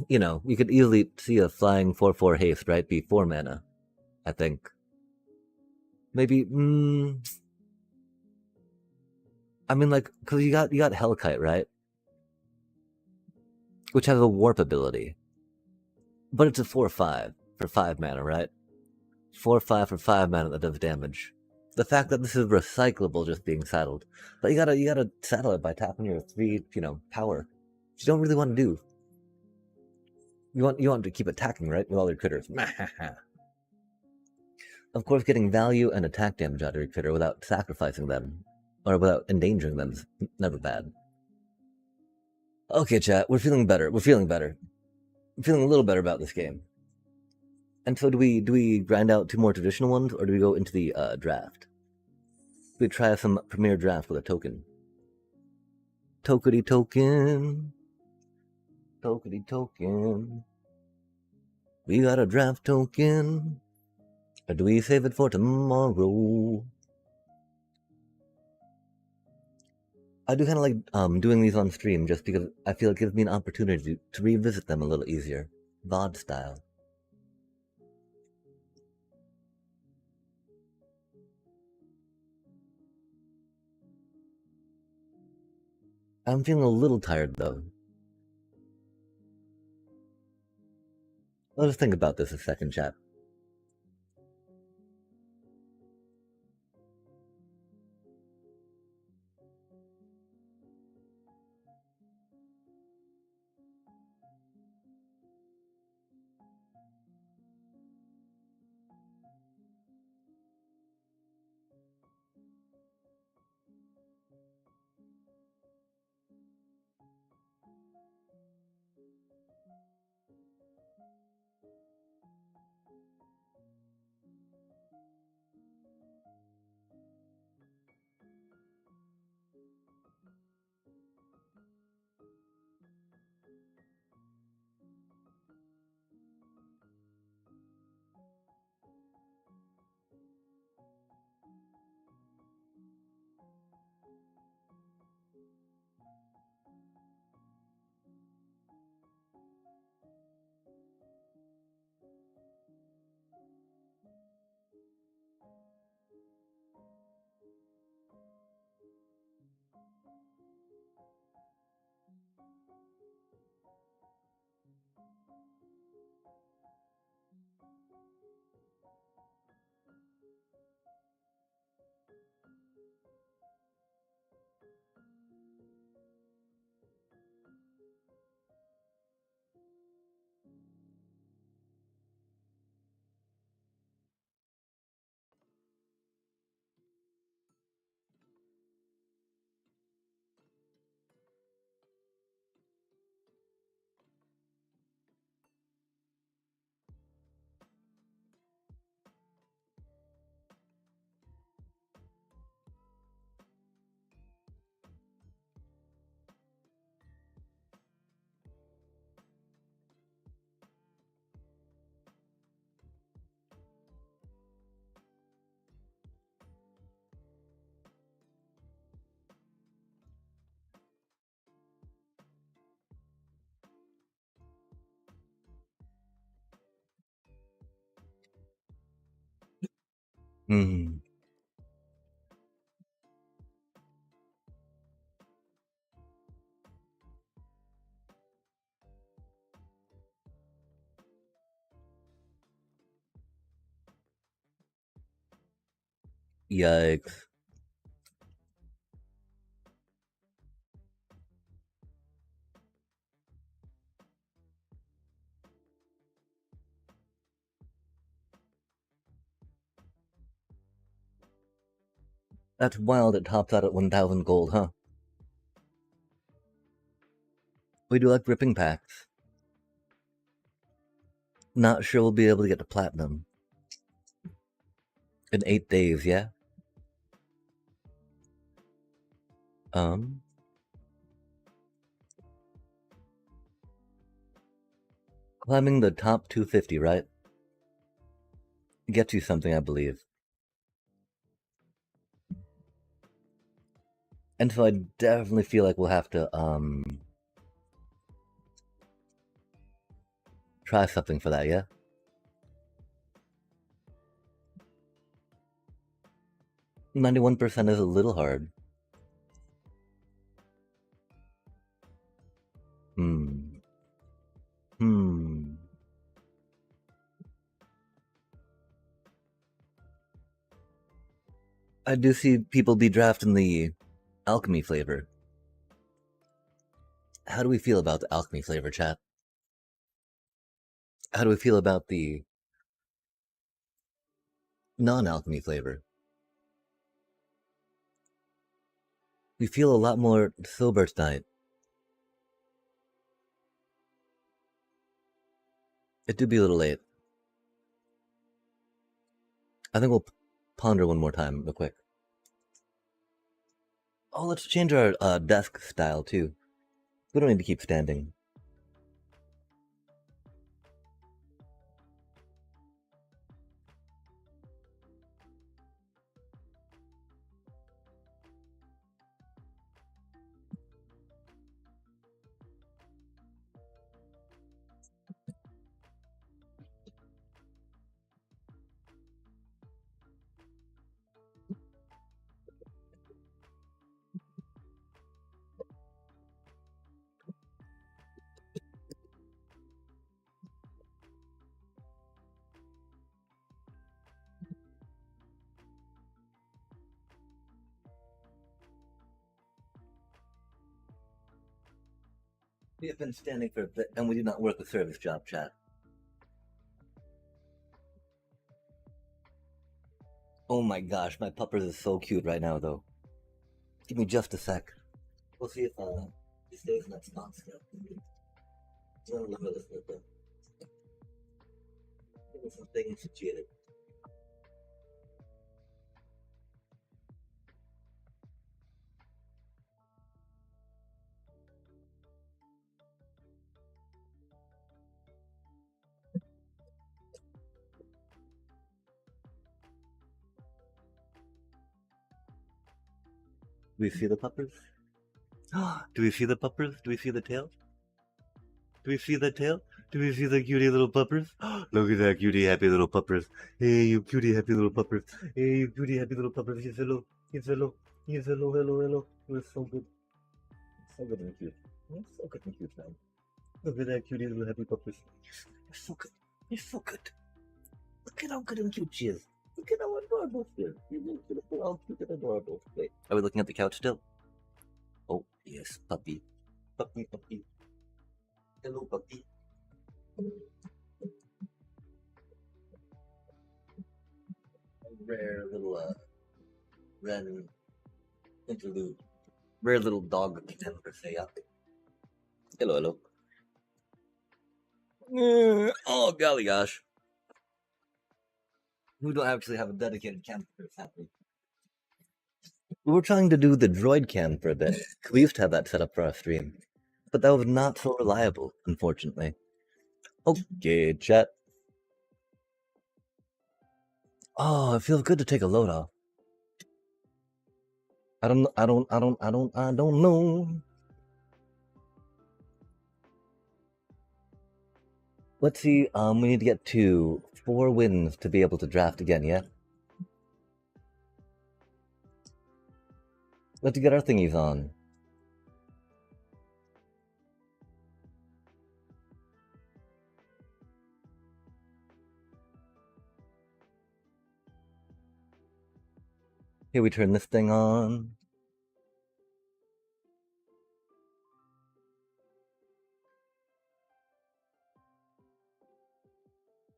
you know, you could easily see a flying 4/4 haste, right? Be 4 mana, I think. Maybe, I mean, like, because you got Hellkite, right? Which has a warp ability. But it's a 4/5 for 5 mana, right? 4/5 for 5 mana that does damage. The fact that this is recyclable just being saddled. But you gotta saddle it by tapping your 3, power. Which you don't really want to do. You want to keep attacking, right? With all your critters. Of course, getting value and attack damage out of your critter without sacrificing them, or without endangering them, is never bad. Okay, chat, we're feeling better. We're feeling better. I'm feeling a little better about this game. And so, do we grind out 2 more traditional ones, or do we go into the draft? Do we try some premier draft with a token? Tokety token. Tokety token. We got a draft token. Or do we save it for tomorrow? I do kind of like doing these on stream just because I feel it gives me an opportunity to revisit them a little easier. VOD style. I'm feeling a little tired though. Let us think about this a second, chat. Hmm. Yikes. That's wild. It tops out at 1,000 gold, huh? We do like ripping packs. Not sure we'll be able to get to platinum in 8 days. Yeah. Um. Climbing the top 250, right? Gets you something, I believe. And so I definitely feel like we'll have to try something for that. Yeah. 91% is a little hard. Hmm. Hmm. I do see people be drafting the alchemy flavor. How do we feel about the alchemy flavor, chat? How do we feel about the non-alchemy flavor? We feel a lot more sober tonight. It do be a little late. I think we'll ponder one more time real quick. Oh, let's change our desk style too. We don't need to keep standing. We have been standing for a bit, and we do not work a service job, chat. Oh my gosh, my puppers is so cute right now, though. Give me just a sec. We'll see if he stays in that spot still. Give me something situated. Do we see the puppers? Do we see the puppers? Do we see the tail? Do we see the tail? Do we see the cutie little puppers? Look at that cutie happy little puppers. Hey, you cutie happy little puppers. Hey, you cutie happy little puppers. Yes, hello. Yes, hello. Yes, hello, hello, hello. You're so good. So good and cute. You're so good and cute, man. Look at that cutie little happy puppers. You're so good. You're so good. Look at how good and cute she is. Look at how adorable she is. You're beautiful, how cute and adorable. Wait, are we looking at the couch still? Oh, yes, puppy. Puppy, puppy. Hello, puppy. Rare little random interlude. Rare little dog per se. Yeah. Hello, hello. Oh golly gosh. We don't actually have a dedicated cam for this happening. We were trying to do the droid cam for a bit. We used to have that set up for our stream. But that was not so reliable, unfortunately. Okay, chat. Oh, it feels good to take a load off. I don't know. Let's see, we need to get to 4 wins to be able to draft again, yeah? Let's get our thingies on. Here we turn this thing on.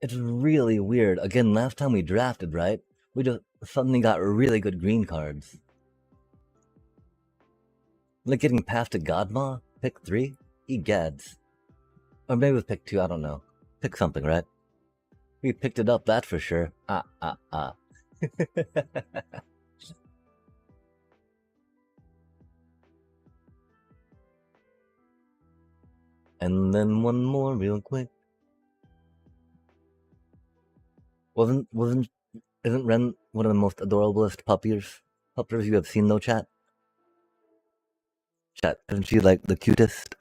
It's really weird. Again, last time we drafted, right? We just suddenly got really good green cards. Like getting past a Godma? Pick 3? Egads. Or maybe it was pick 2, I don't know. Pick something, right? We picked it up, that's for sure. And then one more real quick. Isn't Ren one of the most adorablest puppies you have seen though, chat? Chat, isn't she like the cutest?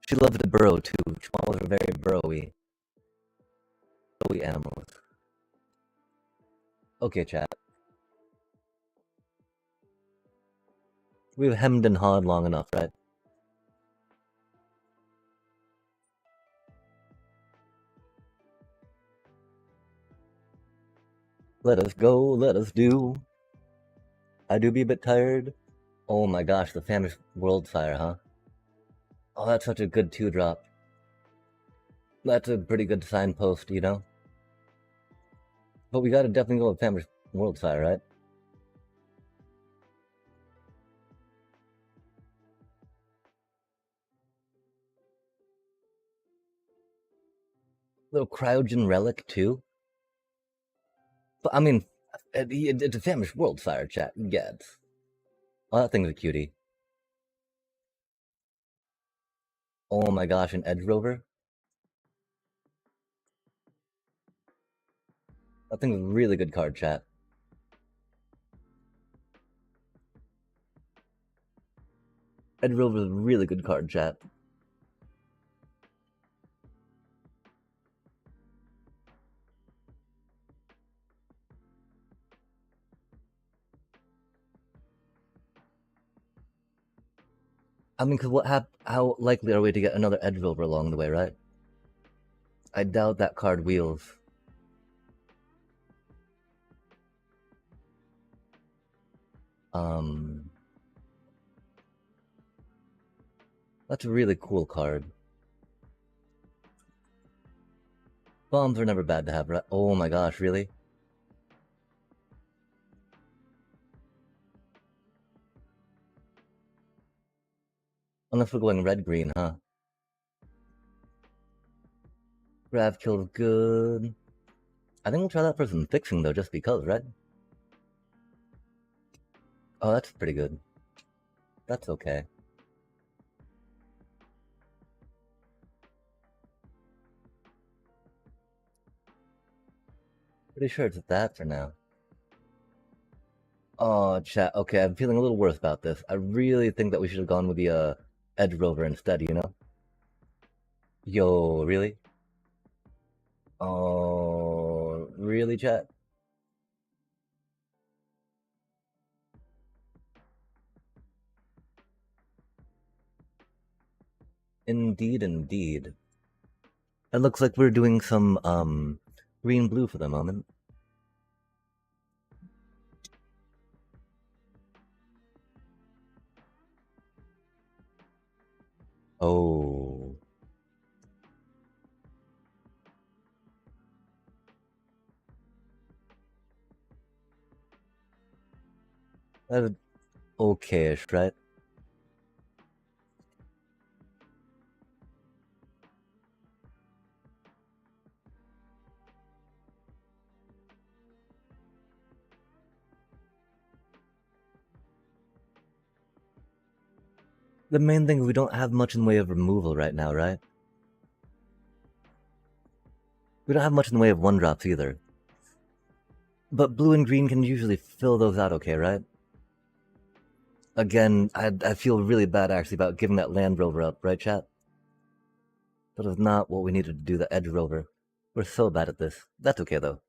She loves to burrow too. Chihuahuas are very burrowy animals. Okay, chat. We've hemmed and hawed long enough, right? Let us go, let us do. I do be a bit tired. Oh my gosh, the famished world sire, huh? Oh, that's such a good 2-drop. That's a pretty good signpost, you know? But we gotta definitely go with famished world sire, right? Little cryogen relic too? But I mean, it's a famished world sire, chat. Gads. Oh, that thing's a cutie. Oh my gosh, an edge rover? That thing's a really good card, chat. Edge rover's a really good card, chat. I mean, how likely are we to get another edge rover along the way, right? I doubt that card wheels. That's a really cool card. Bombs are never bad to have, right? Oh my gosh, really? Unless we're going red-green, huh? Grav kill's good. I think we'll try that for some fixing though, just because, right? Oh, that's pretty good. That's okay. Pretty sure it's that for now. Oh, chat. Okay, I'm feeling a little worse about this. I really think that we should have gone with the Edge Rover instead, you know? Yo, really? Oh, really, chat? Indeed, indeed. It looks like we're doing some, green-blue for the moment. Oh. That's okay-ish, right? The main thing is we don't have much in the way of removal right now, right? We don't have much in the way of 1-drops either. But blue and green can usually fill those out okay, right? Again, I feel really bad actually about giving that Land Rover up, right, chat? That is not what we needed to do, the Edge Rover. We're so bad at this. That's okay, though.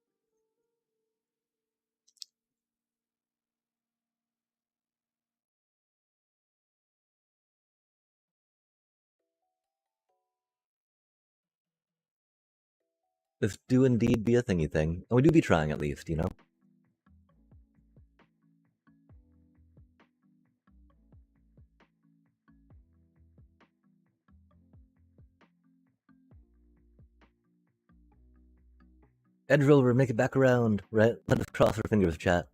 This do indeed be a thingy thing. And we do be trying at least, you know? Edge rover, make it back around, right? Let us cross our fingers, chat.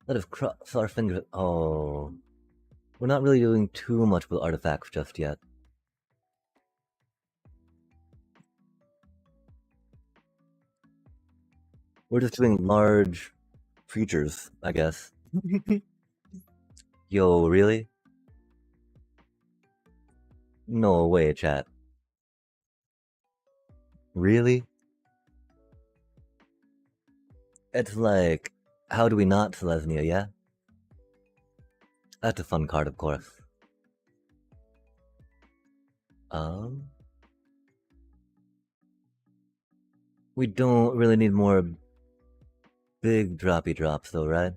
Let us cross our fingers. Oh. We're not really doing too much with artifacts just yet. We're just doing large creatures, I guess. Yo, really? No way, chat. Really? It's like, how do we not Selesnya, yeah? That's a fun card, of course. We don't really need more big droppy drops though, right?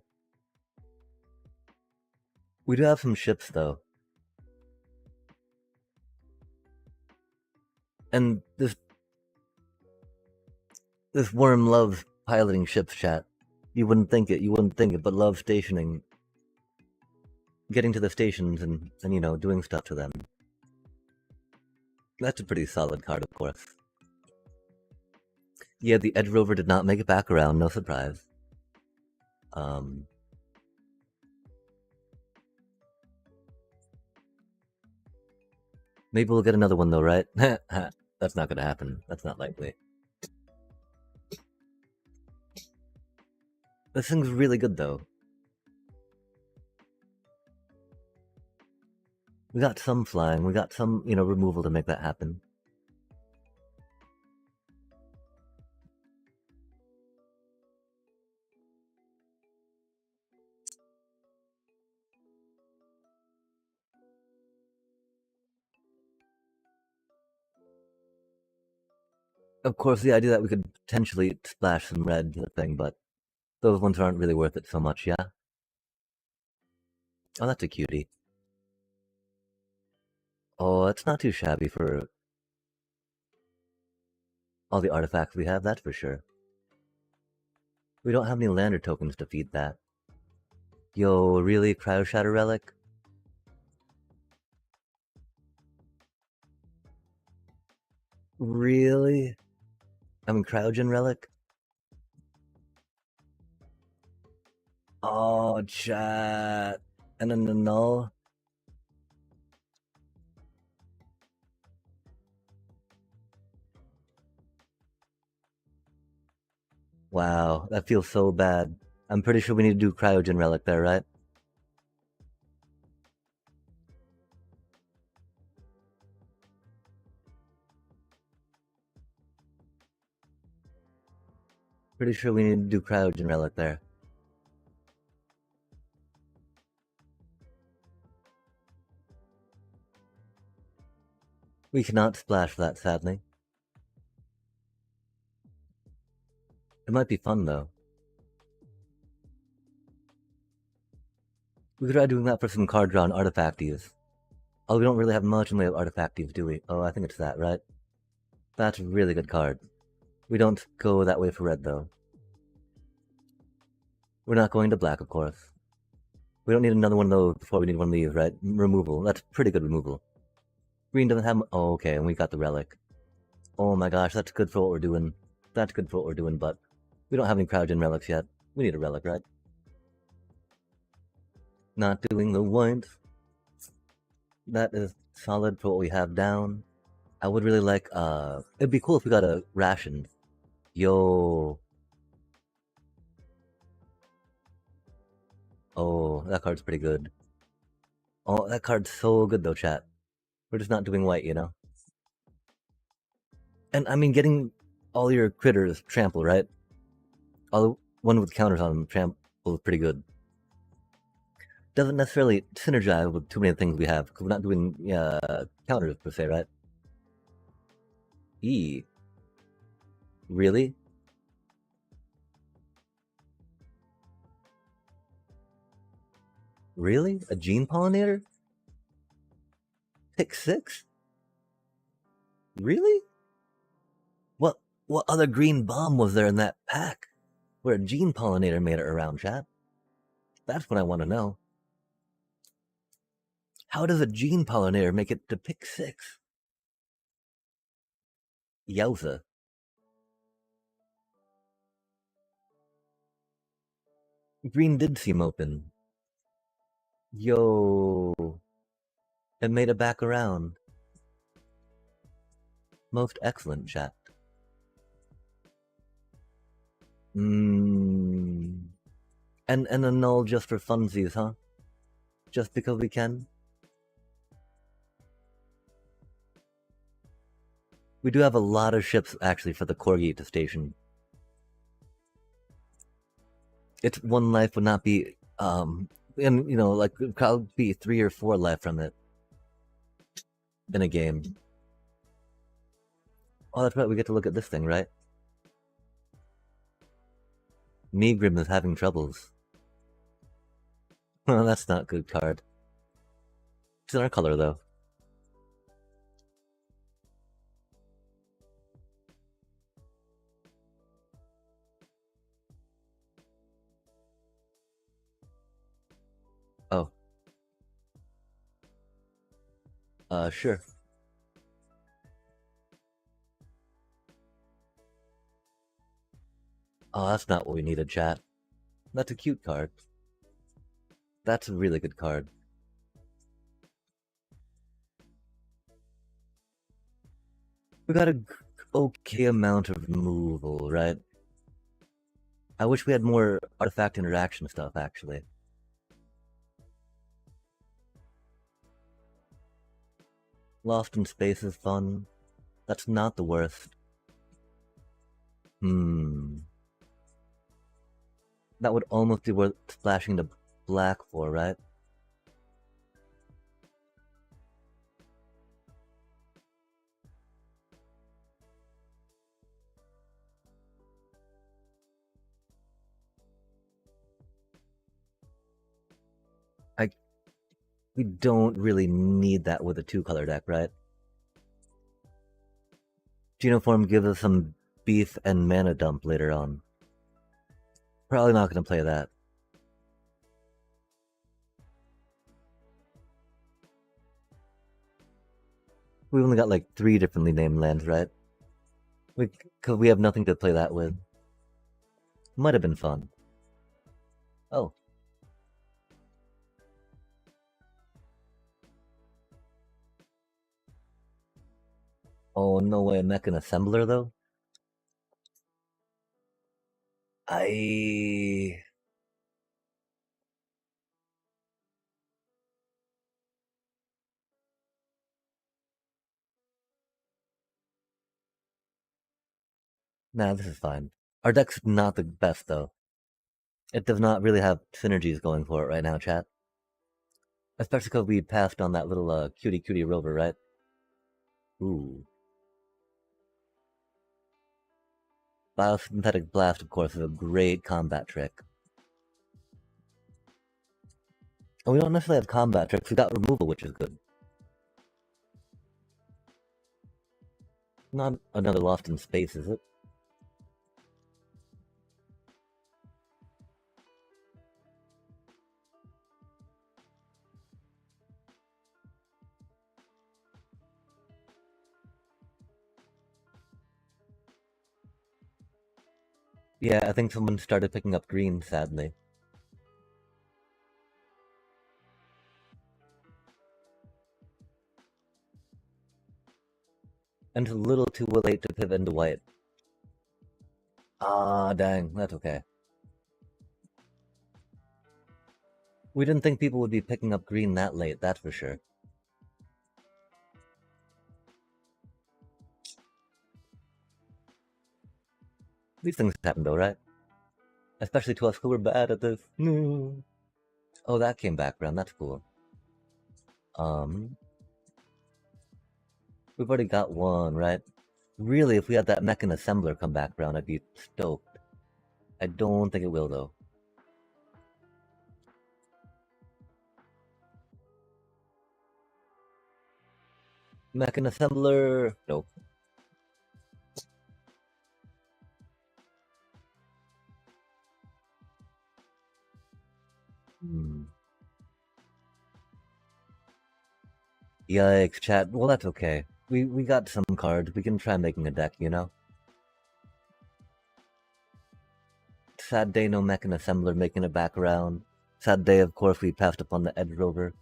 We do have some ships though. And this worm loves piloting ships, chat. You wouldn't think it, but loves stationing. Getting to the stations and you know, doing stuff to them. That's a pretty solid card, of course. Yeah, the Edge Rover did not make it back around, no surprise. Maybe we'll get another one though, right? That's not gonna happen. That's not likely. This thing's really good though. We got some flying, we got some, you know, removal to make that happen. Of course, the idea that we could potentially splash some red to the thing, but those ones aren't really worth it so much, yeah? Oh, that's a cutie. Oh, it's not too shabby for all the artifacts we have, that's for sure. We don't have any lander tokens to feed that. Yo, really? Cryo Shatter Relic? Really? I mean, Cryogen Relic? Oh, chat. And then the null? Wow, that feels so bad. I'm pretty sure we need to do Cryogen Relic there, right? Pretty sure we need to do Cryogen Relic there. We cannot splash that, sadly. It might be fun, though. We could try doing that for some card draw and artifacties. Oh, we don't really have much in the way of artifacties, do we? Oh, I think it's that, right? That's a really good card. We don't go that way for red, though. We're not going to black, of course. We don't need another one of those before we need one of these, right? Removal. That's pretty good removal. Green doesn't have... Oh, okay, and we got the relic. Oh my gosh, that's good for what we're doing. That's good for what we're doing, but we don't have any Cryogen relics yet. We need a relic, right? Not doing the white. That is solid for what we have down. I would really like, it'd be cool if we got a ration. Yo. Oh, that card's pretty good. Oh, that card's so good though, chat. We're just not doing white, you know? And I mean, getting all your critters trample, right? All one with counters on them trample is pretty good. Doesn't necessarily synergize with too many things we have, because we're not doing counters per se, right? E. Really? Really? A gene pollinator? Pick 6? Really? What other green bomb was there in that pack? Where a gene pollinator made it around, chat? That's what I want to know. How does a gene pollinator make it to pick 6? Yowza. Green did seem open. Yo. It made it back around. Most excellent, chat. And a null just for funsies, huh? Just because we can? We do have a lot of ships, actually, for the Corgi to station. Its 1 life would not be, and, you know, like, it'd probably be 3 or 4 left from it. In a game. Oh, that's right, we get to look at this thing, right? Megrim is having troubles. Well, that's not a good card. It's in our color, though. Oh. Sure. Oh, that's not what we needed, chat. That's a cute card. That's a really good card. We got a okay amount of removal, right? I wish we had more artifact interaction stuff, actually. Lost in Space is fun. That's not the worst. That would almost be worth splashing the black for, right? We don't really need that with a 2-color deck, right? Genoform gives us some beef and mana dump later on. Probably not going to play that. We've only got like 3 differently named lands, right? Because we have nothing to play that with. Might have been fun. Oh. Oh, no way, mech an assembler, though? Nah, this is fine. Our deck's not the best, though. It does not really have synergies going for it right now, chat. Especially because we passed on that little cutie rover, right? Ooh. Biosynthetic Blast, of course, is a great combat trick. And we don't necessarily have combat tricks, we got removal, which is good. Not another Lost in Space, is it? Yeah, I think someone started picking up green, sadly. And it's a little too late to pivot into white. Ah, dang, that's okay. We didn't think people would be picking up green that late, that's for sure. These things happen though, right? Especially to us who were bad at this. No. Oh, that came back around, that's cool. We've already got one, right? Really, if we had that mechan assembler come back around, I'd be stoked. I don't think it will, though. Mech and Assembler. Nope. Hmm. Yikes, chat. Well, that's okay. We got some cards. We can try making a deck, you know? Sad day, no Mech and Assembler making it back around. Sad day, of course, we passed upon the Edge Rover.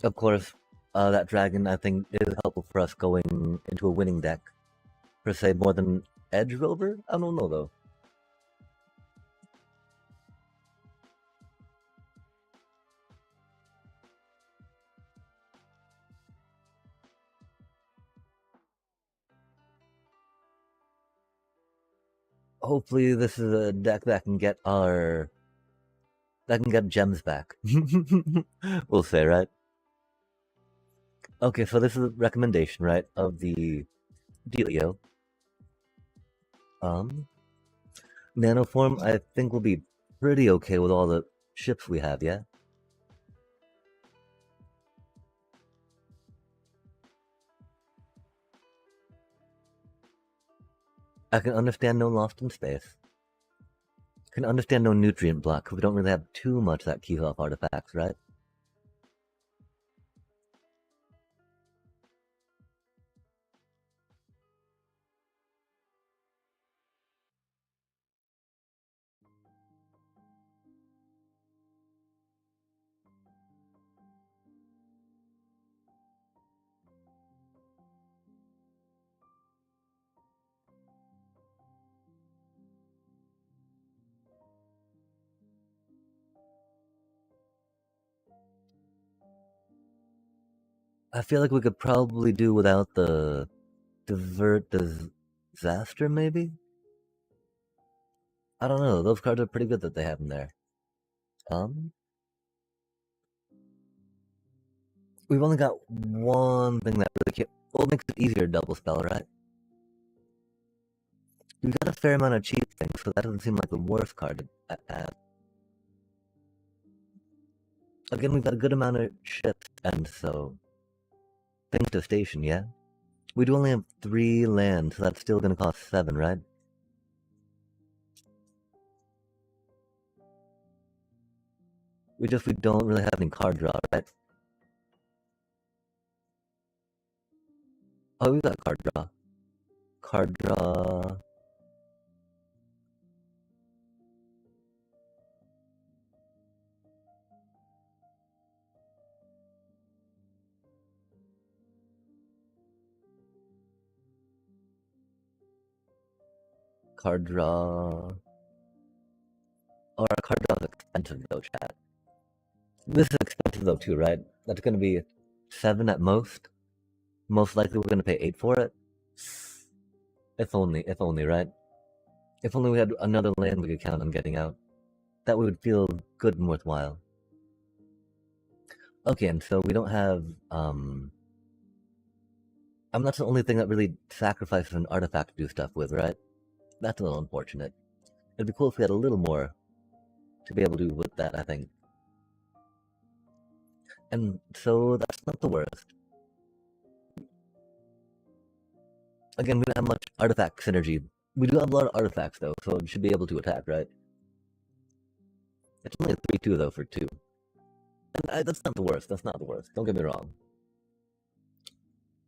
Of course, that dragon, I think, is helpful for us going into a winning deck. Per se, more than Edge Rover? I don't know, though. Hopefully, this is a deck that can get our... that can get gems back. We'll say, right? Okay, so this is a recommendation, right, of the dealio. Nanoform, I think will be pretty okay with all the ships we have, yeah? I can understand no Lost in Space. I can understand no Nutrient Block, because we don't really have too much that keys off artifacts, right? I feel like we could probably do without the Divert Disaster, maybe? I don't know, those cards are pretty good that they have in there. We've only got one thing that really can't... well, it makes it easier to double spell, right? We've got a fair amount of cheap things, so that doesn't seem like the worst card to have. Again, we've got a good amount of ships, and so... things to station, yeah? We do only have 3 lands, so that's still gonna cost 7, right? We don't really have any card draw, right? Oh, we got card draw. Card draw... Card draw... Or our card draw is expensive though, chat. This is expensive though too, right? That's gonna be 7 at most. Most likely we're gonna pay 8 for it. If only, right? If only we had another land we could count on getting out. That would feel good and worthwhile. Okay, and so we don't have, that's the only thing that really sacrifices an artifact to do stuff with, right? That's a little unfortunate. It'd be cool if we had a little more to be able to do with that, I think. And so that's not the worst. Again, we don't have much artifact synergy. We do have a lot of artifacts though, so it should be able to attack, right? It's only a 3-2 though for 2. And that's not the worst, that's not the worst. Don't get me wrong.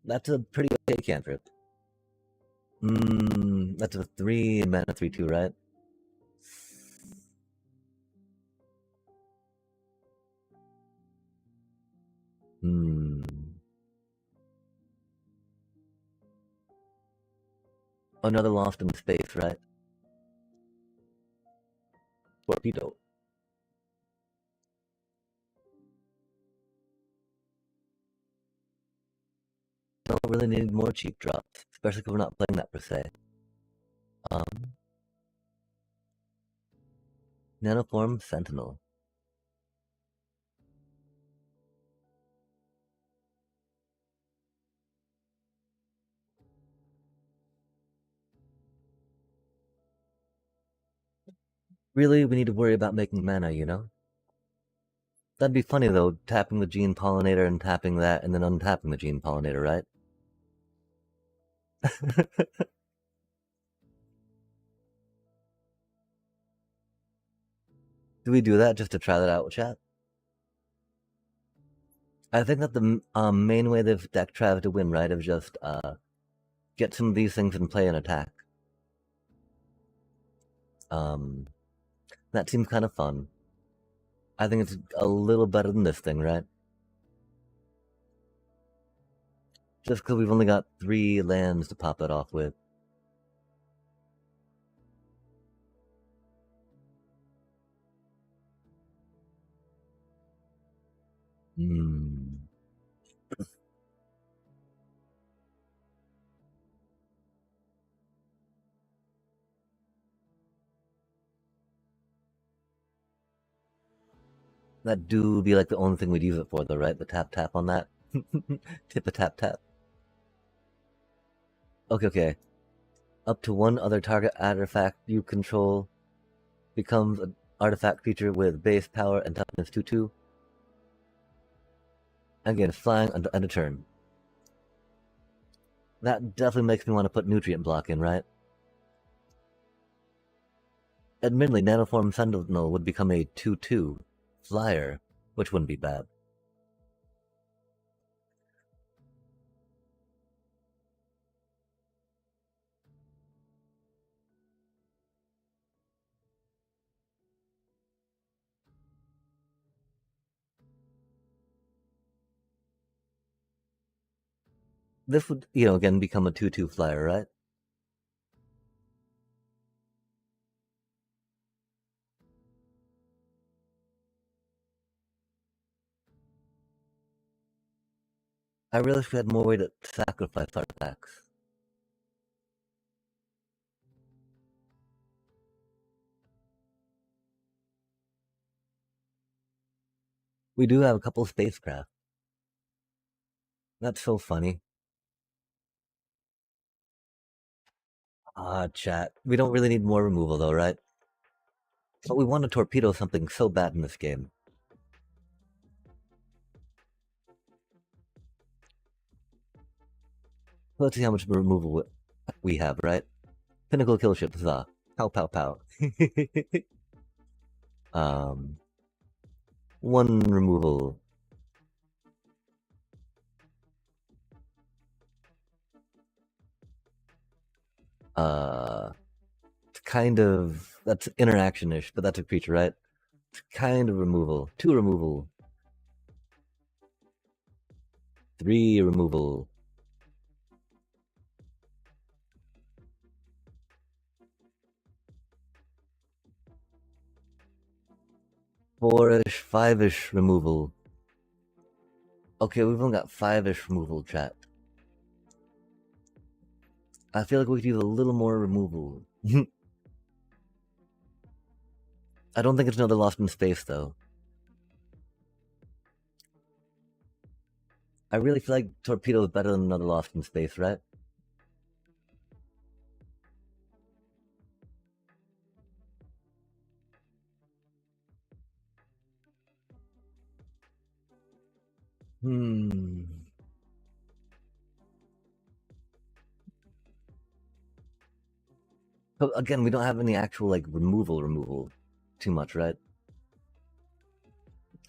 That's a pretty okay cantrip. That's a 3 mana 3-2, right? Another Lost in Space, right? Torpedo. Don't really need more cheap drops, especially if we're not playing that per se. Nanoform Sentinel. Really, we need to worry about making mana, you know? That'd be funny though, tapping the gene pollinator and tapping that and then untapping the gene pollinator, right? Do we do that just to try that out, chat? I think that the main way the deck tries to win, right, is just get some of these things in play and attack. Um, that seems kind of fun. I think it's a little better than this thing, right? Just because we've only got 3 lands to pop it off with. Hmm. That do be like the only thing we'd use it for, though, right? The tap tap on that. Tip a tap tap. Okay, okay. Up to 1 other target artifact you control becomes an artifact creature with base power and toughness 2/2. Again, flying under end of turn. That definitely makes me want to put nutrient block in, right? Admittedly, Nanoform Sentinel would become a 2/2 flyer, which wouldn't be bad. This would, again become a 2/2 flyer, right? I realize we had more way to sacrifice artifacts. We do have a couple spacecraft. That's so funny. Ah, chat. We don't really need more removal though, right? But we want to torpedo something so bad in this game. Let's see how much removal we have, right? Pinnacle kill ship, huzzah. Pow pow pow. 1 removal. It's kind of, that's interaction-ish, but that's a creature, right? It's kind of removal. 2 removal. 3 removal. 4-ish, 5-ish removal. Okay, we've only got 5-ish removal, chat. I feel like we could use a little more removal. I don't think it's another Lost in Space, though. I really feel like Torpedo is better than another Lost in Space, right? But again, we don't have any actual, like, removal too much, right?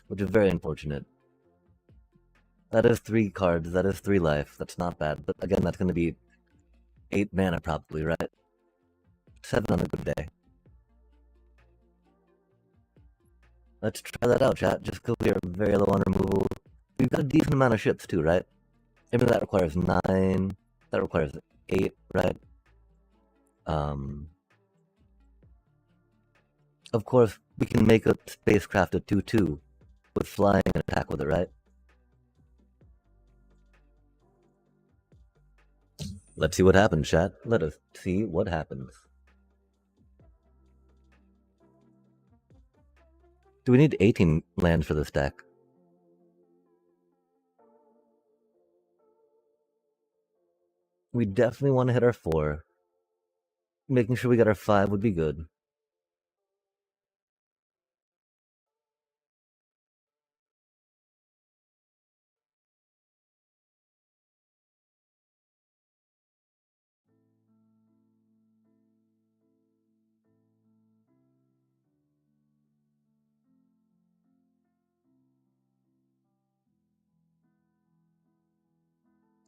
Which is very unfortunate. That is 3 cards, that is 3 life, that's not bad. But again, that's going to be 8 mana probably, right? 7 on a good day. Let's try that out, chat, just because we are very low on removal. We've got a decent amount of ships too, right? Maybe that requires 9, that requires 8, right? Of course, we can make a spacecraft a 2/2 with flying and attack with it, right? Let's see what happens, chat. Let us see what happens. Do we need 18 lands for this deck? We definitely want to hit our 4. Making sure we get our 5 would be good.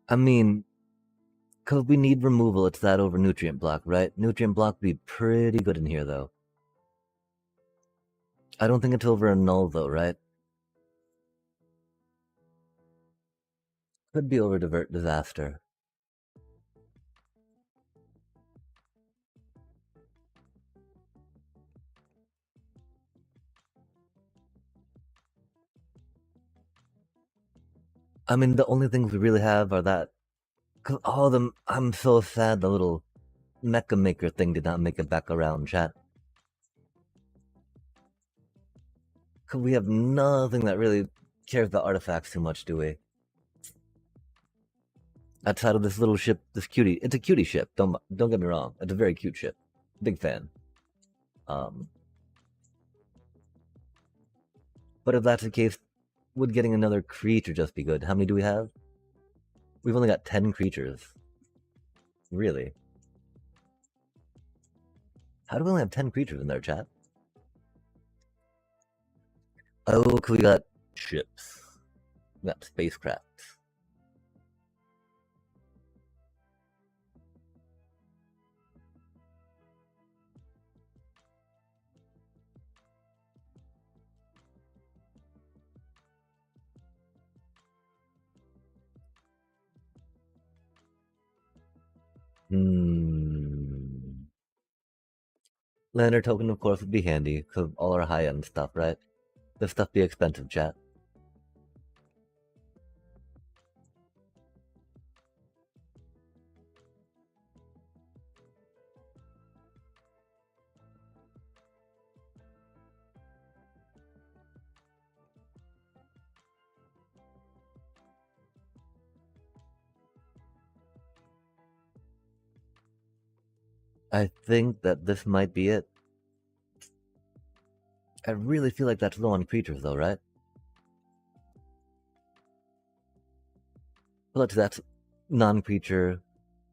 I mean, because we need removal, it's that over nutrient block, right? Nutrient block would be pretty good in here, though. I don't think it's over a null, though, right? Could be over divert disaster. I mean, the only things we really have are that. Cause all of them, I'm so sad the little mecha maker thing did not make it back around, chat. Cause we have nothing that really cares about artifacts too much, do we? Outside of this little ship, this cutie. It's a cutie ship. Don't get me wrong. It's a very cute ship. Big fan. Um, but if that's the case, would getting another creature just be good? How many do we have? We've only got 10 creatures. Really? How do we only have 10 creatures in there, chat? Oh, we got ships. We got spacecraft. Lander token, of course, would be handy because of all our high-end stuff, right? This stuff be expensive, chat. I think that this might be it. I really feel like that's low on creatures, though, right? But that's non-creature,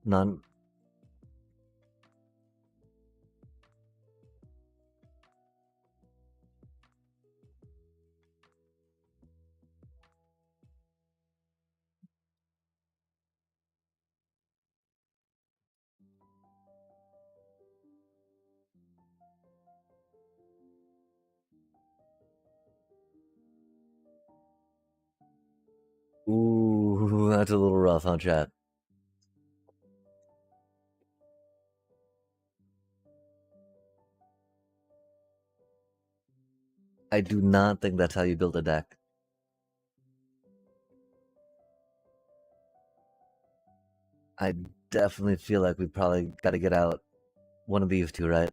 non. Ooh, that's a little rough, huh, chat? I do not think that's how you build a deck. I definitely feel like we probably got to get out one of these two, right?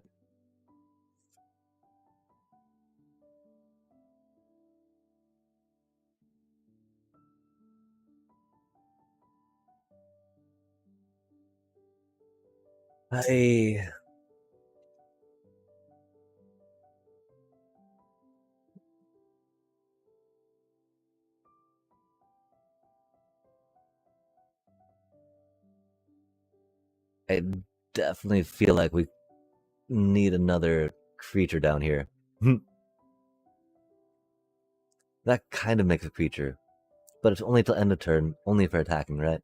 I I definitely feel like we need another creature down here. That kind of makes a creature, but it's only till end of turn, only for attacking, right?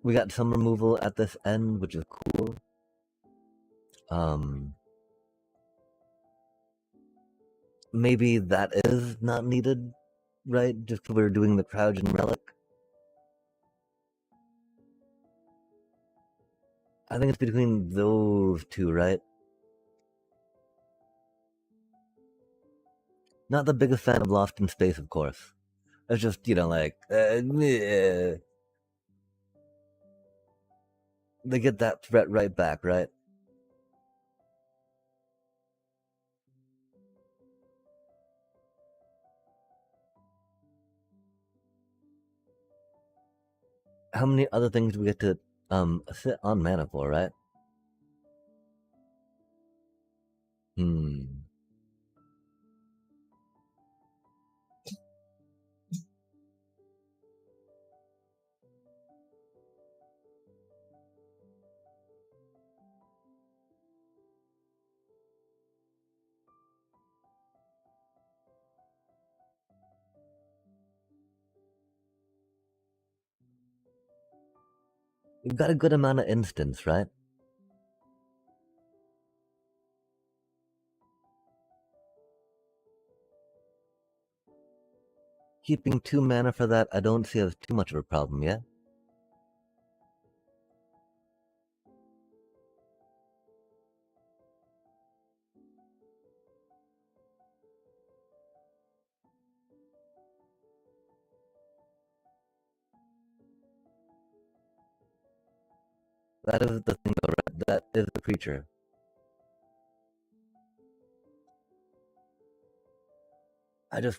We got some removal at this end, which is cool. Um, maybe that is not needed, right? Just because we're doing the Cryogen Relic. I think it's between those two, right? Not the biggest fan of Lost in Space, of course. It's just, like, they get that threat right back, right? How many other things do we get to sit on mana for, right? Hmm. We've got a good amount of instants, right? Keeping 2 mana for that, I don't see as too much of a problem, yeah? That is the thing, though, right? That is the creature.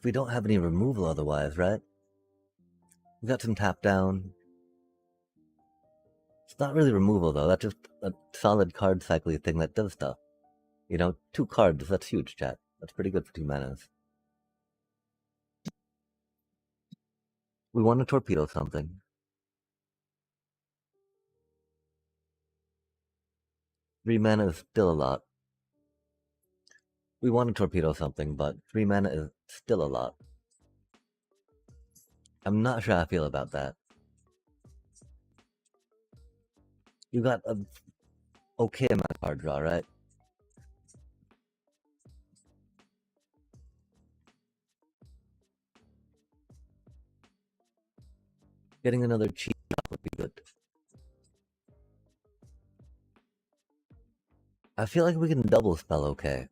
We don't have any removal otherwise, right? We got some tap down. It's not really removal, though. That's just a solid card cycling thing that does stuff. You know, 2 cards, that's huge, chat. That's pretty good for 2 manas. We want to torpedo something. 3 mana is still a lot. We want to torpedo something, but 3 mana is still a lot. I'm not sure how I feel about that. You got a okay amount of card draw, right? Getting another cheap drop would be good. I feel like we can double spell okay.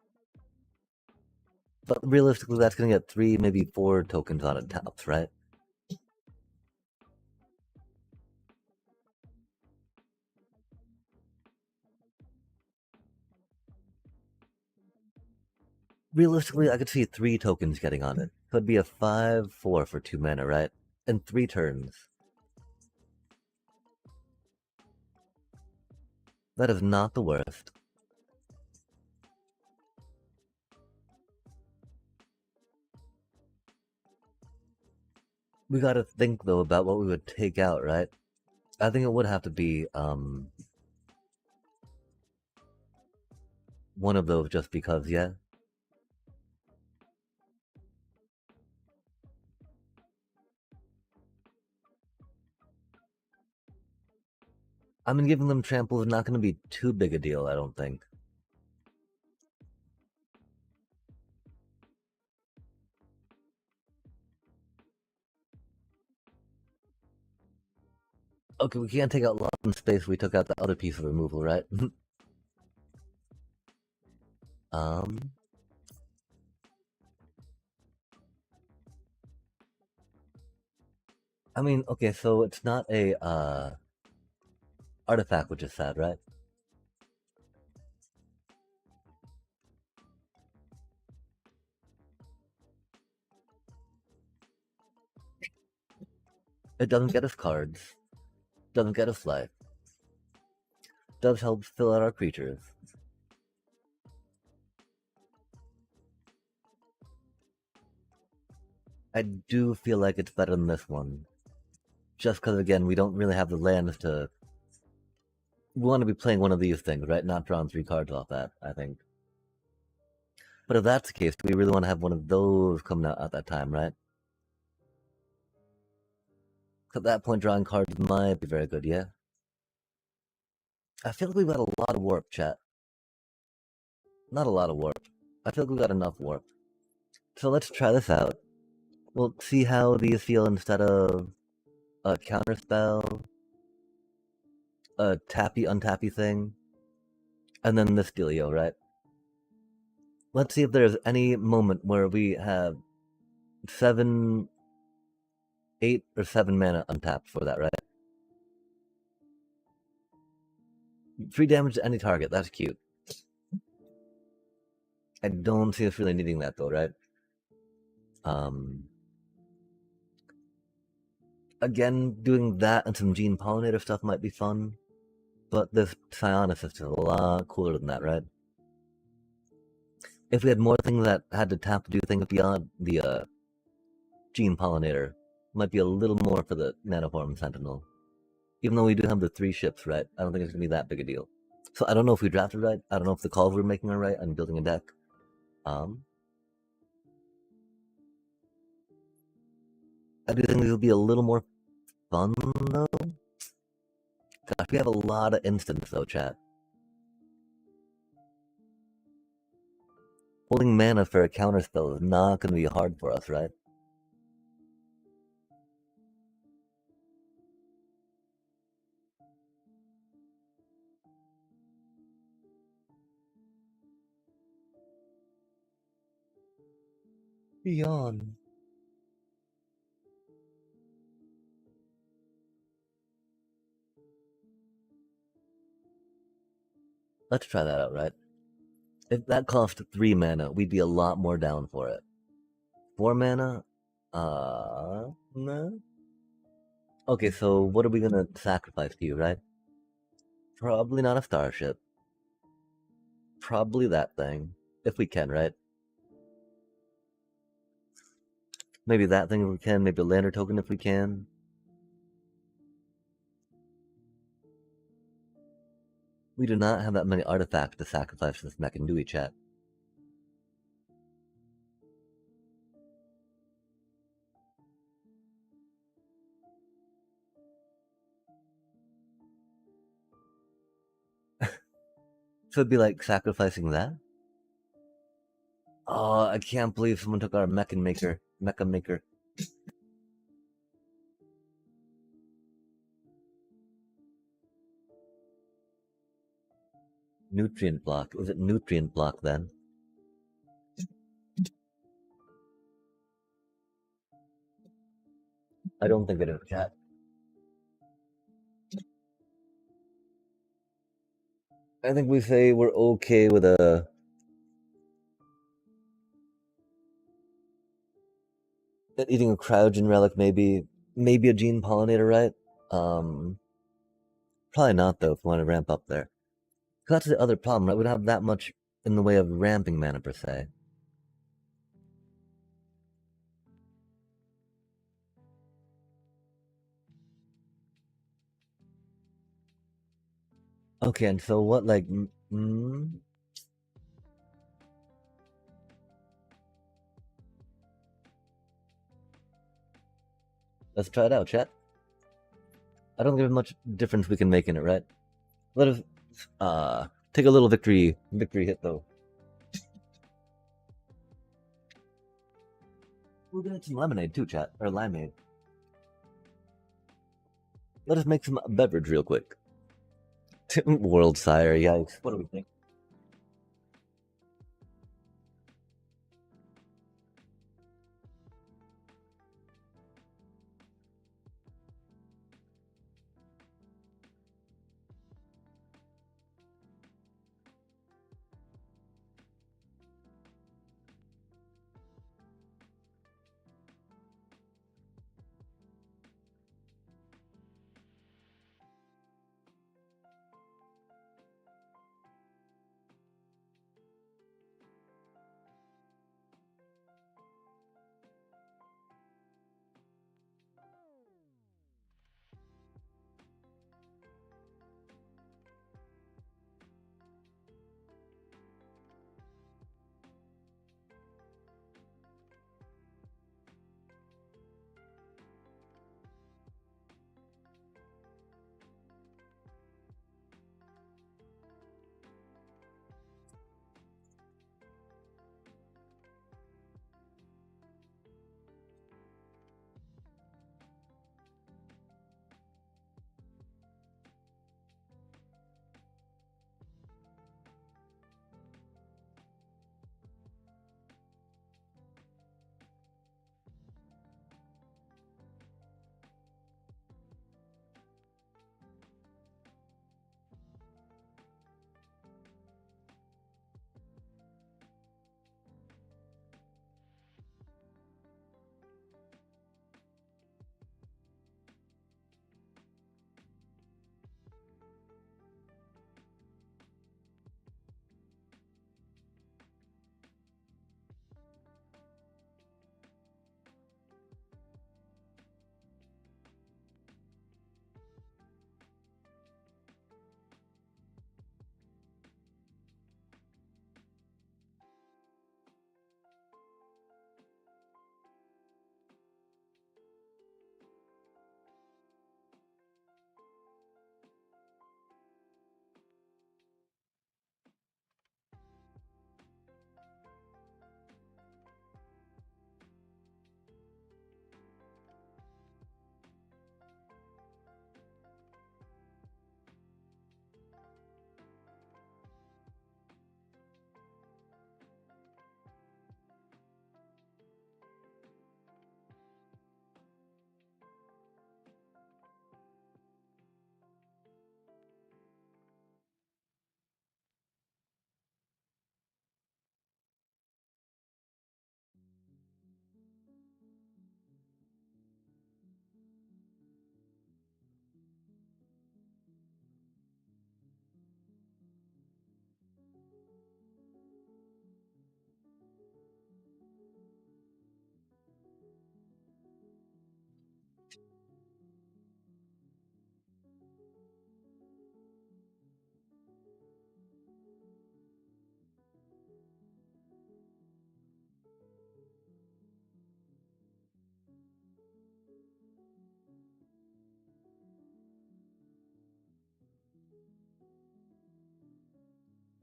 But realistically, that's gonna get 3, maybe 4 tokens on it taps, right? Realistically, I could see 3 tokens getting on it. Could be a 5/4 for 2 mana, right? In 3 turns. That is not the worst. We gotta think, though, about what we would take out, right? I think it would have to be, one of those just because, yeah? I mean, giving them trample is not gonna be too big a deal, I don't think. Okay, we can't take out Lost in Space, we took out the other piece of removal, right? um... I mean, okay, so it's not a, artifact, which is sad, right? It doesn't get us cards, doesn't get us life, does help fill out our creatures. I do feel like it's better than this one. Just because, again, we don't really have the lands to... We want to be playing one of these things, right? Not drawing 3 cards off that, I think. But if that's the case, do we really want to have one of those coming out at that time, right? At that point, drawing cards might be very good, yeah? I feel like we've got a lot of warp, chat. Not a lot of warp. I feel like we got enough warp. So let's try this out. We'll see how these feel instead of a counterspell, a tappy untappy thing, and then this dealio, right? Let's see if there's any moment where we have 7, 8, or 7 mana untapped for that, right? 3 damage to any target, that's cute. I don't see us really needing that though, right? Again, doing that and some gene pollinator stuff might be fun, but this Psionis is just a lot cooler than that, right? If we had more things that had to tap to do things beyond the gene pollinator, might be a little more for the nanoform sentinel. Even though we do have the 3 ships, right? I don't think it's gonna be that big a deal. So I don't know if we drafted right. I don't know if the calls we're making are right and building a deck. I do think this will be a little more fun though, because Gosh, we have a lot of instants though, chat. Holding mana for a counterspell is not going to be hard for us, right? Yawn. Let's try that out, right? If that cost 3 mana, we'd be a lot more down for it. 4 mana? No. Okay, so what are we gonna sacrifice to you, right? Probably not a starship. Probably that thing. If we can, right? Maybe that thing if we can, maybe a lander token if we can. We do not have that many artifacts to sacrifice to this mech and do we, chat? So it'd be like sacrificing that? Oh, I can't believe someone took our mecha maker. Nutrient block. Is it nutrient block then? I don't think it is, chat. I think we say we're okay with a eating a cryogen relic, maybe a gene pollinator, right? Probably not though. If we want to ramp up there, 'cause that's the other problem, right? We don't have that much in the way of ramping mana per se. Okay, and so what? Like, let's try it out, chat. I don't think there's much difference we can make in it, right? Let us take a little victory hit though. We're gonna get some lemonade too, chat, or limeade. Let us make some beverage real quick. World Sire, yikes. What do we think?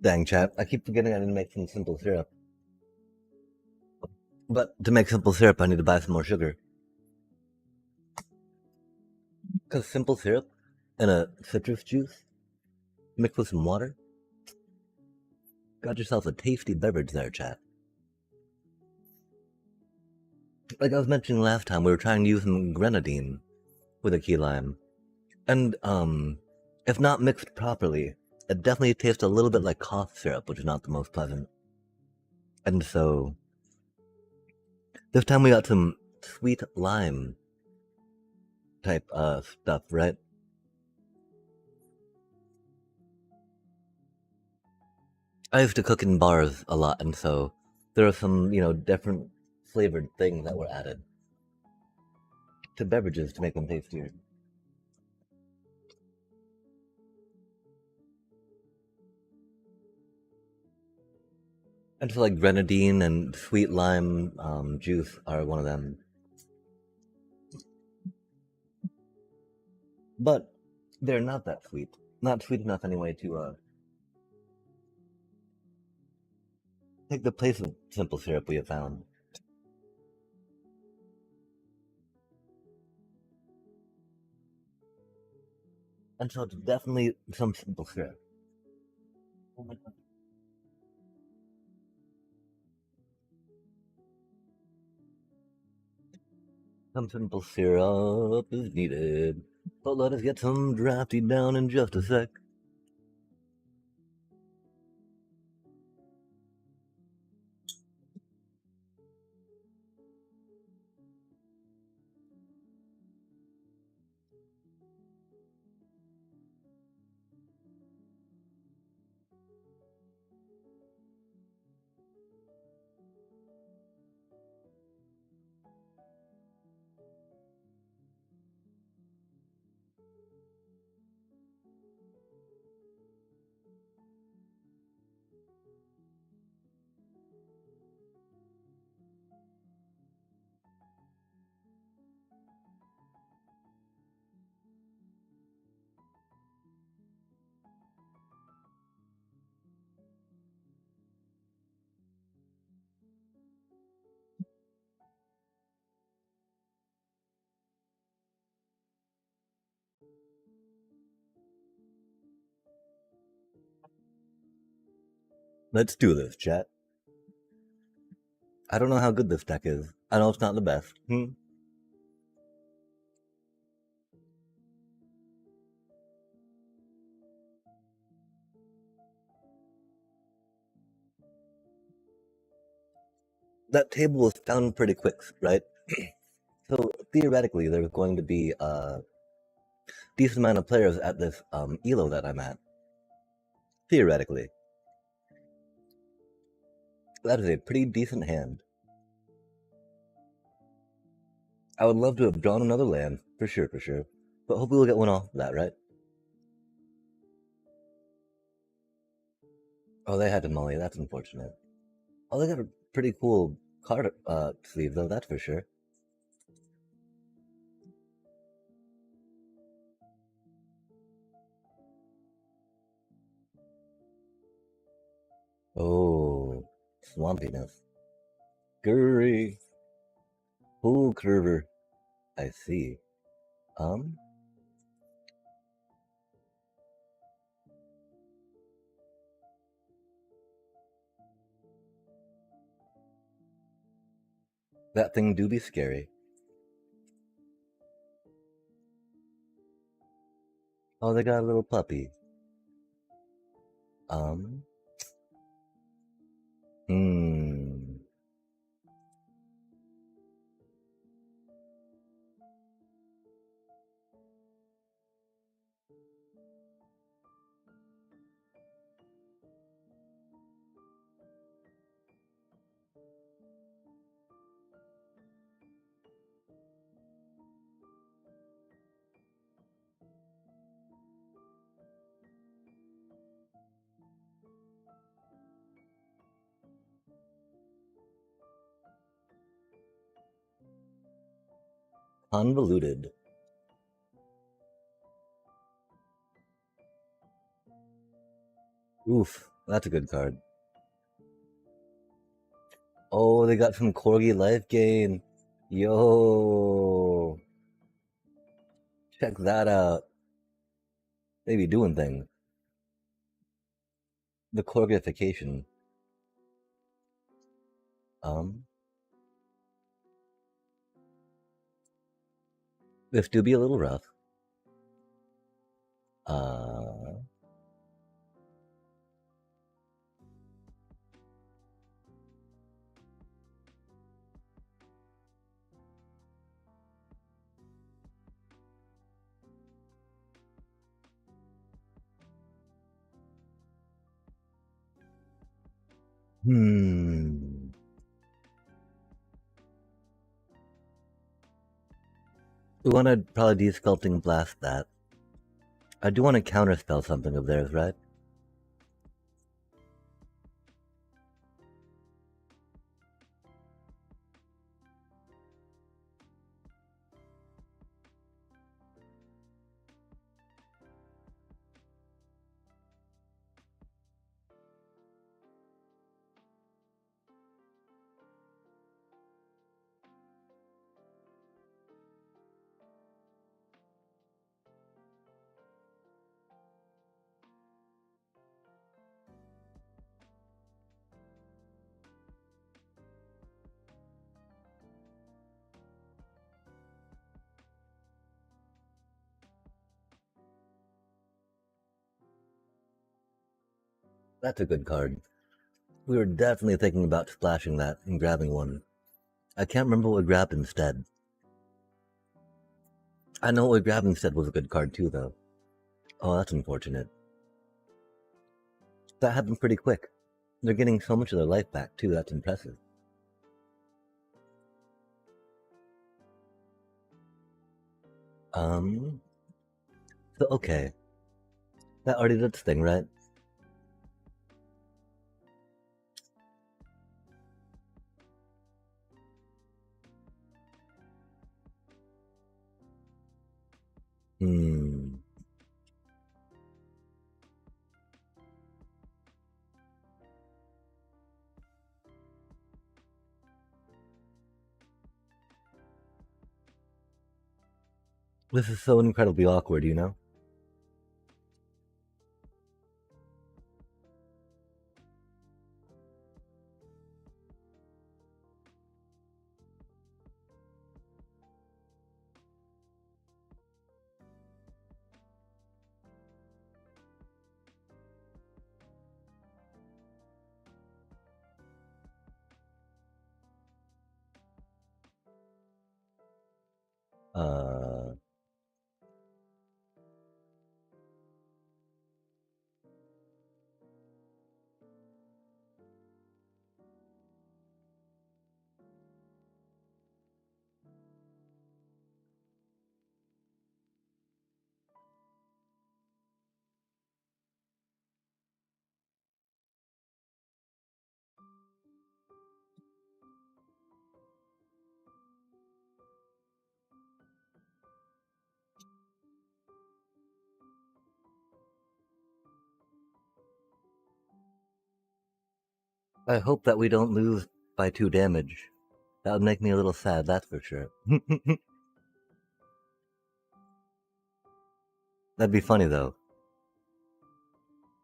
Dang, chat. I keep forgetting I need to make some simple syrup. But to make simple syrup, I need to buy some more sugar. Because simple syrup and a citrus juice mixed with some water, got yourself a tasty beverage there, chat. Like I was mentioning last time, we were trying to use some grenadine with a key lime. And, if not mixed properly, it definitely tastes a little bit like cough syrup, which is not the most pleasant. And so, this time we got some sweet lime type stuff, right? I used to cook in bars a lot, and so there are some, different flavored things that were added to beverages to make them tastier. And so, like grenadine and sweet lime juice are one of them. But they're not that sweet. Not sweet enough anyway to take the place of simple syrup we have found. And so it's definitely some simple syrup. Some simple syrup is needed. But let us get some drafty down in just a sec. Let's do this, chat. I don't know how good this deck is. I know it's not the best. That table was found pretty quick, right? So theoretically, there's going to be a decent amount of players at this elo that I'm at. Theoretically, that is a pretty decent hand. I would love to have drawn another land, for sure, for sure. But hopefully we'll get one off of that, right? Oh, they had to molly. That's unfortunate. Oh, they got a pretty cool card sleeve, though, that's for sure. Oh, swampiness. Gurry. Pool curver. I see. Um, that thing do be scary. Oh, they got a little puppy. Um, hmm. Convoluted. Oof. That's a good card. Oh, they got some Corgi life gain. Yo, check that out. They be doing things. The Corgification. Um, this do be a little rough. Uh, hmm. We want to probably de-sculpting blast that. I do want to counterspell something of theirs, right? That's a good card. We were definitely thinking about splashing that and grabbing one. I can't remember what we grabbed instead. I know what we grabbed instead was a good card too, though. Oh, that's unfortunate. That happened pretty quick. They're getting so much of their life back too, that's impressive. Um, so okay. That already did its thing, right? Hmm. This is so incredibly awkward, you know? Uh, I hope that we don't lose by 2 damage. That would make me a little sad, that's for sure. That'd be funny though.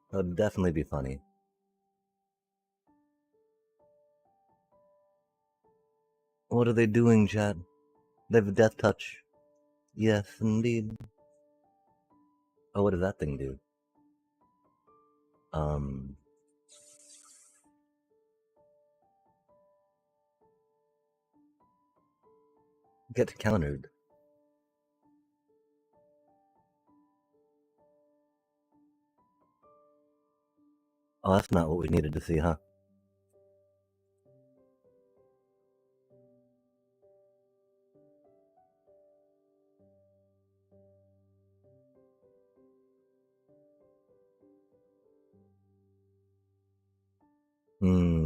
That would definitely be funny. What are they doing, chat? They have a death touch. Yes, indeed. Oh, what does that thing do? Um, get countered. Oh, that's not what we needed to see, huh? Hmm.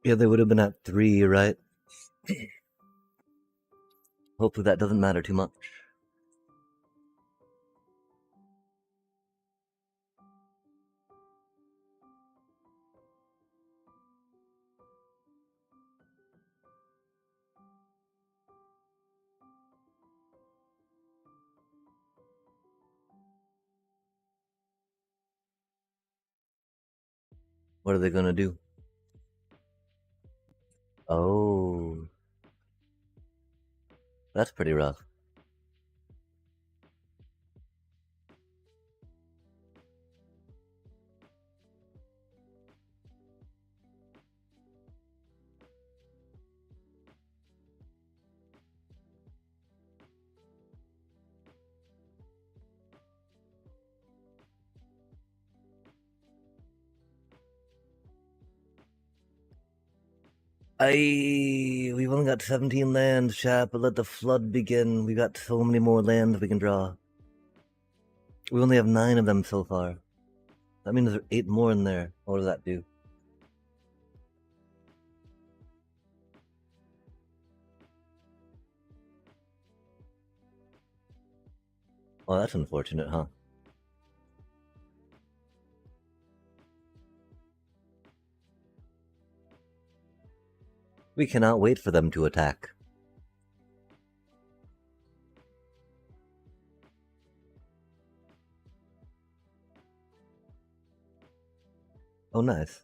Yeah, they would have been at 3, right? Hopefully that doesn't matter too much. What are they gonna do? Oh, that's pretty rough. We've only got 17 lands, chat, but let the flood begin. We got so many more lands we can draw. We only have 9 of them so far. That means there's 8 more in there. What does that do? Oh, that's unfortunate, huh? We cannot wait for them to attack. Oh, nice.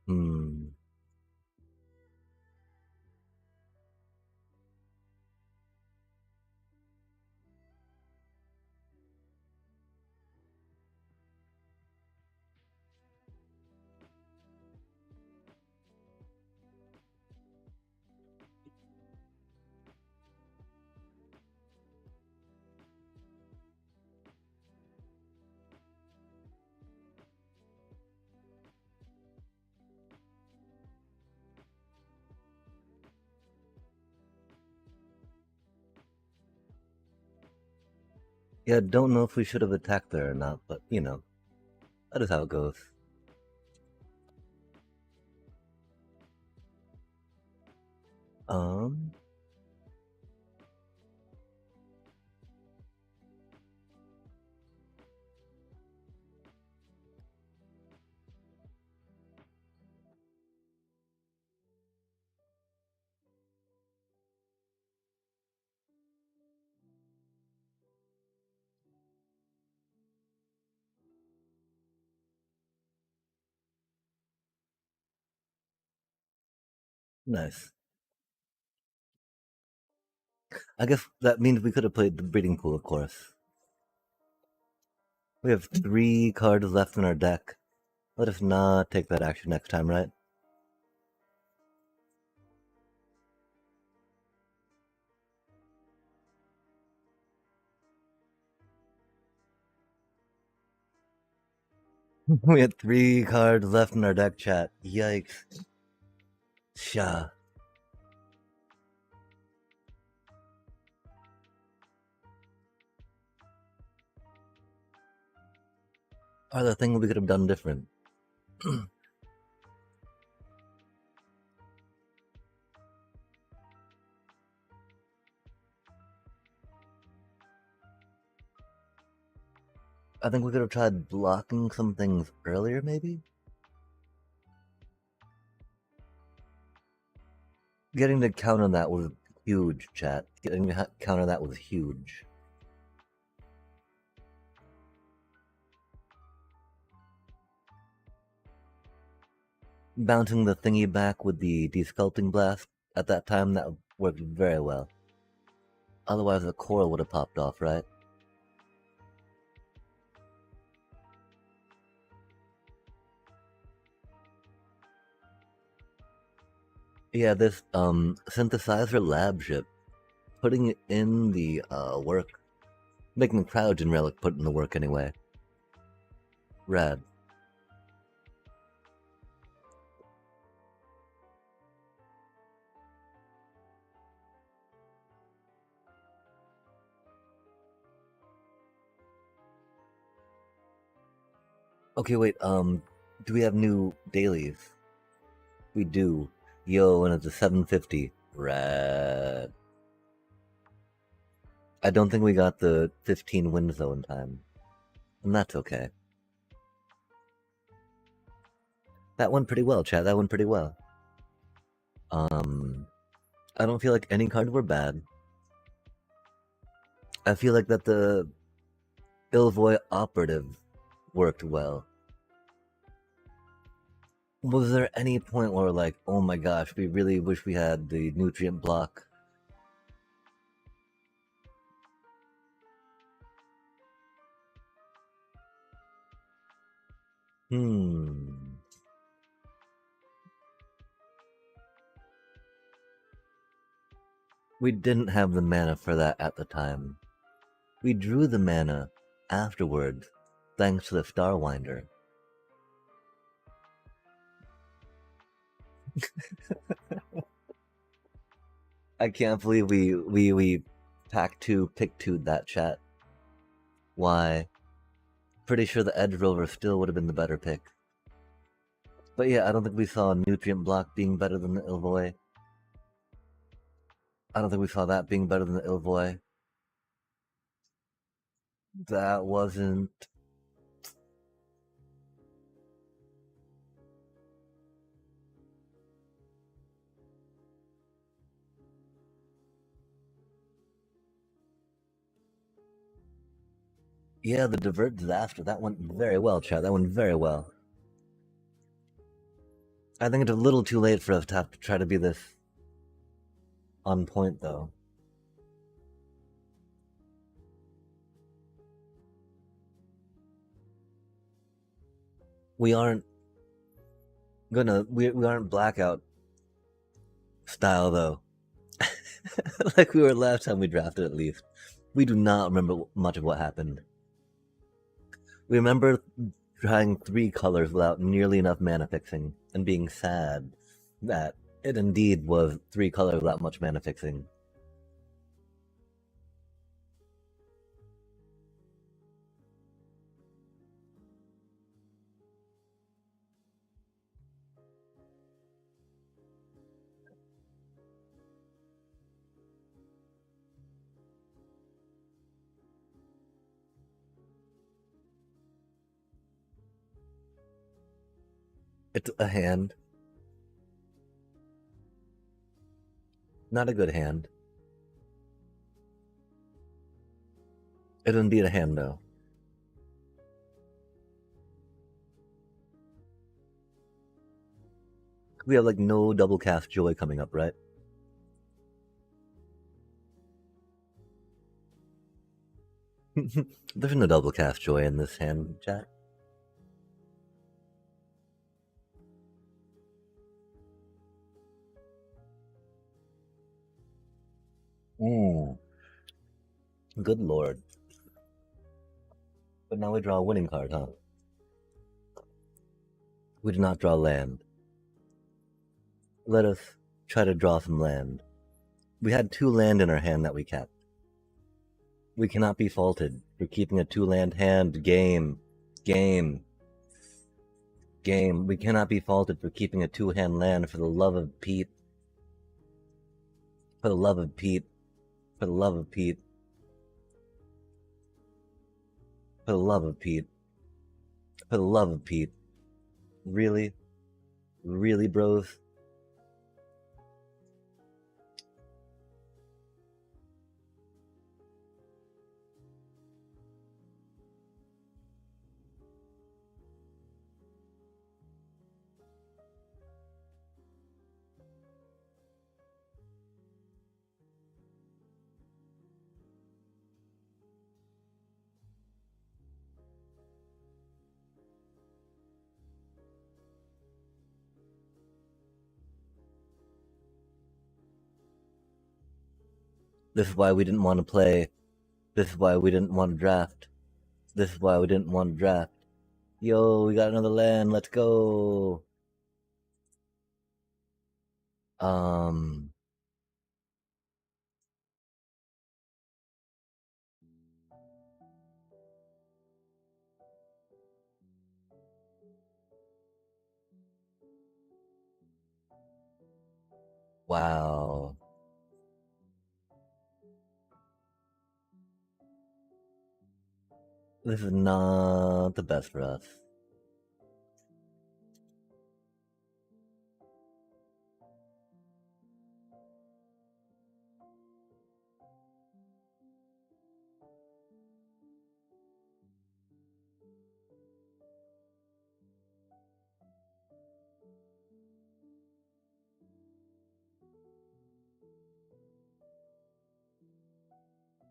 Hmm. Yeah, don't know if we should have attacked there or not, but, you know, that is how it goes. Um... Nice. I guess that means we could have played the breeding pool, of course. We have 3 cards left in our deck. Let us not take that action next time, right? We had 3 cards left in our deck, chat. Yikes. Sha. Are the thing we could have done different? I think we could have tried blocking some things earlier, maybe? Getting to counter that was huge, chat. Getting to counter that was huge. Bouncing the thingy back with the desculpting blast at that time, that worked very well. Otherwise the coral would have popped off, right? Yeah, this synthesizer lab ship, putting it in the work, making the Cryogen relic put in the work anyway. Rad. Okay, wait. Do we have new dailies? We do. Yo, and it's a 750. Rad. I don't think we got the 15 wins though in time, and that's okay. That went pretty well, chat. That went pretty well. Um, I don't feel like any cards were bad. I feel like that the Ilvoy operative worked well. Was there any point where like, oh my gosh, we really wish we had the nutrient block? Hmm. We didn't have the mana for that at the time. We drew the mana afterwards, thanks to the Starwinder. I can't believe we pack two, pick two that chat. Why? Pretty sure the Edge Rover still would have been the better pick. But yeah, I don't think we saw Nutrient Block being better than the Ilvoy. I don't think we saw that being better than the Ilvoy. That wasn't. Yeah, the Divert Disaster. That went very well, chat. That went very well. I think it's a little too late for us to have to try to be this on point, though. We aren't we aren't blackout style though. Like we were last time we drafted, at least. We do not remember much of what happened. We remember trying 3 colors without nearly enough mana fixing and being sad that it indeed was 3 colors without much mana fixing. It's a hand. Not a good hand. It's indeed a hand, though. We have like no double cast joy coming up, right? There's no double cast joy in this hand, chat. Mm, good lord. But now we draw a winning card, huh? We do not draw land. Let us try to draw some land. We had 2 land in our hand that we kept. We cannot be faulted for keeping a 2 land hand. Game. Game. Game. We cannot be faulted for keeping a 2-hand land, for the love of Pete. For the love of Pete. For the love of Pete. For the love of Pete. For the love of Pete. Really? Really, bros? This is why we didn't want to play. This is why we didn't want to draft. This is why we didn't want to draft. Yo, we got another land. Let's go. Um. Wow. This is not the best for us.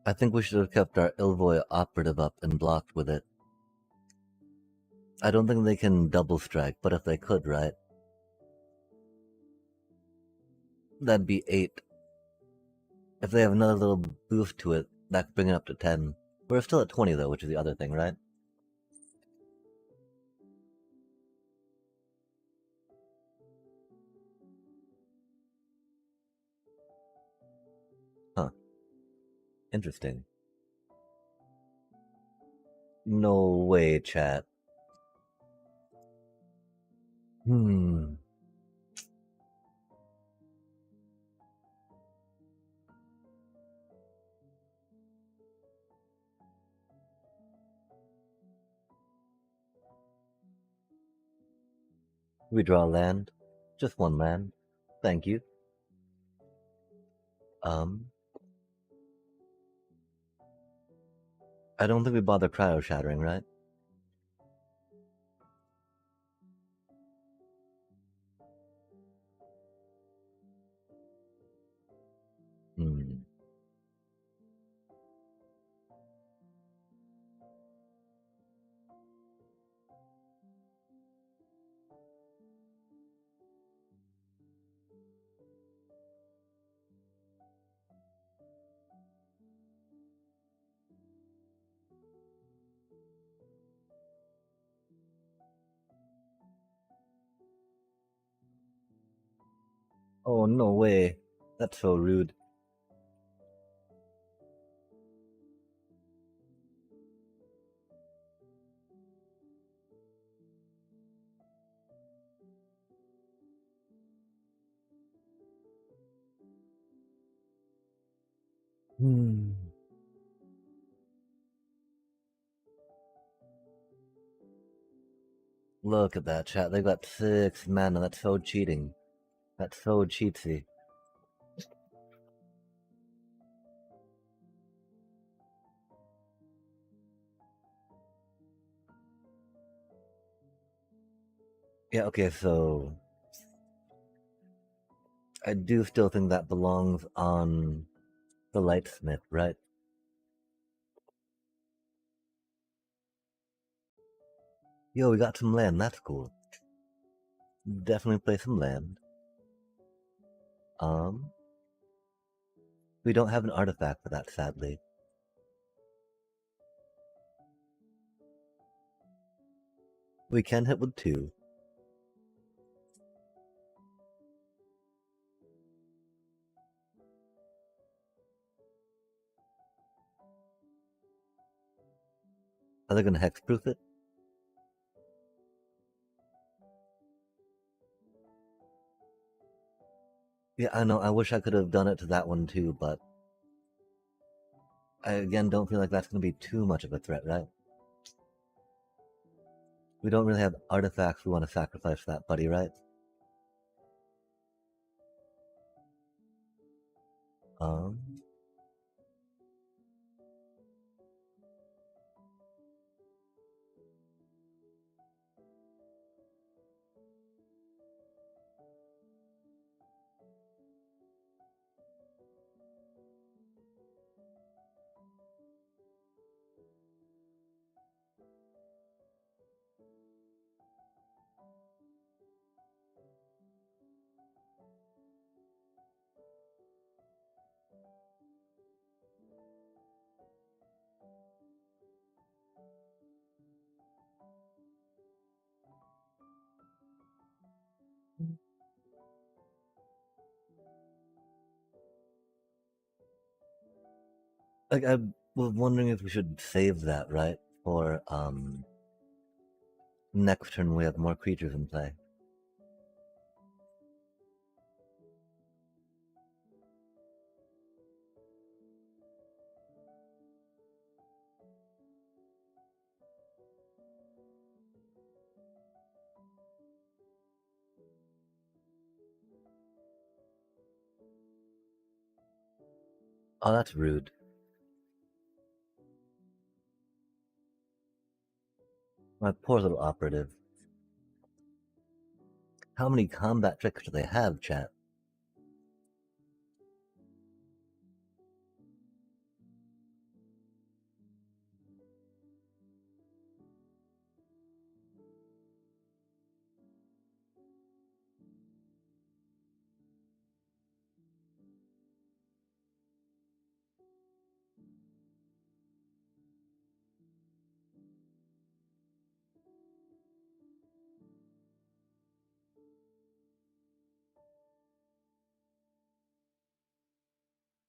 I think we should have kept our Ilvoy operative up and blocked with it. I don't think they can double strike, but if they could, right? That'd be 8. If they have another little boost to it, that could bring it up to 10. We're still at 20 though, which is the other thing, right? Huh. Interesting. No way, chat. Hmm. We draw land. Just one land. Thank you. I don't think we bother cryo shattering, right? Hmm. Oh, no way. That's so rude. Hmm. Look at that, chat. They got 6 mana. That's so cheating. That's so cheatsy. Yeah, okay, so I do still think that belongs on the Lightsmith, right? Yo, we got some land. That's cool. Definitely play some land. Um, we don't have an artifact for that, sadly. We can hit with 2. Are they gonna hexproof it? Yeah, I know. I wish I could have done it to that one too, but I again don't feel like that's gonna be too much of a threat, right? We don't really have artifacts we want to sacrifice for that, buddy, right? Um, like I was wondering if we should save that, right? For next turn we have more creatures in play. Oh, that's rude. My poor little operative. How many combat tricks do they have, chat?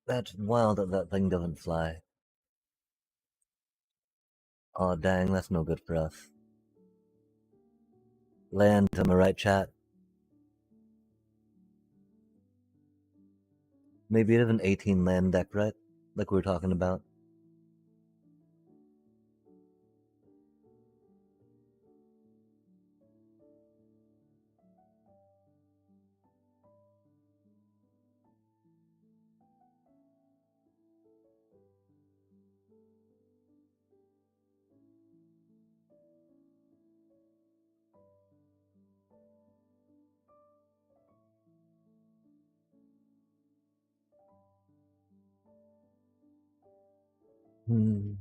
That's wild that that thing doesn't fly. Oh dang, that's no good for us. Land, am I right, chat? Maybe it is an 18 land deck, right? Like we were talking about. Hmm.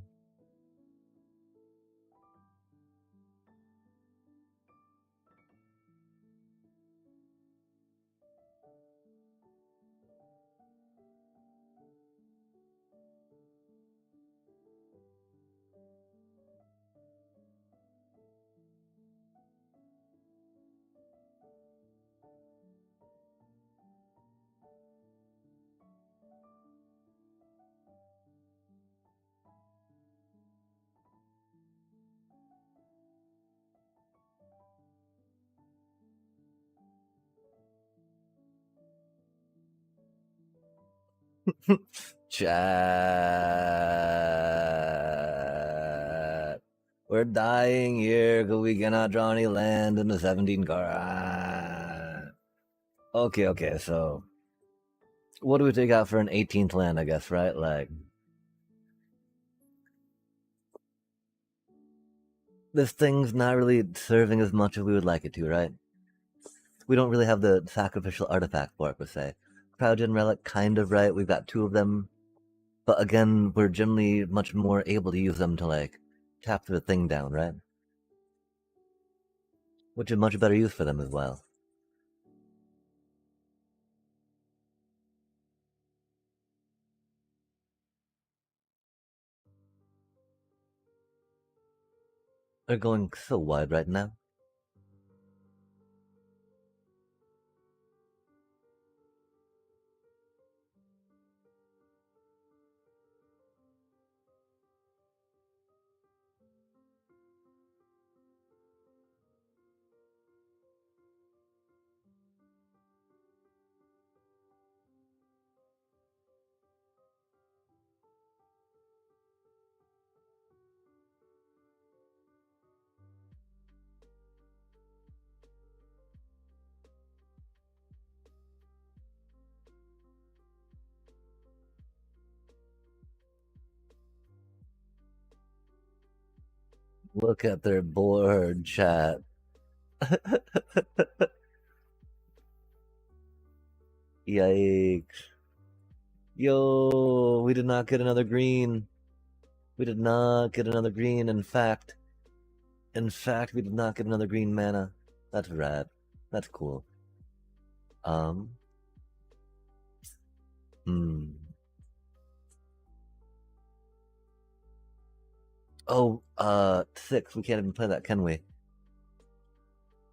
Chat. We're dying here because we cannot draw any land in the 17 card. Okay, so what do we take out for an 18th land, I guess, right? Like, this thing's not really serving as much as we would like it to, right? We don't really have the sacrificial artifact for it, per se. Cryogen Relic, kind of, right? We've got 2 of them. But again, we're generally much more able to use them to, like, tap the thing down, right? Which is much better use for them as well. They're going so wide right now. Look at their board, chat. Yikes. Yo, we did not get another green. We did not get another green. In fact, we did not get another green mana. That's rad. That's cool. Um. Hmm. Oh, 6. We can't even play that, can we?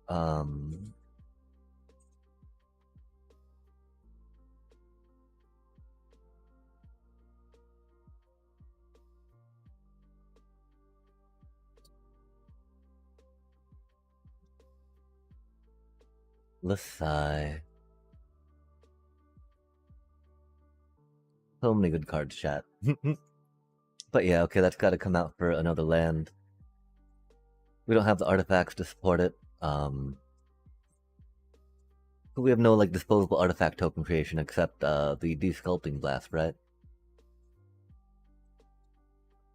Um. Let's sigh. So many good cards, chat. But yeah, okay, that's got to come out for another land. We don't have the artifacts to support it. We have no like disposable artifact token creation except the desculpting blast, right?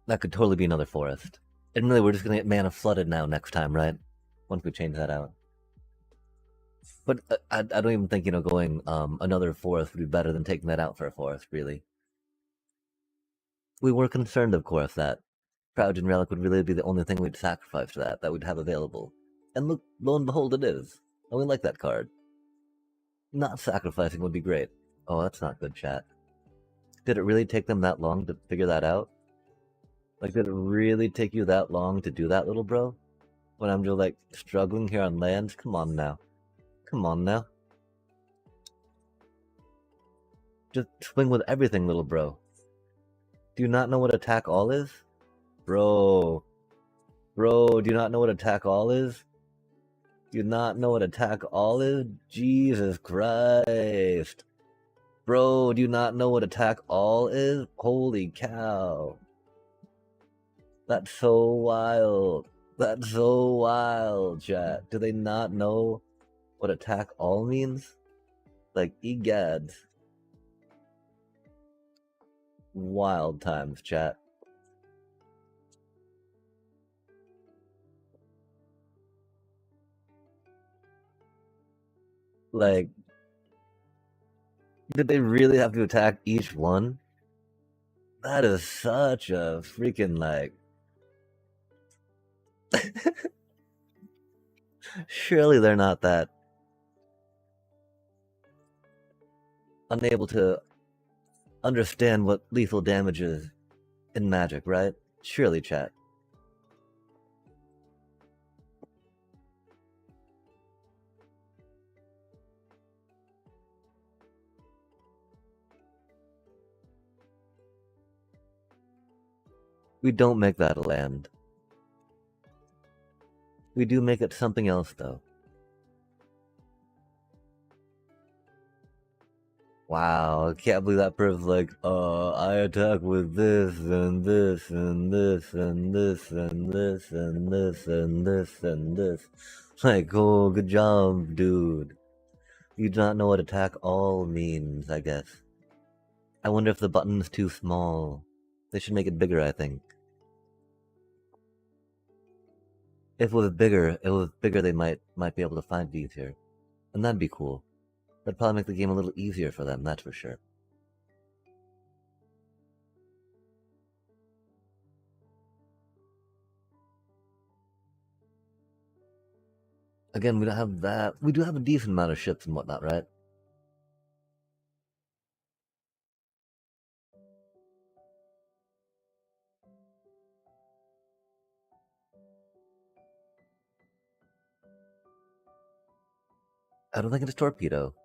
That could totally be another forest. And really, we're just gonna get mana flooded now next time, right? Once we change that out. But I don't even think, going another forest would be better than taking that out for a forest, really. We were concerned, of course, that Proudgen Relic would really be the only thing we'd sacrifice to that we'd have available. And look, lo and behold, it is. And we like that card. Not sacrificing would be great. Oh, that's not good, chat. Did it really take them that long to figure that out? Like, did it really take you that long to do that, little bro? When I'm just, like, struggling here on lands? Come on now. Come on now. Just swing with everything, little bro. Do you not know what attack all is? Bro. Bro, do you not know what attack all is? Do you not know what attack all is? Jesus Christ. Bro, do you not know what attack all is? Holy cow. That's so wild. That's so wild, chat. Do they not know what attack all means? Like, egads. Wild times, chat. Like, did they really have to attack each one? That is such a freaking, like... Surely they're not that unable to understand what lethal damage is in Magic, right? Surely, chat. We don't make that a land. We do make it something else, though. Wow, I can't believe that person's like, I attack with this, and this, and this, and this, and this, and this, and this, and this. Like, oh, good job, dude. You do not know what attack all means, I guess. I wonder if the button's too small. They should make it bigger, I think. If it was bigger, they might be able to find it easier. And that'd be cool. That'd probably make the game a little easier for them, that's for sure. Again, we don't have that. We do have a decent amount of ships and whatnot, right? I don't think it's Torpedo.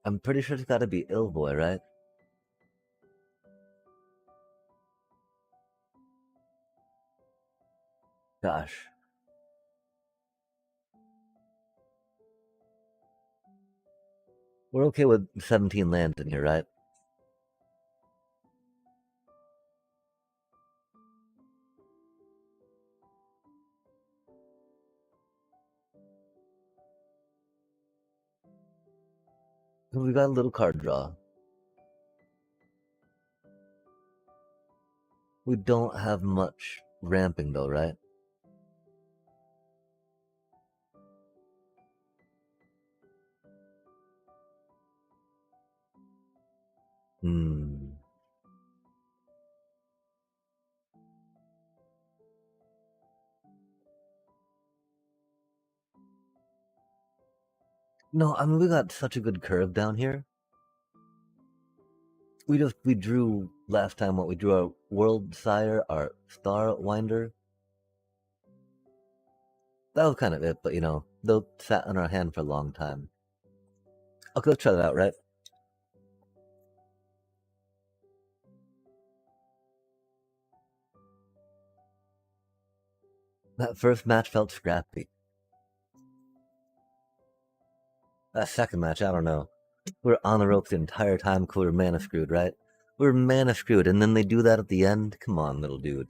I'm pretty sure it's gotta be Illboy, right? Gosh. We're okay with 17 lands in here, right? We got a little card draw. We don't have much ramping though, right? Hmm. No, I mean, we got such a good curve down here. We drew last time what we drew our World Sire, our Star Winder. That was kind of it, but they'll sat on our hand for a long time. Okay, let's try that out, right? That first match felt scrappy. That second match, I don't know. We were on the ropes the entire time because we were mana screwed, right? We were mana screwed, and then they do that at the end? Come on, little dude.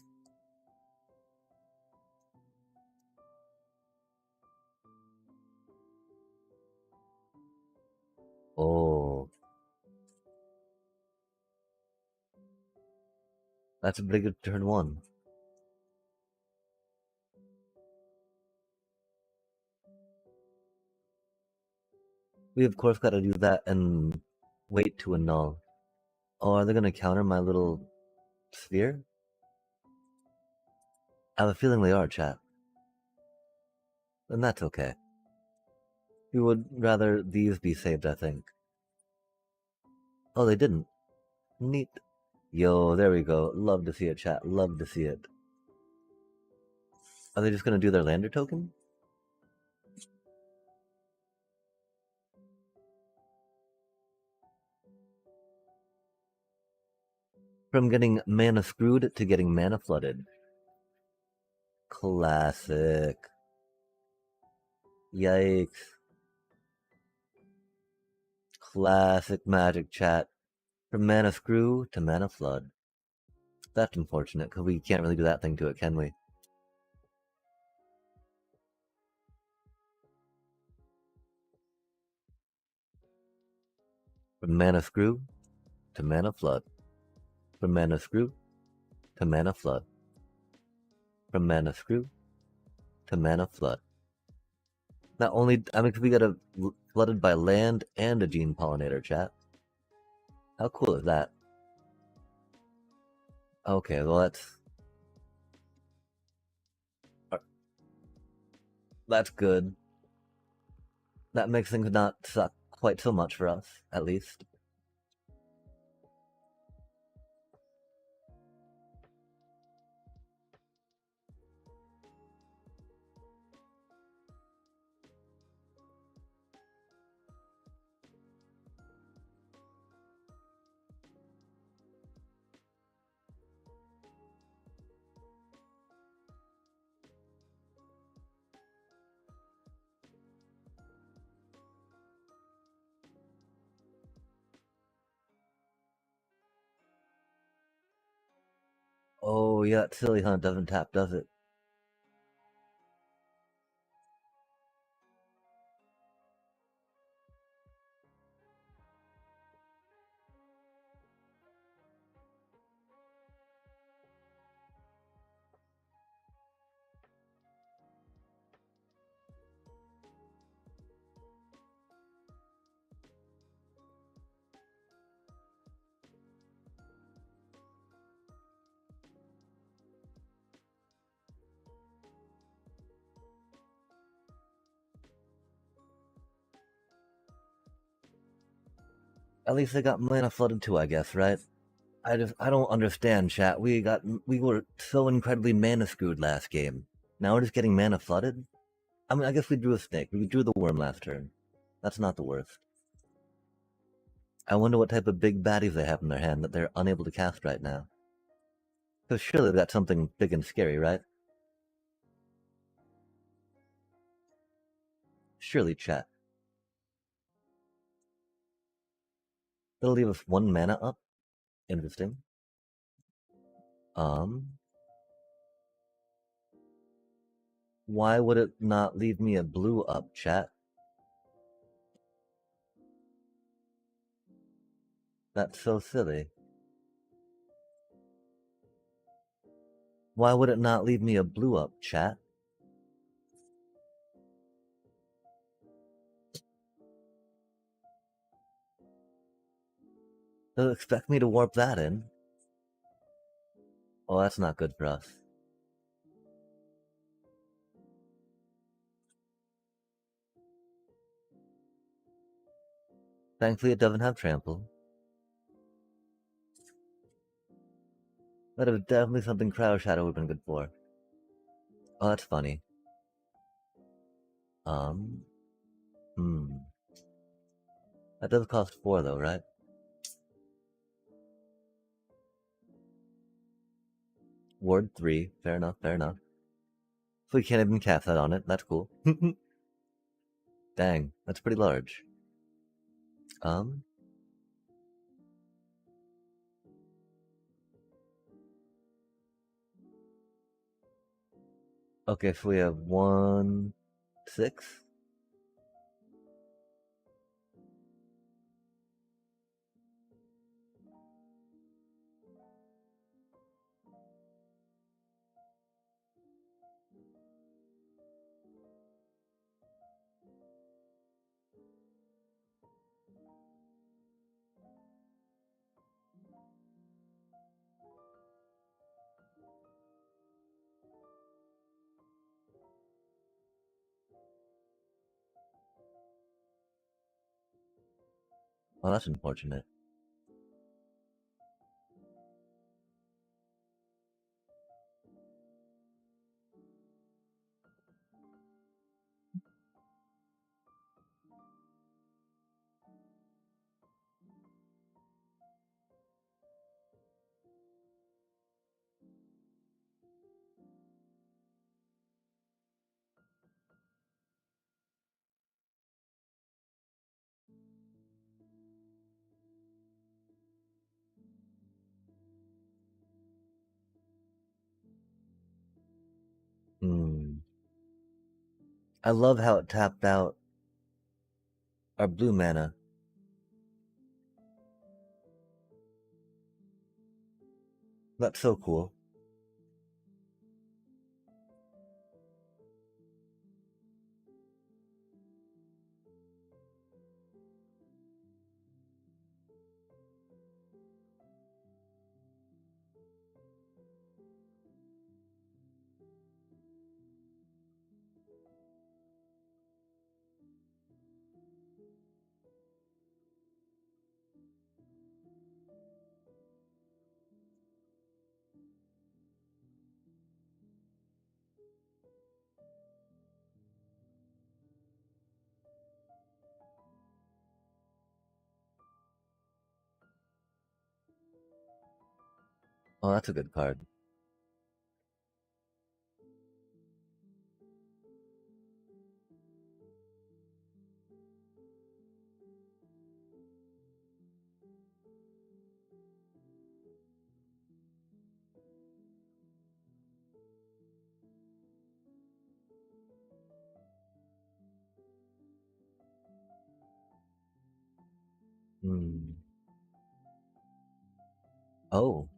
Oh. That's a pretty good turn one. We of course gotta do that and wait to annul. Oh, are they gonna counter my little sphere? I have a feeling they are, chat. Then that's okay. We would rather these be saved, I think. Oh, they didn't. Neat. Yo, there we go. Love to see it, chat. Love to see it. Are they just gonna do their lander token? From getting mana screwed to getting mana flooded. Classic. Yikes. Classic Magic, chat. From mana screw to mana flood. That's unfortunate, because we can't really do that thing to it, can we? From mana screw to mana flood. From mana screw to mana flood. From mana screw to mana flood. Not only, I mean, we got a flooded by land and a gene pollinator, chat. How cool is that? Okay, well that's good. That makes things not suck quite so much for us, at least. Oh yeah, silly hunt doesn't tap, does it? At least they got mana flooded too, I guess, right? I don't understand, chat. We were so incredibly mana screwed last game. Now we're just getting mana flooded? I mean, I guess we drew a snake. We drew the worm last turn. That's not the worst. I wonder what type of big baddies they have in their hand that they're unable to cast right now. Because surely they've got something big and scary, right? Surely, chat. They'll leave us 1 mana up? Interesting. Why would it not leave me a blue up, chat? That's so silly. Why would it not leave me a blue up, chat? They'll expect me to warp that in. Oh, that's not good for us. Thankfully, it doesn't have trample. That is definitely something Cryo Shadow would have been good for. Oh, that's funny. That does cost 4 though, right? Ward 3. Fair enough, fair enough. So we can't even cast that on it. That's cool. Dang, that's pretty large. Okay, so we have 1, 6. Oh, that's unfortunate. Hmm. I love how it tapped out our blue mana. That's so cool. Oh, that's a good card. Hmm. Oh,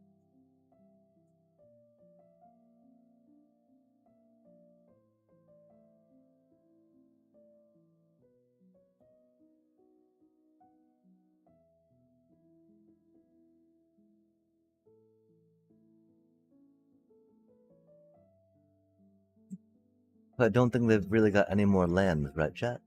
but I don't think they've really got any more lands, right, chat?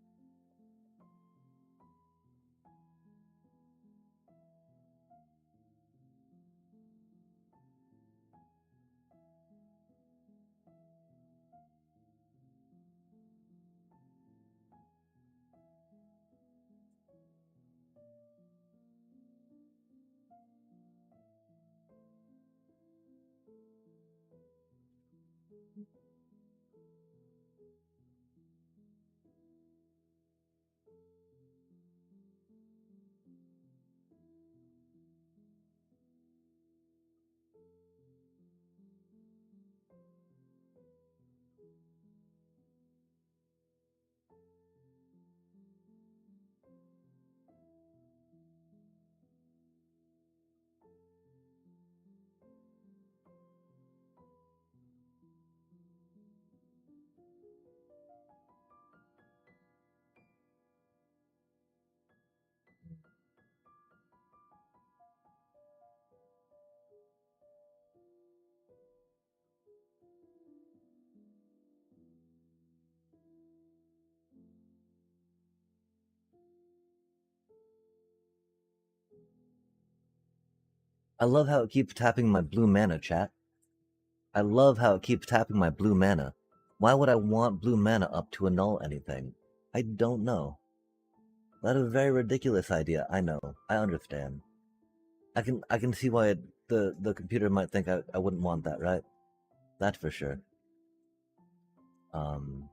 I love how it keeps tapping my blue mana, chat. I love how it keeps tapping my blue mana. Why would I want blue mana up to annul anything? I don't know. That is a very ridiculous idea. I know. I understand. I can see why the computer might think I wouldn't want that, right? That's for sure. Um,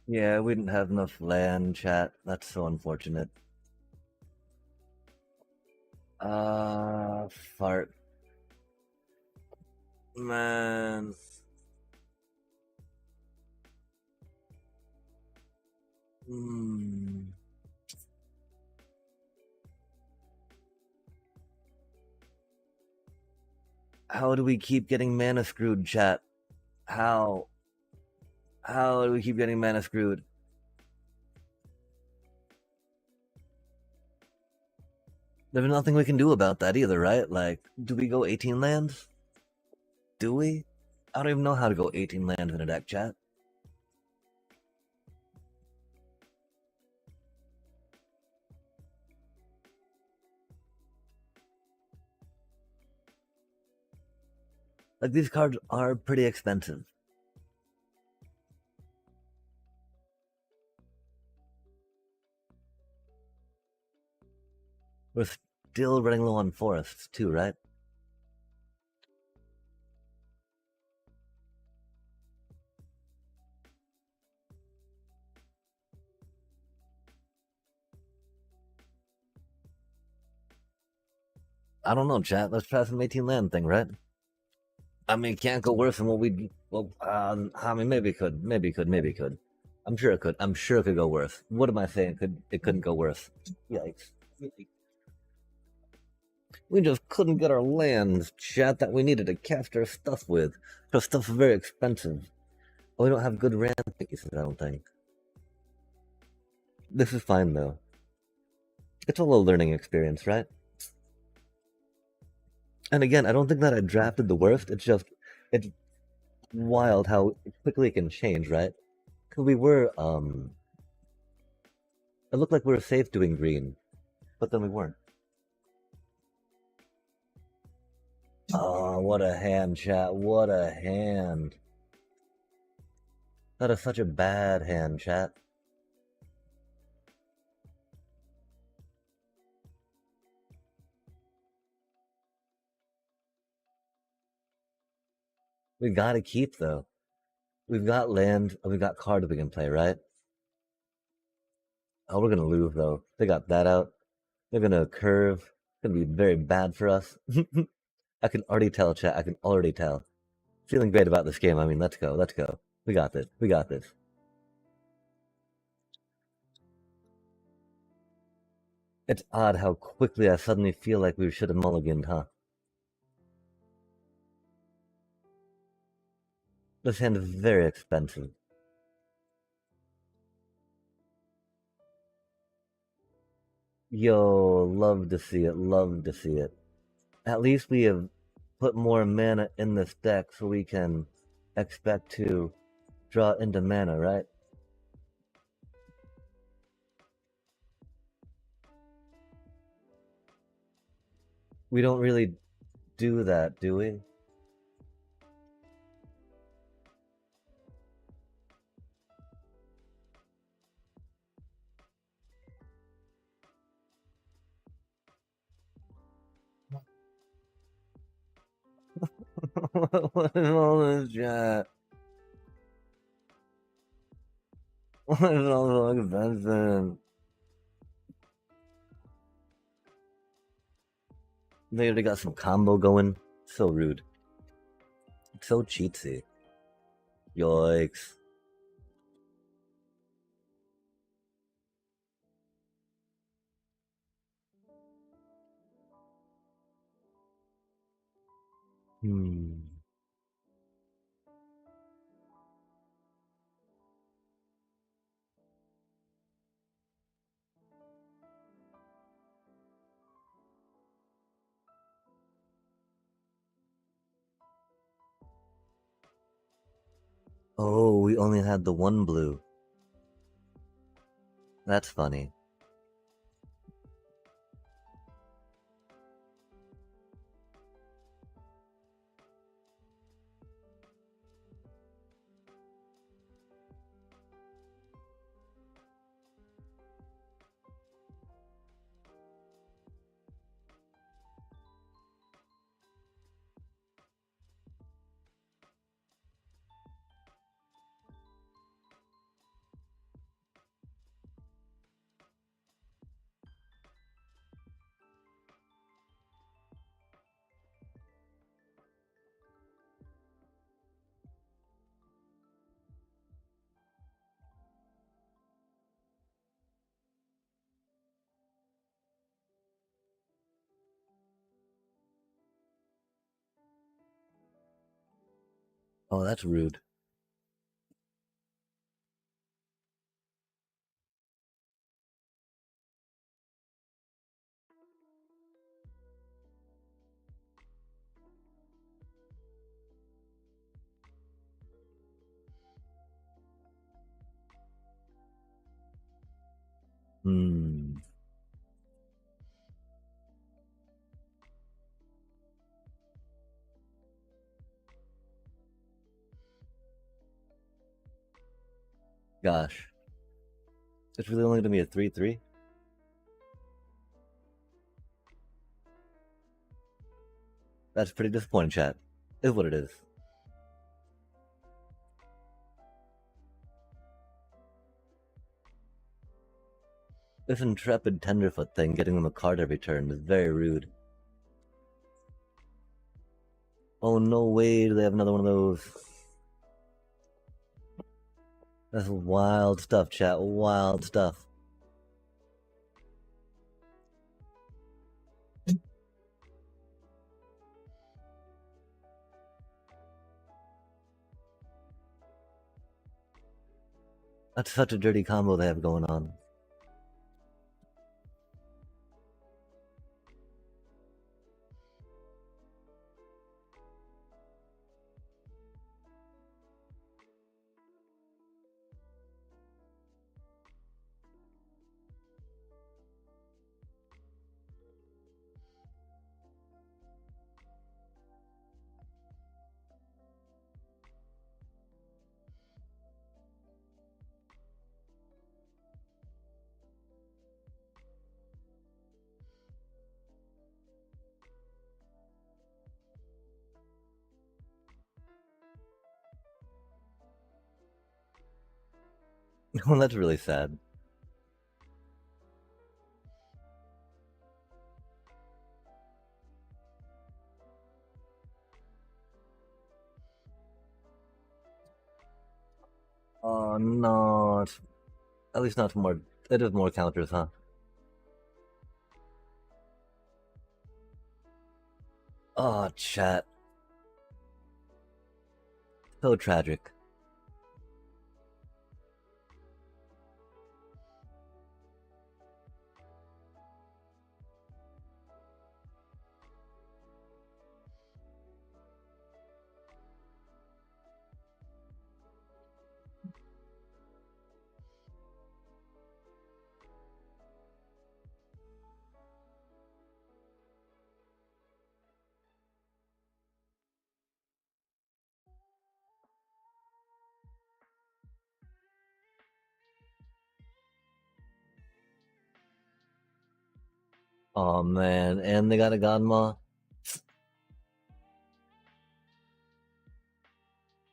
Yeah, we didn't have enough land, chat. That's so unfortunate. Fart. Man. Hmm. How do we keep getting mana screwed, chat? How? How do we keep getting mana screwed? There's nothing we can do about that either, right? Like, do we go 18 lands? Do we? I don't even know how to go 18 lands in a deck, chat. Like, these cards are pretty expensive. We're still running low on forests, too, right? I don't know, chat. Let's try some 18 land thing, right? I mean, it can't go worse than what we. Well, I mean, maybe it could, maybe it could, maybe it could. I'm sure it could. I'm sure it could go worse. What am I saying? It couldn't go worse. Yikes! We just couldn't get our lands, chat, that we needed to cast our stuff with. Because stuff's very expensive. We don't have good RAM pieces, I don't think. This is fine though. It's all a learning experience, right? And again, I don't think that I drafted the worst. It's just it's wild how quickly it can change, right? Because we were it looked like we were safe doing green, but then we weren't. Oh, what a hand, chat. What a hand. That is such a bad hand, chat. We gotta keep though. We've got land and we've got cards we can play, right? Oh, we're gonna lose though. They got that out. They're gonna curve. It's gonna be very bad for us. I can already tell, chat. I can already tell. Feeling great about this game. I mean, let's go. Let's go. We got this. We got this. It's odd how quickly I suddenly feel like we should have mulliganed, huh? This hand is very expensive. Yo, love to see it. Love to see it. At least we have put more mana in this deck so we can expect to draw into mana, right? We don't really do that, do we? What is all this chat? What is all so expensive? They already got some combo going. So rude. So cheatsy. Yikes. Hmm. Oh, we only had the one blue. That's funny. Oh, that's rude. Hmm. Gosh. It's really only gonna be a 3-3? That's pretty disappointing, chat. Is what it is. This intrepid tenderfoot thing getting them a card every turn is very rude. Oh, no way do they have another one of those. That's wild stuff, chat. Wild stuff. That's such a dirty combo they have going on. Well, that's really sad. Oh no. At least not more. It is more counters, huh? Oh, chat. So tragic. Oh man, and they got a Godma.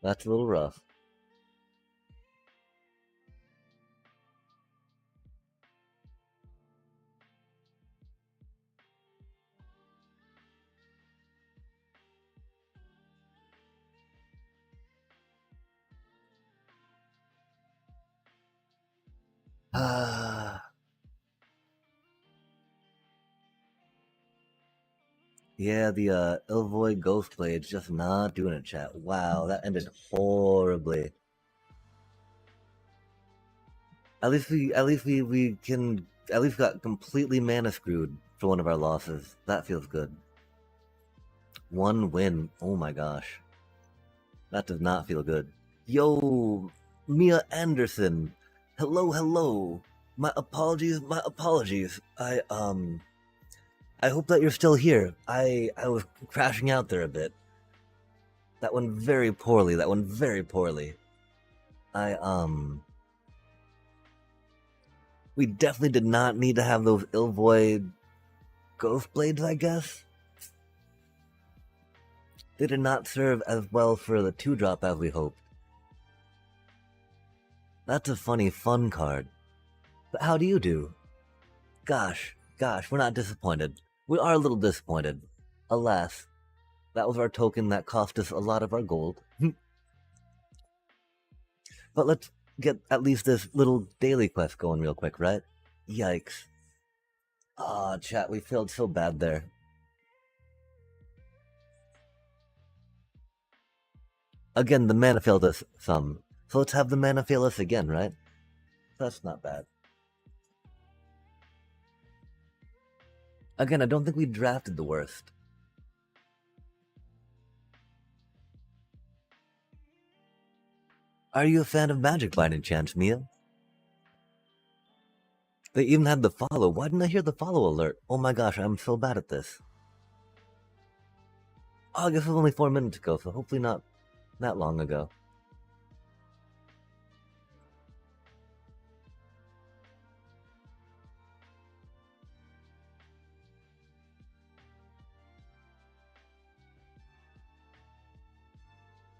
That's a little rough. Ah. Yeah, the Ilvoid Ghostblade's just not doing it, chat. Wow, that ended horribly. At least we can at least got completely mana screwed for one of our losses. That feels good. One win. Oh my gosh. That does not feel good. Yo, Mia Anderson. Hello, hello. My apologies, my apologies. I hope that you're still here. I was crashing out there a bit. That went very poorly. That went very poorly. I we definitely did not need to have those Ilvoid Ghost Blades, I guess. They did not serve as well for the 2-drop as we hoped. That's a funny fun card. But how do you do? Gosh, we're not disappointed. We are a little disappointed. Alas, that was our token that cost us a lot of our gold. But let's get at least this little daily quest going real quick, right? Yikes. Ah, chat, we failed so bad there. Again, the mana failed us some. So let's have the mana fail us again, right? That's not bad. Again, I don't think we drafted the worst. Are you a fan of Magic by any chance, Mia? They even had the follow. Why didn't I hear the follow alert? Oh my gosh, I'm so bad at this. Oh, I guess it was only 4 minutes ago, so hopefully not that long ago.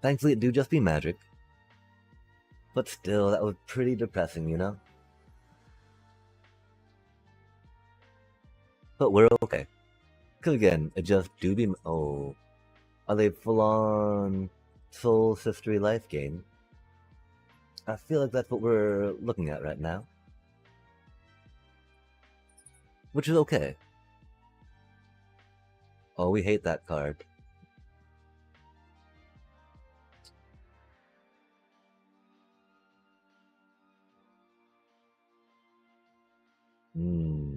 Thankfully, it do just be Magic. But still, that was pretty depressing, you know? But we're okay. Because again, it just do be... Oh. Are they full-on Soul Sistery Life game? I feel like that's what we're looking at right now. Which is okay. Oh, we hate that card. Hmm.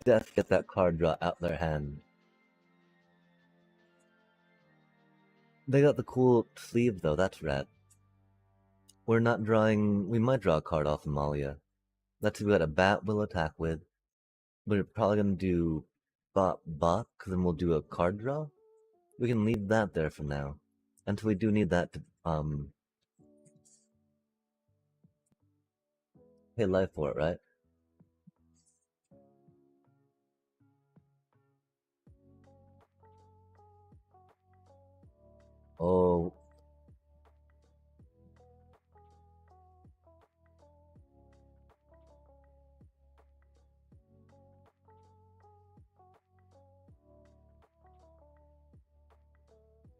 Death get that card draw out their hand. They got the cool sleeve though, that's rad. We're not drawing... We might draw a card off Amalia. Let's see, we got a bat we'll attack with. We're probably gonna do Bot Buck, then we'll do a card draw. We can leave that there for now. Until we do need that to pay life for it, right? Oh,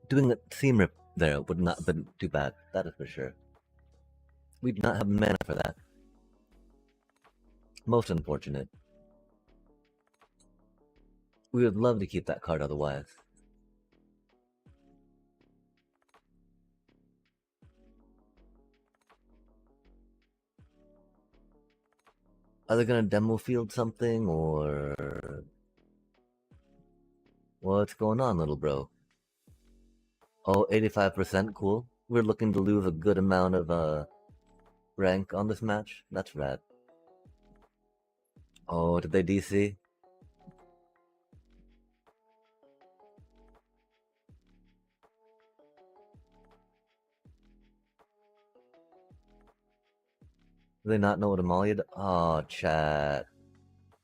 doing a seam rip there would not have been too bad, that is for sure. We do not have mana for that. Most unfortunate. We would love to keep that card otherwise. Are they gonna demo field something, or... What's going on, little bro? Oh, 85%, cool. We're looking to lose a good amount of rank on this match. That's rad. Oh, did they DC? Do they not know what Amalia did? Oh, chat.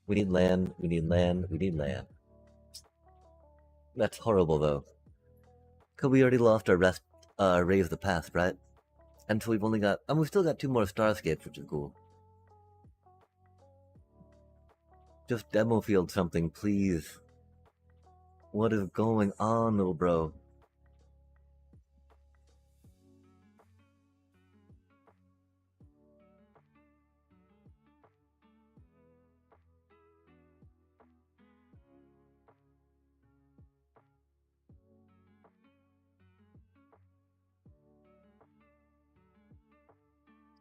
We need land, we need land, we need land. That's horrible, though. Cause we already lost our Raise the Past, right? And so we've only got... And we've still got 2 more Starscapes, which is cool. Just demo field something, please. What is going on, little bro?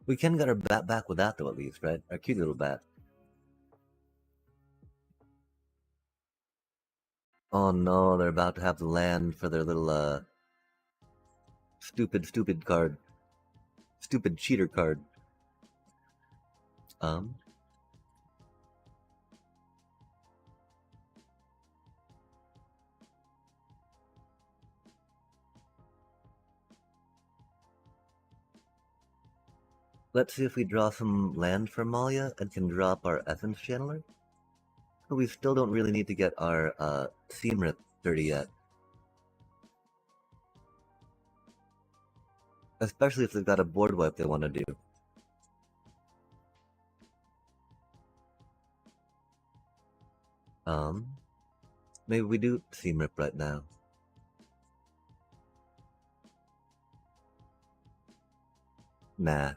We can get our bat back with that, though, at least, right? Our cute little bat. Oh no, they're about to have to land for their little, stupid card. Stupid cheater card. Let's see if we draw some land for Malia and can drop our Essence Channeler. But we still don't really need to get our, Seam Rip dirty yet. Especially if they've got a board wipe they want to do. Maybe we do Seam Rip right now. Nah.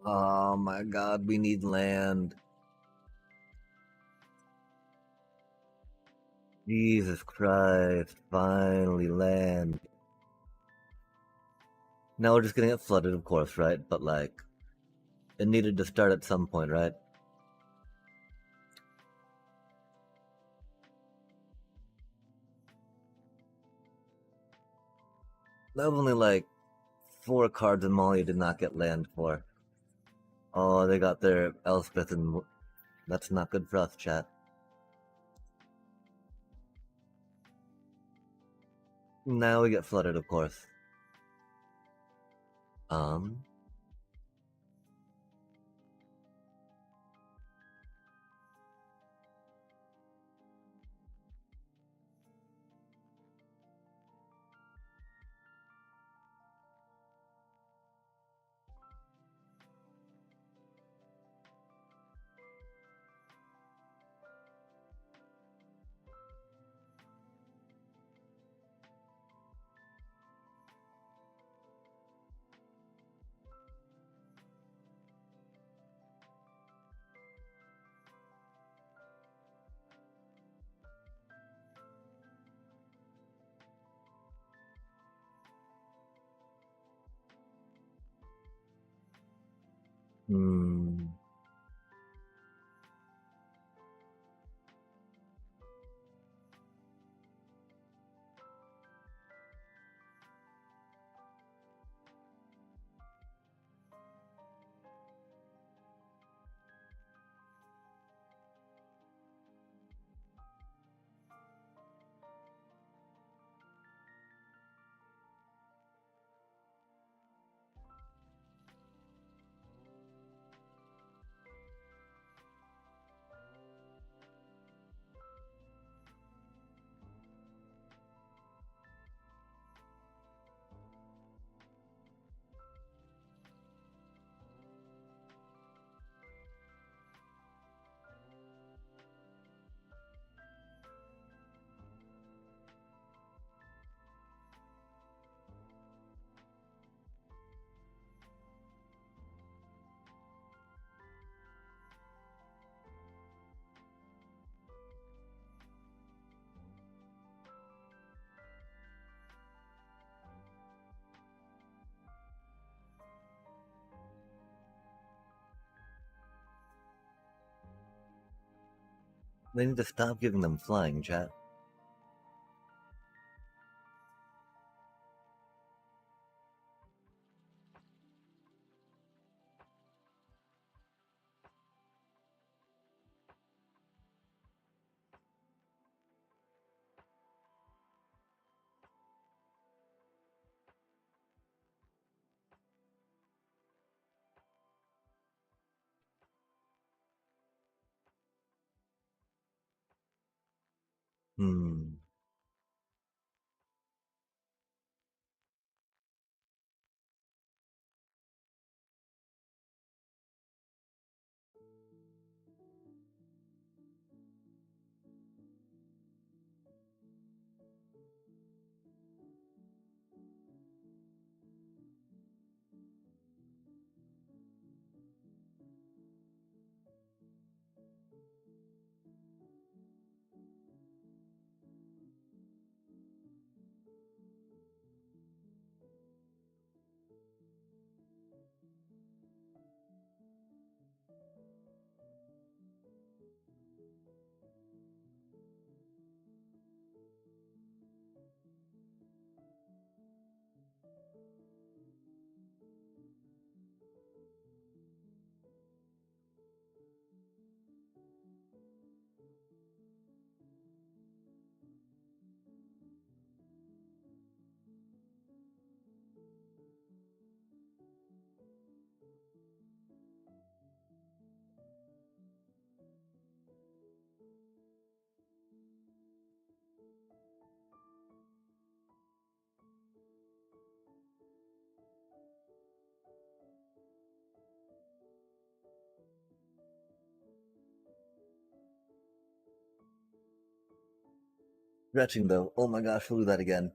Oh my god, we need land. Jesus Christ, finally land. Now we're just gonna get flooded, of course, right? But like, it needed to start at some point, right? That was only like 4 cards and Molly did not get land for. Oh, they got their Elspeth, and that's not good for us, chat. Now we get flooded, of course. Um, hmm. They need to stop giving them flying, chat. Hmm. Retching though. Oh my gosh, we'll do that again.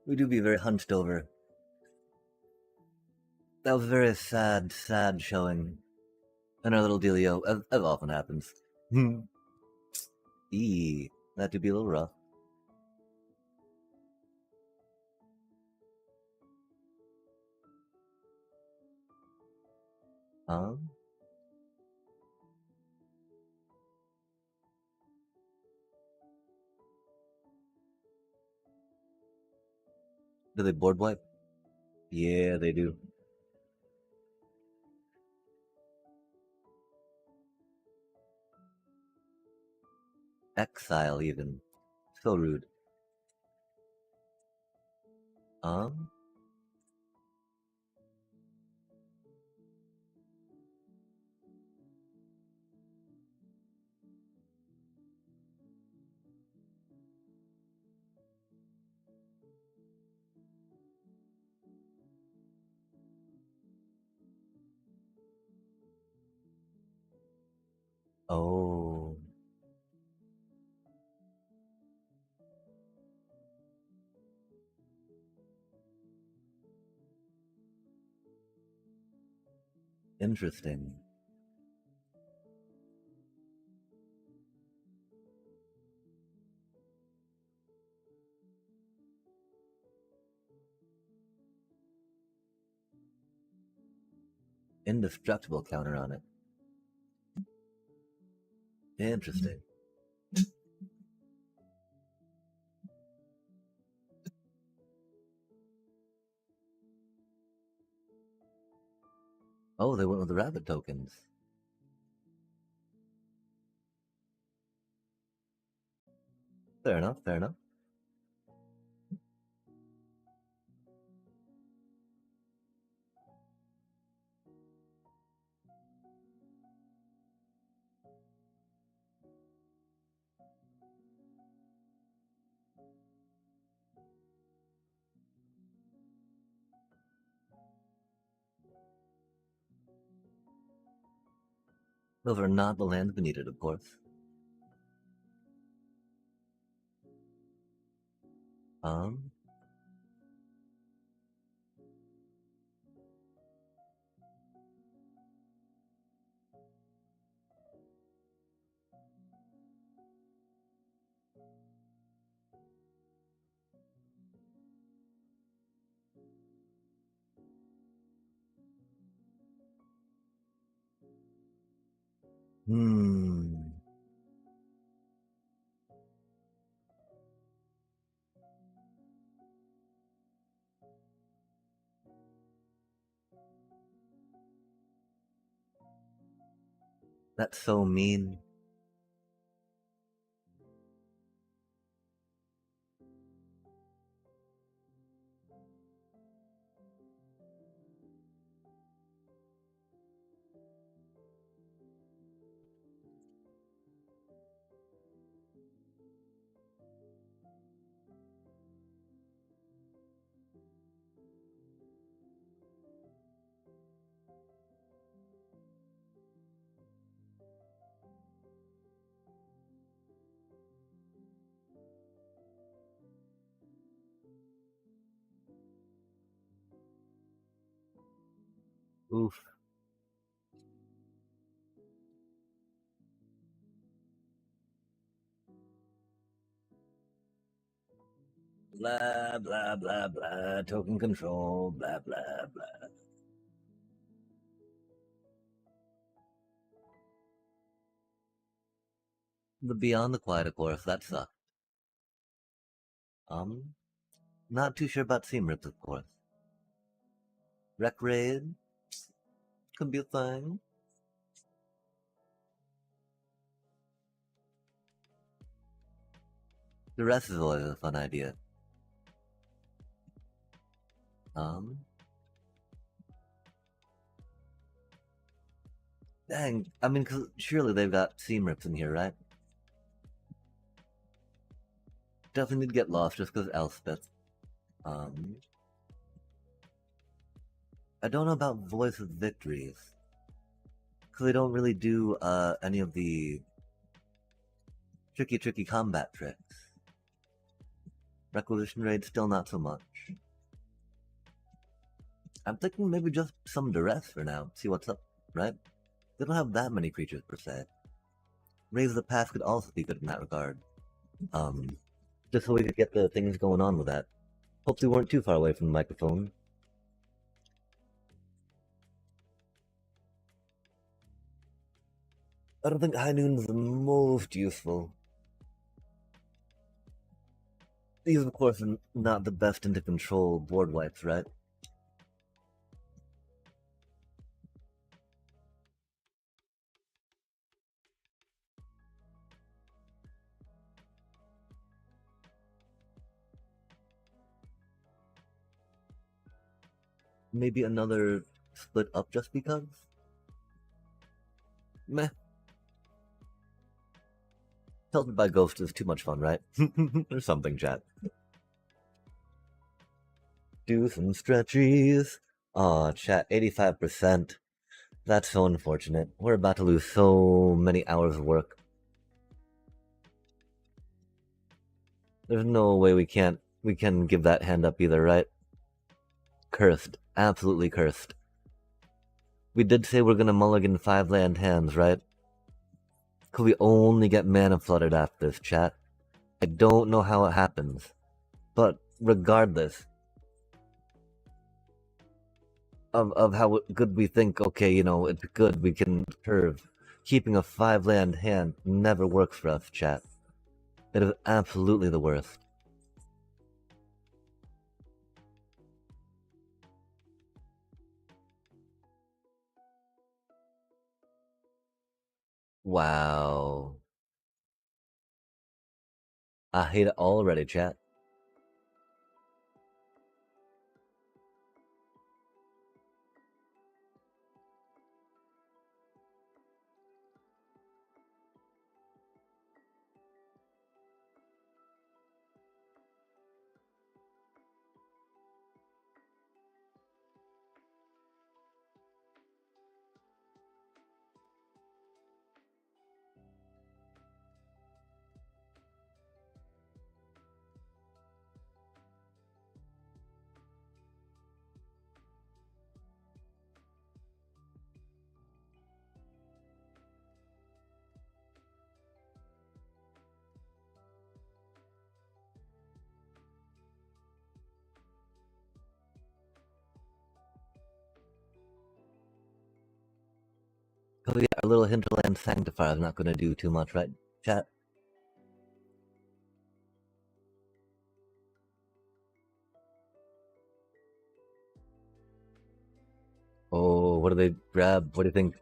We do be very hunched over. That was a very sad showing. And our little dealio, as often happens. That could be a little rough. Um, do they board wipe? Yeah, they do. Exile, even. So rude. Um, oh, interesting. Indestructible counter on it. Interesting. Oh, they went with the rabbit tokens. Fair enough, fair enough. Those are not the lands we needed, of course. Um, hmm. That's so mean. Oof. Blah, blah, blah, blah. Token control, blah, blah, blah. The Beyond the Quiet, of course, that sucked. Um, Not too sure about Seam Rips, of course. Rec Raid could be a thing. The rest is always a fun idea. Um, Dang, I mean, cause surely they've got Seam Rips in here, right? Definitely need to get lost just because Elspeth. Um, I don't know about Voice of Victories. Because they don't really do any of the tricky combat tricks. Requisition Raid, still not so much. I'm thinking maybe just some duress for now. See what's up, right? They don't have that many creatures per se. Raise the Past could also be good in that regard. Um, just so we could get the things going on with that. Hopefully, we weren't too far away from the microphone. I don't think High Noon's the most useful. These, of course, are not the best into control board wipes, right? Maybe another split up just because? Meh. Tilted by Ghost is too much fun, right? Or something, chat. Do some stretchies. Aw, chat, 85%. That's so unfortunate. We're about to lose so many hours of work. There's no way we can give that hand up either, right? Cursed. Absolutely cursed. We did say we're gonna mulligan 5 land hands, right? Could we only get mana flooded after this, chat? I don't know how it happens. But regardless of how good we think, okay, you know, it's good, we can curve. Keeping a 5 land hand never works for us, chat. It is absolutely the worst. Wow. I hate it already, chat. Oh yeah, our little hinterland sanctifier is not gonna do too much, right, chat? Oh, what do they grab? What do you think?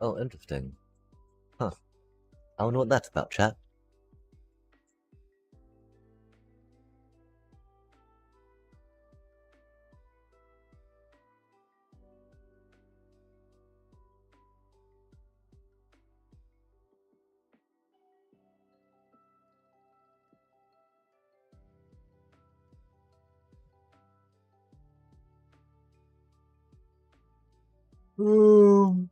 Oh, interesting. Huh. I don't know what that's about, chat. Hmm.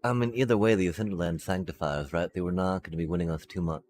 I mean, either way, these hinterland sanctifiers, right? They were not going to be winning us too much.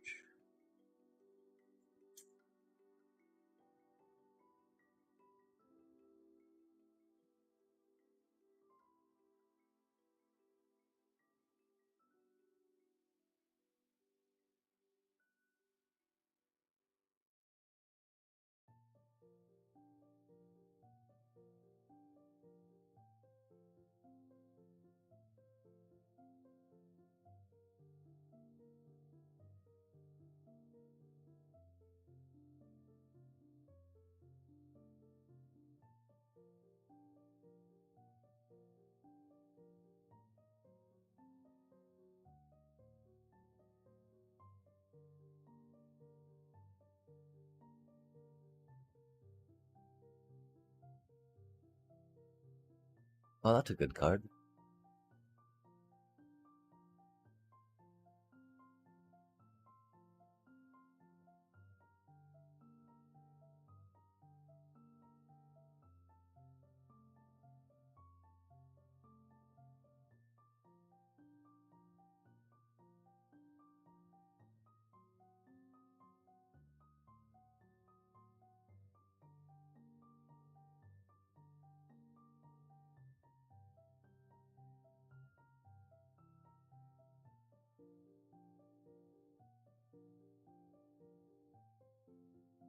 Oh, that's a good card.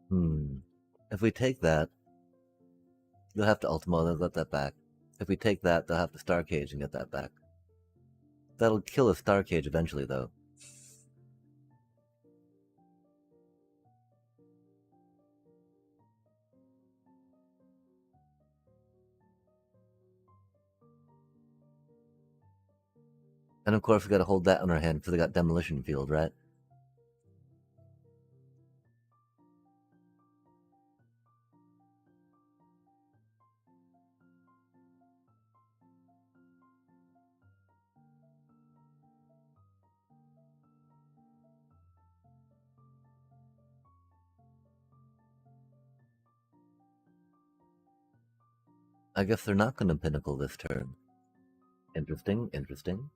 If we take that, you'll have to Ultimo and let that back. If we take that, they'll have to Star Cage and get that back. That'll kill a Star Cage eventually, though. And of course, we gotta hold that on our hand because they got Demolition Field, right? I guess they're not gonna Pinnacle this turn. Interesting, interesting.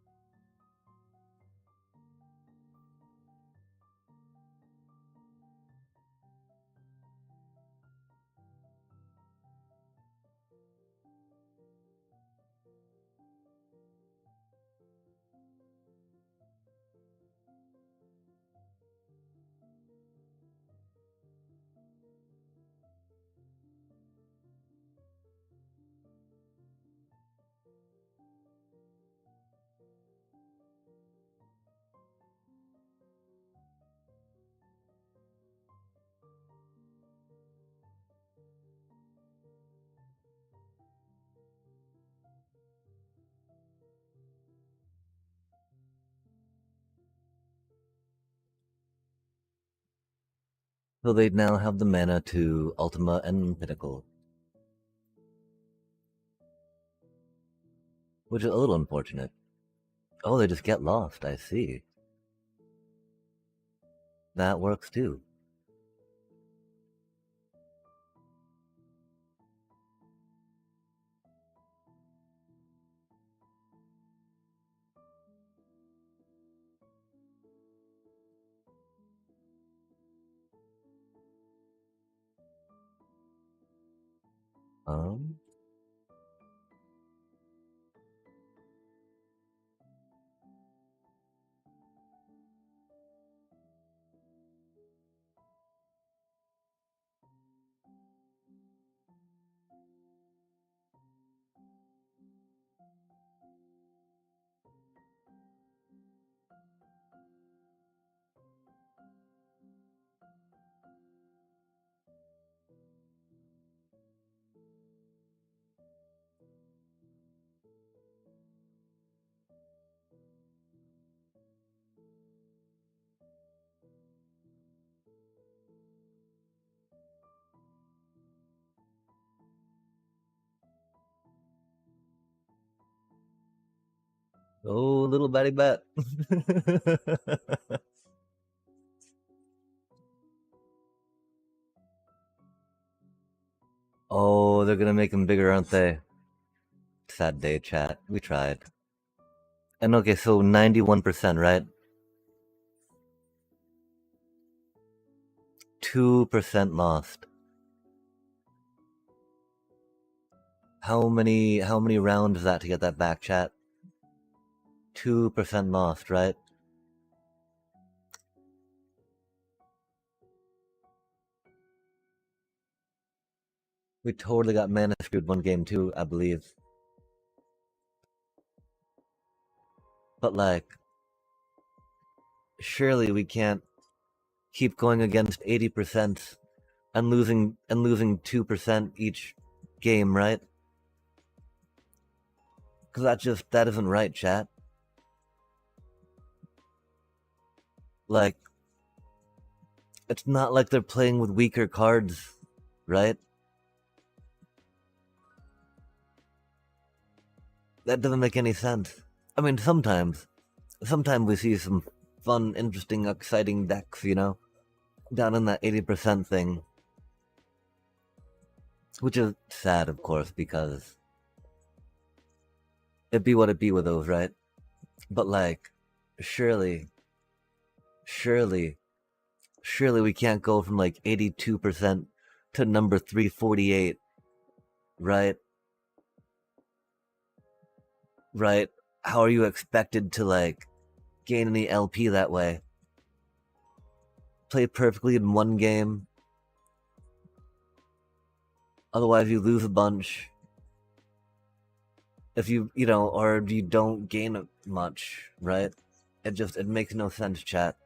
So they now have the mana to Ultima and Pinnacle. Which is a little unfortunate. Oh, they just get lost, I see. That works too. Um, oh, little batty bat. Oh, they're gonna make him bigger, aren't they? Sad day, chat. We tried. And okay, so 91%, right? 2% lost. How many rounds is that to get that back, chat? 2% lost, right? We totally got mana screwed one game too, I believe. But like, surely we can't keep going against 80% and losing 2% each game, right? Because that isn't right, chat. Like, it's not like they're playing with weaker cards, right? That doesn't make any sense. I mean, sometimes we see some fun, interesting, exciting decks, you know, down in that 80% thing. Which is sad, of course, because it'd be what it be with those, right? But like, surely we can't go from like 82% to number 348, right? Right? How are you expected to like gain any LP that way? Play perfectly in one game, Otherwise, you lose a bunch. If or you don't gain much, right? It makes no sense, chat.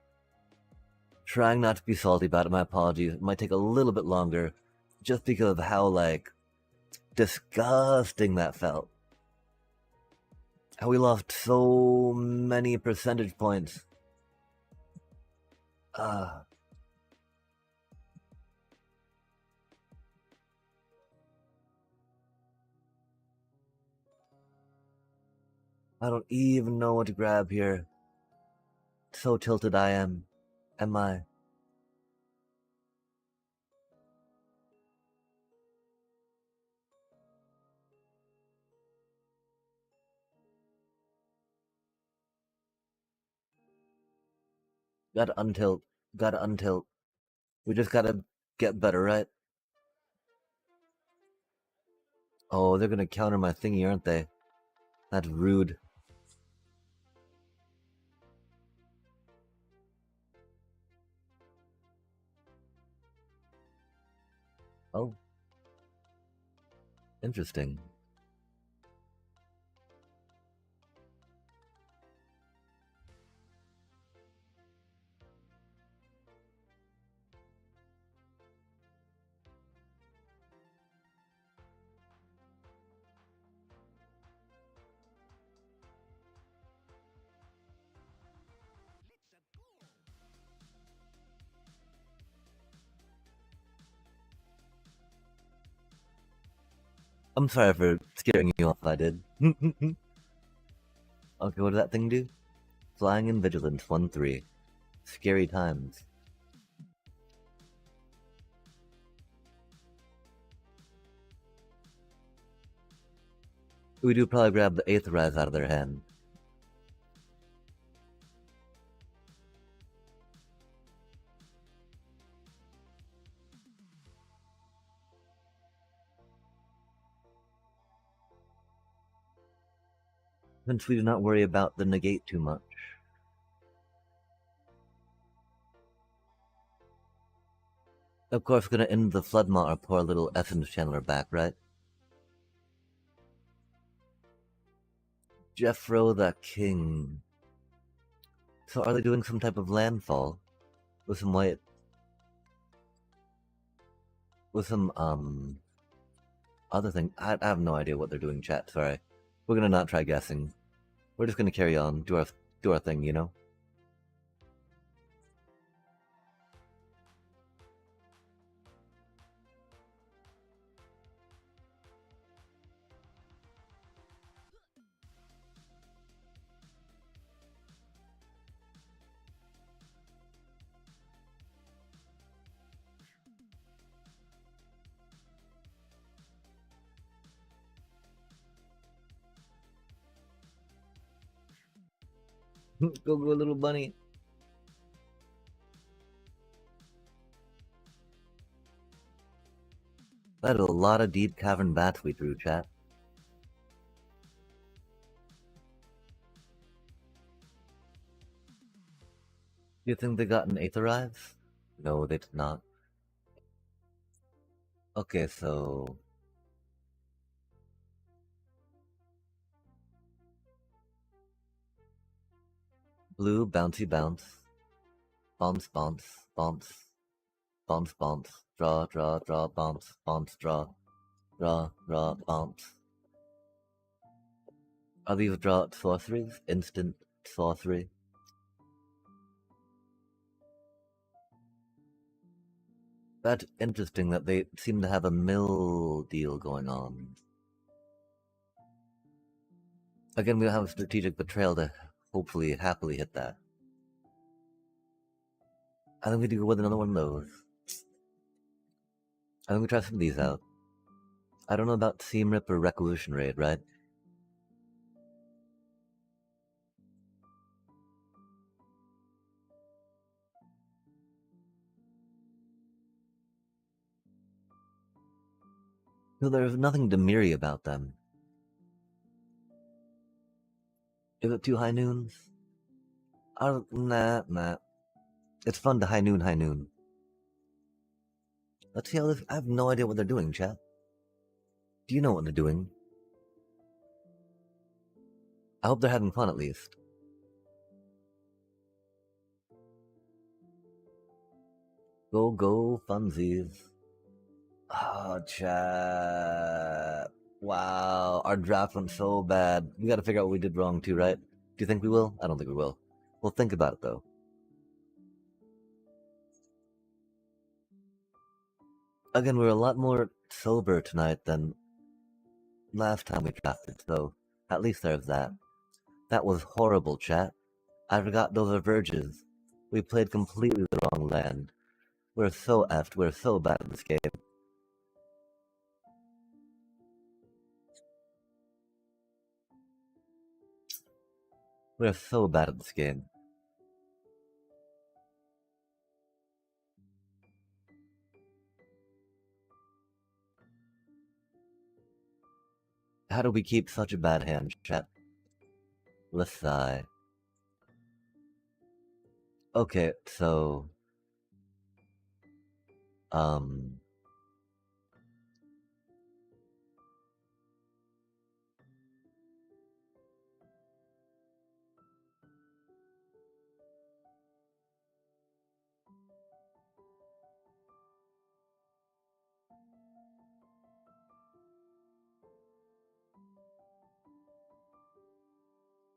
Trying not to be salty about it, my apologies. It might take a little bit longer, just because of how, like, disgusting that felt. How we lost so many percentage points. I don't even know what to grab here. So tilted I am. Am I? Gotta untilt. Gotta untilt. We just gotta get better, right? Oh, they're gonna counter my thingy, aren't they? That's rude. Oh. Interesting. I'm sorry for scaring you off, I did. Okay, what did that thing do? Flying in Vigilance 1-3. Scary times. We do probably grab the 8th rise out of their hand. Since we do not worry about the negate too much. Of course, we're gonna end the Floodmaw, our poor little Essence Channeler, back, right? Jeffro the King. So are they doing some type of landfall? With some white... With some, other thing. I have no idea what they're doing, chat, sorry. We're gonna not try guessing. We're just gonna carry on, do our thing, you know? Go, little bunny. That is a lot of deep cavern bats we threw, chat. Do you think they got an 8th arrive? No, they did not. Okay, so... Blue, bouncy bounce. Bounce, bounce, bounce. Bounce, bounce. Draw, draw, draw, bounce, bounce, draw. Draw, draw, bounce. Are these draw sorceries? Instant sorcery? That's interesting that they seem to have a mill deal going on. Again, we have a strategic betrayal to hopefully happily hit that. I think we do go with another one of those. I think we try some of these out. I don't know about Seam Rip or Requisition Raid, right? No, there's nothing demurry about them. Is it too high noons? Nah. It's fun to high noon. Let's see how this... I have no idea what they're doing, chat. Do you know what they're doing? I hope they're having fun at least. Go, funsies. Oh, chat. Wow, our draft went so bad. We gotta figure out what we did wrong too, right? Do you think we will? I don't think we will. We'll think about it though. Again, we're a lot more sober tonight than last time we drafted, so at least there's that. That was horrible, chat. I forgot those are verges. We played completely the wrong land. We're so effed. We're so bad at this game. We're so bad at this game. How do we keep such a bad hand, chat? Let's sigh. Okay, so...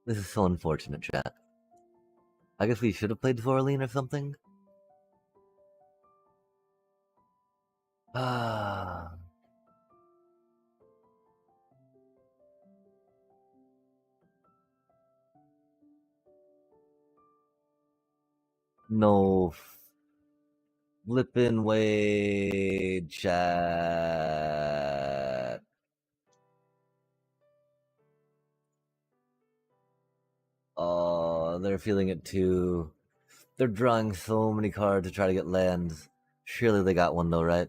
This is so unfortunate, chat. I guess we should have played Zoraline or something? Ah... No flippin' way, chat. Oh, they're feeling it too. They're drawing so many cards to try to get lands. Surely they got one though, right?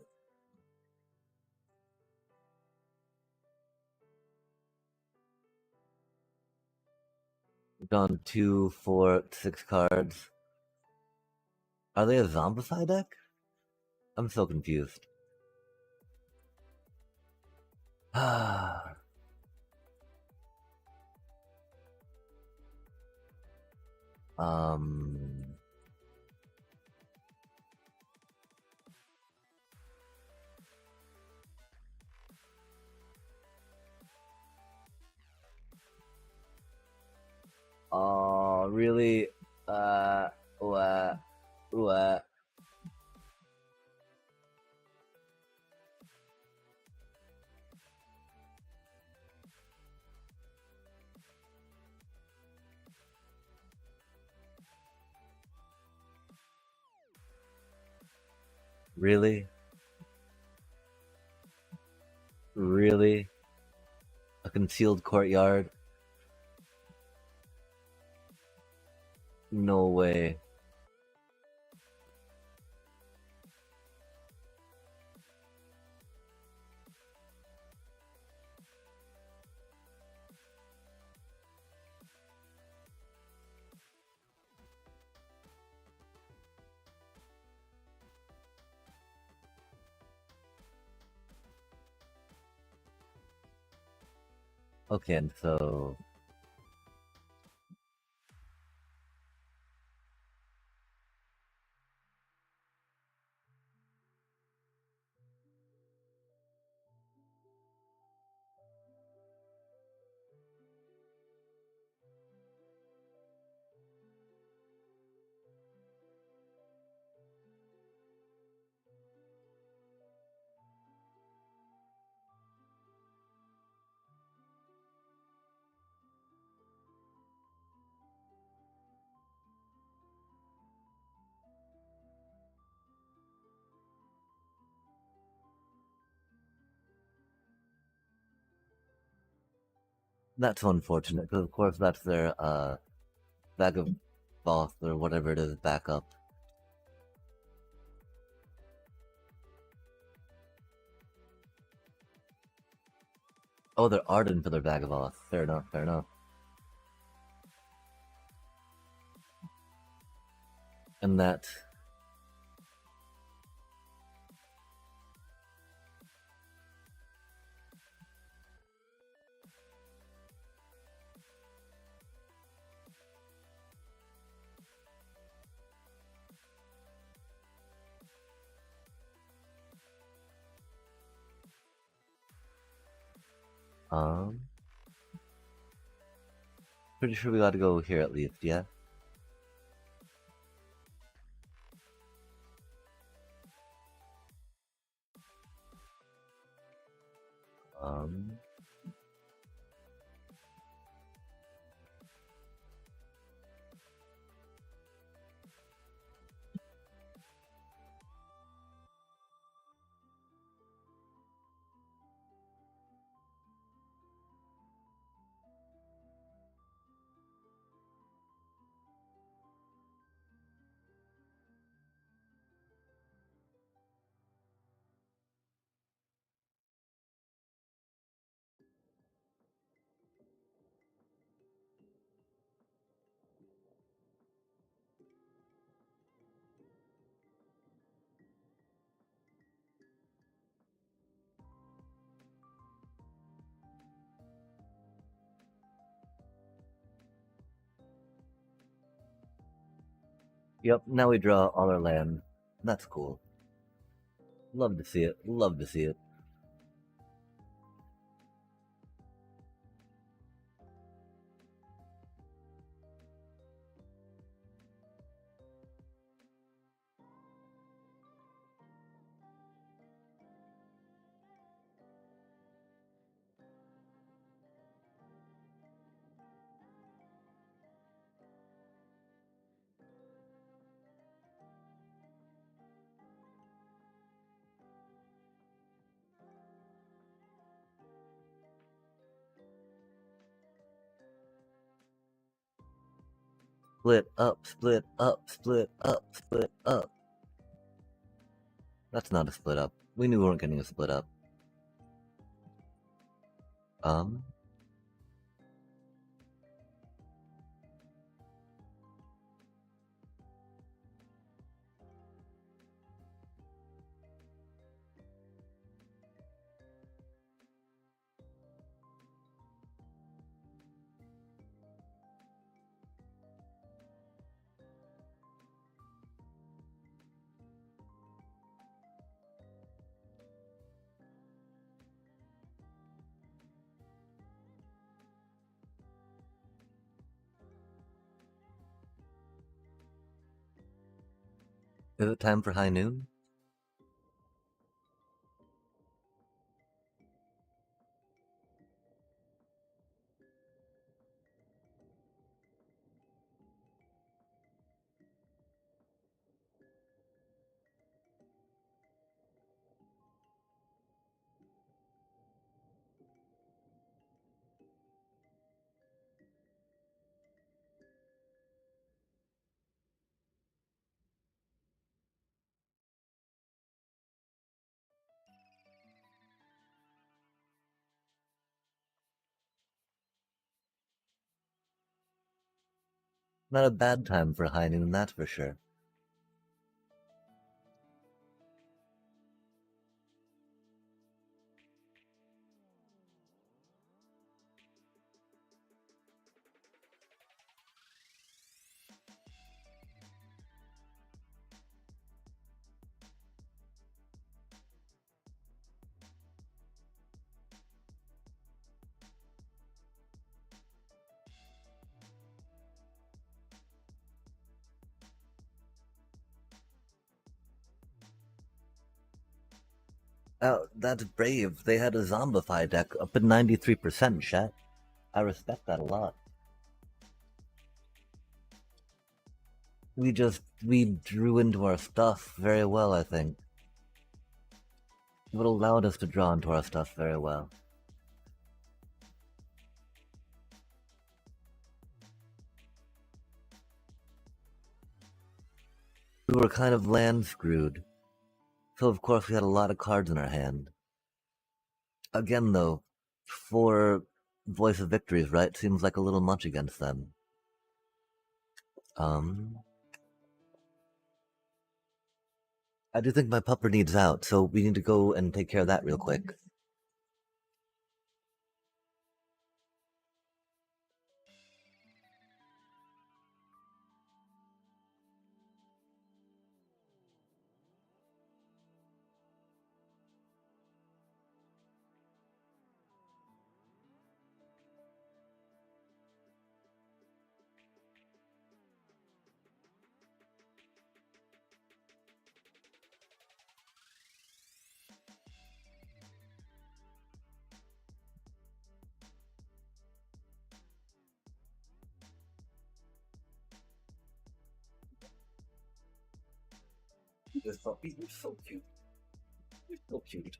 Gone 2, 4, 6 cards. Are they a Zombicide deck? I'm so confused. Ah. Oh, really? What? What? Really? Really? A concealed courtyard? No way. Okay, and so... That's so unfortunate, because of course that's their, bag of boss or whatever it is backup. Oh, they're Arden for their bag of boss. Fair enough, fair enough. And that... Um, Pretty sure we gotta go here at least, yeah? Um, yep, now we draw all our land. That's cool. Love to see it. Love to see it. Split up, split up, split up, split up. That's not a split up. We knew we weren't getting a split up. Um, is it time for high noon? Not a bad time for high noon, that's for sure. Oh, that's brave. They had a Zombify deck up at 93%, chat. I respect that a lot. We drew into our stuff very well, I think. It allowed us to draw into our stuff very well. We were kind of land screwed, so of course we had a lot of cards in our hand. Again, though, 4 Voice of Victories, right? Seems like a little much against them. I do think my pupper needs out, so we need to go and take care of that real quick. This puppy, you're so cute. You're so cute.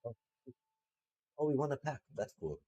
Oh, oh, we won a pack. That's cool.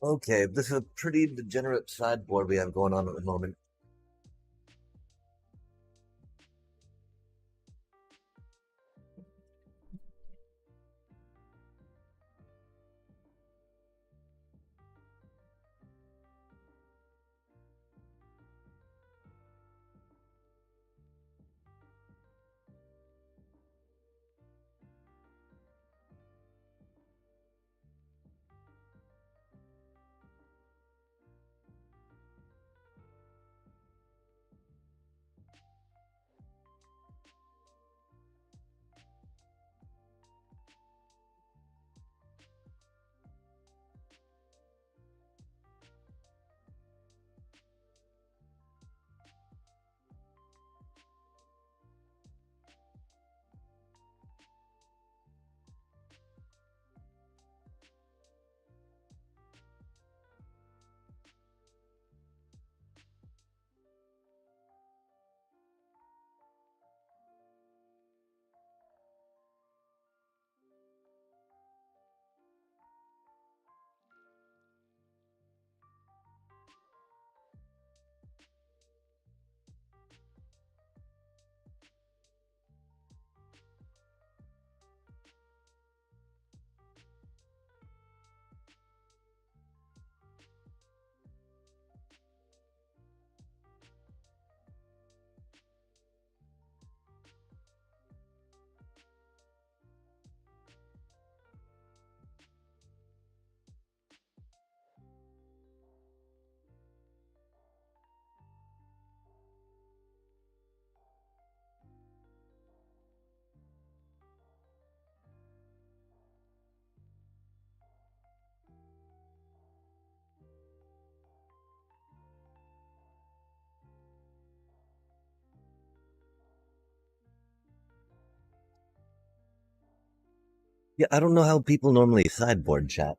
Okay, this is a pretty degenerate sideboard we have going on at the moment. Yeah, I don't know how people normally sideboard chat.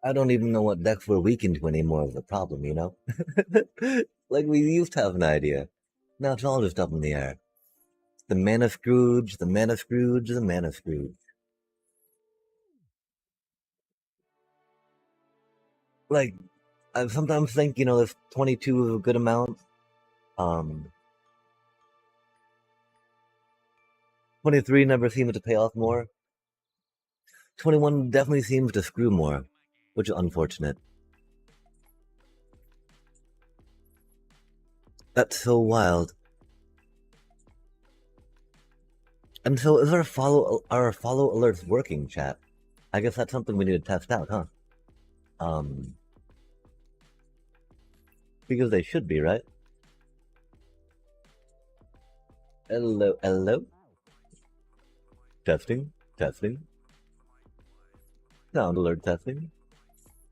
I don't even know what decks we're weak into anymore is the problem, you know? Like we used to have an idea. Now it's all just up in the air. The mana Scrooge, the mana Scrooge, the mana Scrooge. Like, I sometimes think, if 22 is a good amount, um, 23 never seems to pay off more. 21 definitely seems to screw more, which is unfortunate. That's so wild. And so is our follow alerts working, chat? I guess that's something we need to test out, huh? Um, because they should be, right? Hello, hello. Testing, testing. Sound alert testing.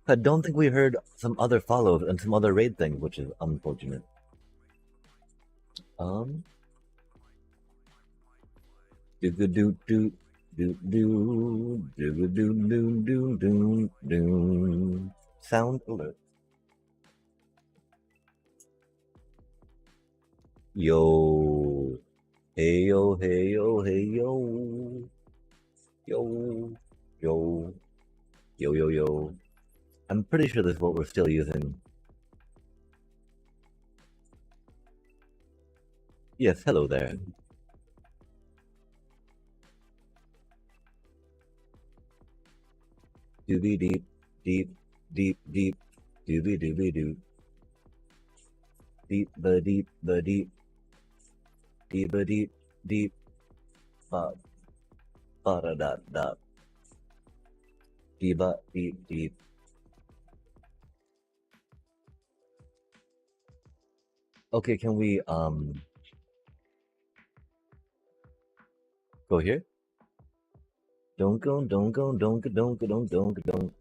I don't think we heard some other follows and some other raid things, which is unfortunate. Um, do do do do do do do do do do do do. Sound alert. Yo, hey yo, hey yo, hey yo, yo, yo, yo, yo, yo. I'm pretty sure this is what we're still using. Yes, hello there. Doobie deep, deep, deep, deep, doobie doobie doo, deep, the deep, deep, deep, deep, ba, ba da da da, deep, deep, deep. Okay, can we go here? Don't go, don't go, don't go, don't go, don't go, don't.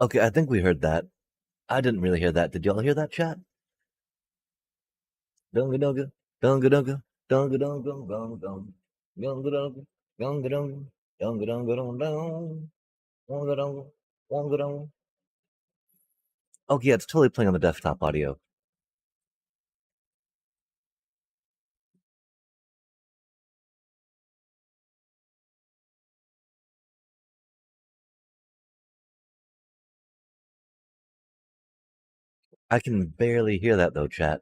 Okay, I think we heard that. I didn't really hear that. Did y'all hear that, chat? Dunga dunga, dunga dunga, dunga dunga, dunga dunga, dunga dunga, dunga dunga, dunga dunga, dunga dunga, dunga dunga. Oh yeah, it's totally playing on the desktop audio. I can barely hear that though, chat.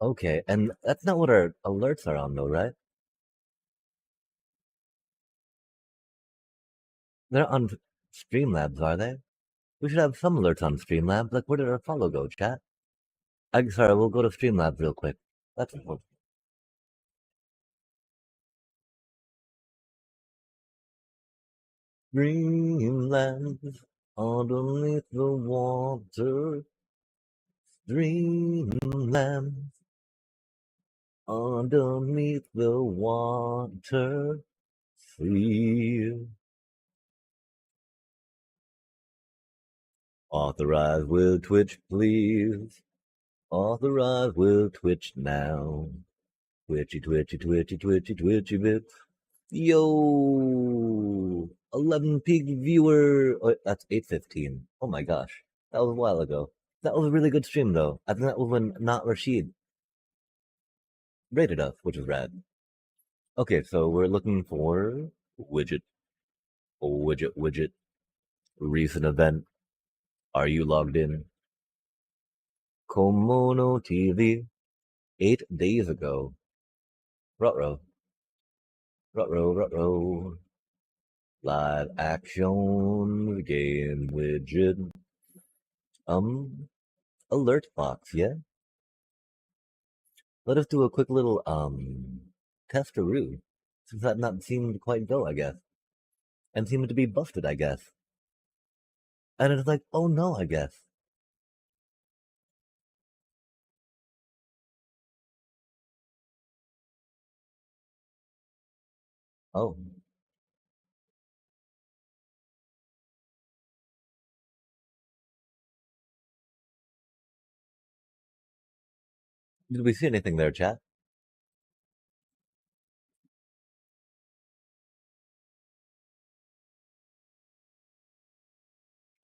Okay, and that's not what our alerts are on though, right? They're on Streamlabs, are they? We should have some alerts on Streamlabs. Like, where did our follow go, chat? Sorry, we'll go to Streamlabs real quick. That's important. Dreamlands underneath the water. Dreamlands underneath the water. Free. Authorize with Twitch, please. Authorize with Twitch now. Twitchy, twitchy, twitchy, twitchy, twitchy bits. Yo, 11 peak viewer. Oh, that's 8:15. Oh my gosh, that was a while ago. That was a really good stream though. I think that was when Not Rashid rated us, which was rad. Okay, so we're looking for widget, widget. Recent event. Are you logged in? Komono TV. 8 days ago. Rutro. Rutro. Live action game widget. Alert box, yeah? Let us do a quick little, testaroo. Since that not seemed to quite go, I guess. And seemed to be busted, I guess. And it's like, oh no, I guess. Oh. Did we see anything there, chat?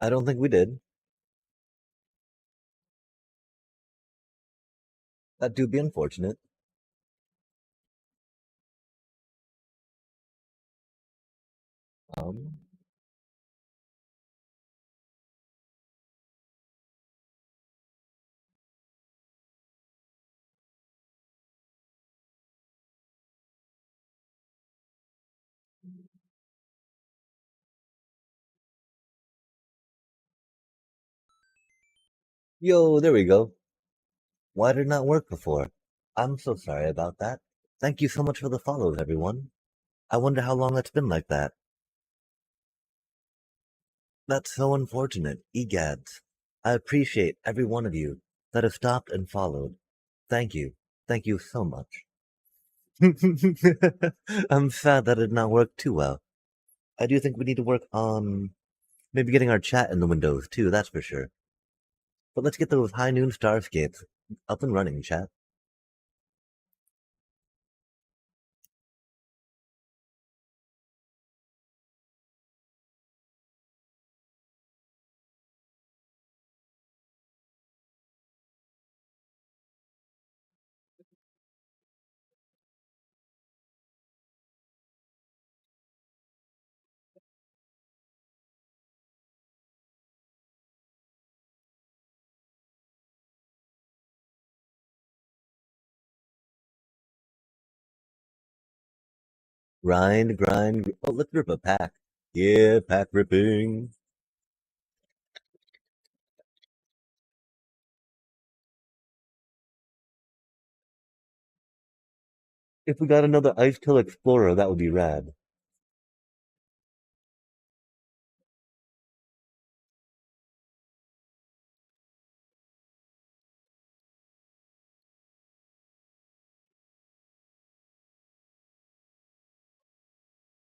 I don't think we did. That do be unfortunate. Um, Yo, there we go. Why did it not work before? I'm so sorry about that. Thank you so much for the follows, everyone. I wonder how long that's been like that. That's so unfortunate. Egads. I appreciate every one of you that have stopped and followed. Thank you. Thank you so much. I'm sad that it did not work too well. I do think we need to work on maybe getting our chat in the windows too, that's for sure. But let's get those high noon starscapes up and running, chat. Grind. Oh, let's rip a pack. Yeah, pack ripping. If we got another Ice Kill Explorer, that would be rad.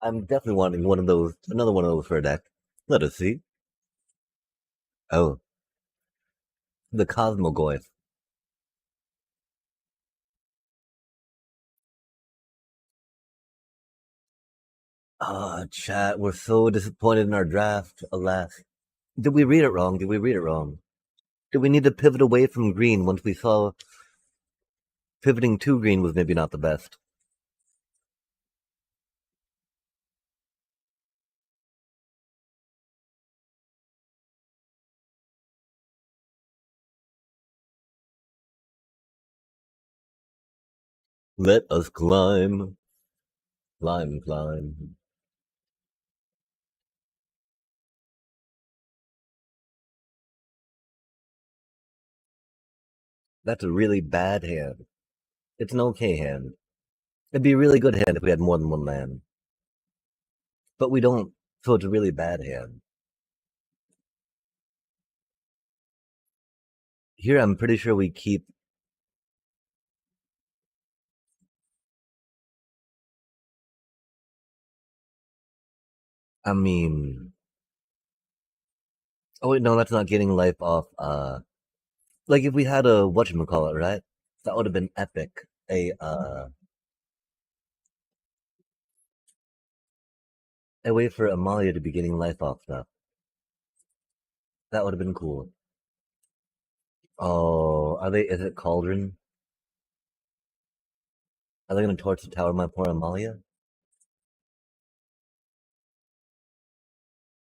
I'm definitely wanting one of those, another one of those for a deck. Let us see. Oh, the Cosmogoyf. Ah, chat, we're so disappointed in our draft, alas. Did we read it wrong? Did we read it wrong? Did we need to pivot away from green once we saw pivoting to green was maybe not the best? Let us climb, climb, climb. That's a really bad hand. It's an okay hand. It'd be a really good hand if we had more than one land. But we don't, so it's a really bad hand. Here, I'm pretty sure we keep. I mean, oh wait, no, that's not getting life off. Like if we had a whatchamacallit, right? That would have been epic. A way for Amalia to be getting life off stuff. That would have been cool. Oh, are they? Is it Cauldron? Are they gonna torch the tower, my poor Amalia?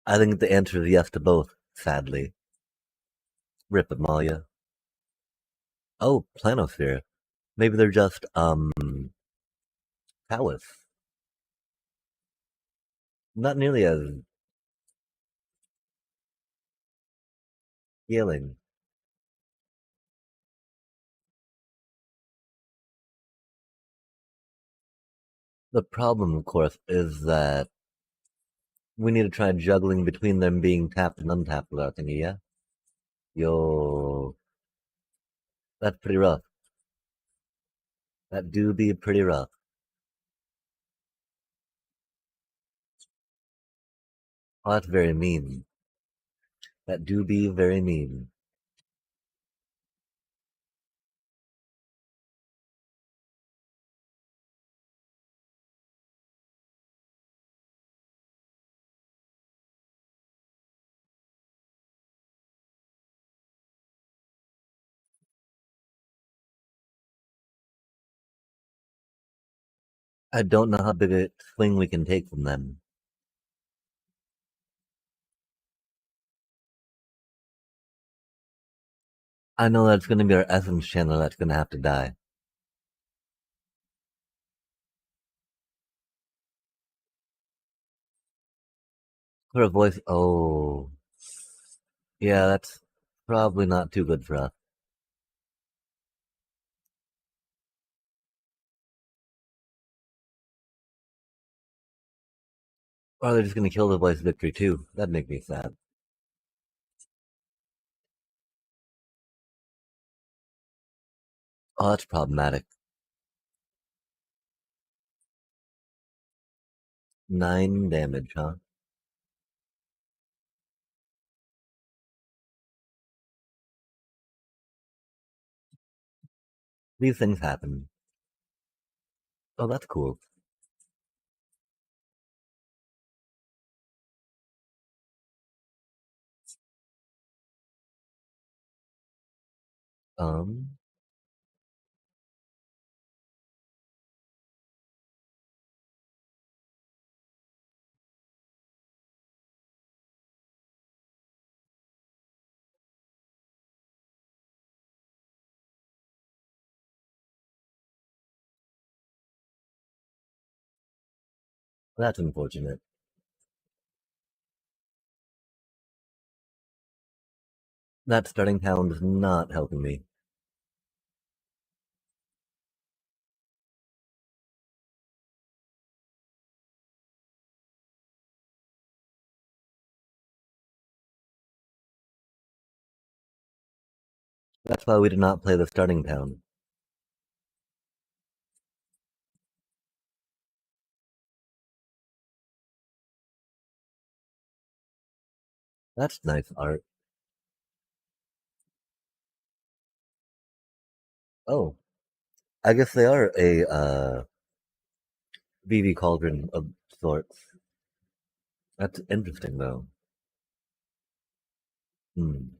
I think the answer is yes to both. Sadly, rip Amalia. Oh, Planosphere. Maybe they're just Palace. Not nearly as healing. The problem, of course, is that we need to try juggling between them being tapped and untapped with our thingy, yeah? Yo, that's pretty rough. That do be pretty rough. Oh, that's very mean. That do be very mean. I don't know how big a swing we can take from them. I know that's going to be our essence channel that's going to have to die. Her voice, oh. Yeah, that's probably not too good for us. Or they're just going to kill the voice victory too. That'd make me sad. Oh, that's problematic. 9 damage, huh? These things happen. Oh, that's cool. Um, that's unfortunate. That starting pound is not helping me. That's why we did not play the starting pound. That's nice art. Oh, I guess they are a BB cauldron of sorts. That's interesting, though. Hmm.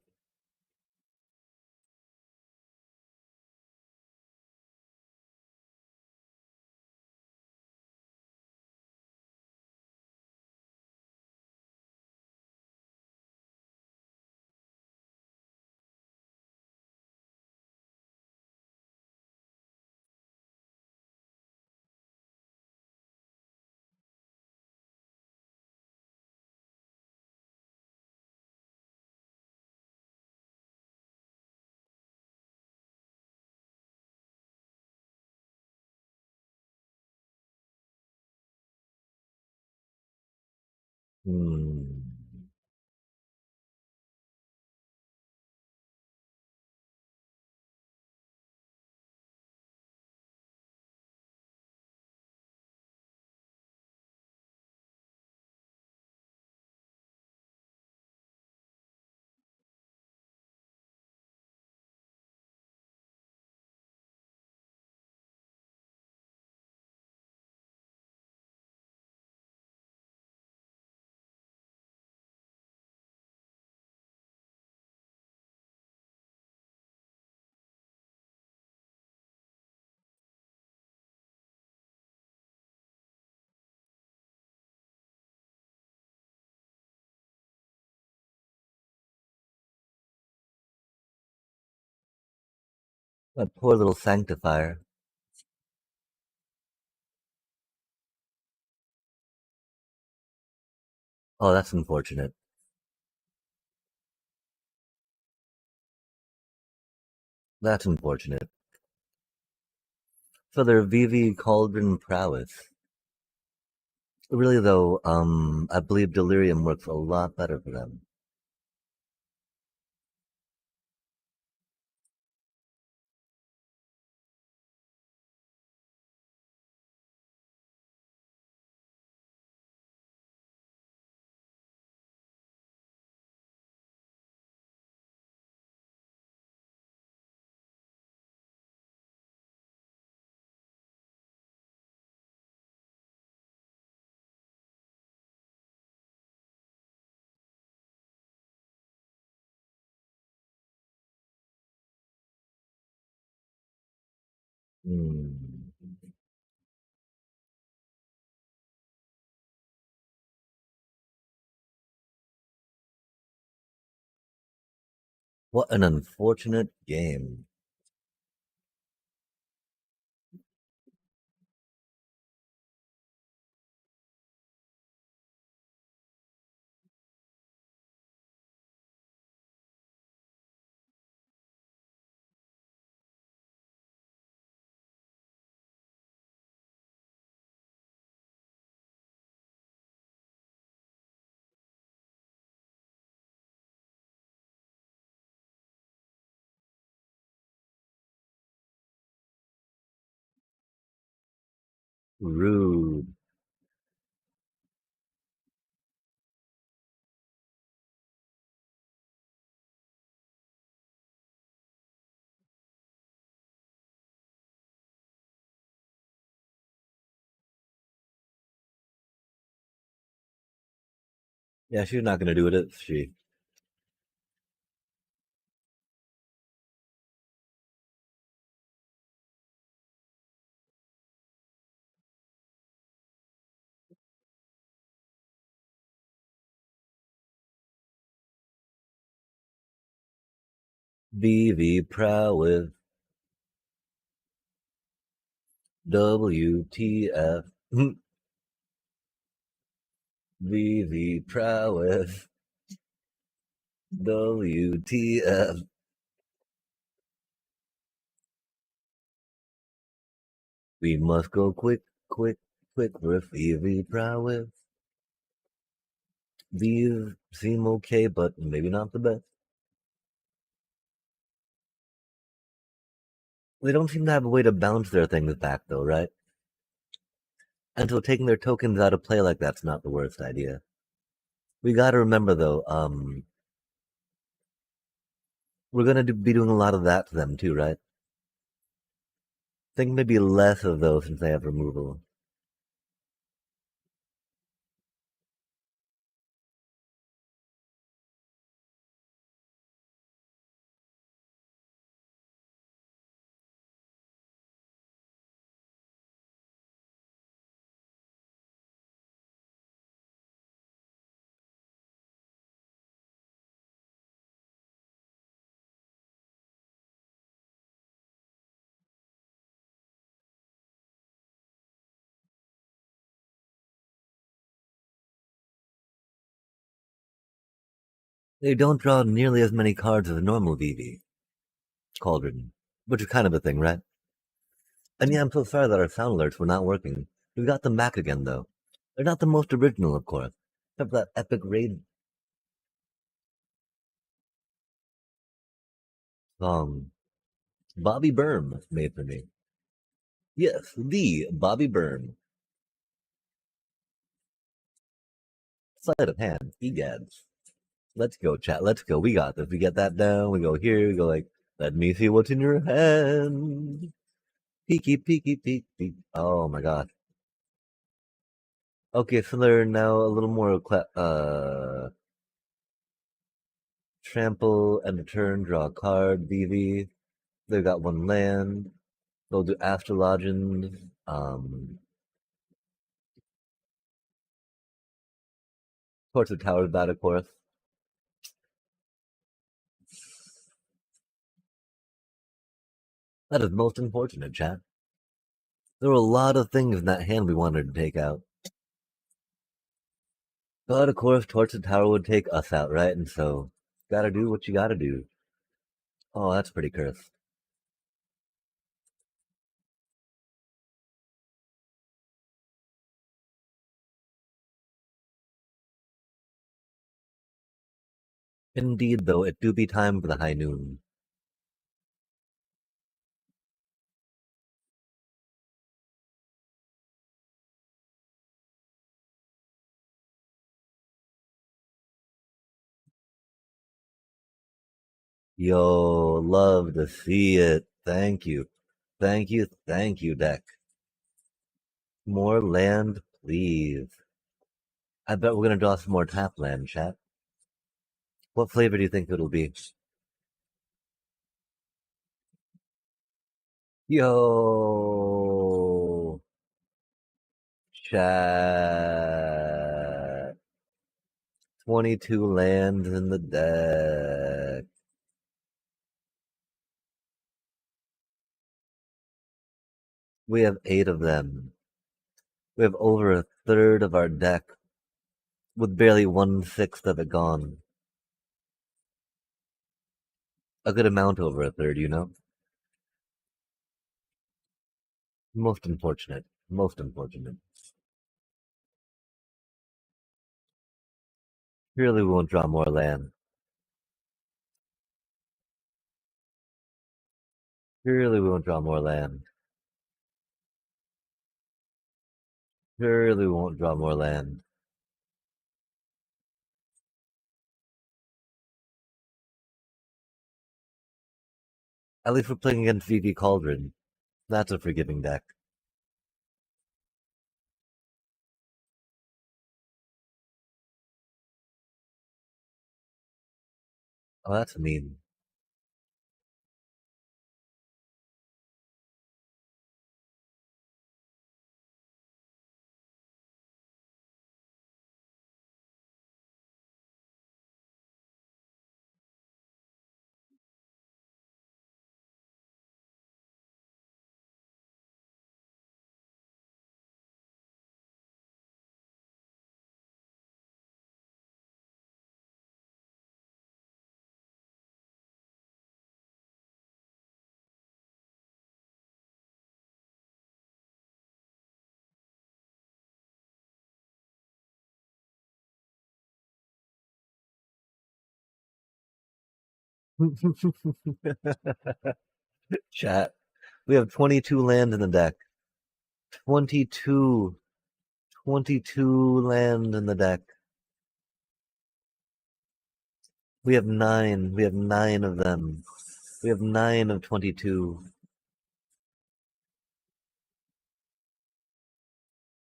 Hmm. That poor little sanctifier. Oh, that's unfortunate. That's unfortunate. For their VV cauldron prowess. Really, though, I believe delirium works a lot better for them. Hmm. What an unfortunate game. Rude. Yeah, she's not gonna do it, is she? BV prowess. WTF. VV prowess. WTF. We must go quick, quick, quick with VV prowess. These seem okay, but maybe not the best. They don't seem to have a way to bounce their things back, though, right? And so taking their tokens out of play like that's not the worst idea. We got to remember though, we're gonna be doing a lot of that to them too, right? Think maybe less of those since they have removal. They don't draw nearly as many cards as a normal VV Cauldron, which is kind of a thing, right? And yeah, I'm so sorry that our sound alerts were not working. We got them back again though. They're not the most original, of course, except for that epic raid song Bobby Berm made for me. Yes, the Bobby Berm. Sleight of hand, egads. Let's go, chat. Let's go. We got this. We get that down. We go here. We go like, let me see what's in your hand. Peeky, peeky, peek, peek. Oh my god. Okay, so they're now a little more trample and a turn, draw a card, BV. They've got one land. They'll do astrologians. Torch of Towers bad, of course. That is most unfortunate, chat. There were a lot of things in that hand we wanted to take out. But of course, Torch of Tower would take us out, right? And so, gotta do what you gotta do. Oh, that's pretty cursed. Indeed, though, it do be time for the high noon. Yo, love to see it. Thank you. Thank you. Thank you, deck. More land, please. I bet we're gonna draw some more tap land, chat. What flavor do you think it'll be? Yo, chat. 22 lands in the deck. We have 8 of them. We have over a third of our deck with barely 1/6 of it gone. A good amount over a third, you know? Most unfortunate. Most unfortunate. Surely we won't draw more land. Surely we won't draw more land. Surely we won't draw more land. At least we're playing against VV Cauldron. That's a forgiving deck. Oh, that's mean. Chat. We have 22 land in the deck. 22. 22 land in the deck. We have nine. We have nine of them. We have 9 of 22.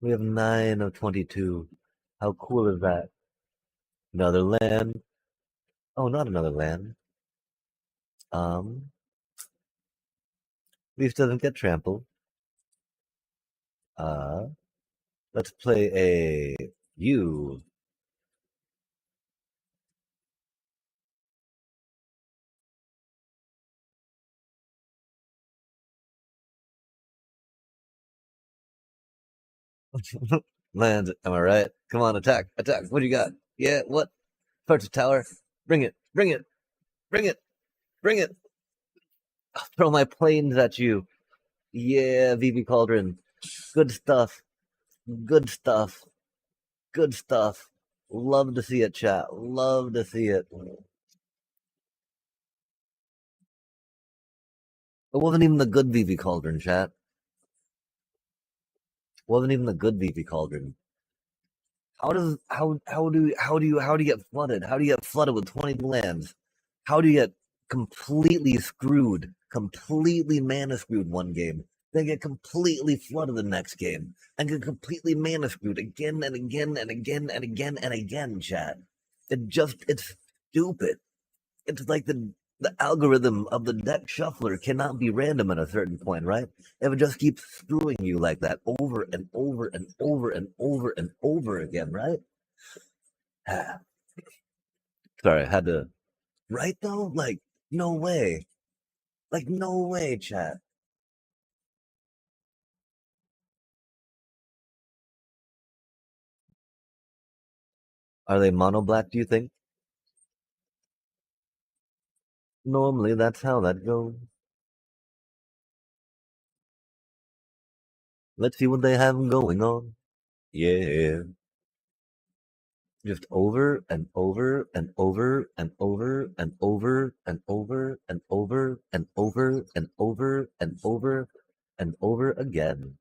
We have 9 of 22. How cool is that? Another land. Oh, not another land. Um, Leaf doesn't get trampled. Uh, let's play a you. Land, am I right? Come on, attack, attack. What do you got? Yeah, what? Purchase tower. Bring it, bring it, bring it, bring it. I'll throw my planes at you. Yeah, VV Cauldron. Good stuff. Good stuff. Good stuff. Love to see it, chat. Love to see it. It wasn't even the good VV Cauldron, chat. It wasn't even the good VV Cauldron. How do you get flooded? How do you get flooded with 20 lands? How do you get completely screwed, completely mana screwed one game, then get completely flooded the next game, and get completely mana screwed again and again and again and again and again, chat? It's stupid. It's like the algorithm of the deck shuffler cannot be random at a certain point, right? If it just keeps screwing you like that over and over and over and over and over again, right? Sorry, I had to. Right though? Like, no way. Like, no way, chat. Are they mono black, do you think? Normally, that's how that goes. Let's see what they have going on. Yeah. Just over and over and over and over and over and over and over and over and over and over and over again.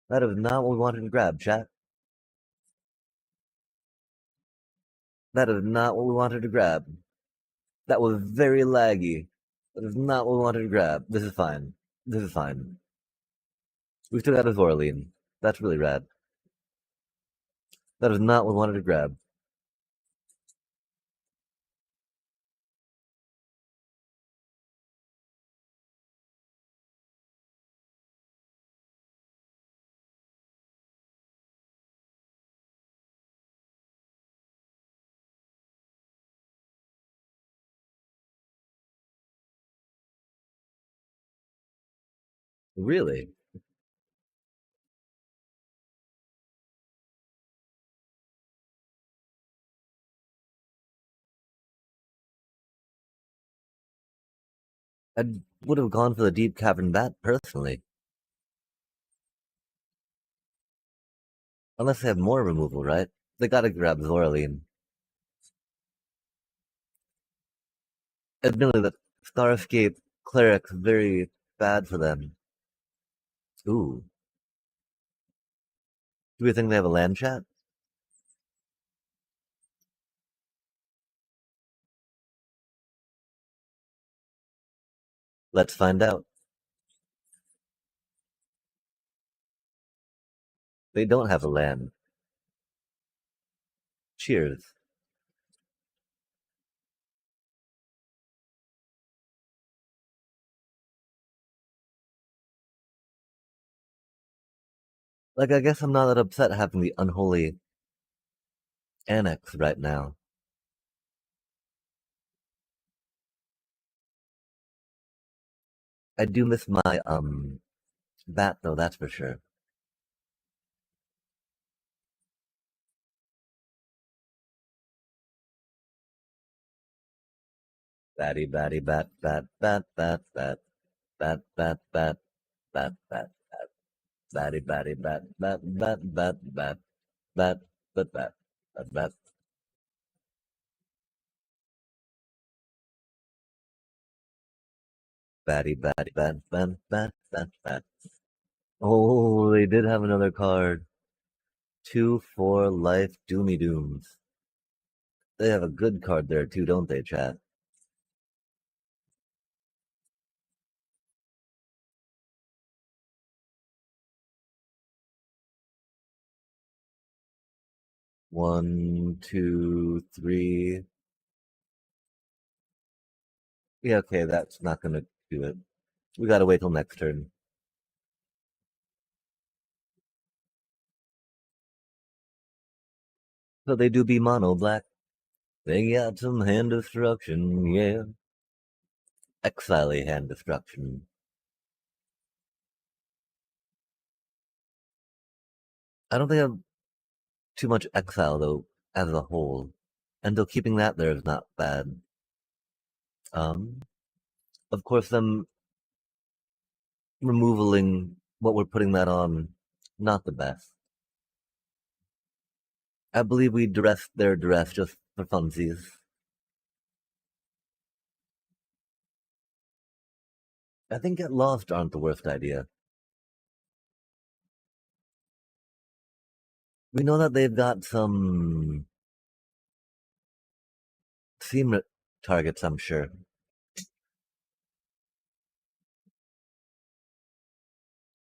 That is not what we wanted to grab, chat. That is not what we wanted to grab. That was very laggy. That is not what we wanted to grab. This is fine. This is fine. We still got a Zoraline. That's really rad. That is not what we wanted to grab. Really? I would have gone for the Deep Cavern Bat personally. Unless they have more removal, right? They gotta grab Zoraline. Admittedly, that Starscape Cleric's very bad for them. Ooh. Do we think they have a land chat? Let's find out. They don't have a land. Cheers. Like, I guess I'm not that upset having the unholy annex right now. I do miss my, bat though, that's for sure. Batty, batty, bat, bat, bat, bat, bat, bat, bat, bat, bat, bat, batty, batty, bat, bat, bat, bat, bat, bat, bat, bat, bat, bat. Batty, batty, bat, bat, bat, bat, bat. Oh, they did have another card. 2/4 life Doomy Dooms. They have a good card there too, don't they, chat? One, two, three. Yeah, okay, that's not gonna do it. We gotta wait till next turn. So they do be mono black. They got some hand destruction, yeah. Exile hand destruction. I don't think I have too much exile though, as a whole. And though keeping that there is not bad. Um, of course, them removaling what we're putting that on, not the best. I believe we dressed their dress just for funsies. I think Get Lost aren't the worst idea. We know that they've got some seam targets, I'm sure.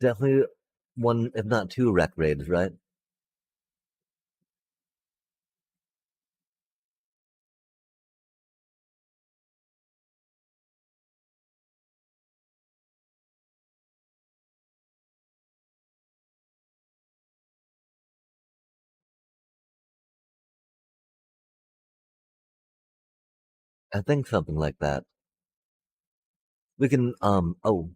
Definitely one, if not two, rec raids, right? I think something like that. We can, oh,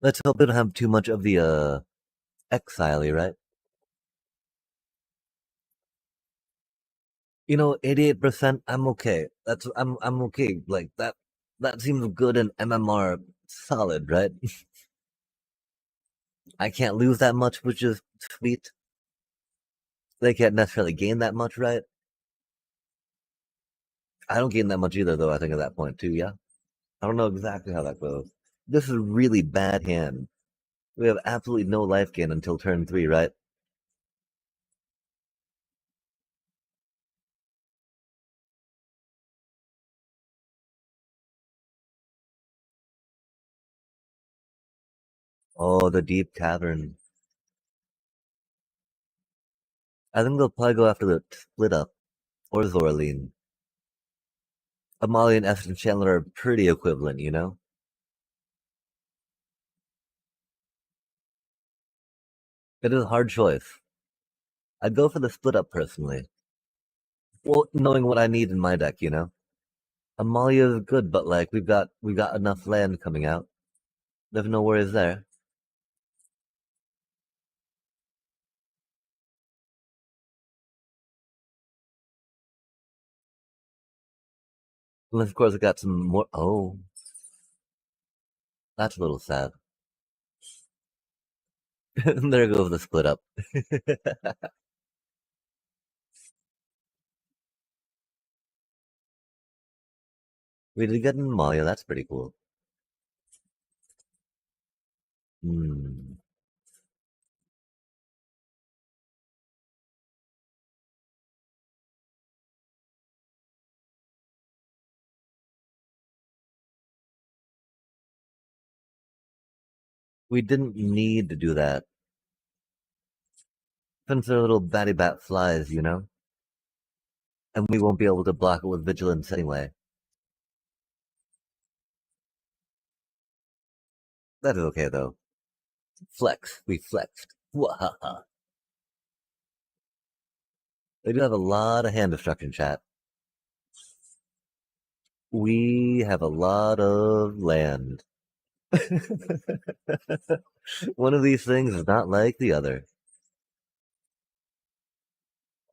let's hope they don't have too much of the, exile, right? You know, 88%, I'm okay. I'm okay. Like, that seems good and MMR solid, right? I can't lose that much, which is sweet. They can't necessarily gain that much, right? I don't gain that much either, though, I think at that point, too, yeah? I don't know exactly how that goes. This is a really bad hand. We have absolutely no life gain until turn 3, right? Oh, the deep cavern. I think they'll probably go after the split up or Zorleen. Amalia and Eston Chandler are pretty equivalent, you know? It is a hard choice. I'd go for the split up personally. Well, knowing what I need in my deck, you know? Amalia is good, but like we got enough land coming out. There's no worries there. Unless of course I got some more. Oh, that's a little sad. There goes the split up. We did get an Amalia. That's pretty cool. Hmm. We didn't need to do that. Since they're little batty bat flies, you know? And we won't be able to block it with vigilance anyway. That is okay though. Flex. We flexed. Wahaha. They do have a lot of hand destruction, chat. We have a lot of land. One of these things is not like the other.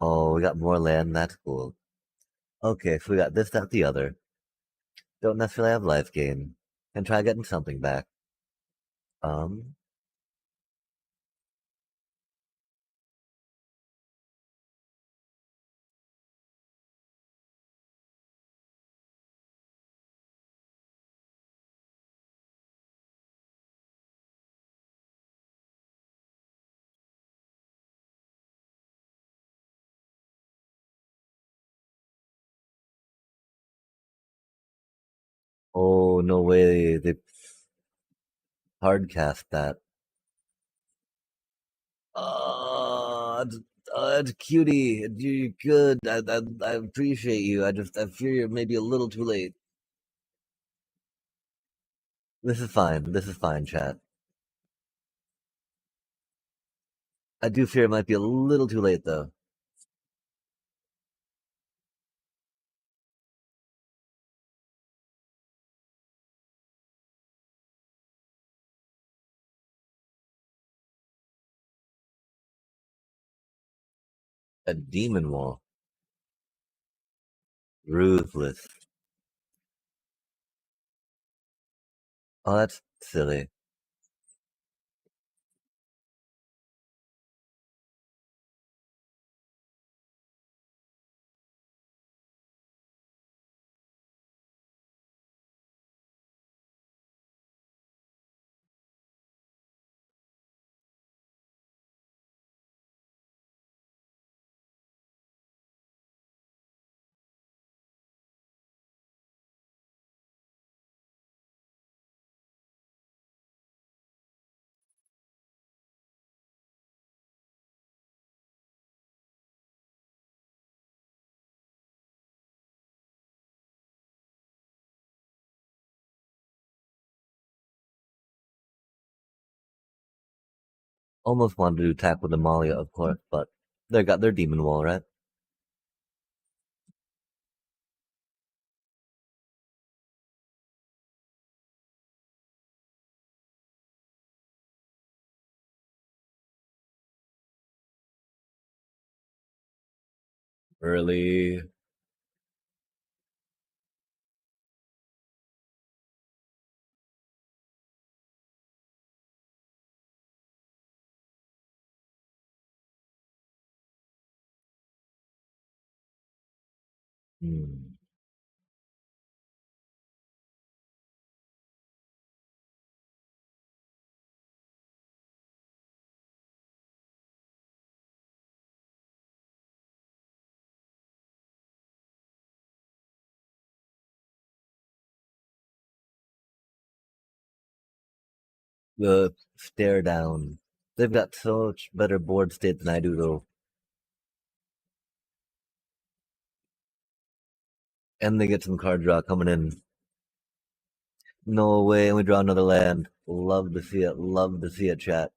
Oh, we got more land. That's cool. Okay, so we got this, that, the other. Don't necessarily have life gain. Can try getting something back. Um, Oh, no way. They hardcast that. Oh, it's cutie. You're good. I appreciate you. I fear you're maybe a little too late. This is fine. This is fine, chat. I do fear it might be a little too late, though. A demon wall. Ruthless. Oh, that's silly. Almost wanted to attack with Amalia, of course, but they got their demon wall, right? Early. Hmm. The stare down. They've got so much better board state than I do, though. And they get some card draw coming in. No way, and we draw another land. Love to see it. Love to see it, chat.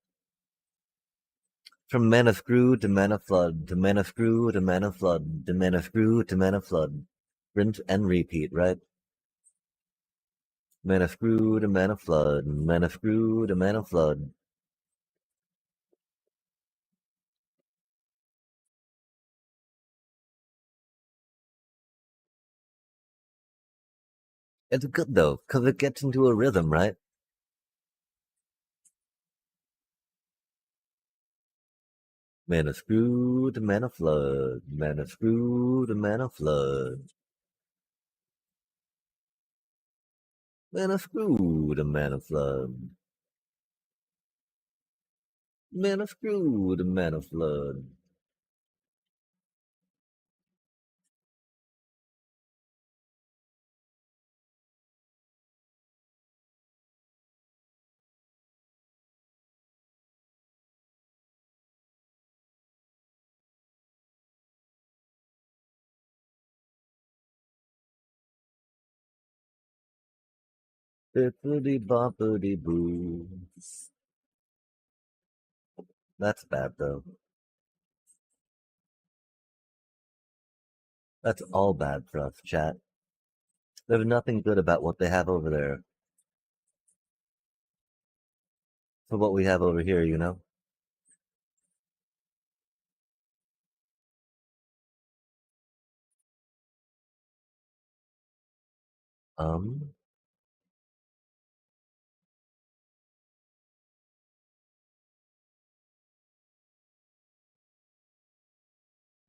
From mana screw to mana flood to mana screw to mana flood to mana screw to mana flood. Rinse and repeat, right? Mana screw to mana flood, mana screw to mana flood. It's good though, because it gets into a rhythm, right? Mana screw to mana flood, mana screw to mana flood. Mana screw to mana flood. Mana screw to mana flood. Bippity boppity boo. That's bad though. That's all bad for us, chat. There's nothing good about what they have over there for what we have over here, you know? Um,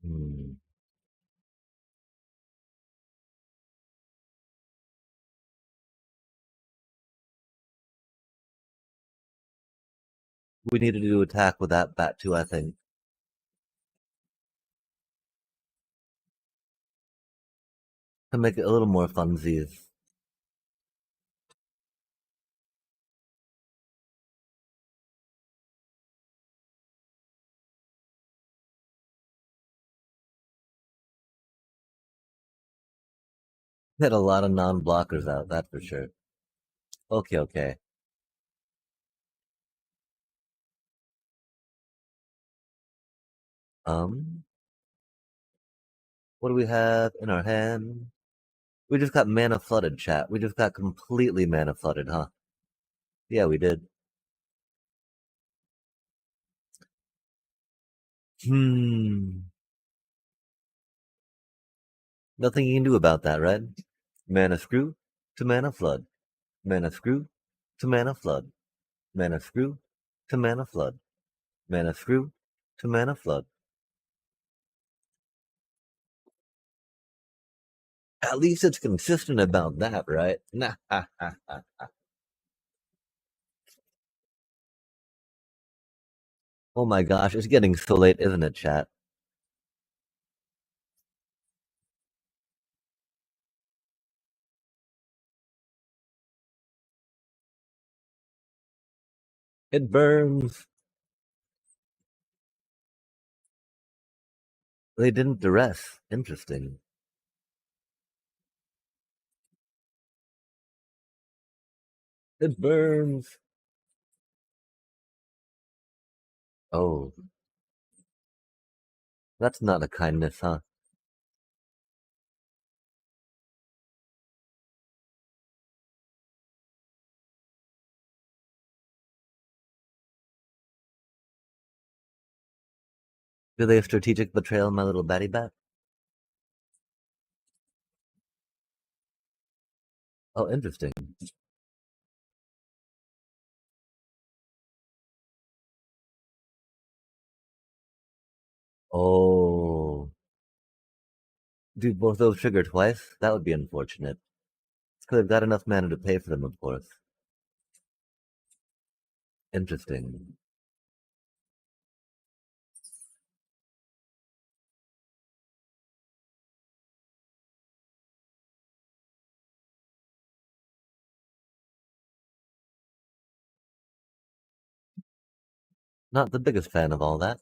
hmm. We needed to do attack with that bat too, I think. To make it a little more funsies. Had a lot of non-blockers out, that's for sure. Okay, okay. What do we have in our hand? We just got mana flooded, chat. We just got completely mana flooded, huh? Yeah, we did. Hmm. Nothing you can do about that, right? Mana screw to mana flood. Mana screw to mana flood. Mana screw to mana flood. Mana screw to mana flood. At least it's consistent about that, right? Nah, ha, ha, ha. Oh my gosh, it's getting so late, isn't it, chat? It burns. They didn't duress. Interesting. It burns. Oh, that's not a kindness, huh? Do they have strategic betrayal, my little batty bat? Oh, interesting. Oh, do both those trigger twice? That would be unfortunate. Could have got enough mana to pay for them, of course. Interesting. Not the biggest fan of all that.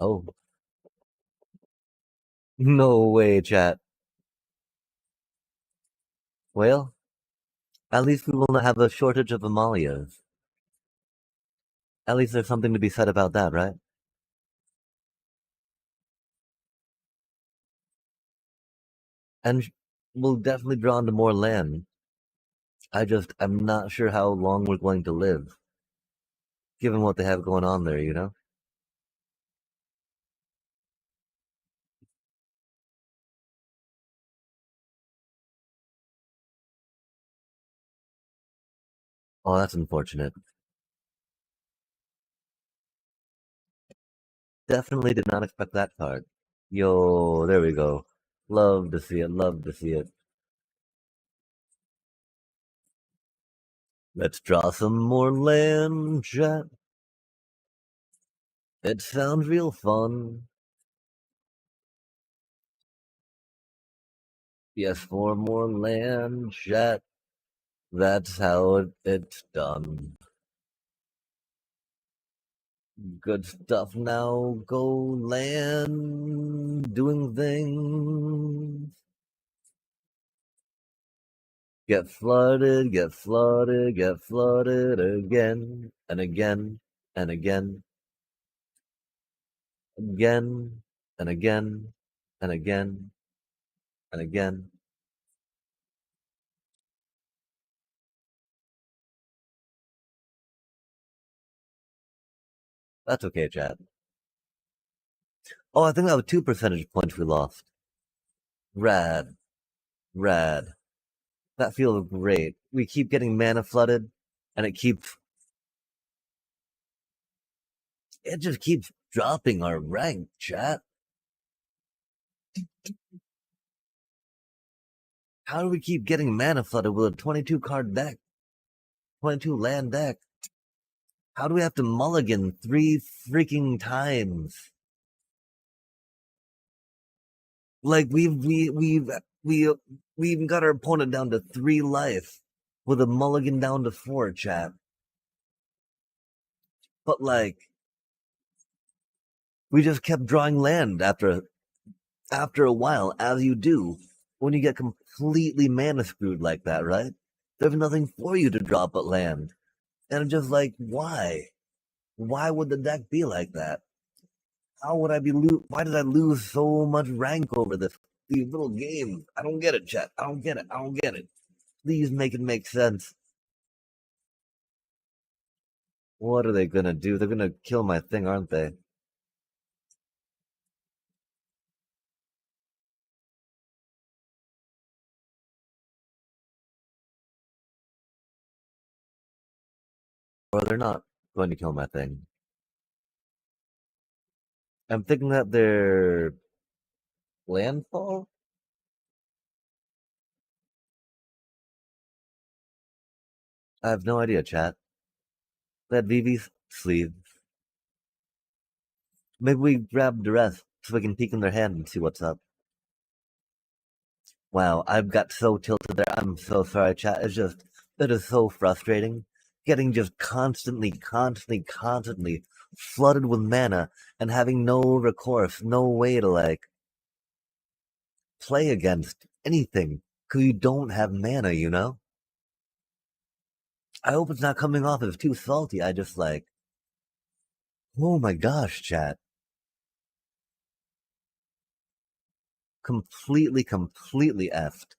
Oh, no way, chat. Well, at least we will not have a shortage of Amalias. At least there's something to be said about that, right? And we'll definitely draw into more land. I'm not sure how long we're going to live, given what they have going on there, you know? Oh, that's unfortunate. Definitely did not expect that card. Yo, there we go. Love to see it, love to see it. Let's draw some more land, chat. It sounds real fun. Yes, 4 more land, chat. That's how it's done. Good stuff now. Go land, doing things. Get flooded, get flooded, get flooded again and again and again, again and again and again and again. That's okay, Chad. Oh, I think that was 2 percentage points we lost. Rad, rad. That feels great. We keep getting mana flooded, and it just keeps dropping our rank, chat. How do we keep getting mana flooded with a 22 card deck? 22 land deck? How do we have to mulligan 3 times? Like we even got our opponent down to 3 life with a mulligan down to 4, chat. But like we just kept drawing land after a while, as you do. when you get completely mana screwed like that, right? There's nothing for you to draw but land. And I'm just like, why? Why would the deck be like that? How would I be why did I lose so much rank over these little games? I don't get it, chat. I don't get it. I don't get it. Please make it make sense. What are they gonna do? They're gonna kill my thing, aren't they? Or they're not going to kill my thing. I'm thinking that they're landfall? I have no idea, chat. That VV's sleeve. Maybe we grab the rest so we can peek in their hand and see what's up. Wow, I've got so tilted there. I'm so sorry, chat. It is so frustrating. Getting just constantly flooded with mana and having no recourse, no way to play against anything because you don't have mana, you know? I hope it's not coming off as too salty. I just oh my gosh, chat. Completely effed.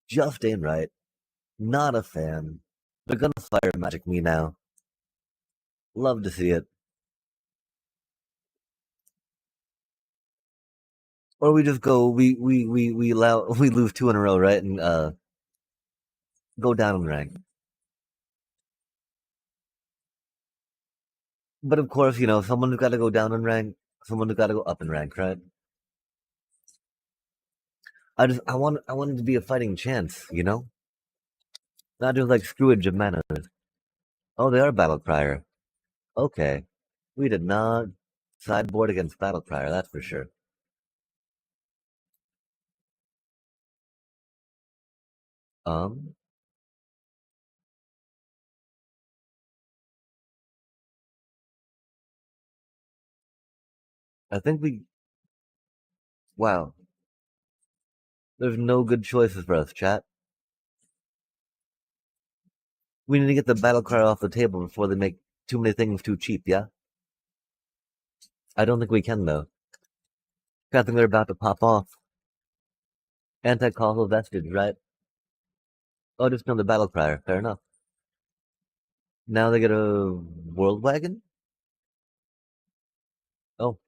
Just ain't right. Not a fan. They're gonna fire magic me now. Love to see it. Or we just go we allow we lose two in a row, right? And go down in rank. But of course, you know, someone who's gotta go down in rank, someone who's gotta go up in rank, right? I want it to be a fighting chance, you know? Not just like screwage of mana. Oh, they are battle crier. Okay. We did not sideboard against battle crier, that's for sure. Um I think we wow. There's no good choices for us, chat. We need to get the battle cry off the table before they make too many things too cheap, yeah? I don't think we can, though. I think they're about to pop off. Anti-causal vestige, right? Oh, just another battle crier. Fair enough. Now they get a world wagon? Oh,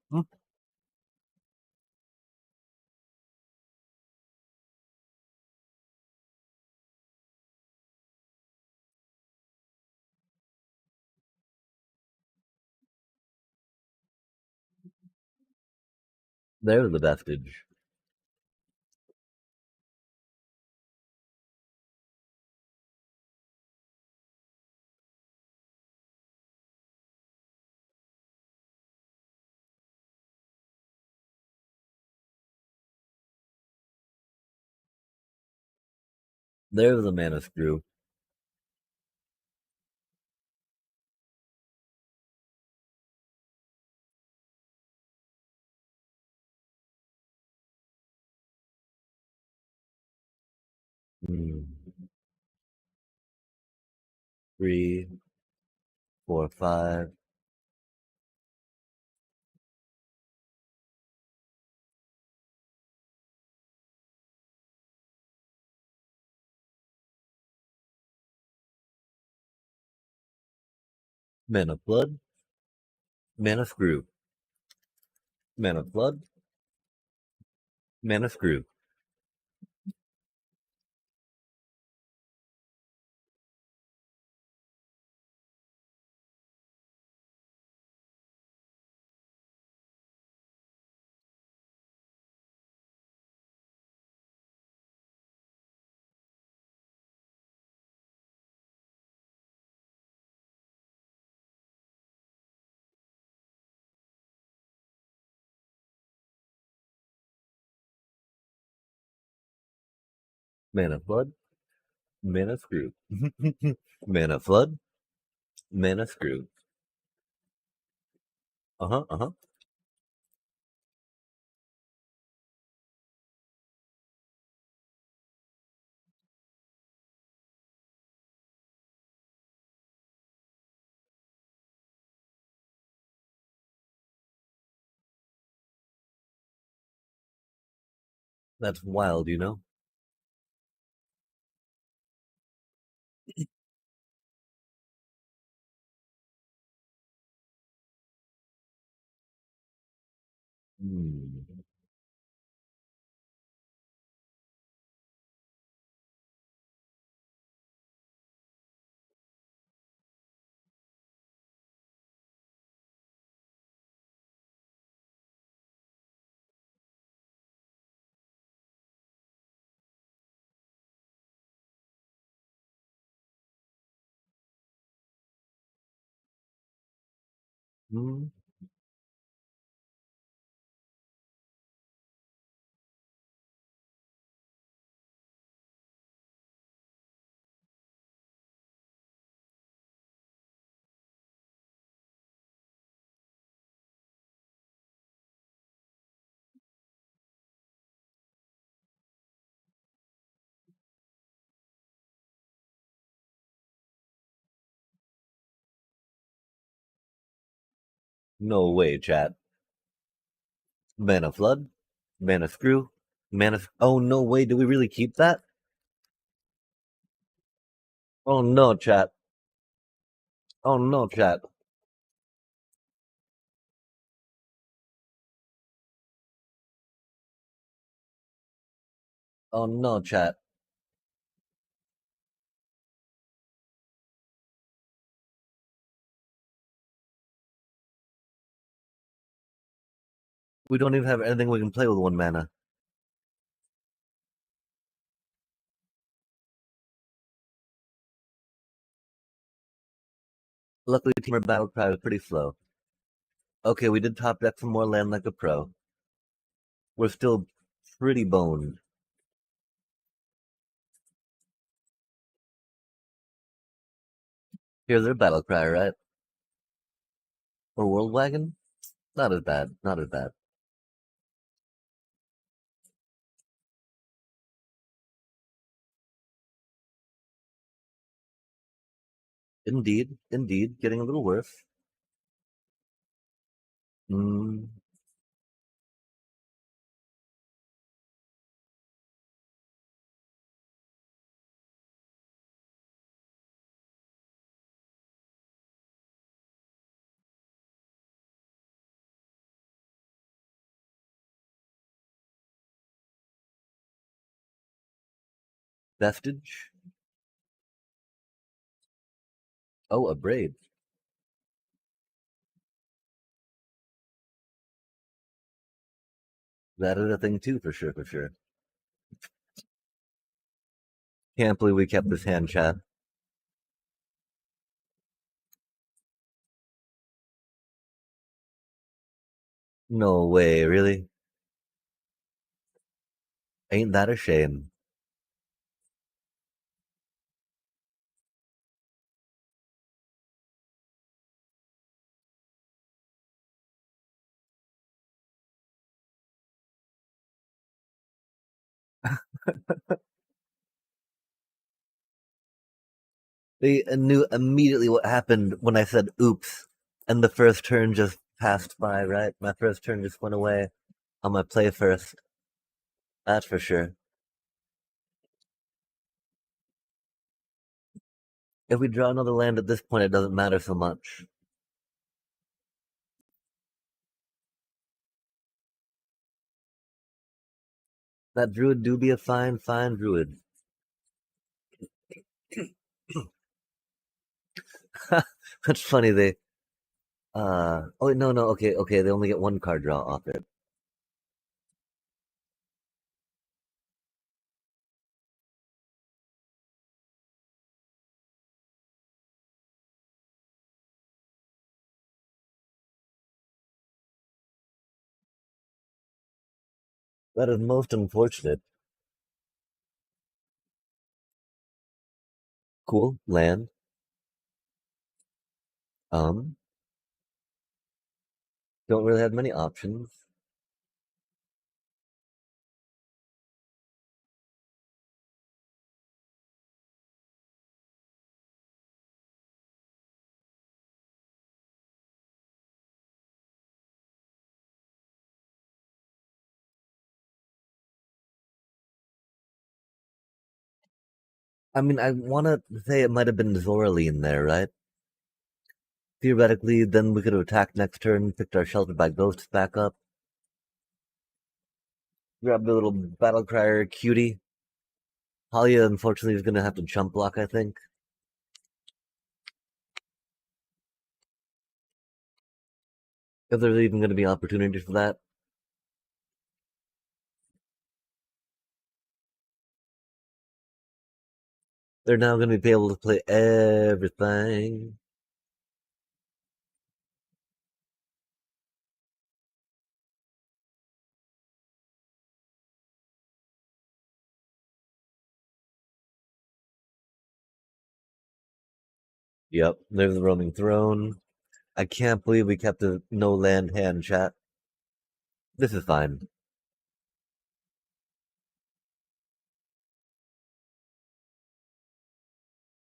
there's the vestige. There's the mana screw. Hmm. 3, 4, 5. Mana flood. Mana screw. Mana flood. Mana screw. Mana flood. Mana screw. Mana flood. Mana screw. Uh-huh. That's wild, you know? Hmm. Hmm. No way, chat. Mana Flood? Mana Screw? Mana. Oh, no way. Do we really keep that? Oh, no, chat. Oh, no, chat. Oh, no, chat. We don't even have anything we can play with one mana. Luckily, Teamer Battle Cry was pretty slow. Okay, we did top deck some more land like a pro. We're still pretty boned. Here's their Battle Cry, right? Or World Wagon? Not as bad. Not as bad. Indeed. Indeed. Getting a little worse. Mm, vestige? Oh, a braid. That is a thing too, for sure, for sure. Can't believe we kept this hand, chat. No way, really? Ain't that a shame? They knew immediately what happened when I said oops, and the first turn just passed by, right? My first turn just went away on my play first. That's for sure. If we draw another land at this point, it doesn't matter so much. That druid do be a fine, fine druid. That's funny. Oh no, no, okay, okay. They only get one card draw off it. That is most unfortunate. Cool land. Um, don't really have many options. I mean, I want to say it might have been Zoraline there, right? Theoretically, then we could have attacked next turn, picked our Shelter by Ghosts back up, grabbed a little Battle Crier cutie. Halia, unfortunately, is going to have to jump block, I think. If there's even going to be opportunity for that. They're now going to be able to play everything. Yep, there's the Roaming Throne. I can't believe we kept a no land hand, chat. This is fine.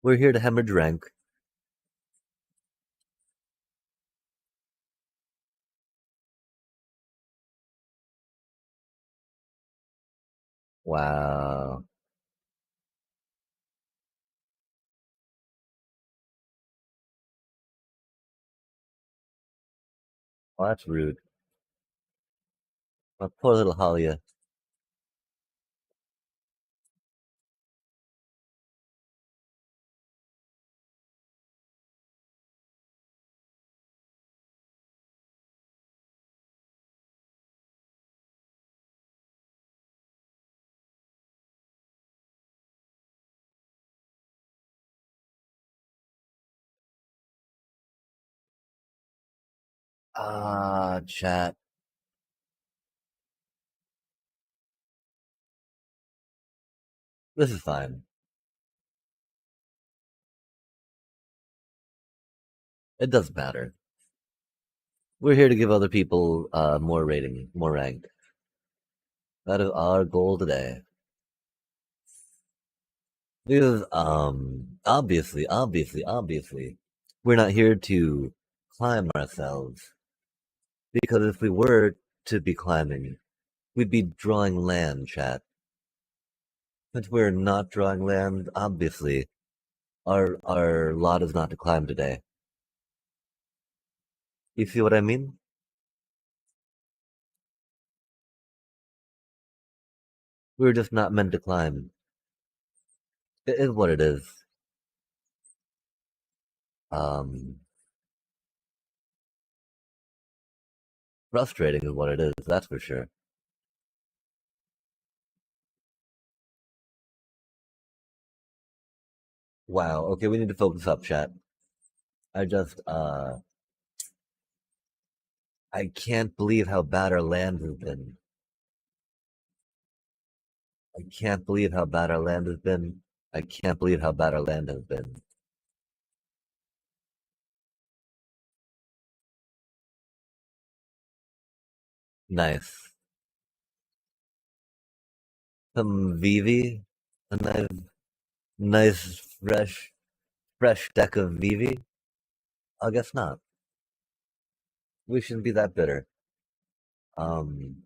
We're here to hemorrhage rank. Wow. Well, that's rude. My poor little Halia. Ah, chat. This is fine. It doesn't matter. We're here to give other people more rating, more rank. That is our goal today. Because obviously, we're not here to climb ourselves. Because if we were to be climbing, we'd be drawing land, chat. Since we're not drawing land, obviously, our lot is not to climb today. You see what I mean? We're just not meant to climb. It is what it is. Um, Frustrating is what it is, that's for sure. Wow, okay, we need to focus up, chat. I just, I can't believe how bad our land has been. I can't believe how bad our land has been. I can't believe how bad our land has been. Nice. Some Vivi. A nice fresh deck of Vivi. I guess not. We shouldn't be that bitter. Um,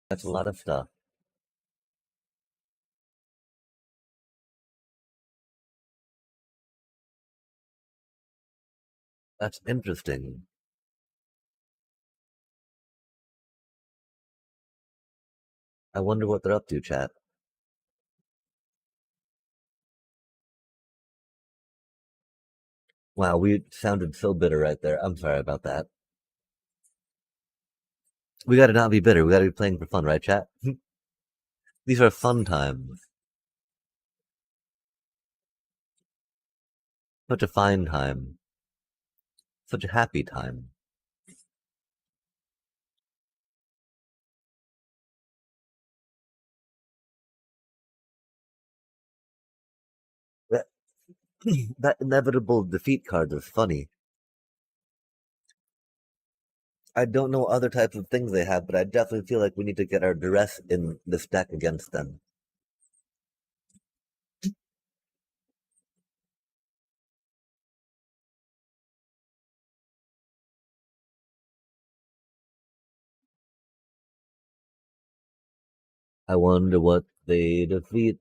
that's a lot of stuff. That's interesting. I wonder what they're up to, chat. Wow, we sounded so bitter right there. I'm sorry about that. We gotta not be bitter. We gotta be playing for fun, right, chat? These are fun times. Such a fine time. Such a happy time. That, that inevitable defeat card is funny. I don't know other types of things they have, but I definitely feel like we need to get our duress in this deck against them. I wonder what they defeat.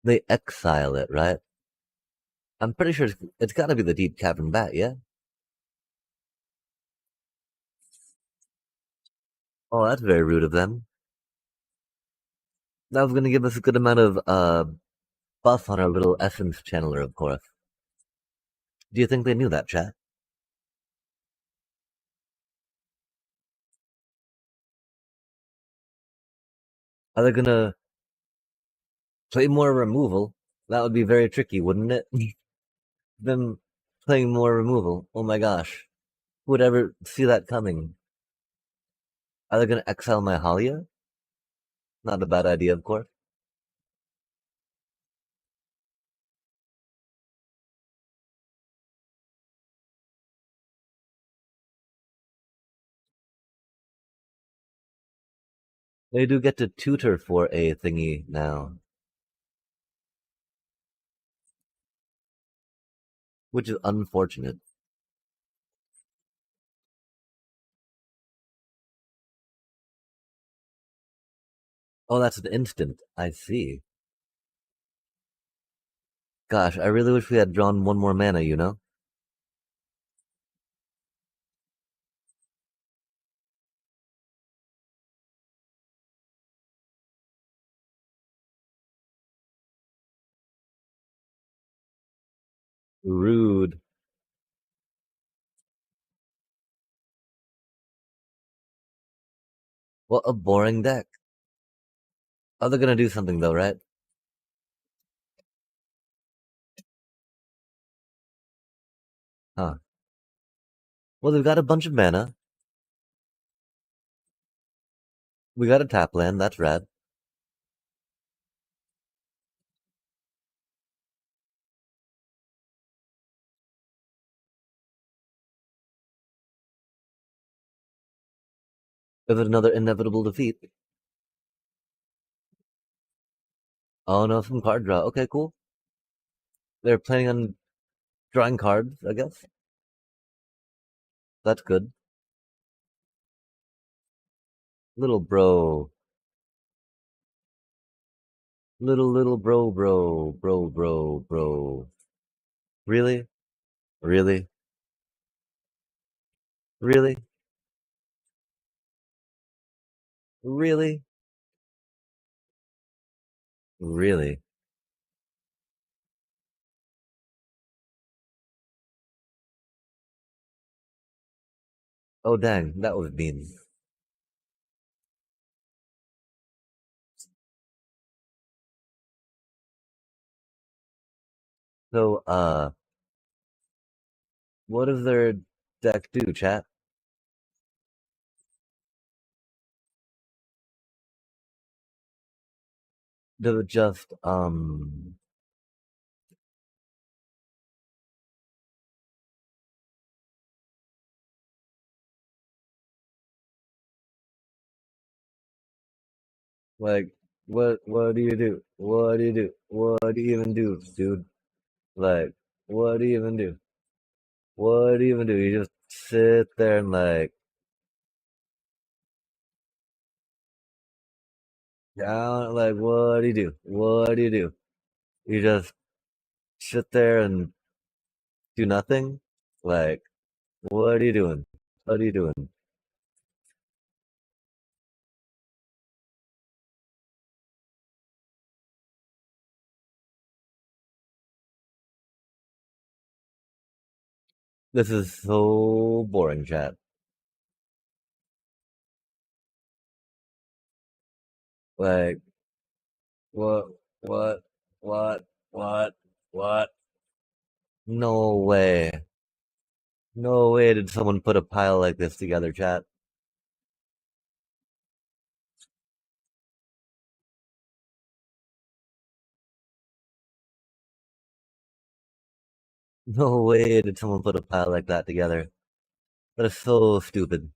They exile it, right? I'm pretty sure it's got to be the Deep Cavern Bat, yeah? Oh, that's very rude of them. That was going to give us a good amount of buff on our little essence channeler, of course. Do you think they knew that, chat? Are they going to play more removal? That would be very tricky, wouldn't it? Them playing more removal. Oh my gosh. Who would ever see that coming? Are they going to exile my Halia? Not a bad idea, of course. They do get to tutor for a thingy now, which is unfortunate. Oh, that's an instant. I see. Gosh, I really wish we had drawn one more mana, you know? Rude. What a boring deck. Oh, they're gonna do something though, right? Huh. Well, they've got a bunch of mana. We got a tap land, that's rad. Is it another inevitable defeat? Oh no, some card draw. Okay, cool. They're planning on drawing cards, I guess. That's good. Little bro. Little bro. Really? Really? Really? Really? Really? Oh dang, that was mean. So, what does their deck do, chat? Does it just, like, what do you do? What do you do? What do you even do, dude? Like, what do you even do? What do you even do? You just sit there and like, down, like, what do you do? What do you do? You just sit there and do nothing? Like, what are you doing? What are you doing? This is so boring, chat. Like, what, what, what, what? No way. No way did someone put a pile like this together, chat. No way did someone put a pile like that together. That is so stupid.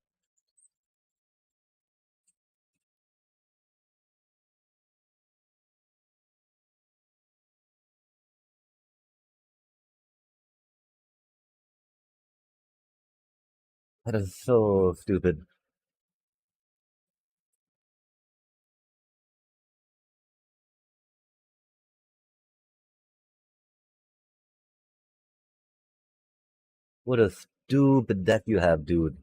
That is so stupid. What a stupid deck you have, dude.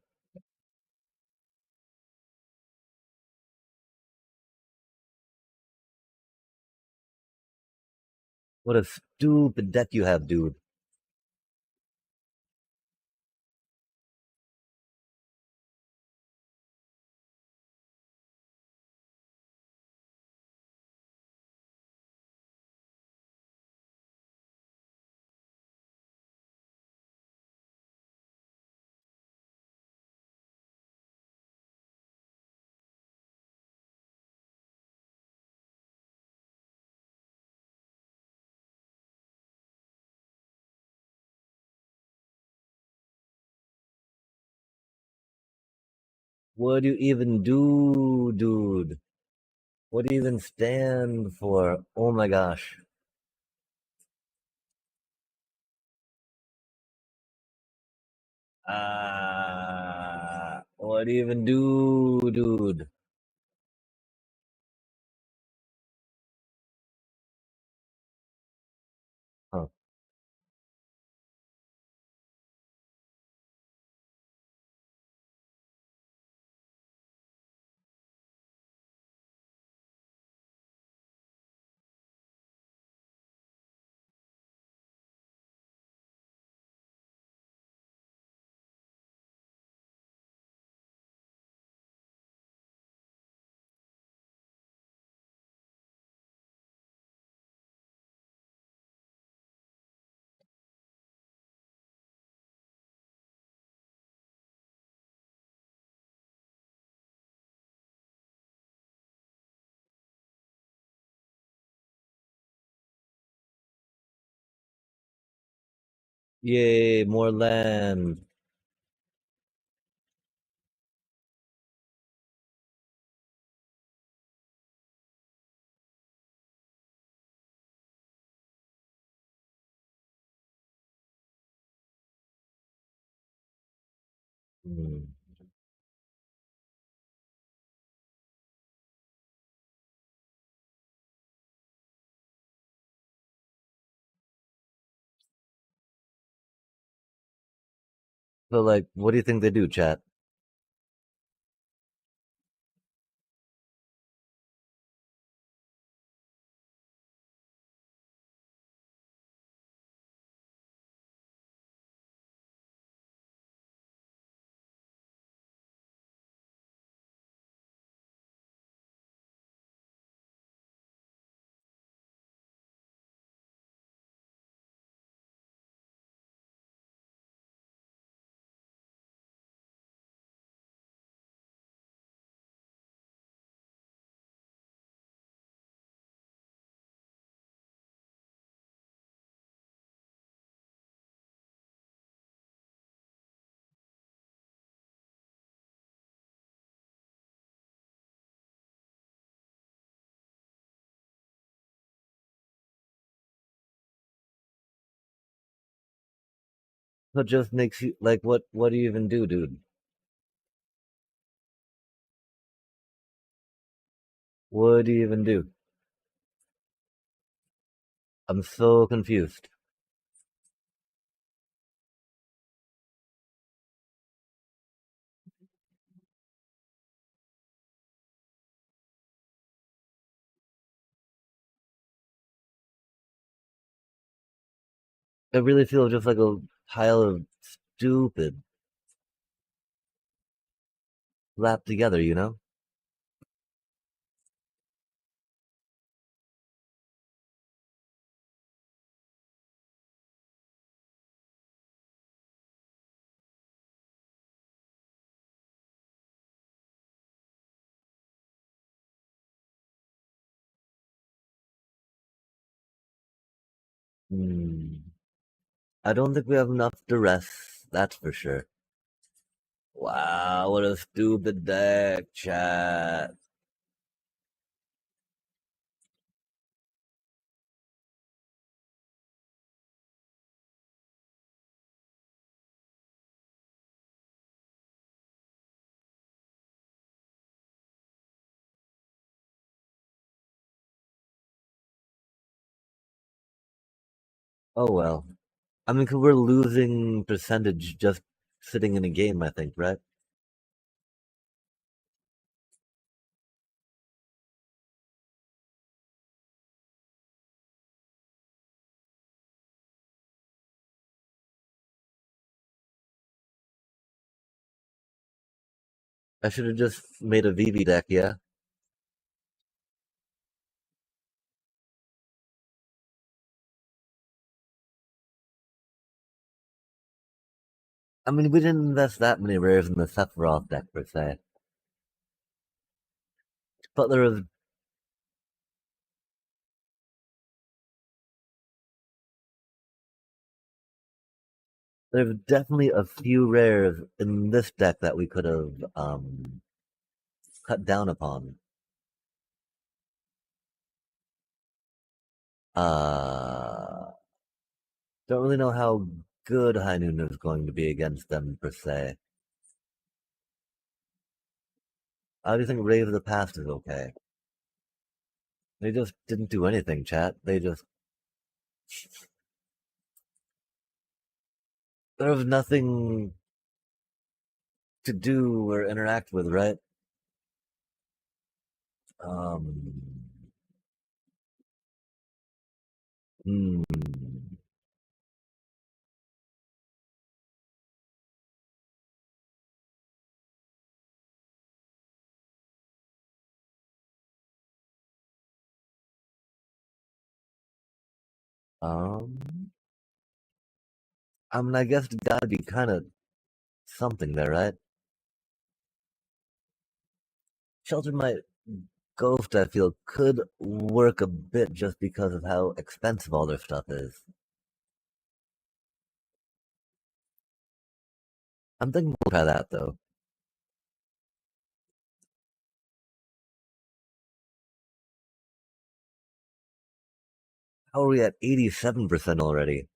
What a stupid deck you have, dude. What do you even do, dude? What do you even stand for? Oh my gosh. What do you even do, dude? Huh. Yay, more land. Hmm. So, like, what do you think they do, chat? What just makes you like what do you even do, dude? What do you even do? I'm so confused. I really feel just like a pile of stupid slapped together, you know? Hmm. I don't think we have enough duress, that's for sure. Wow, what a stupid deck, chat. Oh well. I mean, 'cause we're losing percentage just sitting in a game, I think, right? I should have just made a VV deck, yeah. I mean, we didn't invest that many rares in the Sephiroth deck per se, but there's definitely a few rares in this deck that we could have cut down upon. Uh, don't really know how good High Noon is going to be against them per se. How do you think Rave of the Past is okay? They just didn't do anything, chat. There was nothing to do or interact with, right? Um, hmm, um, I mean, I guess it's gotta be kind of something there, right? Shelter might Ghost, I feel, could work a bit just because of how expensive all their stuff is. I'm thinking we'll try that though. How are we at 87% already?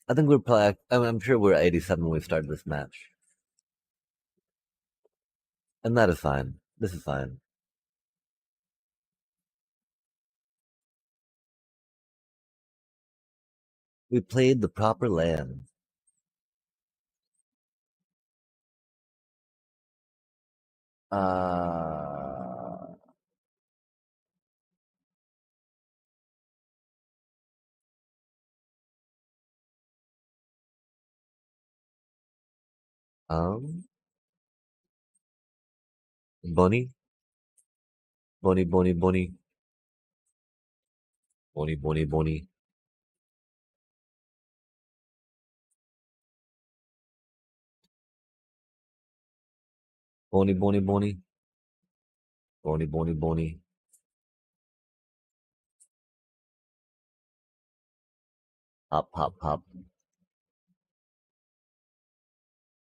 I think we're probably, I'm sure we're at 87 when we started this match. And that is fine. This is fine. We played the proper land. Uh, um, Bunny, Bunny, Bunny, Bunny, Bunny, Bunny, Bunny, Bunny, Bunny, Bunny, Bunny, Bunny, Bunny, hop, hop, hop,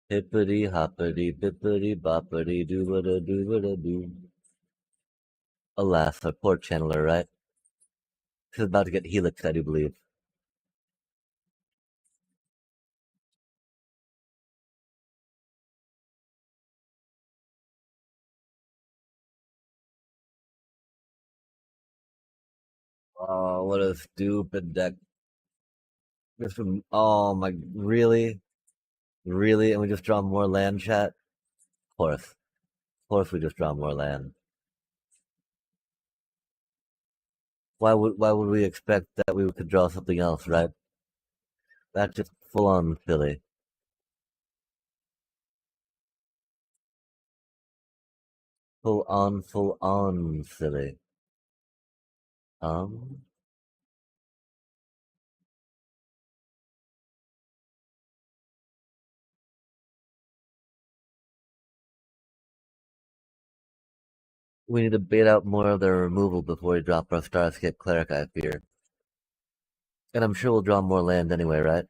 hippity, hoppity, bippity, boppity, doo-ba-da, doo-ba-da, doo. Alas, our poor channeler, right? He's about to get helixed, I do believe. Oh, what a stupid deck. Oh my, really? Really? And we just draw more land, chat? Of course. Of course we just draw more land. Why would we expect that we could draw something else, right? That's just full on silly. Full on silly. Um, we need to bait out more of their removal before we drop our Starscape Cleric, I fear. And I'm sure we'll draw more land anyway, right?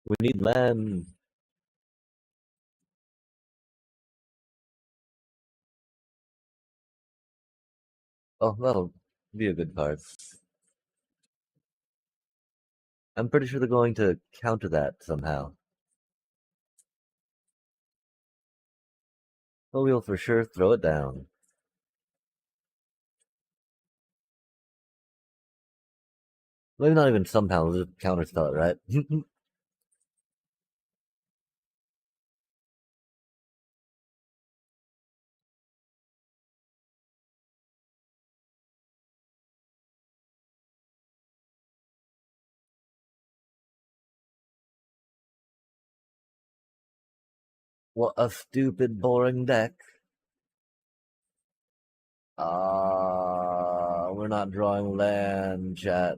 We need land. Oh, that'll be a good card. I'm pretty sure they're going to counter that somehow. But we'll for sure throw it down. Maybe not even somehow, we'll just counterspell it, right? What a stupid, boring deck. We're not drawing land, chat.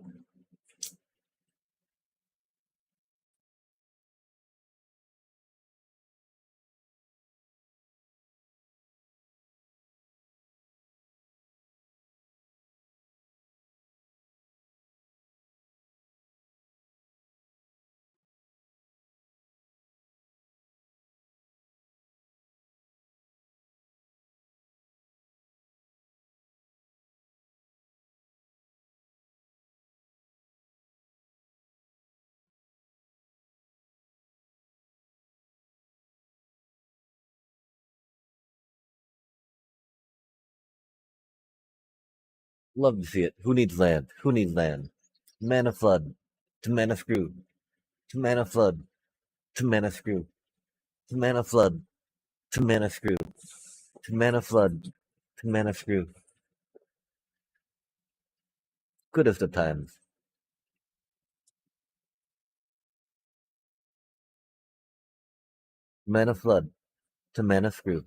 Love to see it. Who needs land? Who needs land? Mana flood. To mana screw. To mana flood. To mana screw. To mana flood. To mana screw. To mana flood. To mana screw. Goodest of times. Mana flood. To mana screw.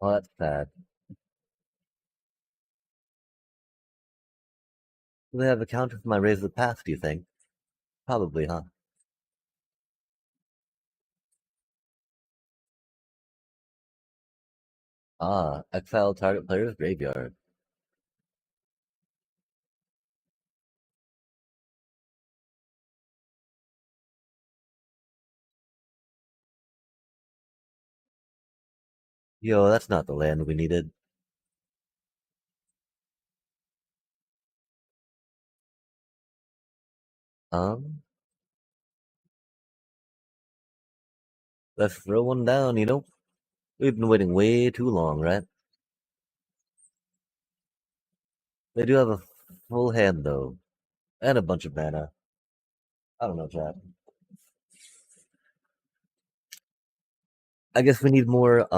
Oh, that's sad. Do they have a counter for my Raise the Path, do you think? Probably, huh? Exile target player's graveyard. Yo, that's not the land we needed. Um, let's throw one down, you know? We've been waiting way too long, right? They do have a full hand, though. And a bunch of mana. I don't know, chat. I guess we need more,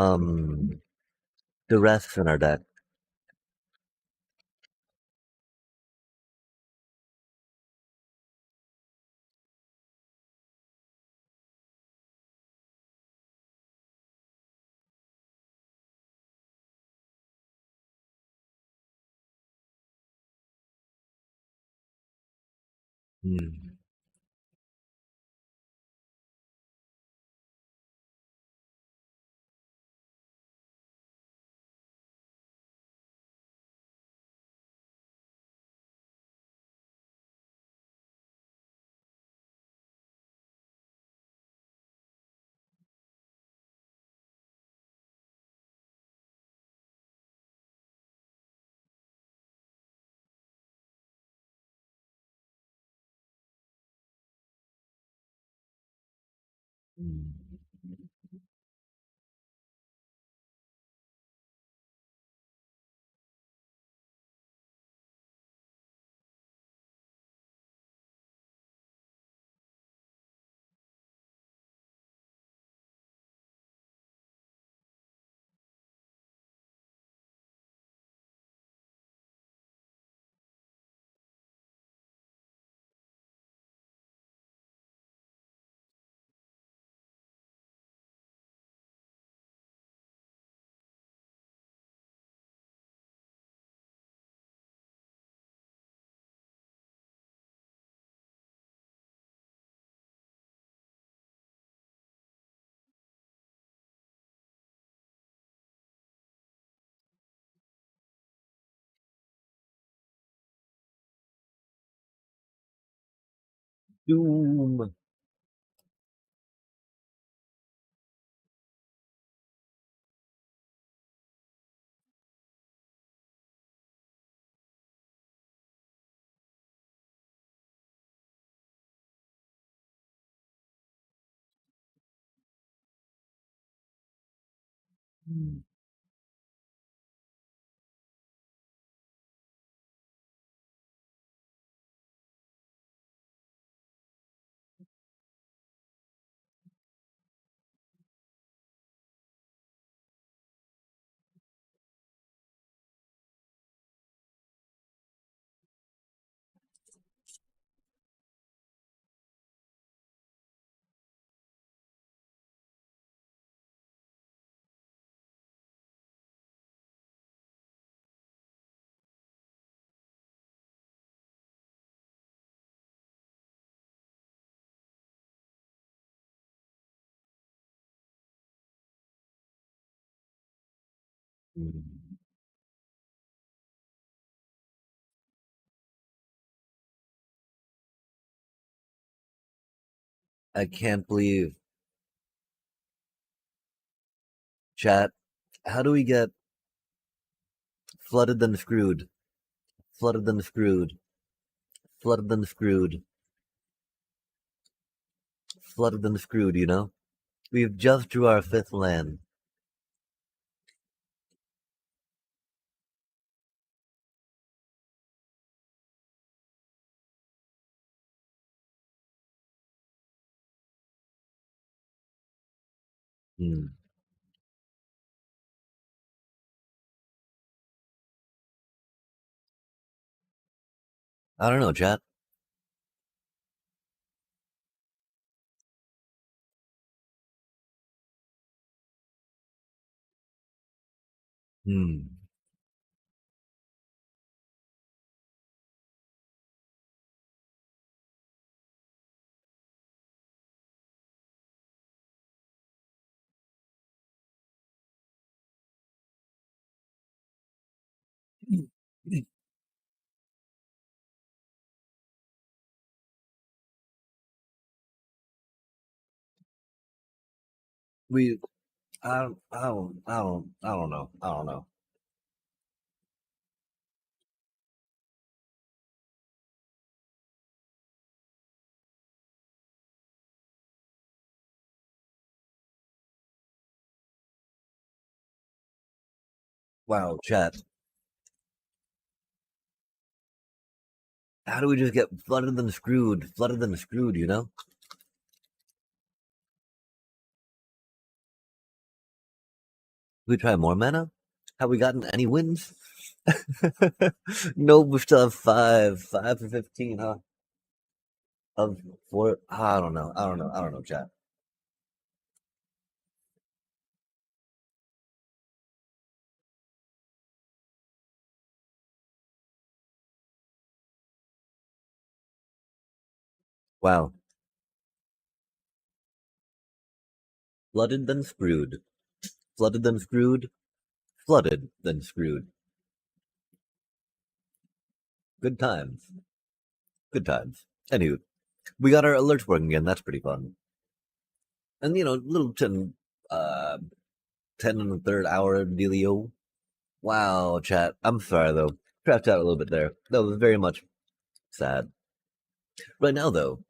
duress in our deck. Hmm. Hmm. Doom. I can't believe, chat. How do we get flooded then screwed? Flooded then screwed. Flooded then screwed. Flooded then screwed, you know? We've just drew our fifth land. Hmm. I don't know, chat. Hmm. We, I don't know. Wow, chat. How do we just get flooded then screwed? Flooded then screwed, you know? We try more mana? Have we gotten any wins? No, we still have five. 5 for 15, huh? Of four. I don't know. I don't know. I don't know, chat. Wow. Flooded then screwed. Flooded then screwed. Flooded then screwed. Good times. Good times. Anywho, we got our alerts working again. That's pretty fun. And little 10 and a third hour dealio. Wow, chat. I'm sorry though. Crapped out a little bit there. That was very much sad. Right now though,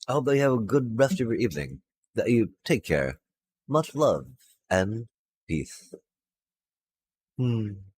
I hope that you have a good rest of your evening. That you take care. Much love and peace. Hmm.